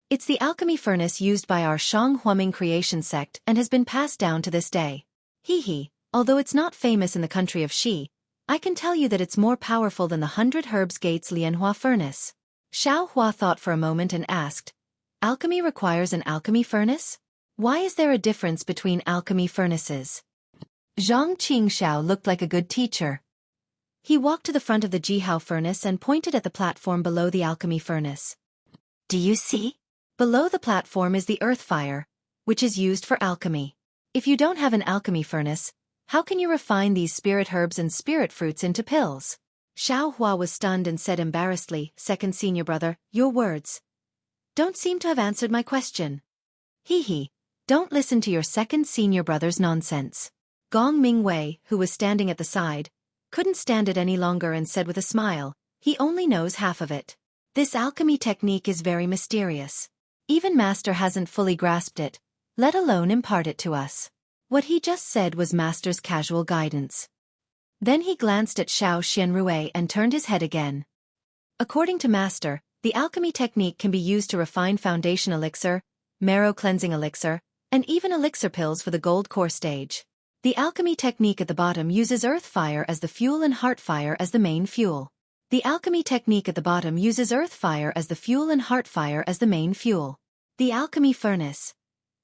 It's the alchemy furnace used by our Shang Huaming creation sect and has been passed down to this day. Although it's not famous in the country of Xi, I can tell you that it's more powerful than the 100 Herbs Gate's Lianhua furnace. Xueqi thought for a moment and asked, alchemy requires an alchemy furnace? Why is there a difference between alchemy furnaces? Zhang Qingxiao looked like a good teacher. He walked to the front of the Jihao furnace and pointed at the platform below the alchemy furnace. Do you see? Below the platform is the earth fire, which is used for alchemy. If you don't have an alchemy furnace, how can you refine these spirit herbs and spirit fruits into pills? Xueqi was stunned and said embarrassedly, second senior brother, your words don't seem to have answered my question. Don't listen to your second senior brother's nonsense. Gong Mingwei, who was standing at the side, couldn't stand it any longer and said with a smile, he only knows half of it. This alchemy technique is very mysterious. Even Master hasn't fully grasped it, let alone impart it to us. What he just said was Master's casual guidance. Then he glanced at Xiao Xianrui and turned his head again. According to Master, the alchemy technique can be used to refine foundation elixir, marrow cleansing elixir, and even elixir pills for the gold core stage. The alchemy technique at the bottom uses earth fire as the fuel and heart fire as the main fuel. The alchemy technique at the bottom uses earth fire as the fuel and heart fire as the main fuel. The alchemy furnace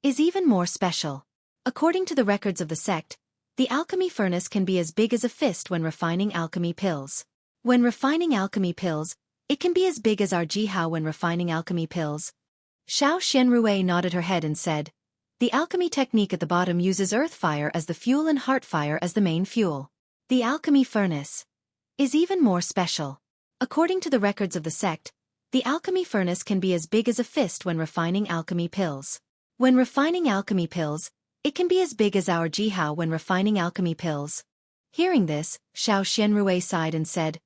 is even more special. According to the records of the sect, the alchemy furnace can be as big as a fist when refining alchemy pills. When refining alchemy pills, it can be as big as our Jihao when refining alchemy pills. Xiao Xianrui nodded her head and said, the alchemy technique at the bottom uses earth fire as the fuel and heart fire as the main fuel. The alchemy furnace is even more special. According to the records of the sect, the alchemy furnace can be as big as a fist when refining alchemy pills. When refining alchemy pills, it can be as big as our Jihao when refining alchemy pills. Hearing this, Xiao Xianrui sighed and said,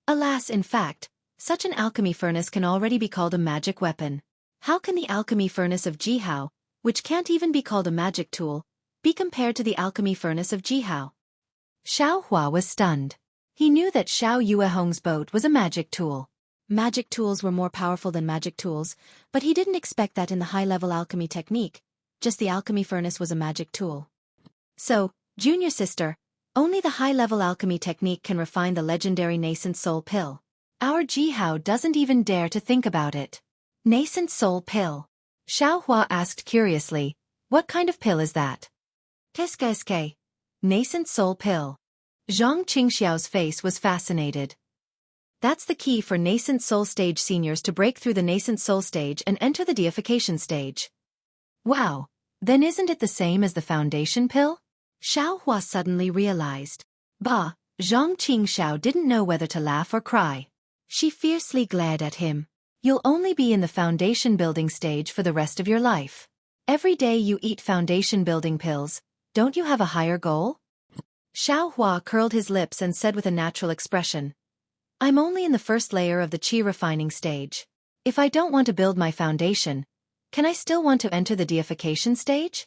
alas, in fact, such an alchemy furnace can already be called a magic weapon. How can the alchemy furnace of Jihao, which can't even be called a magic tool, be compared to the alchemy furnace of Jihao? Xueqi was stunned. He knew that Xiao Yuehong's boat was a magic tool. Magic tools were more powerful than magic tools, but he didn't expect that in the high-level alchemy technique. Just the alchemy furnace was a magic tool. So, junior sister, only the high-level alchemy technique can refine the legendary nascent soul pill. Our Jihao doesn't even dare to think about it. Nascent soul pill. Xueqi asked curiously, what kind of pill is that? Qu'est-ce que? Nascent soul pill. Zhang Qingxiao's face was fascinated. That's the key for nascent soul stage seniors to break through the nascent soul stage and enter the deification stage. Wow, then isn't it the same as the foundation pill? Xiao Hua suddenly realized. Bah, Zhang Qingxiao didn't know whether to laugh or cry. She fiercely glared at him. You'll only be in the foundation building stage for the rest of your life. Every day you eat foundation building pills, don't you have a higher goal? Xiao Hua curled his lips and said with a natural expression. I'm only in the first layer of the qi refining stage. If I don't want to build my foundation, can I still want to enter the deification stage?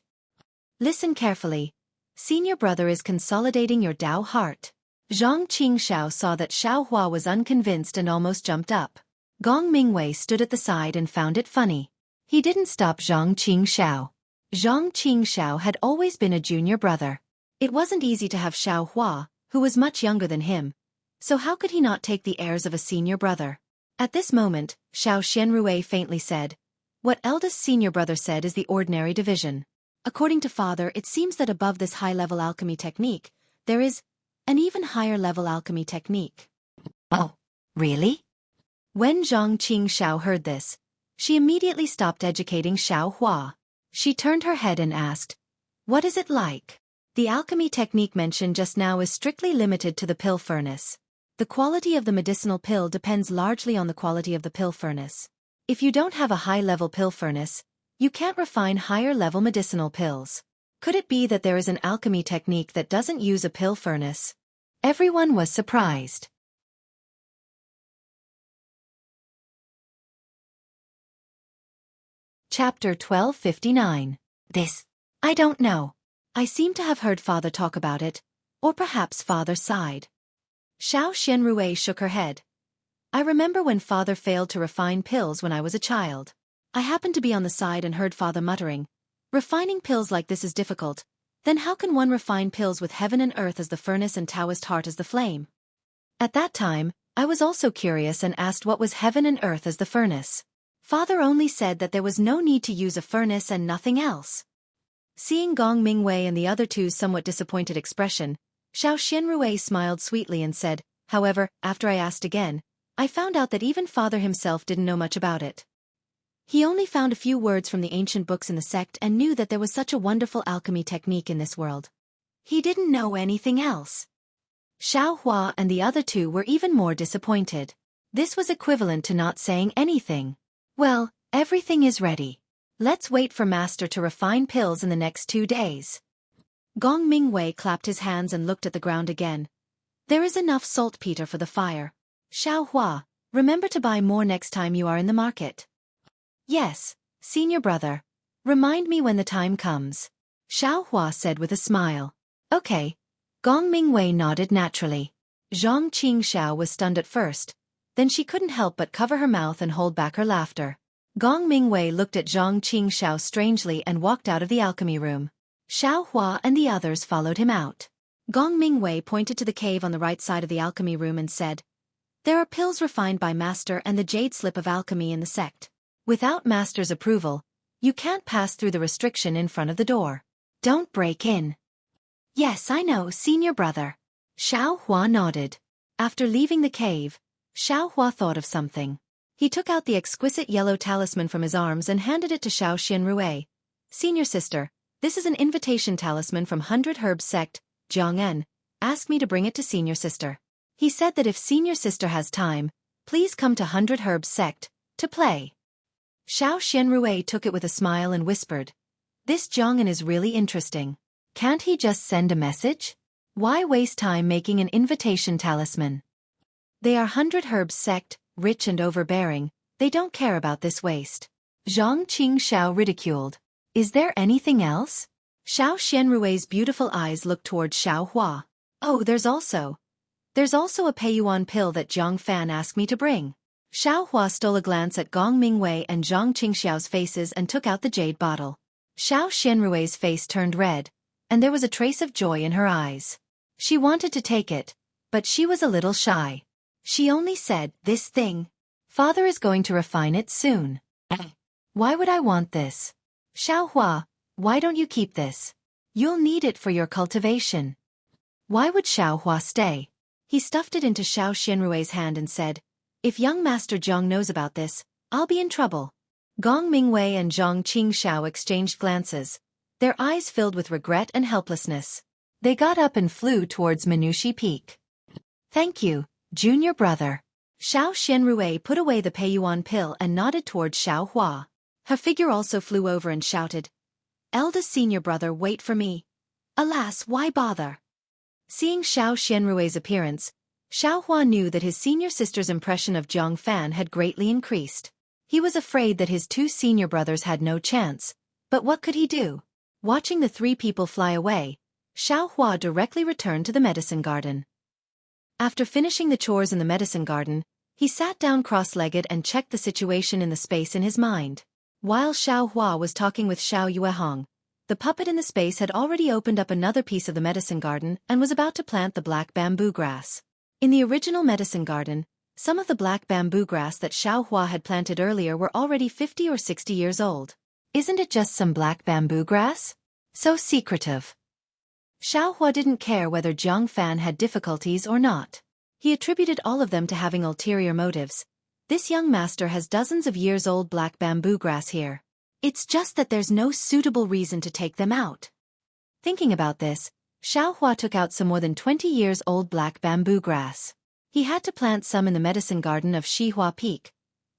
Listen carefully. Senior brother is consolidating your Dao heart. Zhang Qingxiao saw that Xiao Hua was unconvinced and almost jumped up. Gong Mingwei stood at the side and found it funny. He didn't stop Zhang Qingxiao. Zhang Qingxiao had always been a junior brother. It wasn't easy to have Xiao Hua, who was much younger than him, so how could he not take the airs of a senior brother? At this moment, Xiao Xianrui faintly said, "What eldest senior brother said is the ordinary division. According to father, it seems that above this high-level alchemy technique, there is an even higher-level alchemy technique." Oh, really? When Zhang Qingxiao heard this, she immediately stopped educating Xiao Hua. She turned her head and asked, "What is it like?" The alchemy technique mentioned just now is strictly limited to the pill furnace. The quality of the medicinal pill depends largely on the quality of the pill furnace. If you don't have a high-level pill furnace, you can't refine higher-level medicinal pills. Could it be that there is an alchemy technique that doesn't use a pill furnace? Everyone was surprised. Chapter 1259. I don't know. I seem to have heard father talk about it, or perhaps father sighed. Xiao Xianrui shook her head. I remember when father failed to refine pills when I was a child. I happened to be on the side and heard father muttering, "Refining pills like this is difficult. Then how can one refine pills with heaven and earth as the furnace and Taoist heart as the flame?" At that time, I was also curious and asked what was heaven and earth as the furnace. Father only said that there was no need to use a furnace and nothing else. Seeing Gong Mingwei and the other two's somewhat disappointed expression, Xiao Xianrui smiled sweetly and said, "However, after I asked again, I found out that even father himself didn't know much about it. He only found a few words from the ancient books in the sect and knew that there was such a wonderful alchemy technique in this world. He didn't know anything else." Xiao Hua and the other two were even more disappointed. This was equivalent to not saying anything. Well, everything is ready. Let's wait for master to refine pills in the next 2 days. Gong Mingwei clapped his hands and looked at the ground again. There is enough saltpeter for the fire. Xiao Hua, remember to buy more next time you are in the market. Yes, senior brother. Remind me when the time comes. Xiao Hua said with a smile. Okay. Gong Mingwei nodded naturally. Zhang Qingxiao was stunned at first. Then she couldn't help but cover her mouth and hold back her laughter. Gong Mingwei looked at Zhang Qingxiao strangely and walked out of the alchemy room. Xiao Hua and the others followed him out. Gong Mingwei pointed to the cave on the right side of the alchemy room and said, "There are pills refined by master and the jade slip of alchemy in the sect. Without master's approval, you can't pass through the restriction in front of the door. Don't break in." "Yes, I know, senior brother." Xiao Hua nodded. After leaving the cave, Xiao Hua thought of something. He took out the exquisite yellow talisman from his arms and handed it to Xiao Xianrui. "Senior sister, this is an invitation talisman from 100 Herbs sect, Jiang'an. Asked me to bring it to senior sister. He said that if senior sister has time, please come to 100 Herbs sect, to play." Xiao Xianrui took it with a smile and whispered, "This Jiang'an is really interesting. Can't he just send a message? Why waste time making an invitation talisman? They are 100 Herbs sect, rich and overbearing, they don't care about this waste." Zhang Qingxiao ridiculed. "Is there anything else?" Xiao Xianrui's beautiful eyes looked toward Xiao Hua. "Oh, there's also a Peiyuan pill that Jiang Fan asked me to bring." Xiao Hua stole a glance at Gong Mingwei and Zhang Qingxiao's faces and took out the jade bottle. Xiao Xianrui's face turned red, and there was a trace of joy in her eyes. She wanted to take it, but she was a little shy. She only said, "This thing. Father is going to refine it soon. Why would I want this? Xiao Hua, why don't you keep this? You'll need it for your cultivation." Why would Xiao Hua stay? He stuffed it into Xiao Xianrui's hand and said, "If young Master Zhang knows about this, I'll be in trouble." Gong Mingwei and Zhang Qingxiao exchanged glances, their eyes filled with regret and helplessness. They got up and flew towards Manushi Peak. "Thank you, junior brother." Xiao Xianrui put away the Peiyuan pill and nodded towards Xiao Hua. Her figure also flew over and shouted, "Eldest senior brother, wait for me." Alas, why bother? Seeing Xiao Xianrui's appearance, Xiao Hua knew that his senior sister's impression of Jiang Fan had greatly increased. He was afraid that his two senior brothers had no chance, but what could he do? Watching the three people fly away, Xiao Hua directly returned to the medicine garden. After finishing the chores in the medicine garden, he sat down cross-legged and checked the situation in the space in his mind. While Xiao Hua was talking with Xiao Yuehong, the puppet in the space had already opened up another piece of the medicine garden and was about to plant the black bamboo grass. In the original medicine garden, some of the black bamboo grass that Xiao Hua had planted earlier were already 50 or 60 years old. Isn't it just some black bamboo grass? So secretive. Xiao Hua didn't care whether Jiang Fan had difficulties or not. He attributed all of them to having ulterior motives. This young master has dozens of years old black bamboo grass here. It's just that there's no suitable reason to take them out. Thinking about this, Xiao Hua took out some more than 20 years old black bamboo grass. He had to plant some in the medicine garden of Shihua Peak.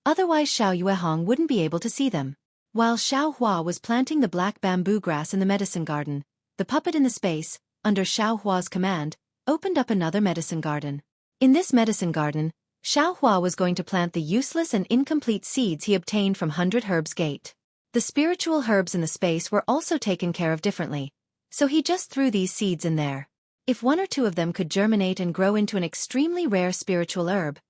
Otherwise Xiao Yuehong wouldn't be able to see them. While Xiao Hua was planting the black bamboo grass in the medicine garden, the puppet in the space, under Xiao Hua's command, opened up another medicine garden. In this medicine garden, Xiao Hua was going to plant the useless and incomplete seeds he obtained from 100 Herbs Gate. The spiritual herbs in the space were also taken care of differently, so he just threw these seeds in there. If one or two of them could germinate and grow into an extremely rare spiritual herb,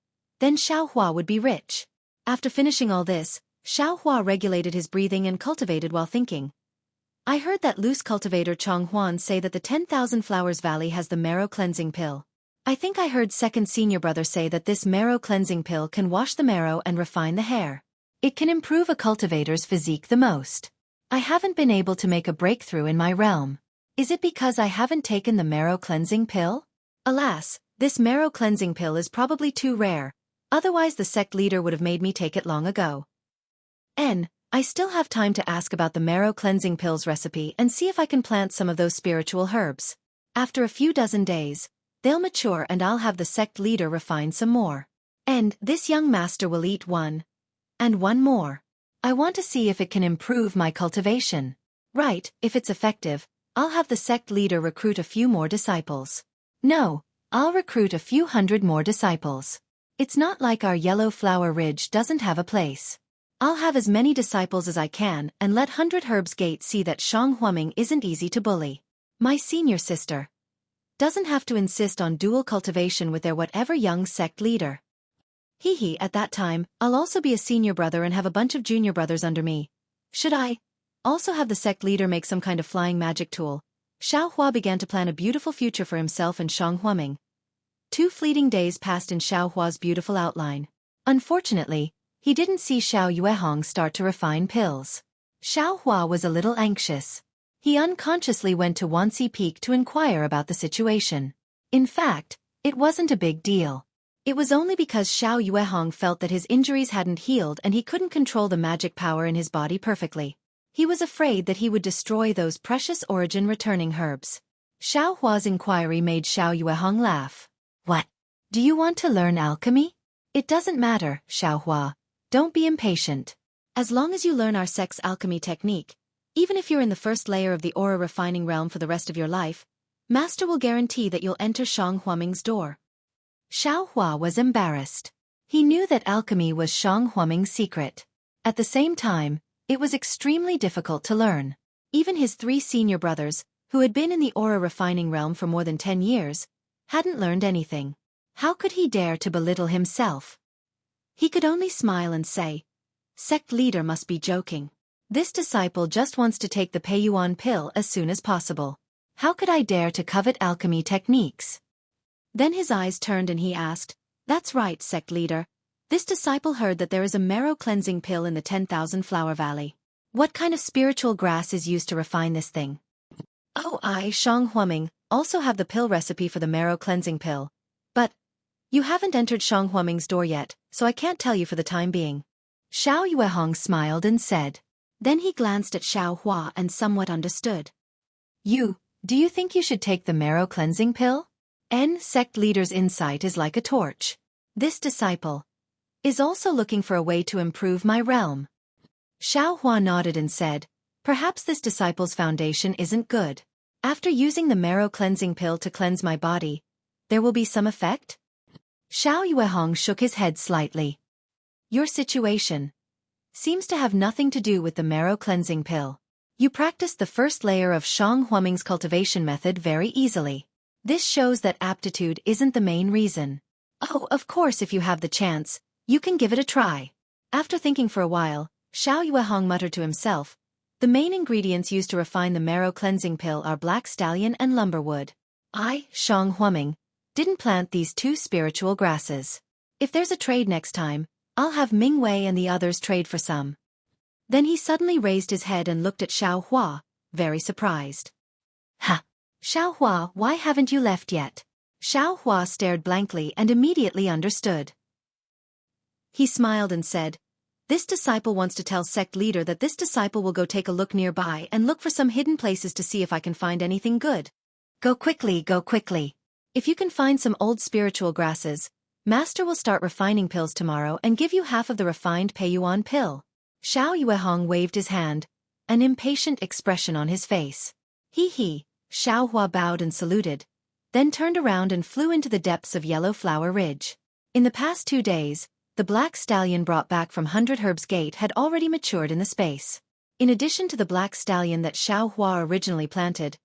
then Xiao Hua would be rich. After finishing all this, Xiao Hua regulated his breathing and cultivated while thinking. I heard that loose cultivator Chong Huan say that the 10,000 Flowers Valley has the marrow cleansing pill. I think I heard second senior brother say that this marrow cleansing pill can wash the marrow and refine the hair. It can improve a cultivator's physique the most. I haven't been able to make a breakthrough in my realm. Is it because I haven't taken the marrow cleansing pill? Alas, this marrow cleansing pill is probably too rare, otherwise the sect leader would have made me take it long ago. I still have time to ask about the marrow cleansing pill's recipe and see if I can plant some of those spiritual herbs. After a few dozen days, they'll mature and I'll have the sect leader refine some more. And this young master will eat one. And one more. I want to see if it can improve my cultivation. Right, if it's effective, I'll have the sect leader recruit a few more disciples. No, I'll recruit a few hundred more disciples. It's not like our Yellow Flower Ridge doesn't have a place. I'll have as many disciples as I can and let 100 Herbs Gate see that Shang Huaming isn't easy to bully. My senior sister doesn't have to insist on dual cultivation with their whatever young sect leader. At that time, I'll also be a senior brother and have a bunch of junior brothers under me. Should I also have the sect leader make some kind of flying magic tool? Xiao Hua began to plan a beautiful future for himself and Shang Huaming. 2 fleeting days passed in Xiao Hua's beautiful outline. Unfortunately, he didn't see Xiao Yuehong start to refine pills. Xiao Hua was a little anxious. He unconsciously went to Wanxi Peak to inquire about the situation. In fact, it wasn't a big deal. It was only because Xiao Yuehong felt that his injuries hadn't healed and he couldn't control the magic power in his body perfectly. He was afraid that he would destroy those precious origin returning herbs. Xiao Hua's inquiry made Xiao Yuehong laugh. What? Do you want to learn alchemy? It doesn't matter, Xiao Hua. Don't be impatient. As long as you learn our sect's alchemy technique, even if you're in the first layer of the aura refining realm for the rest of your life, Master will guarantee that you'll enter Shang Huaming's door. Xiao Hua was embarrassed. He knew that alchemy was Shang Huaming's secret. At the same time, it was extremely difficult to learn. Even his 3 senior brothers, who had been in the aura refining realm for more than 10 years, hadn't learned anything. How could he dare to belittle himself? He could only smile and say, "Sect leader must be joking. This disciple just wants to take the Peiyuan pill as soon as possible. How could I dare to covet alchemy techniques?" Then his eyes turned and he asked, "That's right, sect leader. This disciple heard that there is a marrow cleansing pill in the 10,000 Flower Valley. What kind of spiritual grass is used to refine this thing?" "Oh, I, Shang Huaming, also have the pill recipe for the marrow cleansing pill. But You haven't entered Shang Huaming's door yet, so I can't tell you for the time being. Xiao Yuehong smiled and said. Then he glanced at Xiao Hua and somewhat understood. Do you think you should take the marrow cleansing pill? Sect leader's insight is like a torch. This disciple is also looking for a way to improve my realm. Xiao Hua nodded and said, perhaps this disciple's foundation isn't good. After using the marrow cleansing pill to cleanse my body, there will be some effect? Xiao Yuehong shook his head slightly. Your situation seems to have nothing to do with the marrow cleansing pill. You practiced the first layer of Shang Huaming's cultivation method very easily. This shows that aptitude isn't the main reason. Oh, of course, if you have the chance, you can give it a try. After thinking for a while, Xiao Yuehong muttered to himself, the main ingredients used to refine the marrow cleansing pill are black stallion and lumberwood. I, Shang Huaming, didn't plant these two spiritual grasses. If there's a trade next time, I'll have Ming Wei and the others trade for some. Then he suddenly raised his head and looked at Xiao Hua, very surprised. Ha! Xiao Hua, why haven't you left yet? Xiao Hua stared blankly and immediately understood. He smiled and said, this disciple wants to tell sect leader that this disciple will go take a look nearby and look for some hidden places to see if I can find anything good. Go quickly, go quickly. If you can find some old spiritual grasses, Master will start refining pills tomorrow and give you half of the refined Peiyuan pill. Xiao Yuehong waved his hand, an impatient expression on his face. He. Xiao Hua bowed and saluted, then turned around and flew into the depths of Yellow Flower Ridge. In the past 2 days, the black stallion brought back from 100 Herbs Gate had already matured in the space. In addition to the black stallion that Xiao Hua originally planted,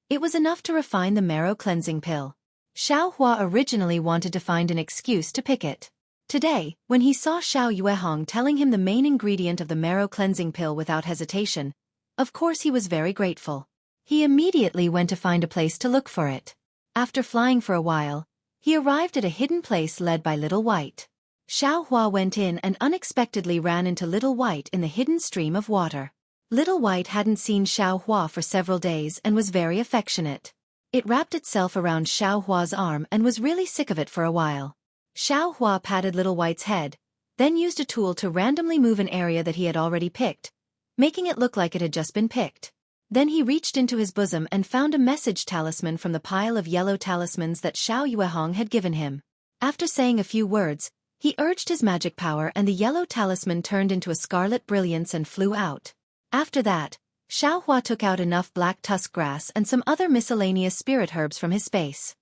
it was enough to refine the marrow cleansing pill. Xiao Hua originally wanted to find an excuse to pick it. Today, when he saw Xiao Yuehong telling him the main ingredient of the marrow cleansing pill without hesitation, of course he was very grateful. He immediately went to find a place to look for it. After flying for a while, he arrived at a hidden place led by Little White. Xiao Hua went in and unexpectedly ran into Little White in the hidden stream of water. Little White hadn't seen Xiao Hua for several days and was very affectionate. It wrapped itself around Xiao Hua's arm and was really sick of it for a while. Xiao Hua patted Little White's head, then used a tool to randomly move an area that he had already picked, making it look like it had just been picked. Then he reached into his bosom and found a message talisman from the pile of yellow talismans that Xiao Yuehong had given him. After saying a few words, he urged his magic power and the yellow talisman turned into a scarlet brilliance and flew out. After that, Xiao Hua took out enough black tusk grass and some other miscellaneous spirit herbs from his space.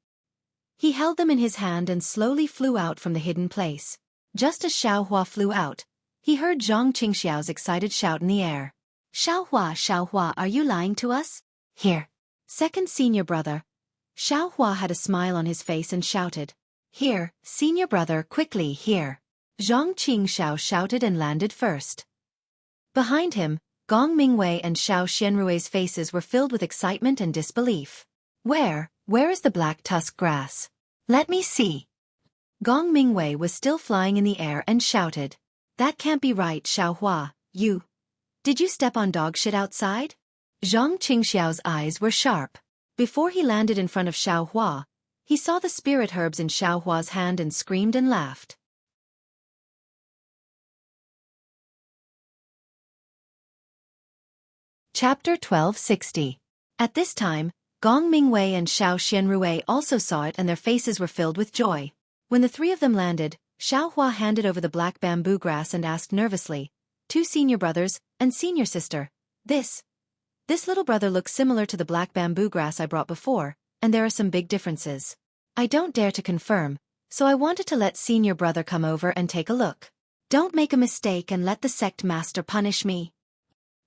He held them in his hand and slowly flew out from the hidden place. Just as Xiao Hua flew out, he heard Zhang Qingxiao's excited shout in the air. Xiao Hua, are you lying to us? Here. Second senior brother. Xiao Hua had a smile on his face and shouted. Here, senior brother, quickly, here. Zhang Qingxiao shouted and landed first. Behind him, Gong Mingwei and Xiao Xianrui's faces were filled with excitement and disbelief. Where is the black tusk grass? Let me see. Gong Mingwei was still flying in the air and shouted. That can't be right, Xiao Hua, Did you step on dog shit outside? Zhang Qingxiao's eyes were sharp. Before he landed in front of Xiao Hua, he saw the spirit herbs in Xiao Hua's hand and screamed and laughed. Chapter 1260. At this time, Gong Mingwei and Xiao Xianrui also saw it and their faces were filled with joy. When the three of them landed, Xiao Hua handed over the black bamboo grass and asked nervously, 2 senior brothers and senior sister, this little brother looks similar to the black bamboo grass I brought before, and there are some big differences. I don't dare to confirm, so I wanted to let senior brother come over and take a look. Don't make a mistake and let the sect master punish me.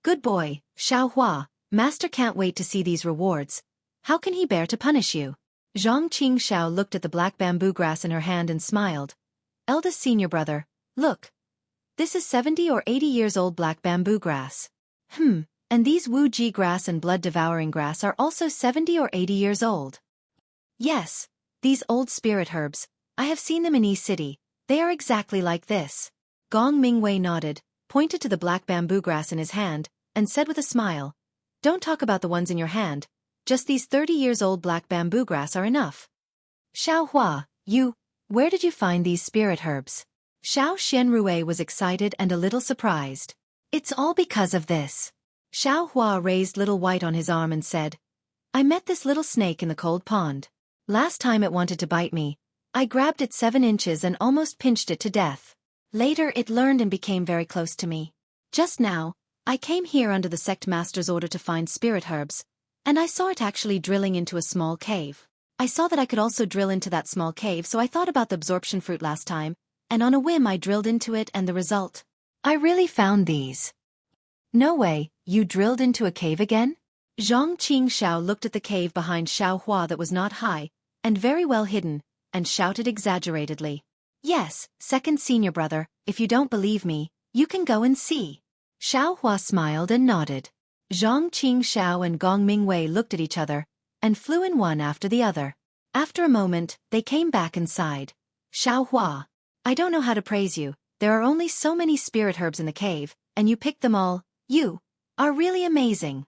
Good boy, Xiao Hua, master can't wait to see these rewards. How can he bear to punish you? Zhang Qingxiao looked at the black bamboo grass in her hand and smiled. Eldest senior brother, look. This is 70 or 80 years old black bamboo grass. And these Wu Ji grass and blood-devouring grass are also 70 or 80 years old. Yes, these old spirit herbs, I have seen them in Yi City, they are exactly like this. Gong Mingwei nodded, pointed to the black bamboo grass in his hand, and said with a smile, don't talk about the ones in your hand, just these 30 years old black bamboo grass are enough. Xiao Hua, Where did you find these spirit herbs? Xiao Xianrui was excited and a little surprised. It's all because of this. Xiao Hua raised Little White on his arm and said, I met this little snake in the cold pond. Last time it wanted to bite me, I grabbed it 7 inches and almost pinched it to death. Later it learned and became very close to me. Just now, I came here under the sect master's order to find spirit herbs, and I saw it actually drilling into a small cave. I saw that I could also drill into that small cave, so I thought about the absorption fruit last time, and on a whim I drilled into it and the result. I really found these. No way, you drilled into a cave again? Zhang Qingxiao looked at the cave behind Xiao Hua that was not high, and very well hidden, and shouted exaggeratedly. Yes, second senior brother, if you don't believe me, you can go and see. Xiao Hua smiled and nodded. Zhang Qingxiao and Gong Mingwei looked at each other, and flew in one after the other. After a moment, they came back and sighed. Xiao Hua, I don't know how to praise you, there are only so many spirit herbs in the cave, and you picked them all. You are really amazing.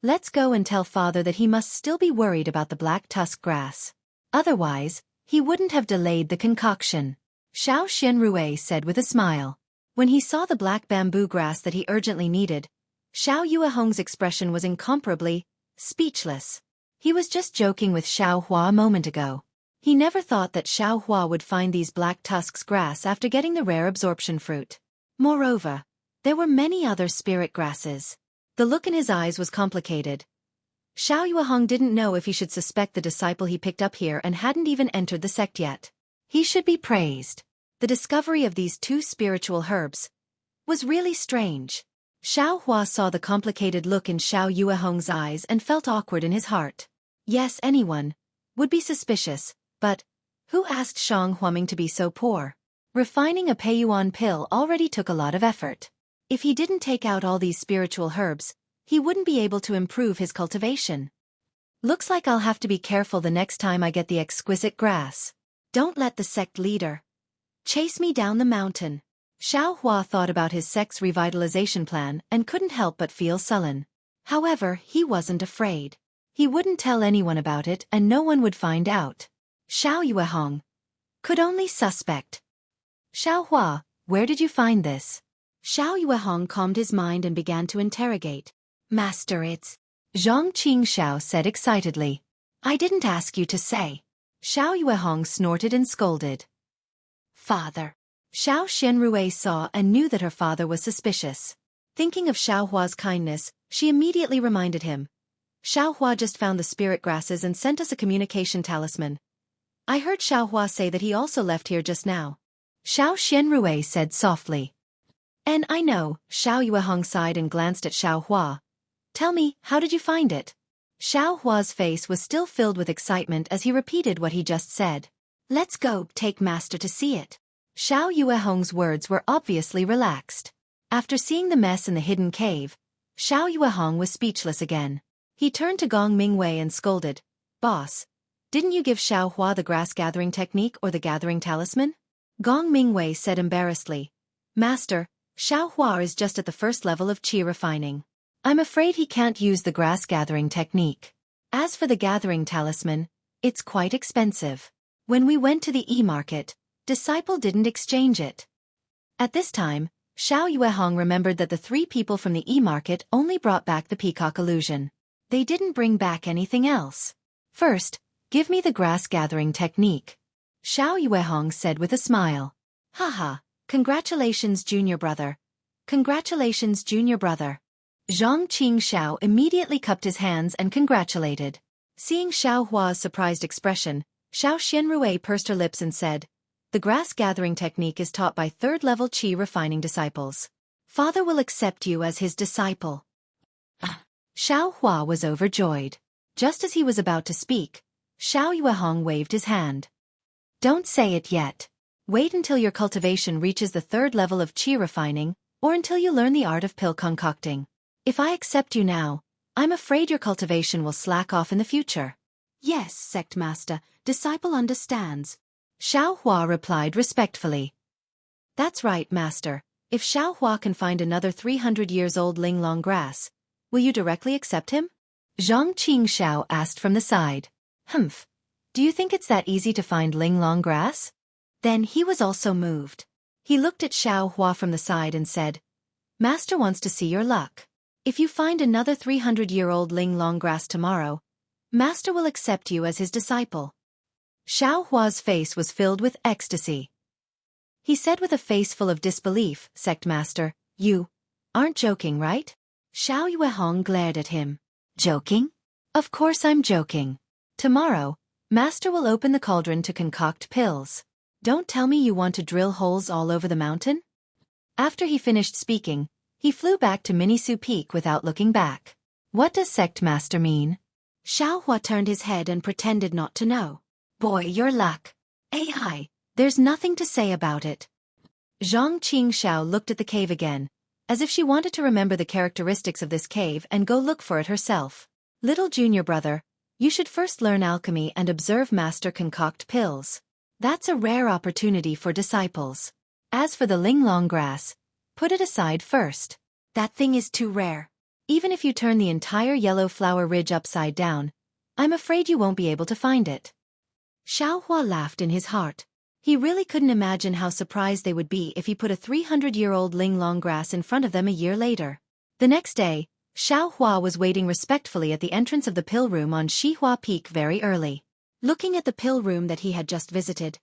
Let's go and tell father that he must still be worried about the black tusk grass. Otherwise, he wouldn't have delayed the concoction. Xiao Xianrui said with a smile. When he saw the black bamboo grass that he urgently needed, Xiao Yuehong's expression was incomparably speechless. He was just joking with Xiao Hua a moment ago. He never thought that Xiao Hua would find these black tusks grass after getting the rare absorption fruit. Moreover, there were many other spirit grasses. The look in his eyes was complicated. Xiao Yuehong didn't know if he should suspect the disciple he picked up here and hadn't even entered the sect yet. He should be praised. The discovery of these 2 spiritual herbs was really strange. Xiao Hua saw the complicated look in Xiao Yuehong's eyes and felt awkward in his heart. Yes, anyone would be suspicious, but who asked Shang Huaming to be so poor? Refining a Peiyuan pill already took a lot of effort. If he didn't take out all these spiritual herbs, he wouldn't be able to improve his cultivation. Looks like I'll have to be careful the next time I get the exquisite grass. Don't let the sect leader chase me down the mountain. Xiao Hua thought about his sect's revitalization plan and couldn't help but feel sullen. However, he wasn't afraid. He wouldn't tell anyone about it and no one would find out. Xiao Yuehong could only suspect. Xiao Hua, where did you find this? Xiao Yuehong calmed his mind and began to interrogate. Master, it's... Zhang Qingxiao said excitedly. I didn't ask you to say. Xiao Yuehong snorted and scolded. Father. Xiao Xianrui saw and knew that her father was suspicious. Thinking of Xiao Hua's kindness, she immediately reminded him. Xiao Hua just found the spirit grasses and sent us a communication talisman. I heard Xiao Hua say that he also left here just now. Xiao Xianrui said softly. And I know, Xiao Yuehong sighed and glanced at Xiao Hua. Tell me, how did you find it? Xiao Hua's face was still filled with excitement as he repeated what he just said. Let's go take master to see it. Xiao Yuehong's words were obviously relaxed. After seeing the mess in the hidden cave, Xiao Yuehong was speechless again. He turned to Gong Mingwei and scolded. Boss, didn't you give Xiao Hua the grass gathering technique or the gathering talisman? Gong Mingwei said embarrassedly. Master, Xiao Hua is just at the first level of qi refining. I'm afraid he can't use the grass gathering technique. As for the gathering talisman, it's quite expensive. When we went to the e-market, disciple didn't exchange it. At this time, Xiao Yuehong remembered that the 3 people from the e-market only brought back the peacock illusion. They didn't bring back anything else. First, give me the grass gathering technique. Xiao Yuehong said with a smile. Haha, congratulations junior brother. Congratulations junior brother. Zhang Qingxiao immediately cupped his hands and congratulated. Seeing Xiao Hua's surprised expression, Xiao Xianrui pursed her lips and said, The grass gathering technique is taught by 3rd-level qi refining disciples. Father will accept you as his disciple. Xiao Hua was overjoyed. Just as he was about to speak, Xiao Yuehong waved his hand. Don't say it yet. Wait until your cultivation reaches the 3rd level of qi refining, or until you learn the art of pill concocting. If I accept you now, I'm afraid your cultivation will slack off in the future. Yes, sect master, disciple understands. Xiao Hua replied respectfully. That's right, master. If Xiao Hua can find another 300 years old linglong grass, will you directly accept him? Zhang Qingxiao asked from the side. Humph. Do you think it's that easy to find Linglong grass? Then he was also moved. He looked at Xiao Hua from the side and said, Master wants to see your luck. If you find another 300-year-old Linglong grass tomorrow, Master will accept you as his disciple. Xiao Hua's face was filled with ecstasy. He said with a face full of disbelief, Sect Master, you aren't joking, right? Xiao Yuehong glared at him. Joking? Of course I'm joking. Tomorrow, Master will open the cauldron to concoct pills. Don't tell me you want to drill holes all over the mountain? After he finished speaking, he flew back to Minisu Peak without looking back. What does Sect Master mean? Xiao Hua turned his head and pretended not to know. Boy, your luck. Ai, there's nothing to say about it. Zhang Qingxiao looked at the cave again, as if she wanted to remember the characteristics of this cave and go look for it herself. Little junior brother, you should first learn alchemy and observe Master concoct pills. That's a rare opportunity for disciples. As for the Linglong grass, put it aside first. That thing is too rare. Even if you turn the entire yellow flower ridge upside down, I'm afraid you won't be able to find it. Xiao Hua laughed in his heart. He really couldn't imagine how surprised they would be if he put a 300-year-old Linglong grass in front of them a year later. The next day, Xiao Hua was waiting respectfully at the entrance of the pill room on Shihua Peak very early. Looking at the pill room that he had just visited,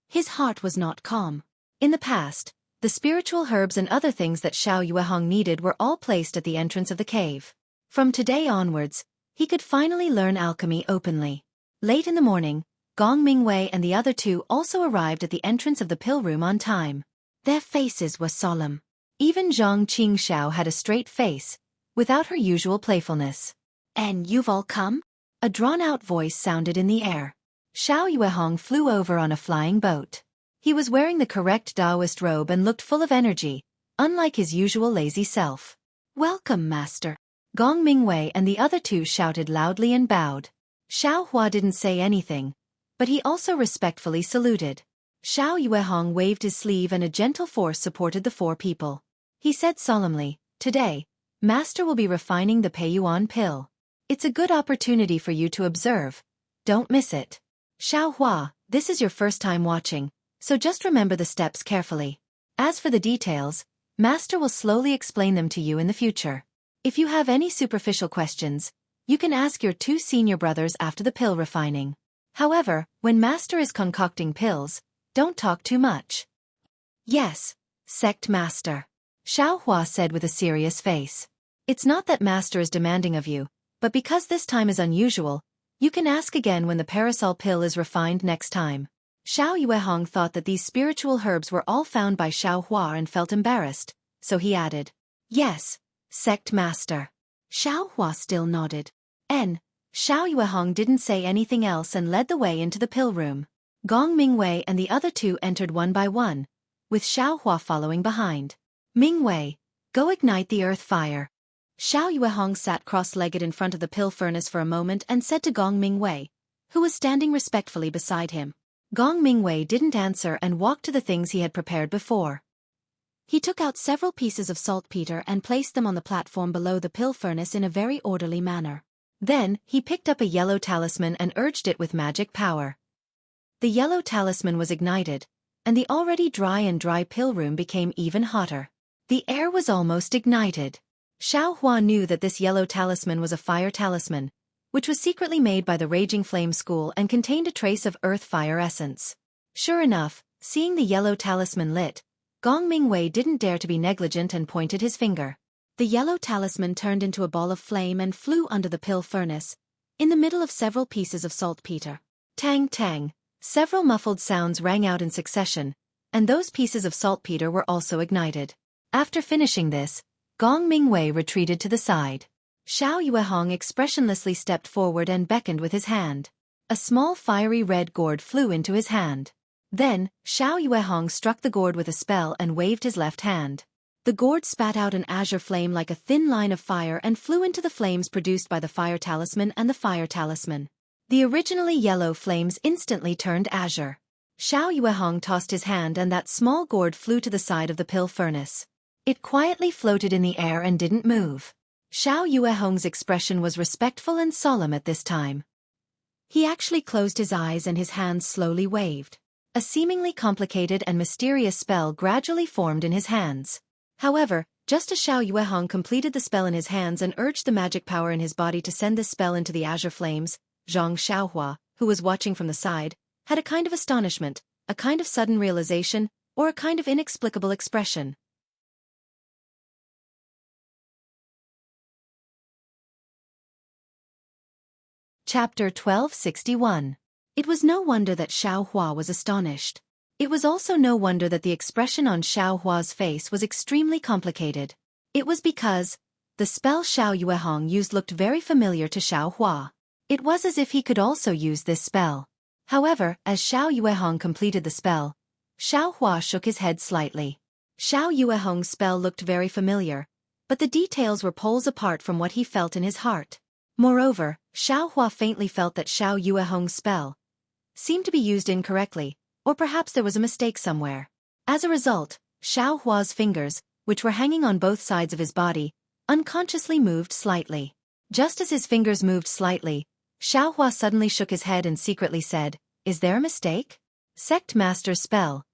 his heart was not calm. In the past, the spiritual herbs and other things that Xiao Yuehong needed were all placed at the entrance of the cave. From today onwards, he could finally learn alchemy openly. Late in the morning, Gong Mingwei and the other two also arrived at the entrance of the pill room on time. Their faces were solemn. Even Zhang Qingxiao had a straight face, without her usual playfulness. And you've all come? A drawn-out voice sounded in the air. Xiao Yuehong flew over on a flying boat. He was wearing the correct Taoist robe and looked full of energy, unlike his usual lazy self. Welcome, Master. Gong Mingwei and the other two shouted loudly and bowed. Xiao Hua didn't say anything, but he also respectfully saluted. Xiao Yuehong waved his sleeve and a gentle force supported the four people. He said solemnly, Today, Master will be refining the Peiyuan pill. It's a good opportunity for you to observe. Don't miss it. Xiao Hua, this is your first time watching, so just remember the steps carefully. As for the details, Master will slowly explain them to you in the future. If you have any superficial questions, you can ask your two senior brothers after the pill refining. However, when Master is concocting pills, don't talk too much. Yes, Sect Master. Xiao Hua said with a serious face. It's not that Master is demanding of you, but because this time is unusual, you can ask again when the parasol pill is refined next time. Xiao Yuehong thought that these spiritual herbs were all found by Xiao Hua and felt embarrassed, so he added, Yes, Sect Master. Xiao Hua still nodded. Xiao Yuehong didn't say anything else and led the way into the pill room. Gong Mingwei and the other two entered one by one, with Xiao Hua following behind. Mingwei, go ignite the earth fire. Xiao Yuehong sat cross-legged in front of the pill furnace for a moment and said to Gong Mingwei, who was standing respectfully beside him. Gong Mingwei didn't answer and walked to the things he had prepared before. He took out several pieces of saltpeter and placed them on the platform below the pill furnace in a very orderly manner. Then, he picked up a yellow talisman and urged it with magic power. The yellow talisman was ignited, and the already dry pill room became even hotter. The air was almost ignited. Xiao Hua knew that this yellow talisman was a fire talisman, which was secretly made by the Raging Flame School and contained a trace of earth fire essence. Sure enough, seeing the yellow talisman lit, Gong Mingwei didn't dare to be negligent and pointed his finger. The yellow talisman turned into a ball of flame and flew under the pill furnace, in the middle of several pieces of saltpeter. Tang tang, several muffled sounds rang out in succession, and those pieces of saltpeter were also ignited. After finishing this, Gong Mingwei retreated to the side. Xiao Yuehong expressionlessly stepped forward and beckoned with his hand. A small fiery red gourd flew into his hand. Then, Xiao Yuehong struck the gourd with a spell and waved his left hand. The gourd spat out an azure flame like a thin line of fire and flew into the flames produced by the fire talisman and the fire talisman. The originally yellow flames instantly turned azure. Xiao Yuehong tossed his hand and that small gourd flew to the side of the pill furnace. It quietly floated in the air and didn't move. Xiao Yuehong's expression was respectful and solemn at this time. He actually closed his eyes and his hands slowly waved. A seemingly complicated and mysterious spell gradually formed in his hands. However, just as Xiao Yuehong completed the spell in his hands and urged the magic power in his body to send this spell into the azure flames, Zhang Xiaohua, who was watching from the side, had a kind of astonishment, a kind of sudden realization, or a kind of inexplicable expression. Chapter 1261. It was no wonder that Xiao Hua was astonished. It was also no wonder that the expression on Xiao Hua's face was extremely complicated. It was because the spell Xiao Yuehong used looked very familiar to Xiao Hua. It was as if he could also use this spell. However, as Xiao Yuehong completed the spell, Xiao Hua shook his head slightly. Xiao Yuehong's spell looked very familiar, but the details were poles apart from what he felt in his heart. Moreover, Xiao Hua faintly felt that Xiao Yuehong's spell seemed to be used incorrectly, or perhaps there was a mistake somewhere. As a result, Xiao Hua's fingers, which were hanging on both sides of his body, unconsciously moved slightly. Just as his fingers moved slightly, Xiao Hua suddenly shook his head and secretly said, "Is there a mistake? Sect Master's spell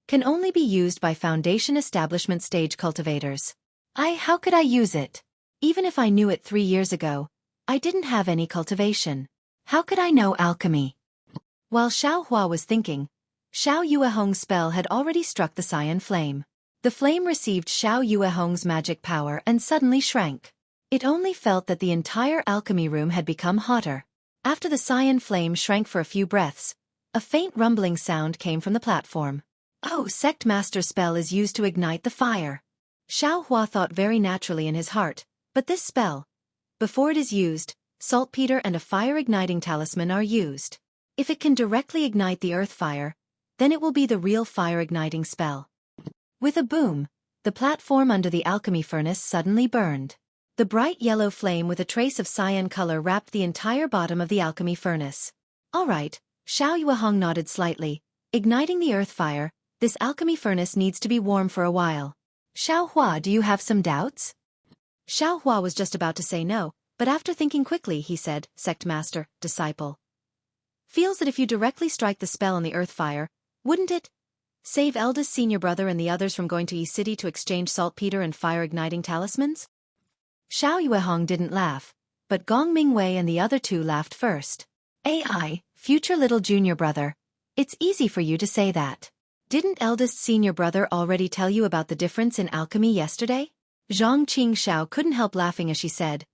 can only be used by Foundation Establishment stage cultivators. How could I use it? Even if I knew it 3 years ago, I didn't have any cultivation. How could I know alchemy?" While Xiao Hua was thinking, Xiao Yuehong's spell had already struck the cyan flame. The flame received Xiao Yuehong's magic power and suddenly shrank. It only felt that the entire alchemy room had become hotter. After the cyan flame shrank for a few breaths, a faint rumbling sound came from the platform. "Oh, Sect Master's spell is used to ignite the fire." Xiao Hua thought very naturally in his heart, but this spell, before it is used, saltpeter and a fire-igniting talisman are used. If it can directly ignite the earth fire, then it will be the real fire-igniting spell. With a boom, the platform under the alchemy furnace suddenly burned. The bright yellow flame with a trace of cyan color wrapped the entire bottom of the alchemy furnace. "All right," Xiao Yuehong nodded slightly. "Igniting the earth fire, this alchemy furnace needs to be warm for a while. Xiao Hua, do you have some doubts?" Xiao Hua was just about to say no, but after thinking quickly he said, "Sect Master, disciple feels that if you directly strike the spell on the earth fire, wouldn't it save eldest senior brother and the others from going to Yi City to exchange saltpeter and fire-igniting talismans?" Xiao Yuehong didn't laugh, but Gong Mingwei and the other two laughed first. Future little junior brother, it's easy for you to say that. Didn't eldest senior brother already tell you about the difference in alchemy yesterday?" Zhang Qingxiao couldn't help laughing as she said,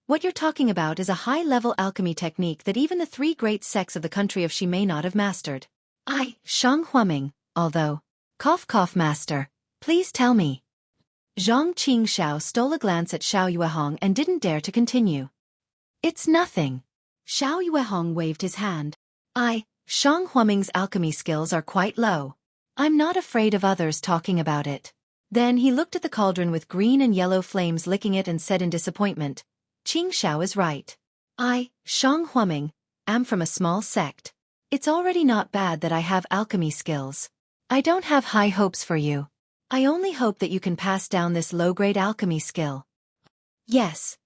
"What you're talking about is a high-level alchemy technique that even the 3 great sects of the country of Shi may not have mastered. Shang Huaming, although, cough master, please tell me." Zhang Qingxiao stole a glance at Xiao Yuehong and didn't dare to continue. "It's nothing." Xiao Yuehong waved his hand. Shang Huaming's alchemy skills are quite low. I'm not afraid of others talking about it." Then he looked at the cauldron with green and yellow flames licking it and said in disappointment, "Qingxiao is right. Shang Huaming, am from a small sect. It's already not bad that I have alchemy skills. I don't have high hopes for you. I only hope that you can pass down this low-grade alchemy skill." "Yes,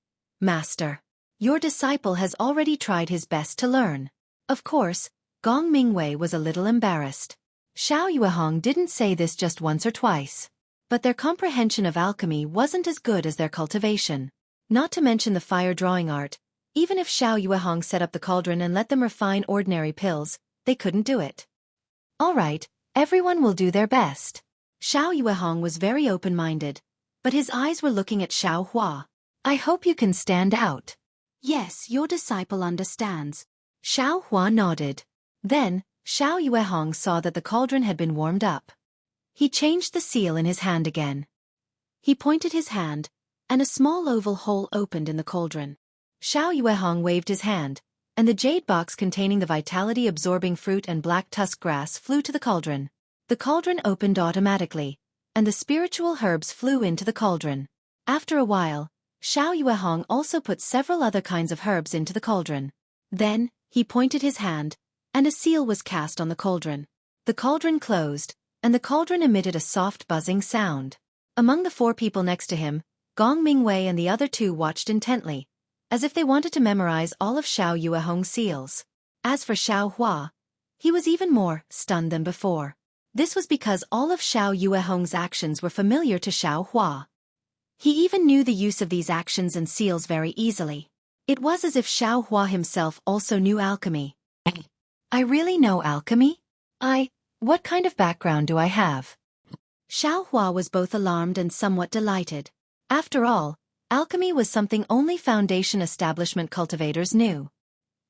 Master. Your disciple has already tried his best to learn." Of course, Gong Mingwei was a little embarrassed. Xiao Yuehong didn't say this just once or twice. But their comprehension of alchemy wasn't as good as their cultivation. Not to mention the fire-drawing art, even if Xiao Yuehong set up the cauldron and let them refine ordinary pills, they couldn't do it. "All right, everyone will do their best." Xiao Yuehong was very open-minded, but his eyes were looking at Xiao Hua. "I hope you can stand out." "Yes, your disciple understands." Xiao Hua nodded. Then, Xiao Yuehong saw that the cauldron had been warmed up. He changed the seal in his hand again. He pointed his hand, and a small oval hole opened in the cauldron. Xiao Yuehong waved his hand, and the jade box containing the vitality-absorbing fruit and black tusk grass flew to the cauldron. The cauldron opened automatically, and the spiritual herbs flew into the cauldron. After a while, Xiao Yuehong also put several other kinds of herbs into the cauldron. Then, he pointed his hand, and a seal was cast on the cauldron. The cauldron closed, and the cauldron emitted a soft buzzing sound. Among the 4 people next to him, Gong Mingwei and the other 2 watched intently, as if they wanted to memorize all of Xiao Yuehong's seals. As for Xiao Hua, he was even more stunned than before. This was because all of Xiao Yuehong's actions were familiar to Xiao Hua. He even knew the use of these actions and seals very easily. It was as if Xiao Hua himself also knew alchemy. I really know alchemy? What kind of background do I have? Xiao Hua was both alarmed and somewhat delighted. After all, alchemy was something only foundation establishment cultivators knew.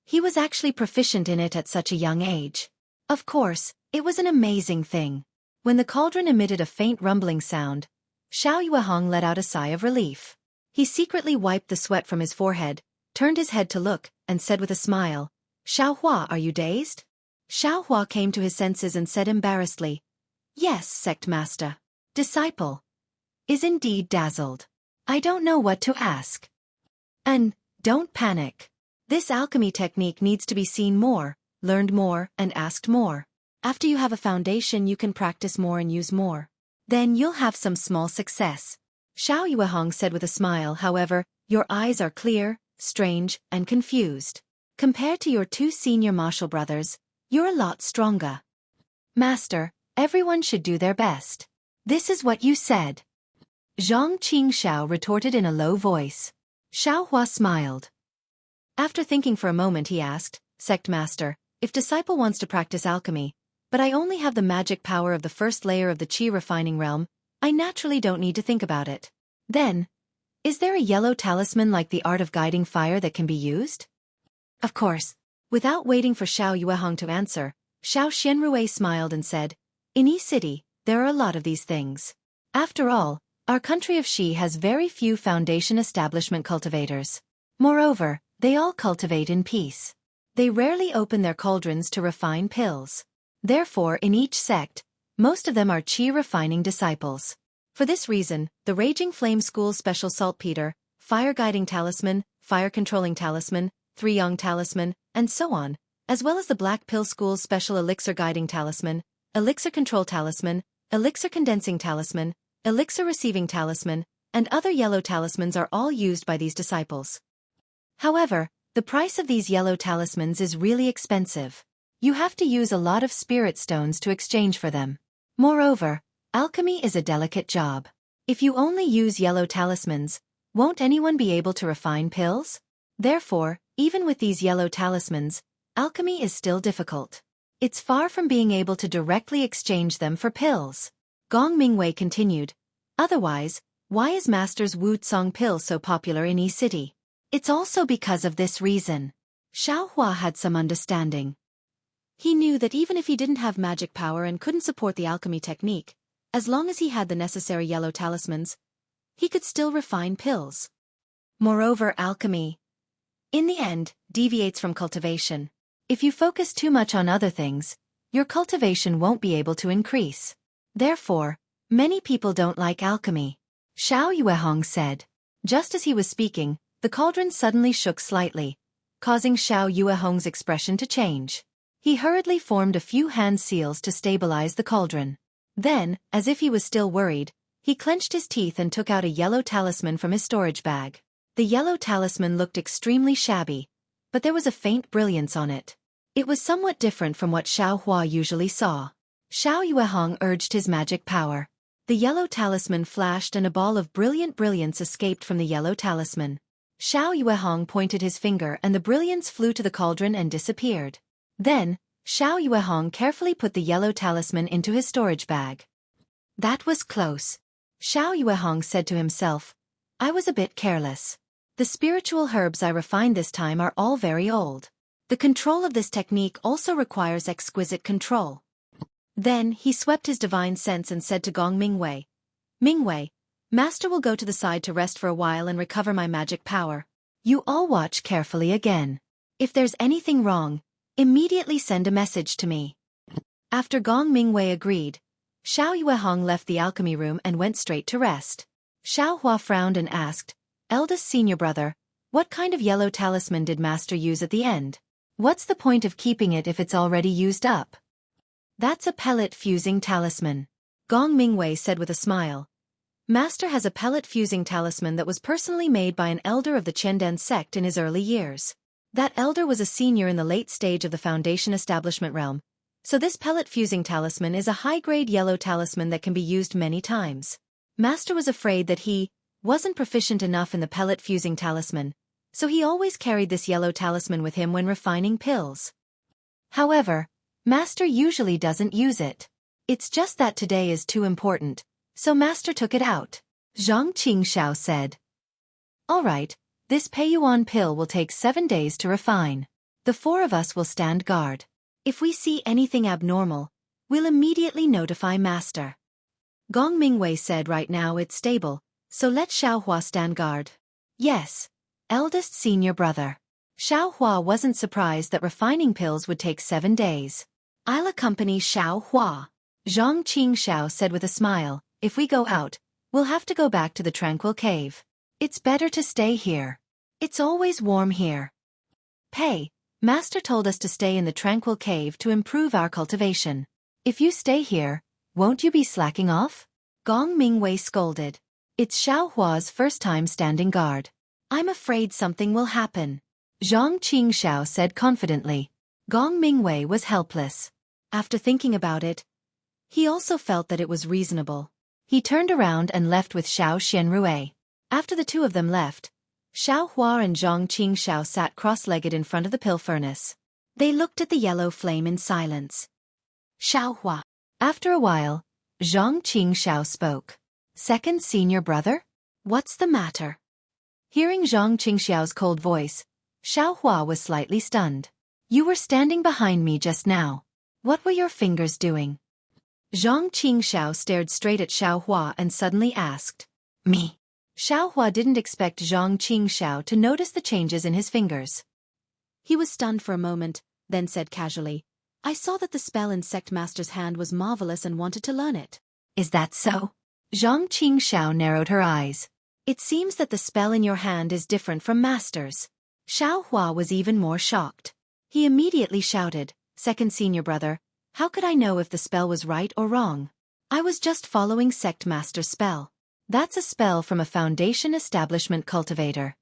He was actually proficient in it at such a young age. Of course, it was an amazing thing. When the cauldron emitted a faint rumbling sound, Xiao Yuehong let out a sigh of relief. He secretly wiped the sweat from his forehead, turned his head to look, and said with a smile, "Xiao Hua, are you dazed?" Xiao Hua came to his senses and said embarrassedly, "Yes, sect master. Disciple. Is indeed dazzled. I don't know what to ask." And, don't panic. This alchemy technique needs to be seen more, learned more, and asked more. After you have a foundation you can practice more and use more. Then you'll have some small success. Xiao Yuehong said with a smile, however, your eyes are clear, strange, and confused. Compared to your two senior martial brothers, you're a lot stronger. Master, everyone should do their best. This is what you said. Zhang Qingxiao retorted in a low voice. Xiao Hua smiled. After thinking for a moment he asked, Sect Master, if disciple wants to practice alchemy, but I only have the magic power of the first layer of the qi refining realm, I naturally don't need to think about it. Then, is there a yellow talisman like the art of guiding fire that can be used? Of course. Without waiting for Xiao Yuehong to answer, Xiao Xianrui smiled and said, in Yi City, there are a lot of these things. After all, our country of Xi has very few foundation establishment cultivators. Moreover, they all cultivate in peace. They rarely open their cauldrons to refine pills. Therefore, in each sect, most of them are qi refining disciples. For this reason, the Raging Flame School's special saltpeter, fire guiding talisman, fire controlling talisman, three-yang talisman, and so on, as well as the Black Pill School's special elixir guiding talisman, elixir control talisman, elixir condensing talisman, elixir receiving talisman, and other yellow talismans are all used by these disciples. However, the price of these yellow talismans is really expensive. You have to use a lot of spirit stones to exchange for them. Moreover, alchemy is a delicate job. If you only use yellow talismans, won't anyone be able to refine pills? Therefore, even with these yellow talismans, alchemy is still difficult. It's far from being able to directly exchange them for pills. Gong Mingwei continued, otherwise, why is Master's Wu Tsong pill so popular in Yi City? It's also because of this reason. Xiao Hua had some understanding. He knew that even if he didn't have magic power and couldn't support the alchemy technique, as long as he had the necessary yellow talismans, he could still refine pills. Moreover, alchemy, in the end, deviates from cultivation. If you focus too much on other things, your cultivation won't be able to increase. Therefore, many people don't like alchemy. Xiao Yuehong said. Just as he was speaking, the cauldron suddenly shook slightly, causing Xiao Yuehong's expression to change. He hurriedly formed a few hand seals to stabilize the cauldron. Then, as if he was still worried, he clenched his teeth and took out a yellow talisman from his storage bag. The yellow talisman looked extremely shabby, but there was a faint brilliance on it. It was somewhat different from what Xiao Hua usually saw. Xiao Yuehong urged his magic power. The yellow talisman flashed and a ball of brilliant brilliance escaped from the yellow talisman. Xiao Yuehong pointed his finger and the brilliance flew to the cauldron and disappeared. Then, Xiao Yuehong carefully put the yellow talisman into his storage bag. That was close. Xiao Yuehong said to himself, I was a bit careless. The spiritual herbs I refined this time are all very old. The control of this technique also requires exquisite control. Then, he swept his divine sense and said to Gong Mingwei, Mingwei, Master will go to the side to rest for a while and recover my magic power. You all watch carefully again. If there's anything wrong, immediately send a message to me. After Gong Mingwei agreed, Xiao Yuehong left the alchemy room and went straight to rest. Xiao Hua frowned and asked, Eldest senior brother, what kind of yellow talisman did Master use at the end? What's the point of keeping it if it's already used up? That's a pellet-fusing talisman. Gong Mingwei said with a smile. Master has a pellet-fusing talisman that was personally made by an elder of the Qianden sect in his early years. That elder was a senior in the late stage of the Foundation establishment realm, so this pellet fusing talisman is a high-grade yellow talisman that can be used many times. Master was afraid that he wasn't proficient enough in the pellet fusing talisman, so he always carried this yellow talisman with him when refining pills. However, Master usually doesn't use it. It's just that today is too important, so Master took it out. Zhang Qingxiao said. All right, this Peiyuan pill will take 7 days to refine. The 4 of us will stand guard. If we see anything abnormal, we'll immediately notify Master. Gong Mingwei said right now it's stable, so let Xiaohua stand guard. Yes, eldest senior brother. Xiaohua wasn't surprised that refining pills would take 7 days. I'll accompany Xiaohua. Zhang Qingxiao said with a smile, if we go out, we'll have to go back to the tranquil cave. It's better to stay here. It's always warm here. Pei, Master told us to stay in the tranquil cave to improve our cultivation. If you stay here, won't you be slacking off? Gong Mingwei scolded. It's Xiaohua's first time standing guard. I'm afraid something will happen. Zhang Qingxiao said confidently. Gong Mingwei was helpless. After thinking about it, he also felt that it was reasonable. He turned around and left with Xiao Xianrui. After the 2 of them left, Xiaohua and Zhang Qingxiao sat cross-legged in front of the pill furnace. They looked at the yellow flame in silence. Xiaohua. After a while, Zhang Qingxiao spoke. Second senior brother? What's the matter? Hearing Zhang Qingxiao's cold voice, Xiaohua was slightly stunned. You were standing behind me just now. What were your fingers doing? Zhang Qingxiao stared straight at Xiaohua and suddenly asked. Me. Xiaohua didn't expect Zhang Qingxiao to notice the changes in his fingers. He was stunned for a moment, then said casually, I saw that the spell in Sect Master's hand was marvelous and wanted to learn it. Is that so? Zhang Qingxiao narrowed her eyes. It seems that the spell in your hand is different from Master's. Xiaohua was even more shocked. He immediately shouted, Second senior brother, how could I know if the spell was right or wrong? I was just following Sect Master's spell. That's a spell from a Foundation establishment cultivator.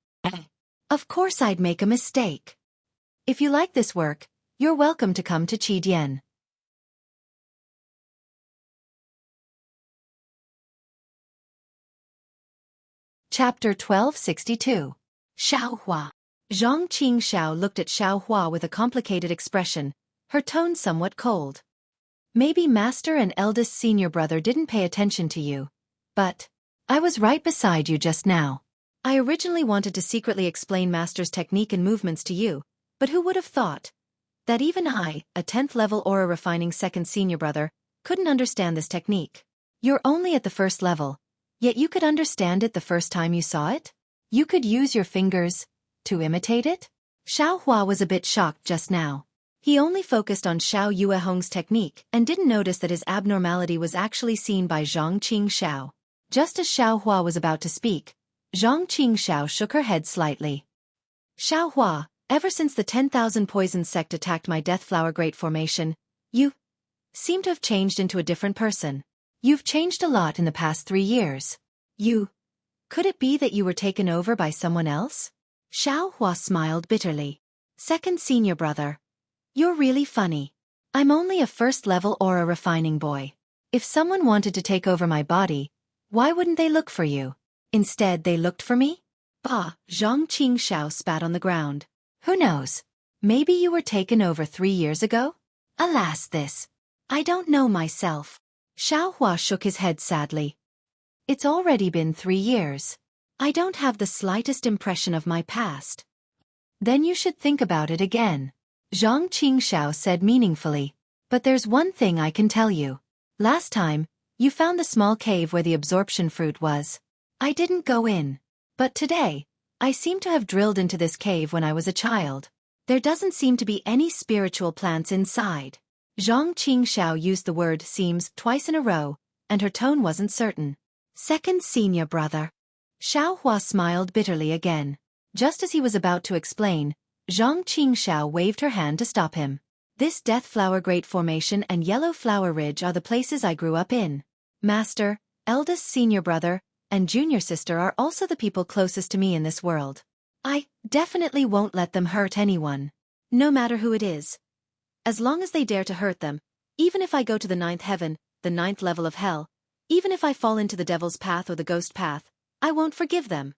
Of course I'd make a mistake. If you like this work, you're welcome to come to Qidian. Chapter 1262. Xiaohua. Zhang Qingxiao looked at Xiaohua with a complicated expression, her tone somewhat cold. Maybe Master and eldest senior brother didn't pay attention to you, but I was right beside you just now. I originally wanted to secretly explain Master's technique and movements to you, but who would have thought that even I, a 10th level aura refining second senior brother, couldn't understand this technique. You're only at the 1st level, yet you could understand it the first time you saw it? You could use your fingers to imitate it? Xiaohua was a bit shocked just now. He only focused on Xiao Yuehong's technique and didn't notice that his abnormality was actually seen by Zhang Qingxiao. Just as Xiaohua was about to speak, Zhang Qingxiao shook her head slightly. Xiaohua, ever since the 10,000 poison sect attacked my Death Flower Great Formation, you seem to have changed into a different person. You've changed a lot in the past 3 years. Could it be that you were taken over by someone else? Xiaohua smiled bitterly. Second senior brother. You're really funny. I'm only a 1st level aura refining boy. If someone wanted to take over my body, why wouldn't they look for you? Instead they looked for me? Bah, Zhang Qingxiao spat on the ground. Who knows? Maybe you were taken over 3 years ago? Alas I don't know myself. Xiaohua shook his head sadly. It's already been 3 years. I don't have the slightest impression of my past. Then you should think about it again. Zhang Qingxiao said meaningfully. But there's one thing I can tell you. Last time, you found the small cave where the absorption fruit was. I didn't go in. But today, I seem to have drilled into this cave when I was a child. There doesn't seem to be any spiritual plants inside. Zhang Qingxiao used the word seems twice in a row, and her tone wasn't certain. Second senior brother. Xiaohua smiled bitterly again. Just as he was about to explain, Zhang Qingxiao waved her hand to stop him. This Death Flower Great Formation and Yellow Flower Ridge are the places I grew up in. Master, eldest senior brother, and junior sister are also the people closest to me in this world. I definitely won't let them hurt anyone. No matter who it is. As long as they dare to hurt them, even if I go to the 9th heaven, the 9th level of hell, even if I fall into the devil's path or the ghost path, I won't forgive them.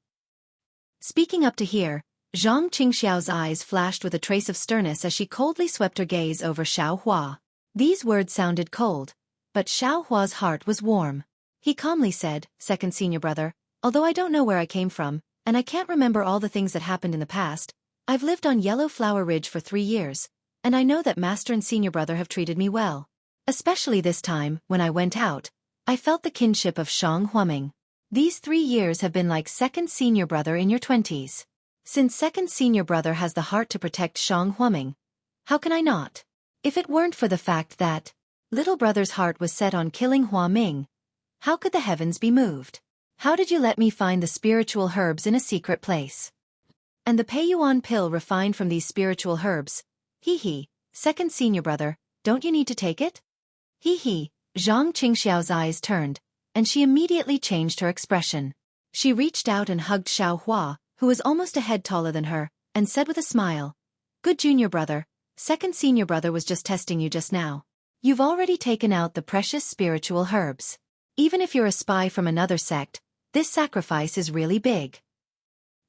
Speaking up to here, Zhang Qingxiao's eyes flashed with a trace of sternness as she coldly swept her gaze over Xiao Hua. These words sounded cold, but Xiao Hua's heart was warm. He calmly said, "Second senior brother, although I don't know where I came from, and I can't remember all the things that happened in the past, I've lived on Yellow Flower Ridge for 3 years, and I know that master and senior brother have treated me well. Especially this time, when I went out, I felt the kinship of Shang Huaming. These 3 years have been like second senior brother in your 20s. Since second senior brother has the heart to protect Shang Huaming, how can I not? If it weren't for the fact that little brother's heart was set on killing Hua Ming, how could the heavens be moved? How did you let me find the spiritual herbs in a secret place? And the Peiyuan pill refined from these spiritual herbs. Hee, second senior brother, don't you need to take it? Hee, Zhang Qingxiao's eyes turned, and she immediately changed her expression. She reached out and hugged Xiao Hua, who was almost a head taller than her, and said with a smile, "Good junior brother, second senior brother was just testing you just now. You've already taken out the precious spiritual herbs. Even if you're a spy from another sect, this sacrifice is really big.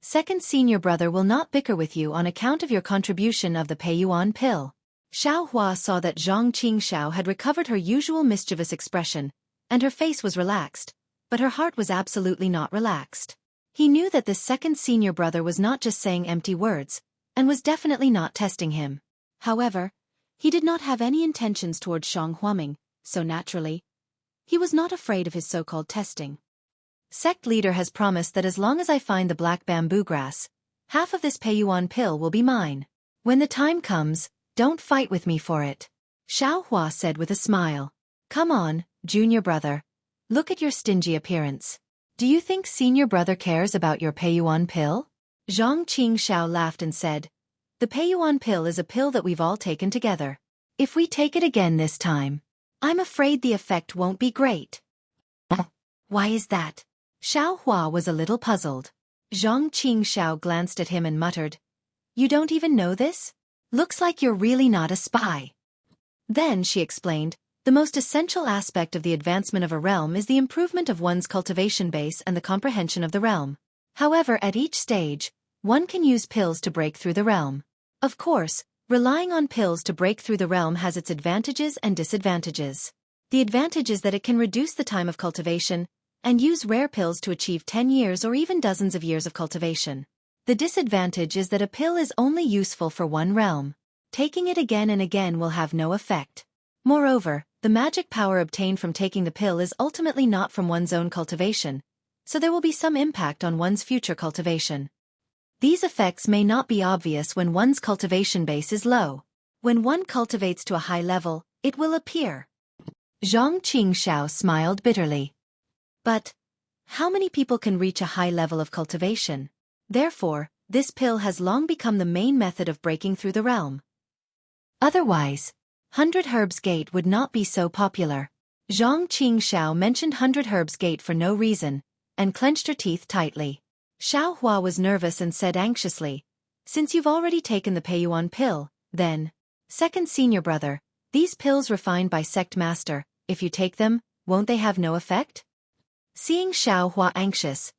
Second senior brother will not bicker with you on account of your contribution of the Peiyuan pill." Xiao Hua saw that Zhang Qingxiao had recovered her usual mischievous expression, and her face was relaxed, but her heart was absolutely not relaxed. He knew that this second senior brother was not just saying empty words, and was definitely not testing him. However, he did not have any intentions towards Shang Huaming, so naturally, he was not afraid of his so-called testing. Sect leader has promised that as long as I find the black bamboo grass, half of this Peiyuan pill will be mine. When the time comes, don't fight with me for it. Xiao Hua said with a smile. Come on, junior brother. Look at your stingy appearance. Do you think senior brother cares about your Peiyuan pill? Zhang Qingxiao laughed and said, the Peiyuan pill is a pill that we've all taken together. If we take it again this time, I'm afraid the effect won't be great. Why is that? Xiao Hua was a little puzzled. Zhang Qingxiao glanced at him and muttered, You don't even know this? Looks like you're really not a spy. Then she explained, the most essential aspect of the advancement of a realm is the improvement of one's cultivation base and the comprehension of the realm. However, at each stage, one can use pills to break through the realm. Of course, relying on pills to break through the realm has its advantages and disadvantages. The advantage is that it can reduce the time of cultivation, and use rare pills to achieve 10 years or even dozens of years of cultivation. The disadvantage is that a pill is only useful for one realm. Taking it again and again will have no effect. Moreover, the magic power obtained from taking the pill is ultimately not from one's own cultivation, so there will be some impact on one's future cultivation. These effects may not be obvious when one's cultivation base is low. When one cultivates to a high level, it will appear. Zhang Qingxiao smiled bitterly. But how many people can reach a high level of cultivation? Therefore, this pill has long become the main method of breaking through the realm. Otherwise, 100 Herbs Gate would not be so popular. Zhang Qingxiao mentioned 100 Herbs Gate for no reason, and clenched her teeth tightly. Xiao Hua was nervous and said anxiously, Since you've already taken the Peiyuan pill, then, second senior brother, these pills refined by sect master, if you take them, won't they have no effect? Seeing Xiao Hua anxious,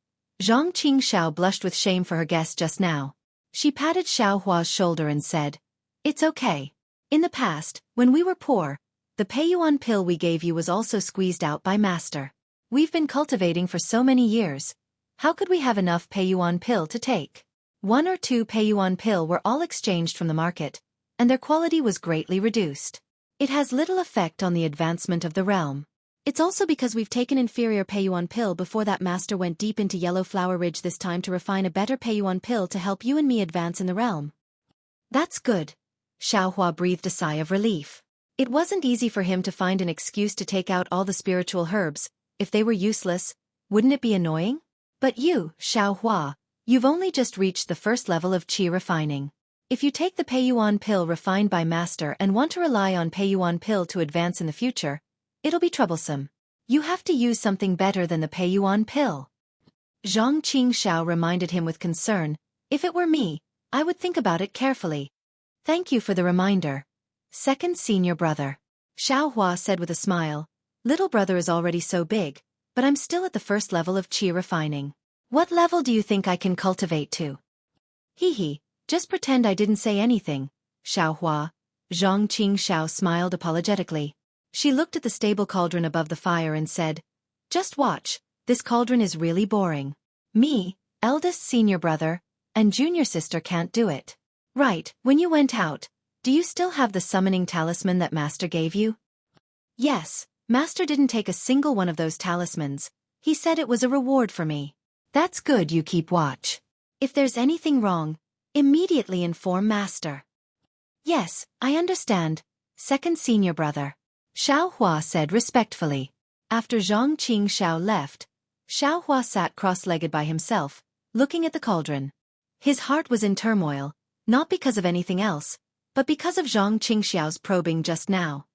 Zhang Qingxiao blushed with shame for her guest just now. She patted Xiao Hua's shoulder and said, It's okay. In the past, when we were poor, the Peiyuan pill we gave you was also squeezed out by master. We've been cultivating for so many years. How could we have enough Peiyuan pill to take? 1 or 2 Peiyuan pill were all exchanged from the market, and their quality was greatly reduced. It has little effect on the advancement of the realm. It's also because we've taken inferior Peiyuan pill before that master went deep into Yellow Flower Ridge this time to refine a better Peiyuan pill to help you and me advance in the realm. That's good. Xiao Hua breathed a sigh of relief. It wasn't easy for him to find an excuse to take out all the spiritual herbs. If they were useless, wouldn't it be annoying? But you, Xiao Hua, you've only just reached the first level of qi refining. If you take the Peiyuan pill refined by master and want to rely on Peiyuan pill to advance in the future, it'll be troublesome. You have to use something better than the Peiyuan pill. Zhang Qingxiao reminded him with concern, If it were me, I would think about it carefully. Thank you for the reminder. Second senior brother. Xiao Hua said with a smile. Little brother is already so big, but I'm still at the first level of qi refining. What level do you think I can cultivate to? Hee, just pretend I didn't say anything, Xiao Hua. Zhang Qingxiao smiled apologetically. She looked at the stable cauldron above the fire and said, just watch, this cauldron is really boring. Me, eldest senior brother, and junior sister can't do it. Right, when you went out, do you still have the summoning talisman that Master gave you? Yes, Master didn't take a single one of those talismans. He said it was a reward for me. That's good, you keep watch. If there's anything wrong, immediately inform Master. Yes, I understand, second senior brother. Xiao Hua said respectfully. After Zhang Qingxiao left, Xiao Hua sat cross-legged by himself, looking at the cauldron. His heart was in turmoil, not because of anything else, but because of Zhang Qingxiao's probing just now.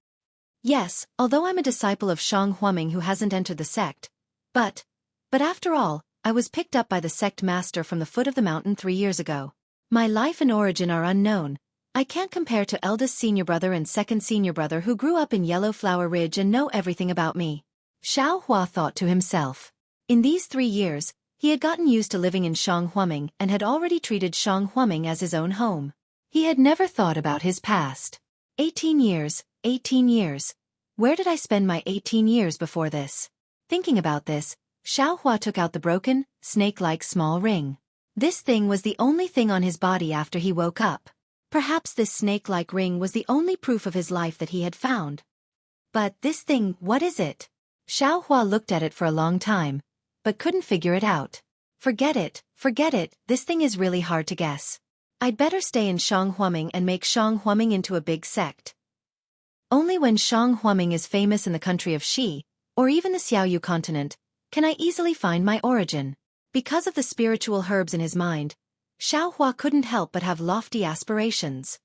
Yes, although I'm a disciple of Shang Huaming who hasn't entered the sect, but after all, I was picked up by the sect master from the foot of the mountain 3 years ago. My life and origin are unknown. I can't compare to eldest senior brother and second senior brother who grew up in Yellow Flower Ridge and know everything about me. Xiao Hua thought to himself. In these 3 years, he had gotten used to living in Shang Huaming and had already treated Shang Huaming as his own home. He had never thought about his past. 18 years, 18 years. Where did I spend my 18 years before this? Thinking about this, Xiao Hua took out the broken, snake-like small ring. This thing was the only thing on his body after he woke up. Perhaps this snake-like ring was the only proof of his life that he had found. But this thing, what is it? Xiao Hua looked at it for a long time, but couldn't figure it out. Forget it, this thing is really hard to guess. I'd better stay in Shang Huaming and make Shang Huaming into a big sect. Only when Shang Huaming is famous in the country of Xi, or even the Xiaoyu continent, can I easily find my origin. Because of the spiritual herbs in his mind, Xiao Hua couldn't help but have lofty aspirations.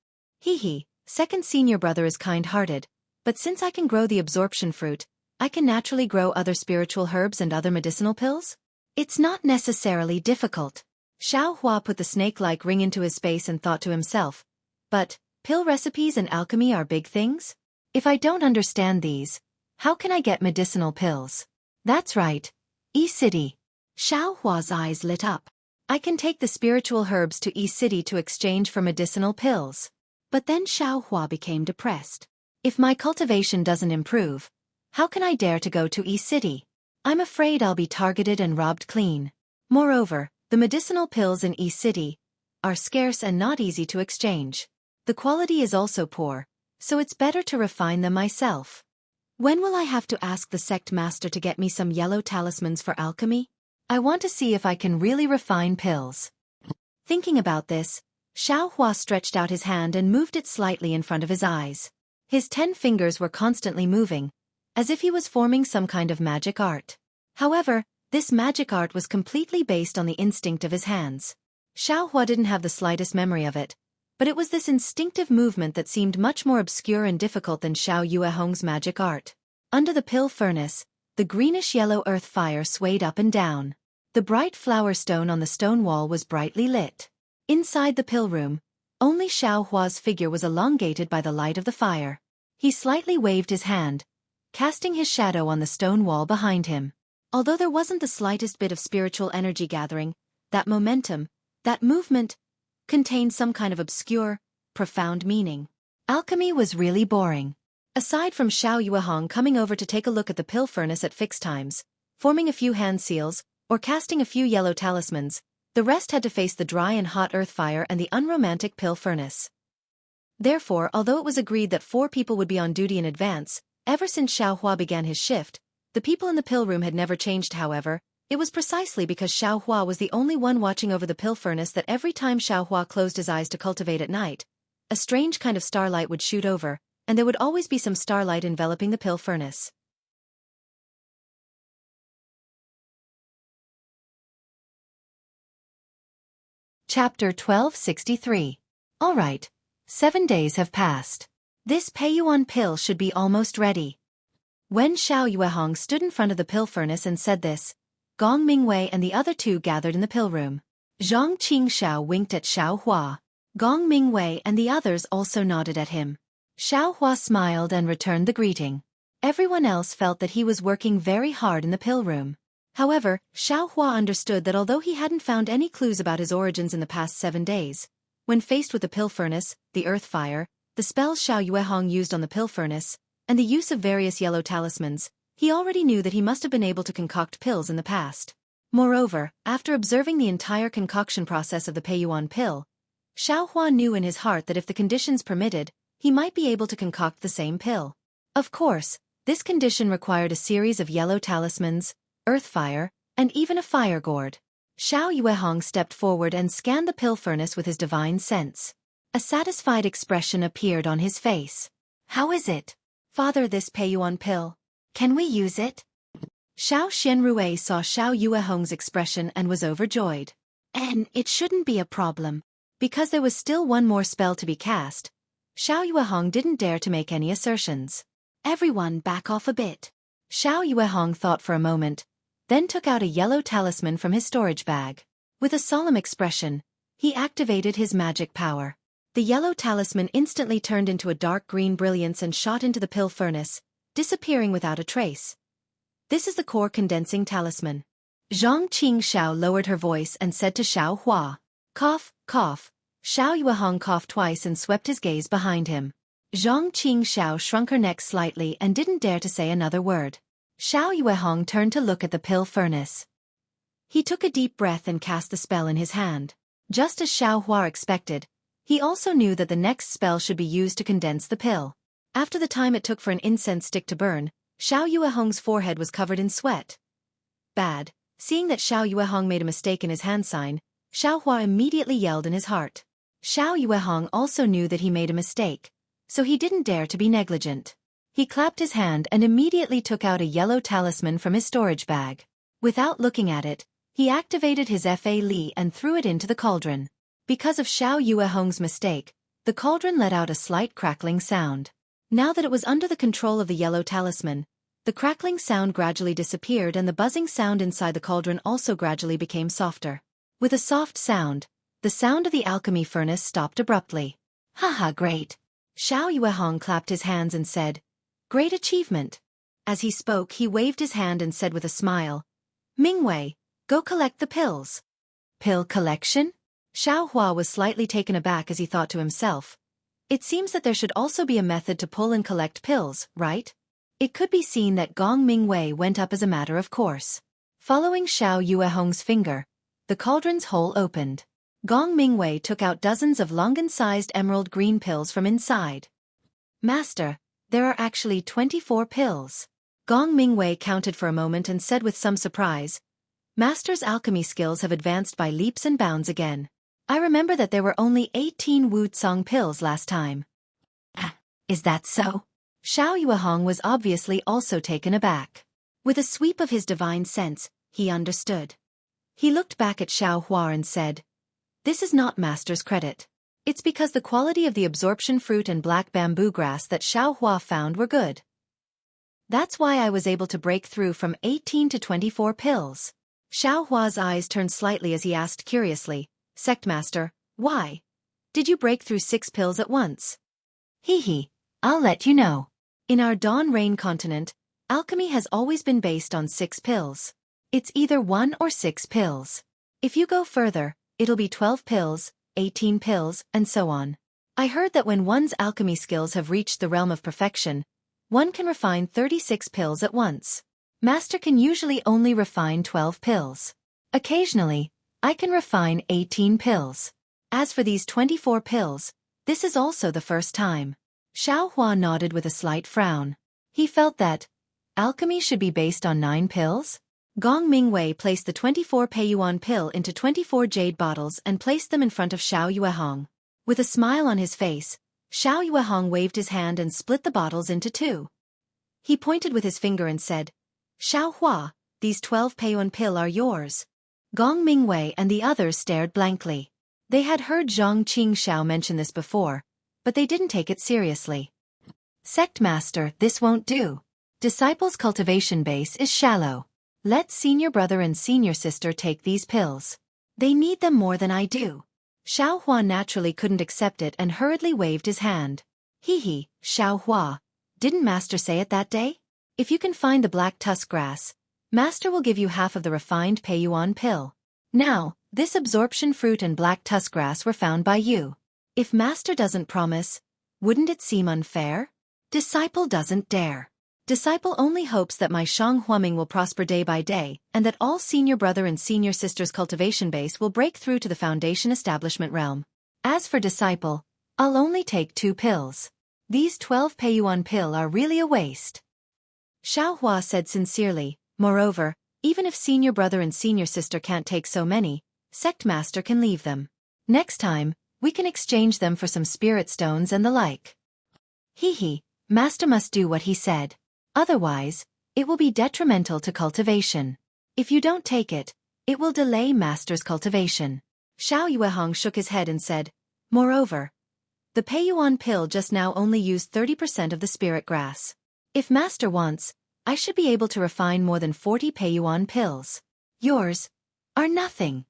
Second senior brother is kind-hearted, but since I can grow the absorption fruit, I can naturally grow other spiritual herbs and other medicinal pills? It's not necessarily difficult. Xiao Hua put the snake-like ring into his space and thought to himself, but pill recipes and alchemy are big things? If I don't understand these, how can I get medicinal pills? That's right. E-City. Xiao Hua's eyes lit up. I can take the spiritual herbs to E-City to exchange for medicinal pills. But then Xiao Hua became depressed. If my cultivation doesn't improve, how can I dare to go to E-City? I'm afraid I'll be targeted and robbed clean. Moreover, the medicinal pills in E-City are scarce and not easy to exchange. The quality is also poor, so it's better to refine them myself. When will I have to ask the sect master to get me some yellow talismans for alchemy? I want to see if I can really refine pills. Thinking about this, Xiao Hua stretched out his hand and moved it slightly in front of his eyes. His 10 fingers were constantly moving, as if he was forming some kind of magic art. However, this magic art was completely based on the instinct of his hands. Xiao Hua didn't have the slightest memory of it, but it was this instinctive movement that seemed much more obscure and difficult than Xiao Yuehong's magic art. Under the pill furnace, the greenish-yellow earth fire swayed up and down. The bright flower stone on the stone wall was brightly lit. Inside the pill room, only Xiao Hua's figure was elongated by the light of the fire. He slightly waved his hand, casting his shadow on the stone wall behind him. Although there wasn't the slightest bit of spiritual energy gathering, that momentum, that movement, contained some kind of obscure, profound meaning. Alchemy was really boring. Aside from Xiao Yuehong coming over to take a look at the pill furnace at fixed times, forming a few hand seals, or casting a few yellow talismans, the rest had to face the dry and hot earth fire and the unromantic pill furnace. Therefore, although it was agreed that 4 people would be on duty in advance, ever since Xiao Hua began his shift, the people in the pill room had never changed. However, it was precisely because Xiao Hua was the only one watching over the pill furnace that every time Xiao Hua closed his eyes to cultivate at night, a strange kind of starlight would shoot over, and there would always be some starlight enveloping the pill furnace. Chapter 1263. Alright. 7 days have passed. This Peiyuan pill should be almost ready. When Xiao Yuehong stood in front of the pill furnace and said this, Gong Mingwei and the other 2 gathered in the pill room. Zhang Qingxiao winked at Xiaohua. Gong Mingwei and the others also nodded at him. Xiaohua smiled and returned the greeting. Everyone else felt that he was working very hard in the pill room. However, Xiaohua understood that although he hadn't found any clues about his origins in the past 7 days, when faced with the pill furnace, the earth fire, the spells Xiao Yuehong used on the pill furnace, and the use of various yellow talismans, he already knew that he must have been able to concoct pills in the past. Moreover, after observing the entire concoction process of the Peiyuan pill, Xiaohua knew in his heart that if the conditions permitted, he might be able to concoct the same pill. Of course, this condition required a series of yellow talismans, earth fire, and even a fire gourd. Xiao Yuehong stepped forward and scanned the pill furnace with his divine sense. A satisfied expression appeared on his face. "How is it, Father, this Peiyuan pill? Can we use it?" Xiao Xianrui saw Xiao Yuehong's expression and was overjoyed. "And it shouldn't be a problem." Because there was still one more spell to be cast, Xiao Yuehong didn't dare to make any assertions. "Everyone back off a bit." Xiao Yuehong thought for a moment, then took out a yellow talisman from his storage bag. With a solemn expression, he activated his magic power. The yellow talisman instantly turned into a dark green brilliance and shot into the pill furnace, disappearing without a trace. "This is the core condensing talisman." Zhang Qingxiao lowered her voice and said to Xiao Hua. "Cough, cough." Xiao Yuehong coughed twice and swept his gaze behind him. Zhang Qingxiao shrunk her neck slightly and didn't dare to say another word. Xiao Yuehong turned to look at the pill furnace. He took a deep breath and cast the spell in his hand. Just as Xiao Hua expected, he also knew that the next spell should be used to condense the pill. After the time it took for an incense stick to burn, Xiao Yuehong's forehead was covered in sweat. Bad. Seeing that Xiao Yuehong made a mistake in his hand sign, Xiao Hua immediately yelled in his heart. Xiao Yuehong also knew that he made a mistake, so he didn't dare to be negligent. He clapped his hand and immediately took out a yellow talisman from his storage bag. Without looking at it, he activated his Fa Li and threw it into the cauldron. Because of Xiao Yuehong's mistake, the cauldron let out a slight crackling sound. Now that it was under the control of the yellow talisman, the crackling sound gradually disappeared and the buzzing sound inside the cauldron also gradually became softer. With a soft sound, the sound of the alchemy furnace stopped abruptly. "Haha, great." Xiao Yuehong clapped his hands and said, "Great achievement." As he spoke, he waved his hand and said with a smile, "Mingwei, go collect the pills." "Pill collection?" Xiao Hua was slightly taken aback as he thought to himself. It seems that there should also be a method to pull and collect pills, right? It could be seen that Gong Mingwei went up as a matter of course. Following Xiao Yuehong's finger, the cauldron's hole opened. Gong Mingwei took out dozens of Longan-sized emerald green pills from inside. "Master, there are actually 24 pills." Gong Mingwei counted for a moment and said with some surprise, "Master's alchemy skills have advanced by leaps and bounds again. I remember that there were only 18 Wu Tsong pills last time." "Is that so?" Xiao Yuehong was obviously also taken aback. With a sweep of his divine sense, he understood. He looked back at Xiao Hua and said, "This is not Master's credit. It's because the quality of the absorption fruit and black bamboo grass that Xiao Hua found were good. That's why I was able to break through from 18 to 24 pills." Xiao Hua's eyes turned slightly as he asked curiously, "Sectmaster, why? Did you break through 6 pills at once?" "Hee, I'll let you know. In our Dawn Rain continent, alchemy has always been based on 6 pills. It's either 1 or 6 pills. If you go further, it'll be 12 pills, 18 pills, and so on. I heard that when one's alchemy skills have reached the realm of perfection, one can refine 36 pills at once. Master can usually only refine 12 pills. Occasionally, I can refine 18 pills. As for these 24 pills, this is also the first time." Xiao Hua nodded with a slight frown. He felt that alchemy should be based on 9 pills? Gong Mingwei placed the 24 Peiyuan pill into 24 jade bottles and placed them in front of Xiao Yuehong. With a smile on his face, Xiao Yuehong waved his hand and split the bottles into 2. He pointed with his finger and said, "Xiao Hua, these 12 Peiyuan pill are yours." Gong Mingwei and the others stared blankly. They had heard Zhang Qingxiao mention this before, but they didn't take it seriously. "Sectmaster, this won't do. Disciples' cultivation base is shallow. Let senior brother and senior sister take these pills." They need them more than I do. Xiao Hua naturally couldn't accept it and hurriedly waved his hand. Hee, Xiao Hua. Didn't Master say it that day? If you can find the black tusk grass, Master will give you half of the refined Peiyuan pill. Now, this absorption fruit and black tusk grass were found by you. If Master doesn't promise, wouldn't it seem unfair? Disciple doesn't dare. Disciple only hopes that my Shang Huaming will prosper day by day, and that all senior brother and senior sister's cultivation base will break through to the foundation establishment realm. As for Disciple, I'll only take 2 pills. These 12 Peiyuan pill are really a waste. Xiao Hua said sincerely, moreover, even if senior brother and senior sister can't take so many, sect master can leave them. Next time, we can exchange them for some spirit stones and the like. Master must do what he said. Otherwise, it will be detrimental to cultivation. If you don't take it, it will delay Master's cultivation. Xiao Yuehong shook his head and said, moreover, the Peiyuan pill just now only used 30% of the spirit grass. If Master wants, I should be able to refine more than 40 Peiyuan pills. Yours are nothing.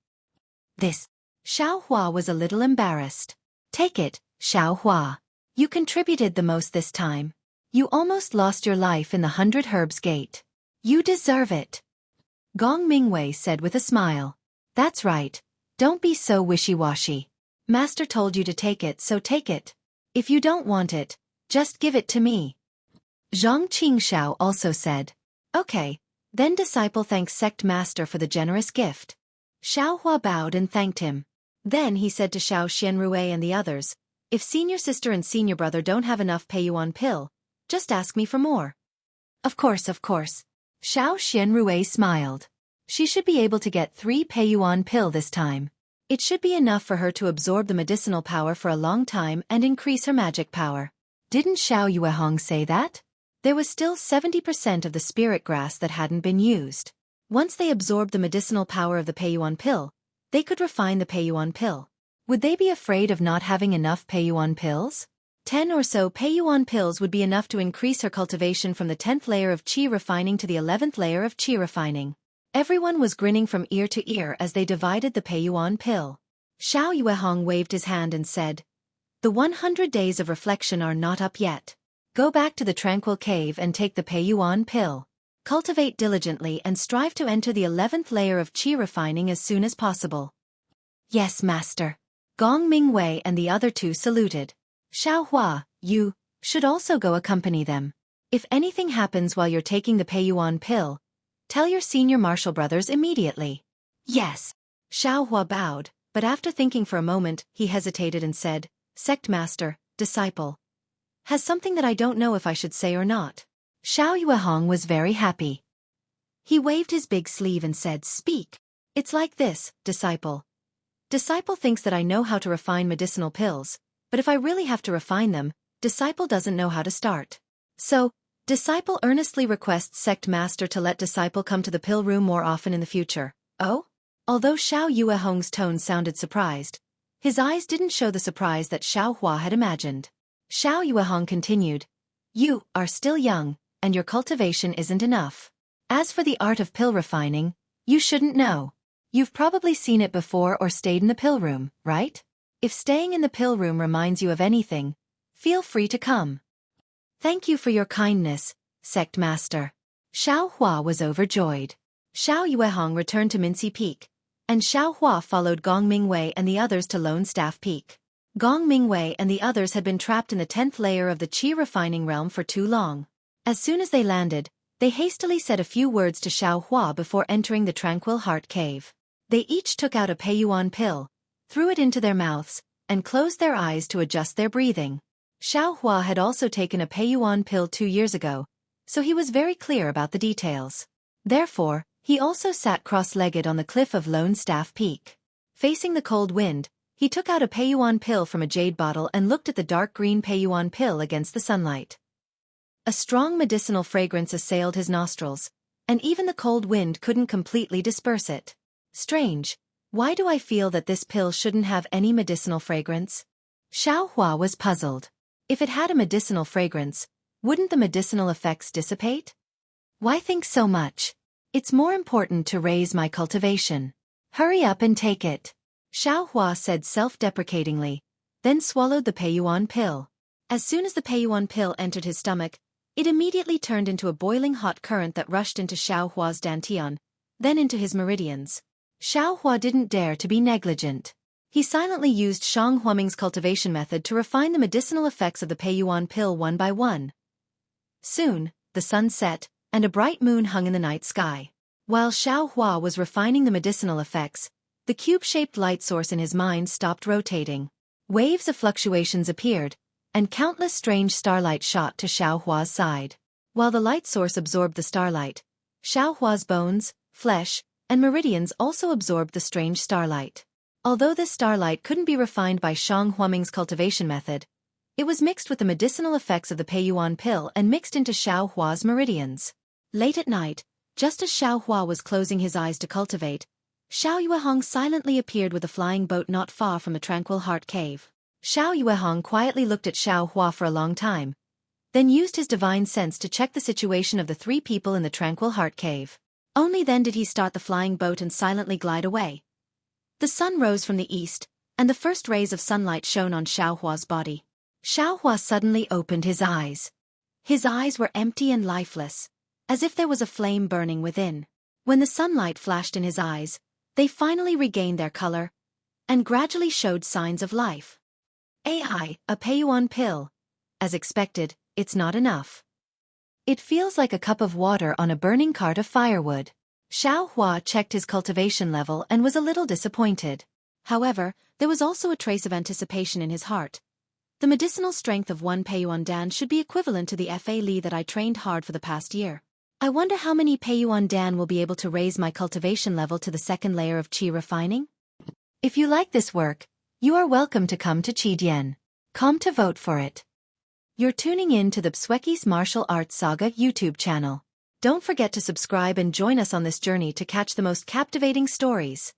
This. Xiao Hua was a little embarrassed. Take it, Xiao Hua. You contributed the most this time. You almost lost your life in the 100 Herbs Gate. You deserve it. Gong Mingwei said with a smile. That's right. Don't be so wishy-washy. Master told you to take it, so take it. If you don't want it, just give it to me. Zhang Qingxiao also said. Okay, then Disciple thanks Sect Master for the generous gift. Xiao Hua bowed and thanked him. Then he said to Xiao Xianrui and the others, if senior sister and senior brother don't have enough Peiyuan pill, just ask me for more. Of course. Xiao Xianrui smiled. She should be able to get 3 Peiyuan pill this time. It should be enough for her to absorb the medicinal power for a long time and increase her magic power. Didn't Xiao Yuehong say that? There was still 70% of the spirit grass that hadn't been used. Once they absorbed the medicinal power of the Peiyuan pill, they could refine the Peiyuan pill. Would they be afraid of not having enough Peiyuan pills? 10 or so Peiyuan pills would be enough to increase her cultivation from the 10th layer of qi refining to the 11th layer of qi refining. Everyone was grinning from ear to ear as they divided the Peiyuan pill. Xiao Yuehong waved his hand and said, the 100 days of reflection are not up yet. Go back to the tranquil cave and take the Peiyuan pill. Cultivate diligently and strive to enter the 11th layer of qi refining as soon as possible. Yes, Master. Gong Mingwei and the other 2 saluted. Xiao Hua, you should also go accompany them. If anything happens while you're taking the Peiyuan pill, tell your senior martial brothers immediately. Yes. Xiao Hua bowed, but after thinking for a moment, he hesitated and said, Sect Master, Disciple. Has something that I don't know if I should say or not. Xiao Yuehong was very happy. He waved his big sleeve and said, speak. It's like this, Disciple. Disciple thinks that I know how to refine medicinal pills, but if I really have to refine them, Disciple doesn't know how to start. So, Disciple earnestly requests Sect Master to let Disciple come to the pill room more often in the future. Oh? Although Xiao Yuehong's tone sounded surprised, his eyes didn't show the surprise that Xiao Hua had imagined. Xiao Yuehong continued, you are still young, and your cultivation isn't enough. As for the art of pill refining, you shouldn't know. You've probably seen it before or stayed in the pill room, right? If staying in the pill room reminds you of anything, feel free to come. Thank you for your kindness, Sect Master. Xiao Hua was overjoyed. Xiao Yuehong returned to Mincy Peak, and Xiao Hua followed Gong Mingwei and the others to Lone Staff Peak. Gong Mingwei and the others had been trapped in the 10th layer of the qi refining realm for too long. As soon as they landed, they hastily said a few words to Xiao Hua before entering the Tranquil Heart Cave. They each took out a Peiyuan pill, threw it into their mouths, and closed their eyes to adjust their breathing. Xiao Hua had also taken a Peiyuan pill 2 years ago, so he was very clear about the details. Therefore, he also sat cross-legged on the cliff of Lone Staff Peak. Facing the cold wind, he took out a Peiyuan pill from a jade bottle and looked at the dark green Peiyuan pill against the sunlight. A strong medicinal fragrance assailed his nostrils, and even the cold wind couldn't completely disperse it. Strange. Why do I feel that this pill shouldn't have any medicinal fragrance? Xiao Hua was puzzled. If it had a medicinal fragrance, wouldn't the medicinal effects dissipate? Why think so much? It's more important to raise my cultivation. Hurry up and take it. Xiao Hua said self-deprecatingly, then swallowed the Peiyuan pill. As soon as the Peiyuan pill entered his stomach, it immediately turned into a boiling hot current that rushed into Xiao Hua's dantian, then into his meridians. Xiao Hua didn't dare to be negligent. He silently used Shang Huaming's cultivation method to refine the medicinal effects of the Peiyuan pill one by one. Soon, the sun set, and a bright moon hung in the night sky. While Xiao Hua was refining the medicinal effects, the cube-shaped light source in his mind stopped rotating. Waves of fluctuations appeared, and countless strange starlight shot to Xiao Hua's side. While the light source absorbed the starlight, Xiao Hua's bones, flesh, and meridians also absorbed the strange starlight. Although this starlight couldn't be refined by Shang Huaming's cultivation method, it was mixed with the medicinal effects of the Peiyuan pill and mixed into Xiao Hua's meridians. Late at night, just as Xiao Hua was closing his eyes to cultivate, Xiao Yuehong silently appeared with a flying boat not far from the tranquil heart cave. Xiao Yuehong quietly looked at Xiao Hua for a long time, then used his divine sense to check the situation of the three people in the tranquil heart cave. Only then did he start the flying boat and silently glide away. The sun rose from the east, and the first rays of sunlight shone on Xiao Hua's body. Xiao Hua suddenly opened his eyes. His eyes were empty and lifeless, as if there was a flame burning within. When the sunlight flashed in his eyes, they finally regained their color, and gradually showed signs of life. A Peiyuan pill. As expected, it's not enough. It feels like a cup of water on a burning cart of firewood. Xiao Hua checked his cultivation level and was a little disappointed. However, there was also a trace of anticipation in his heart. The medicinal strength of one Peiyuan Dan should be equivalent to the Fa Li that I trained hard for the past year. I wonder how many Peiyuan Dan will be able to raise my cultivation level to the second layer of qi refining? If you like this work, you are welcome to come to Qidian.com to vote for it. You're tuning in to the Xueqi's Martial Arts Saga YouTube channel. Don't forget to subscribe and join us on this journey to catch the most captivating stories.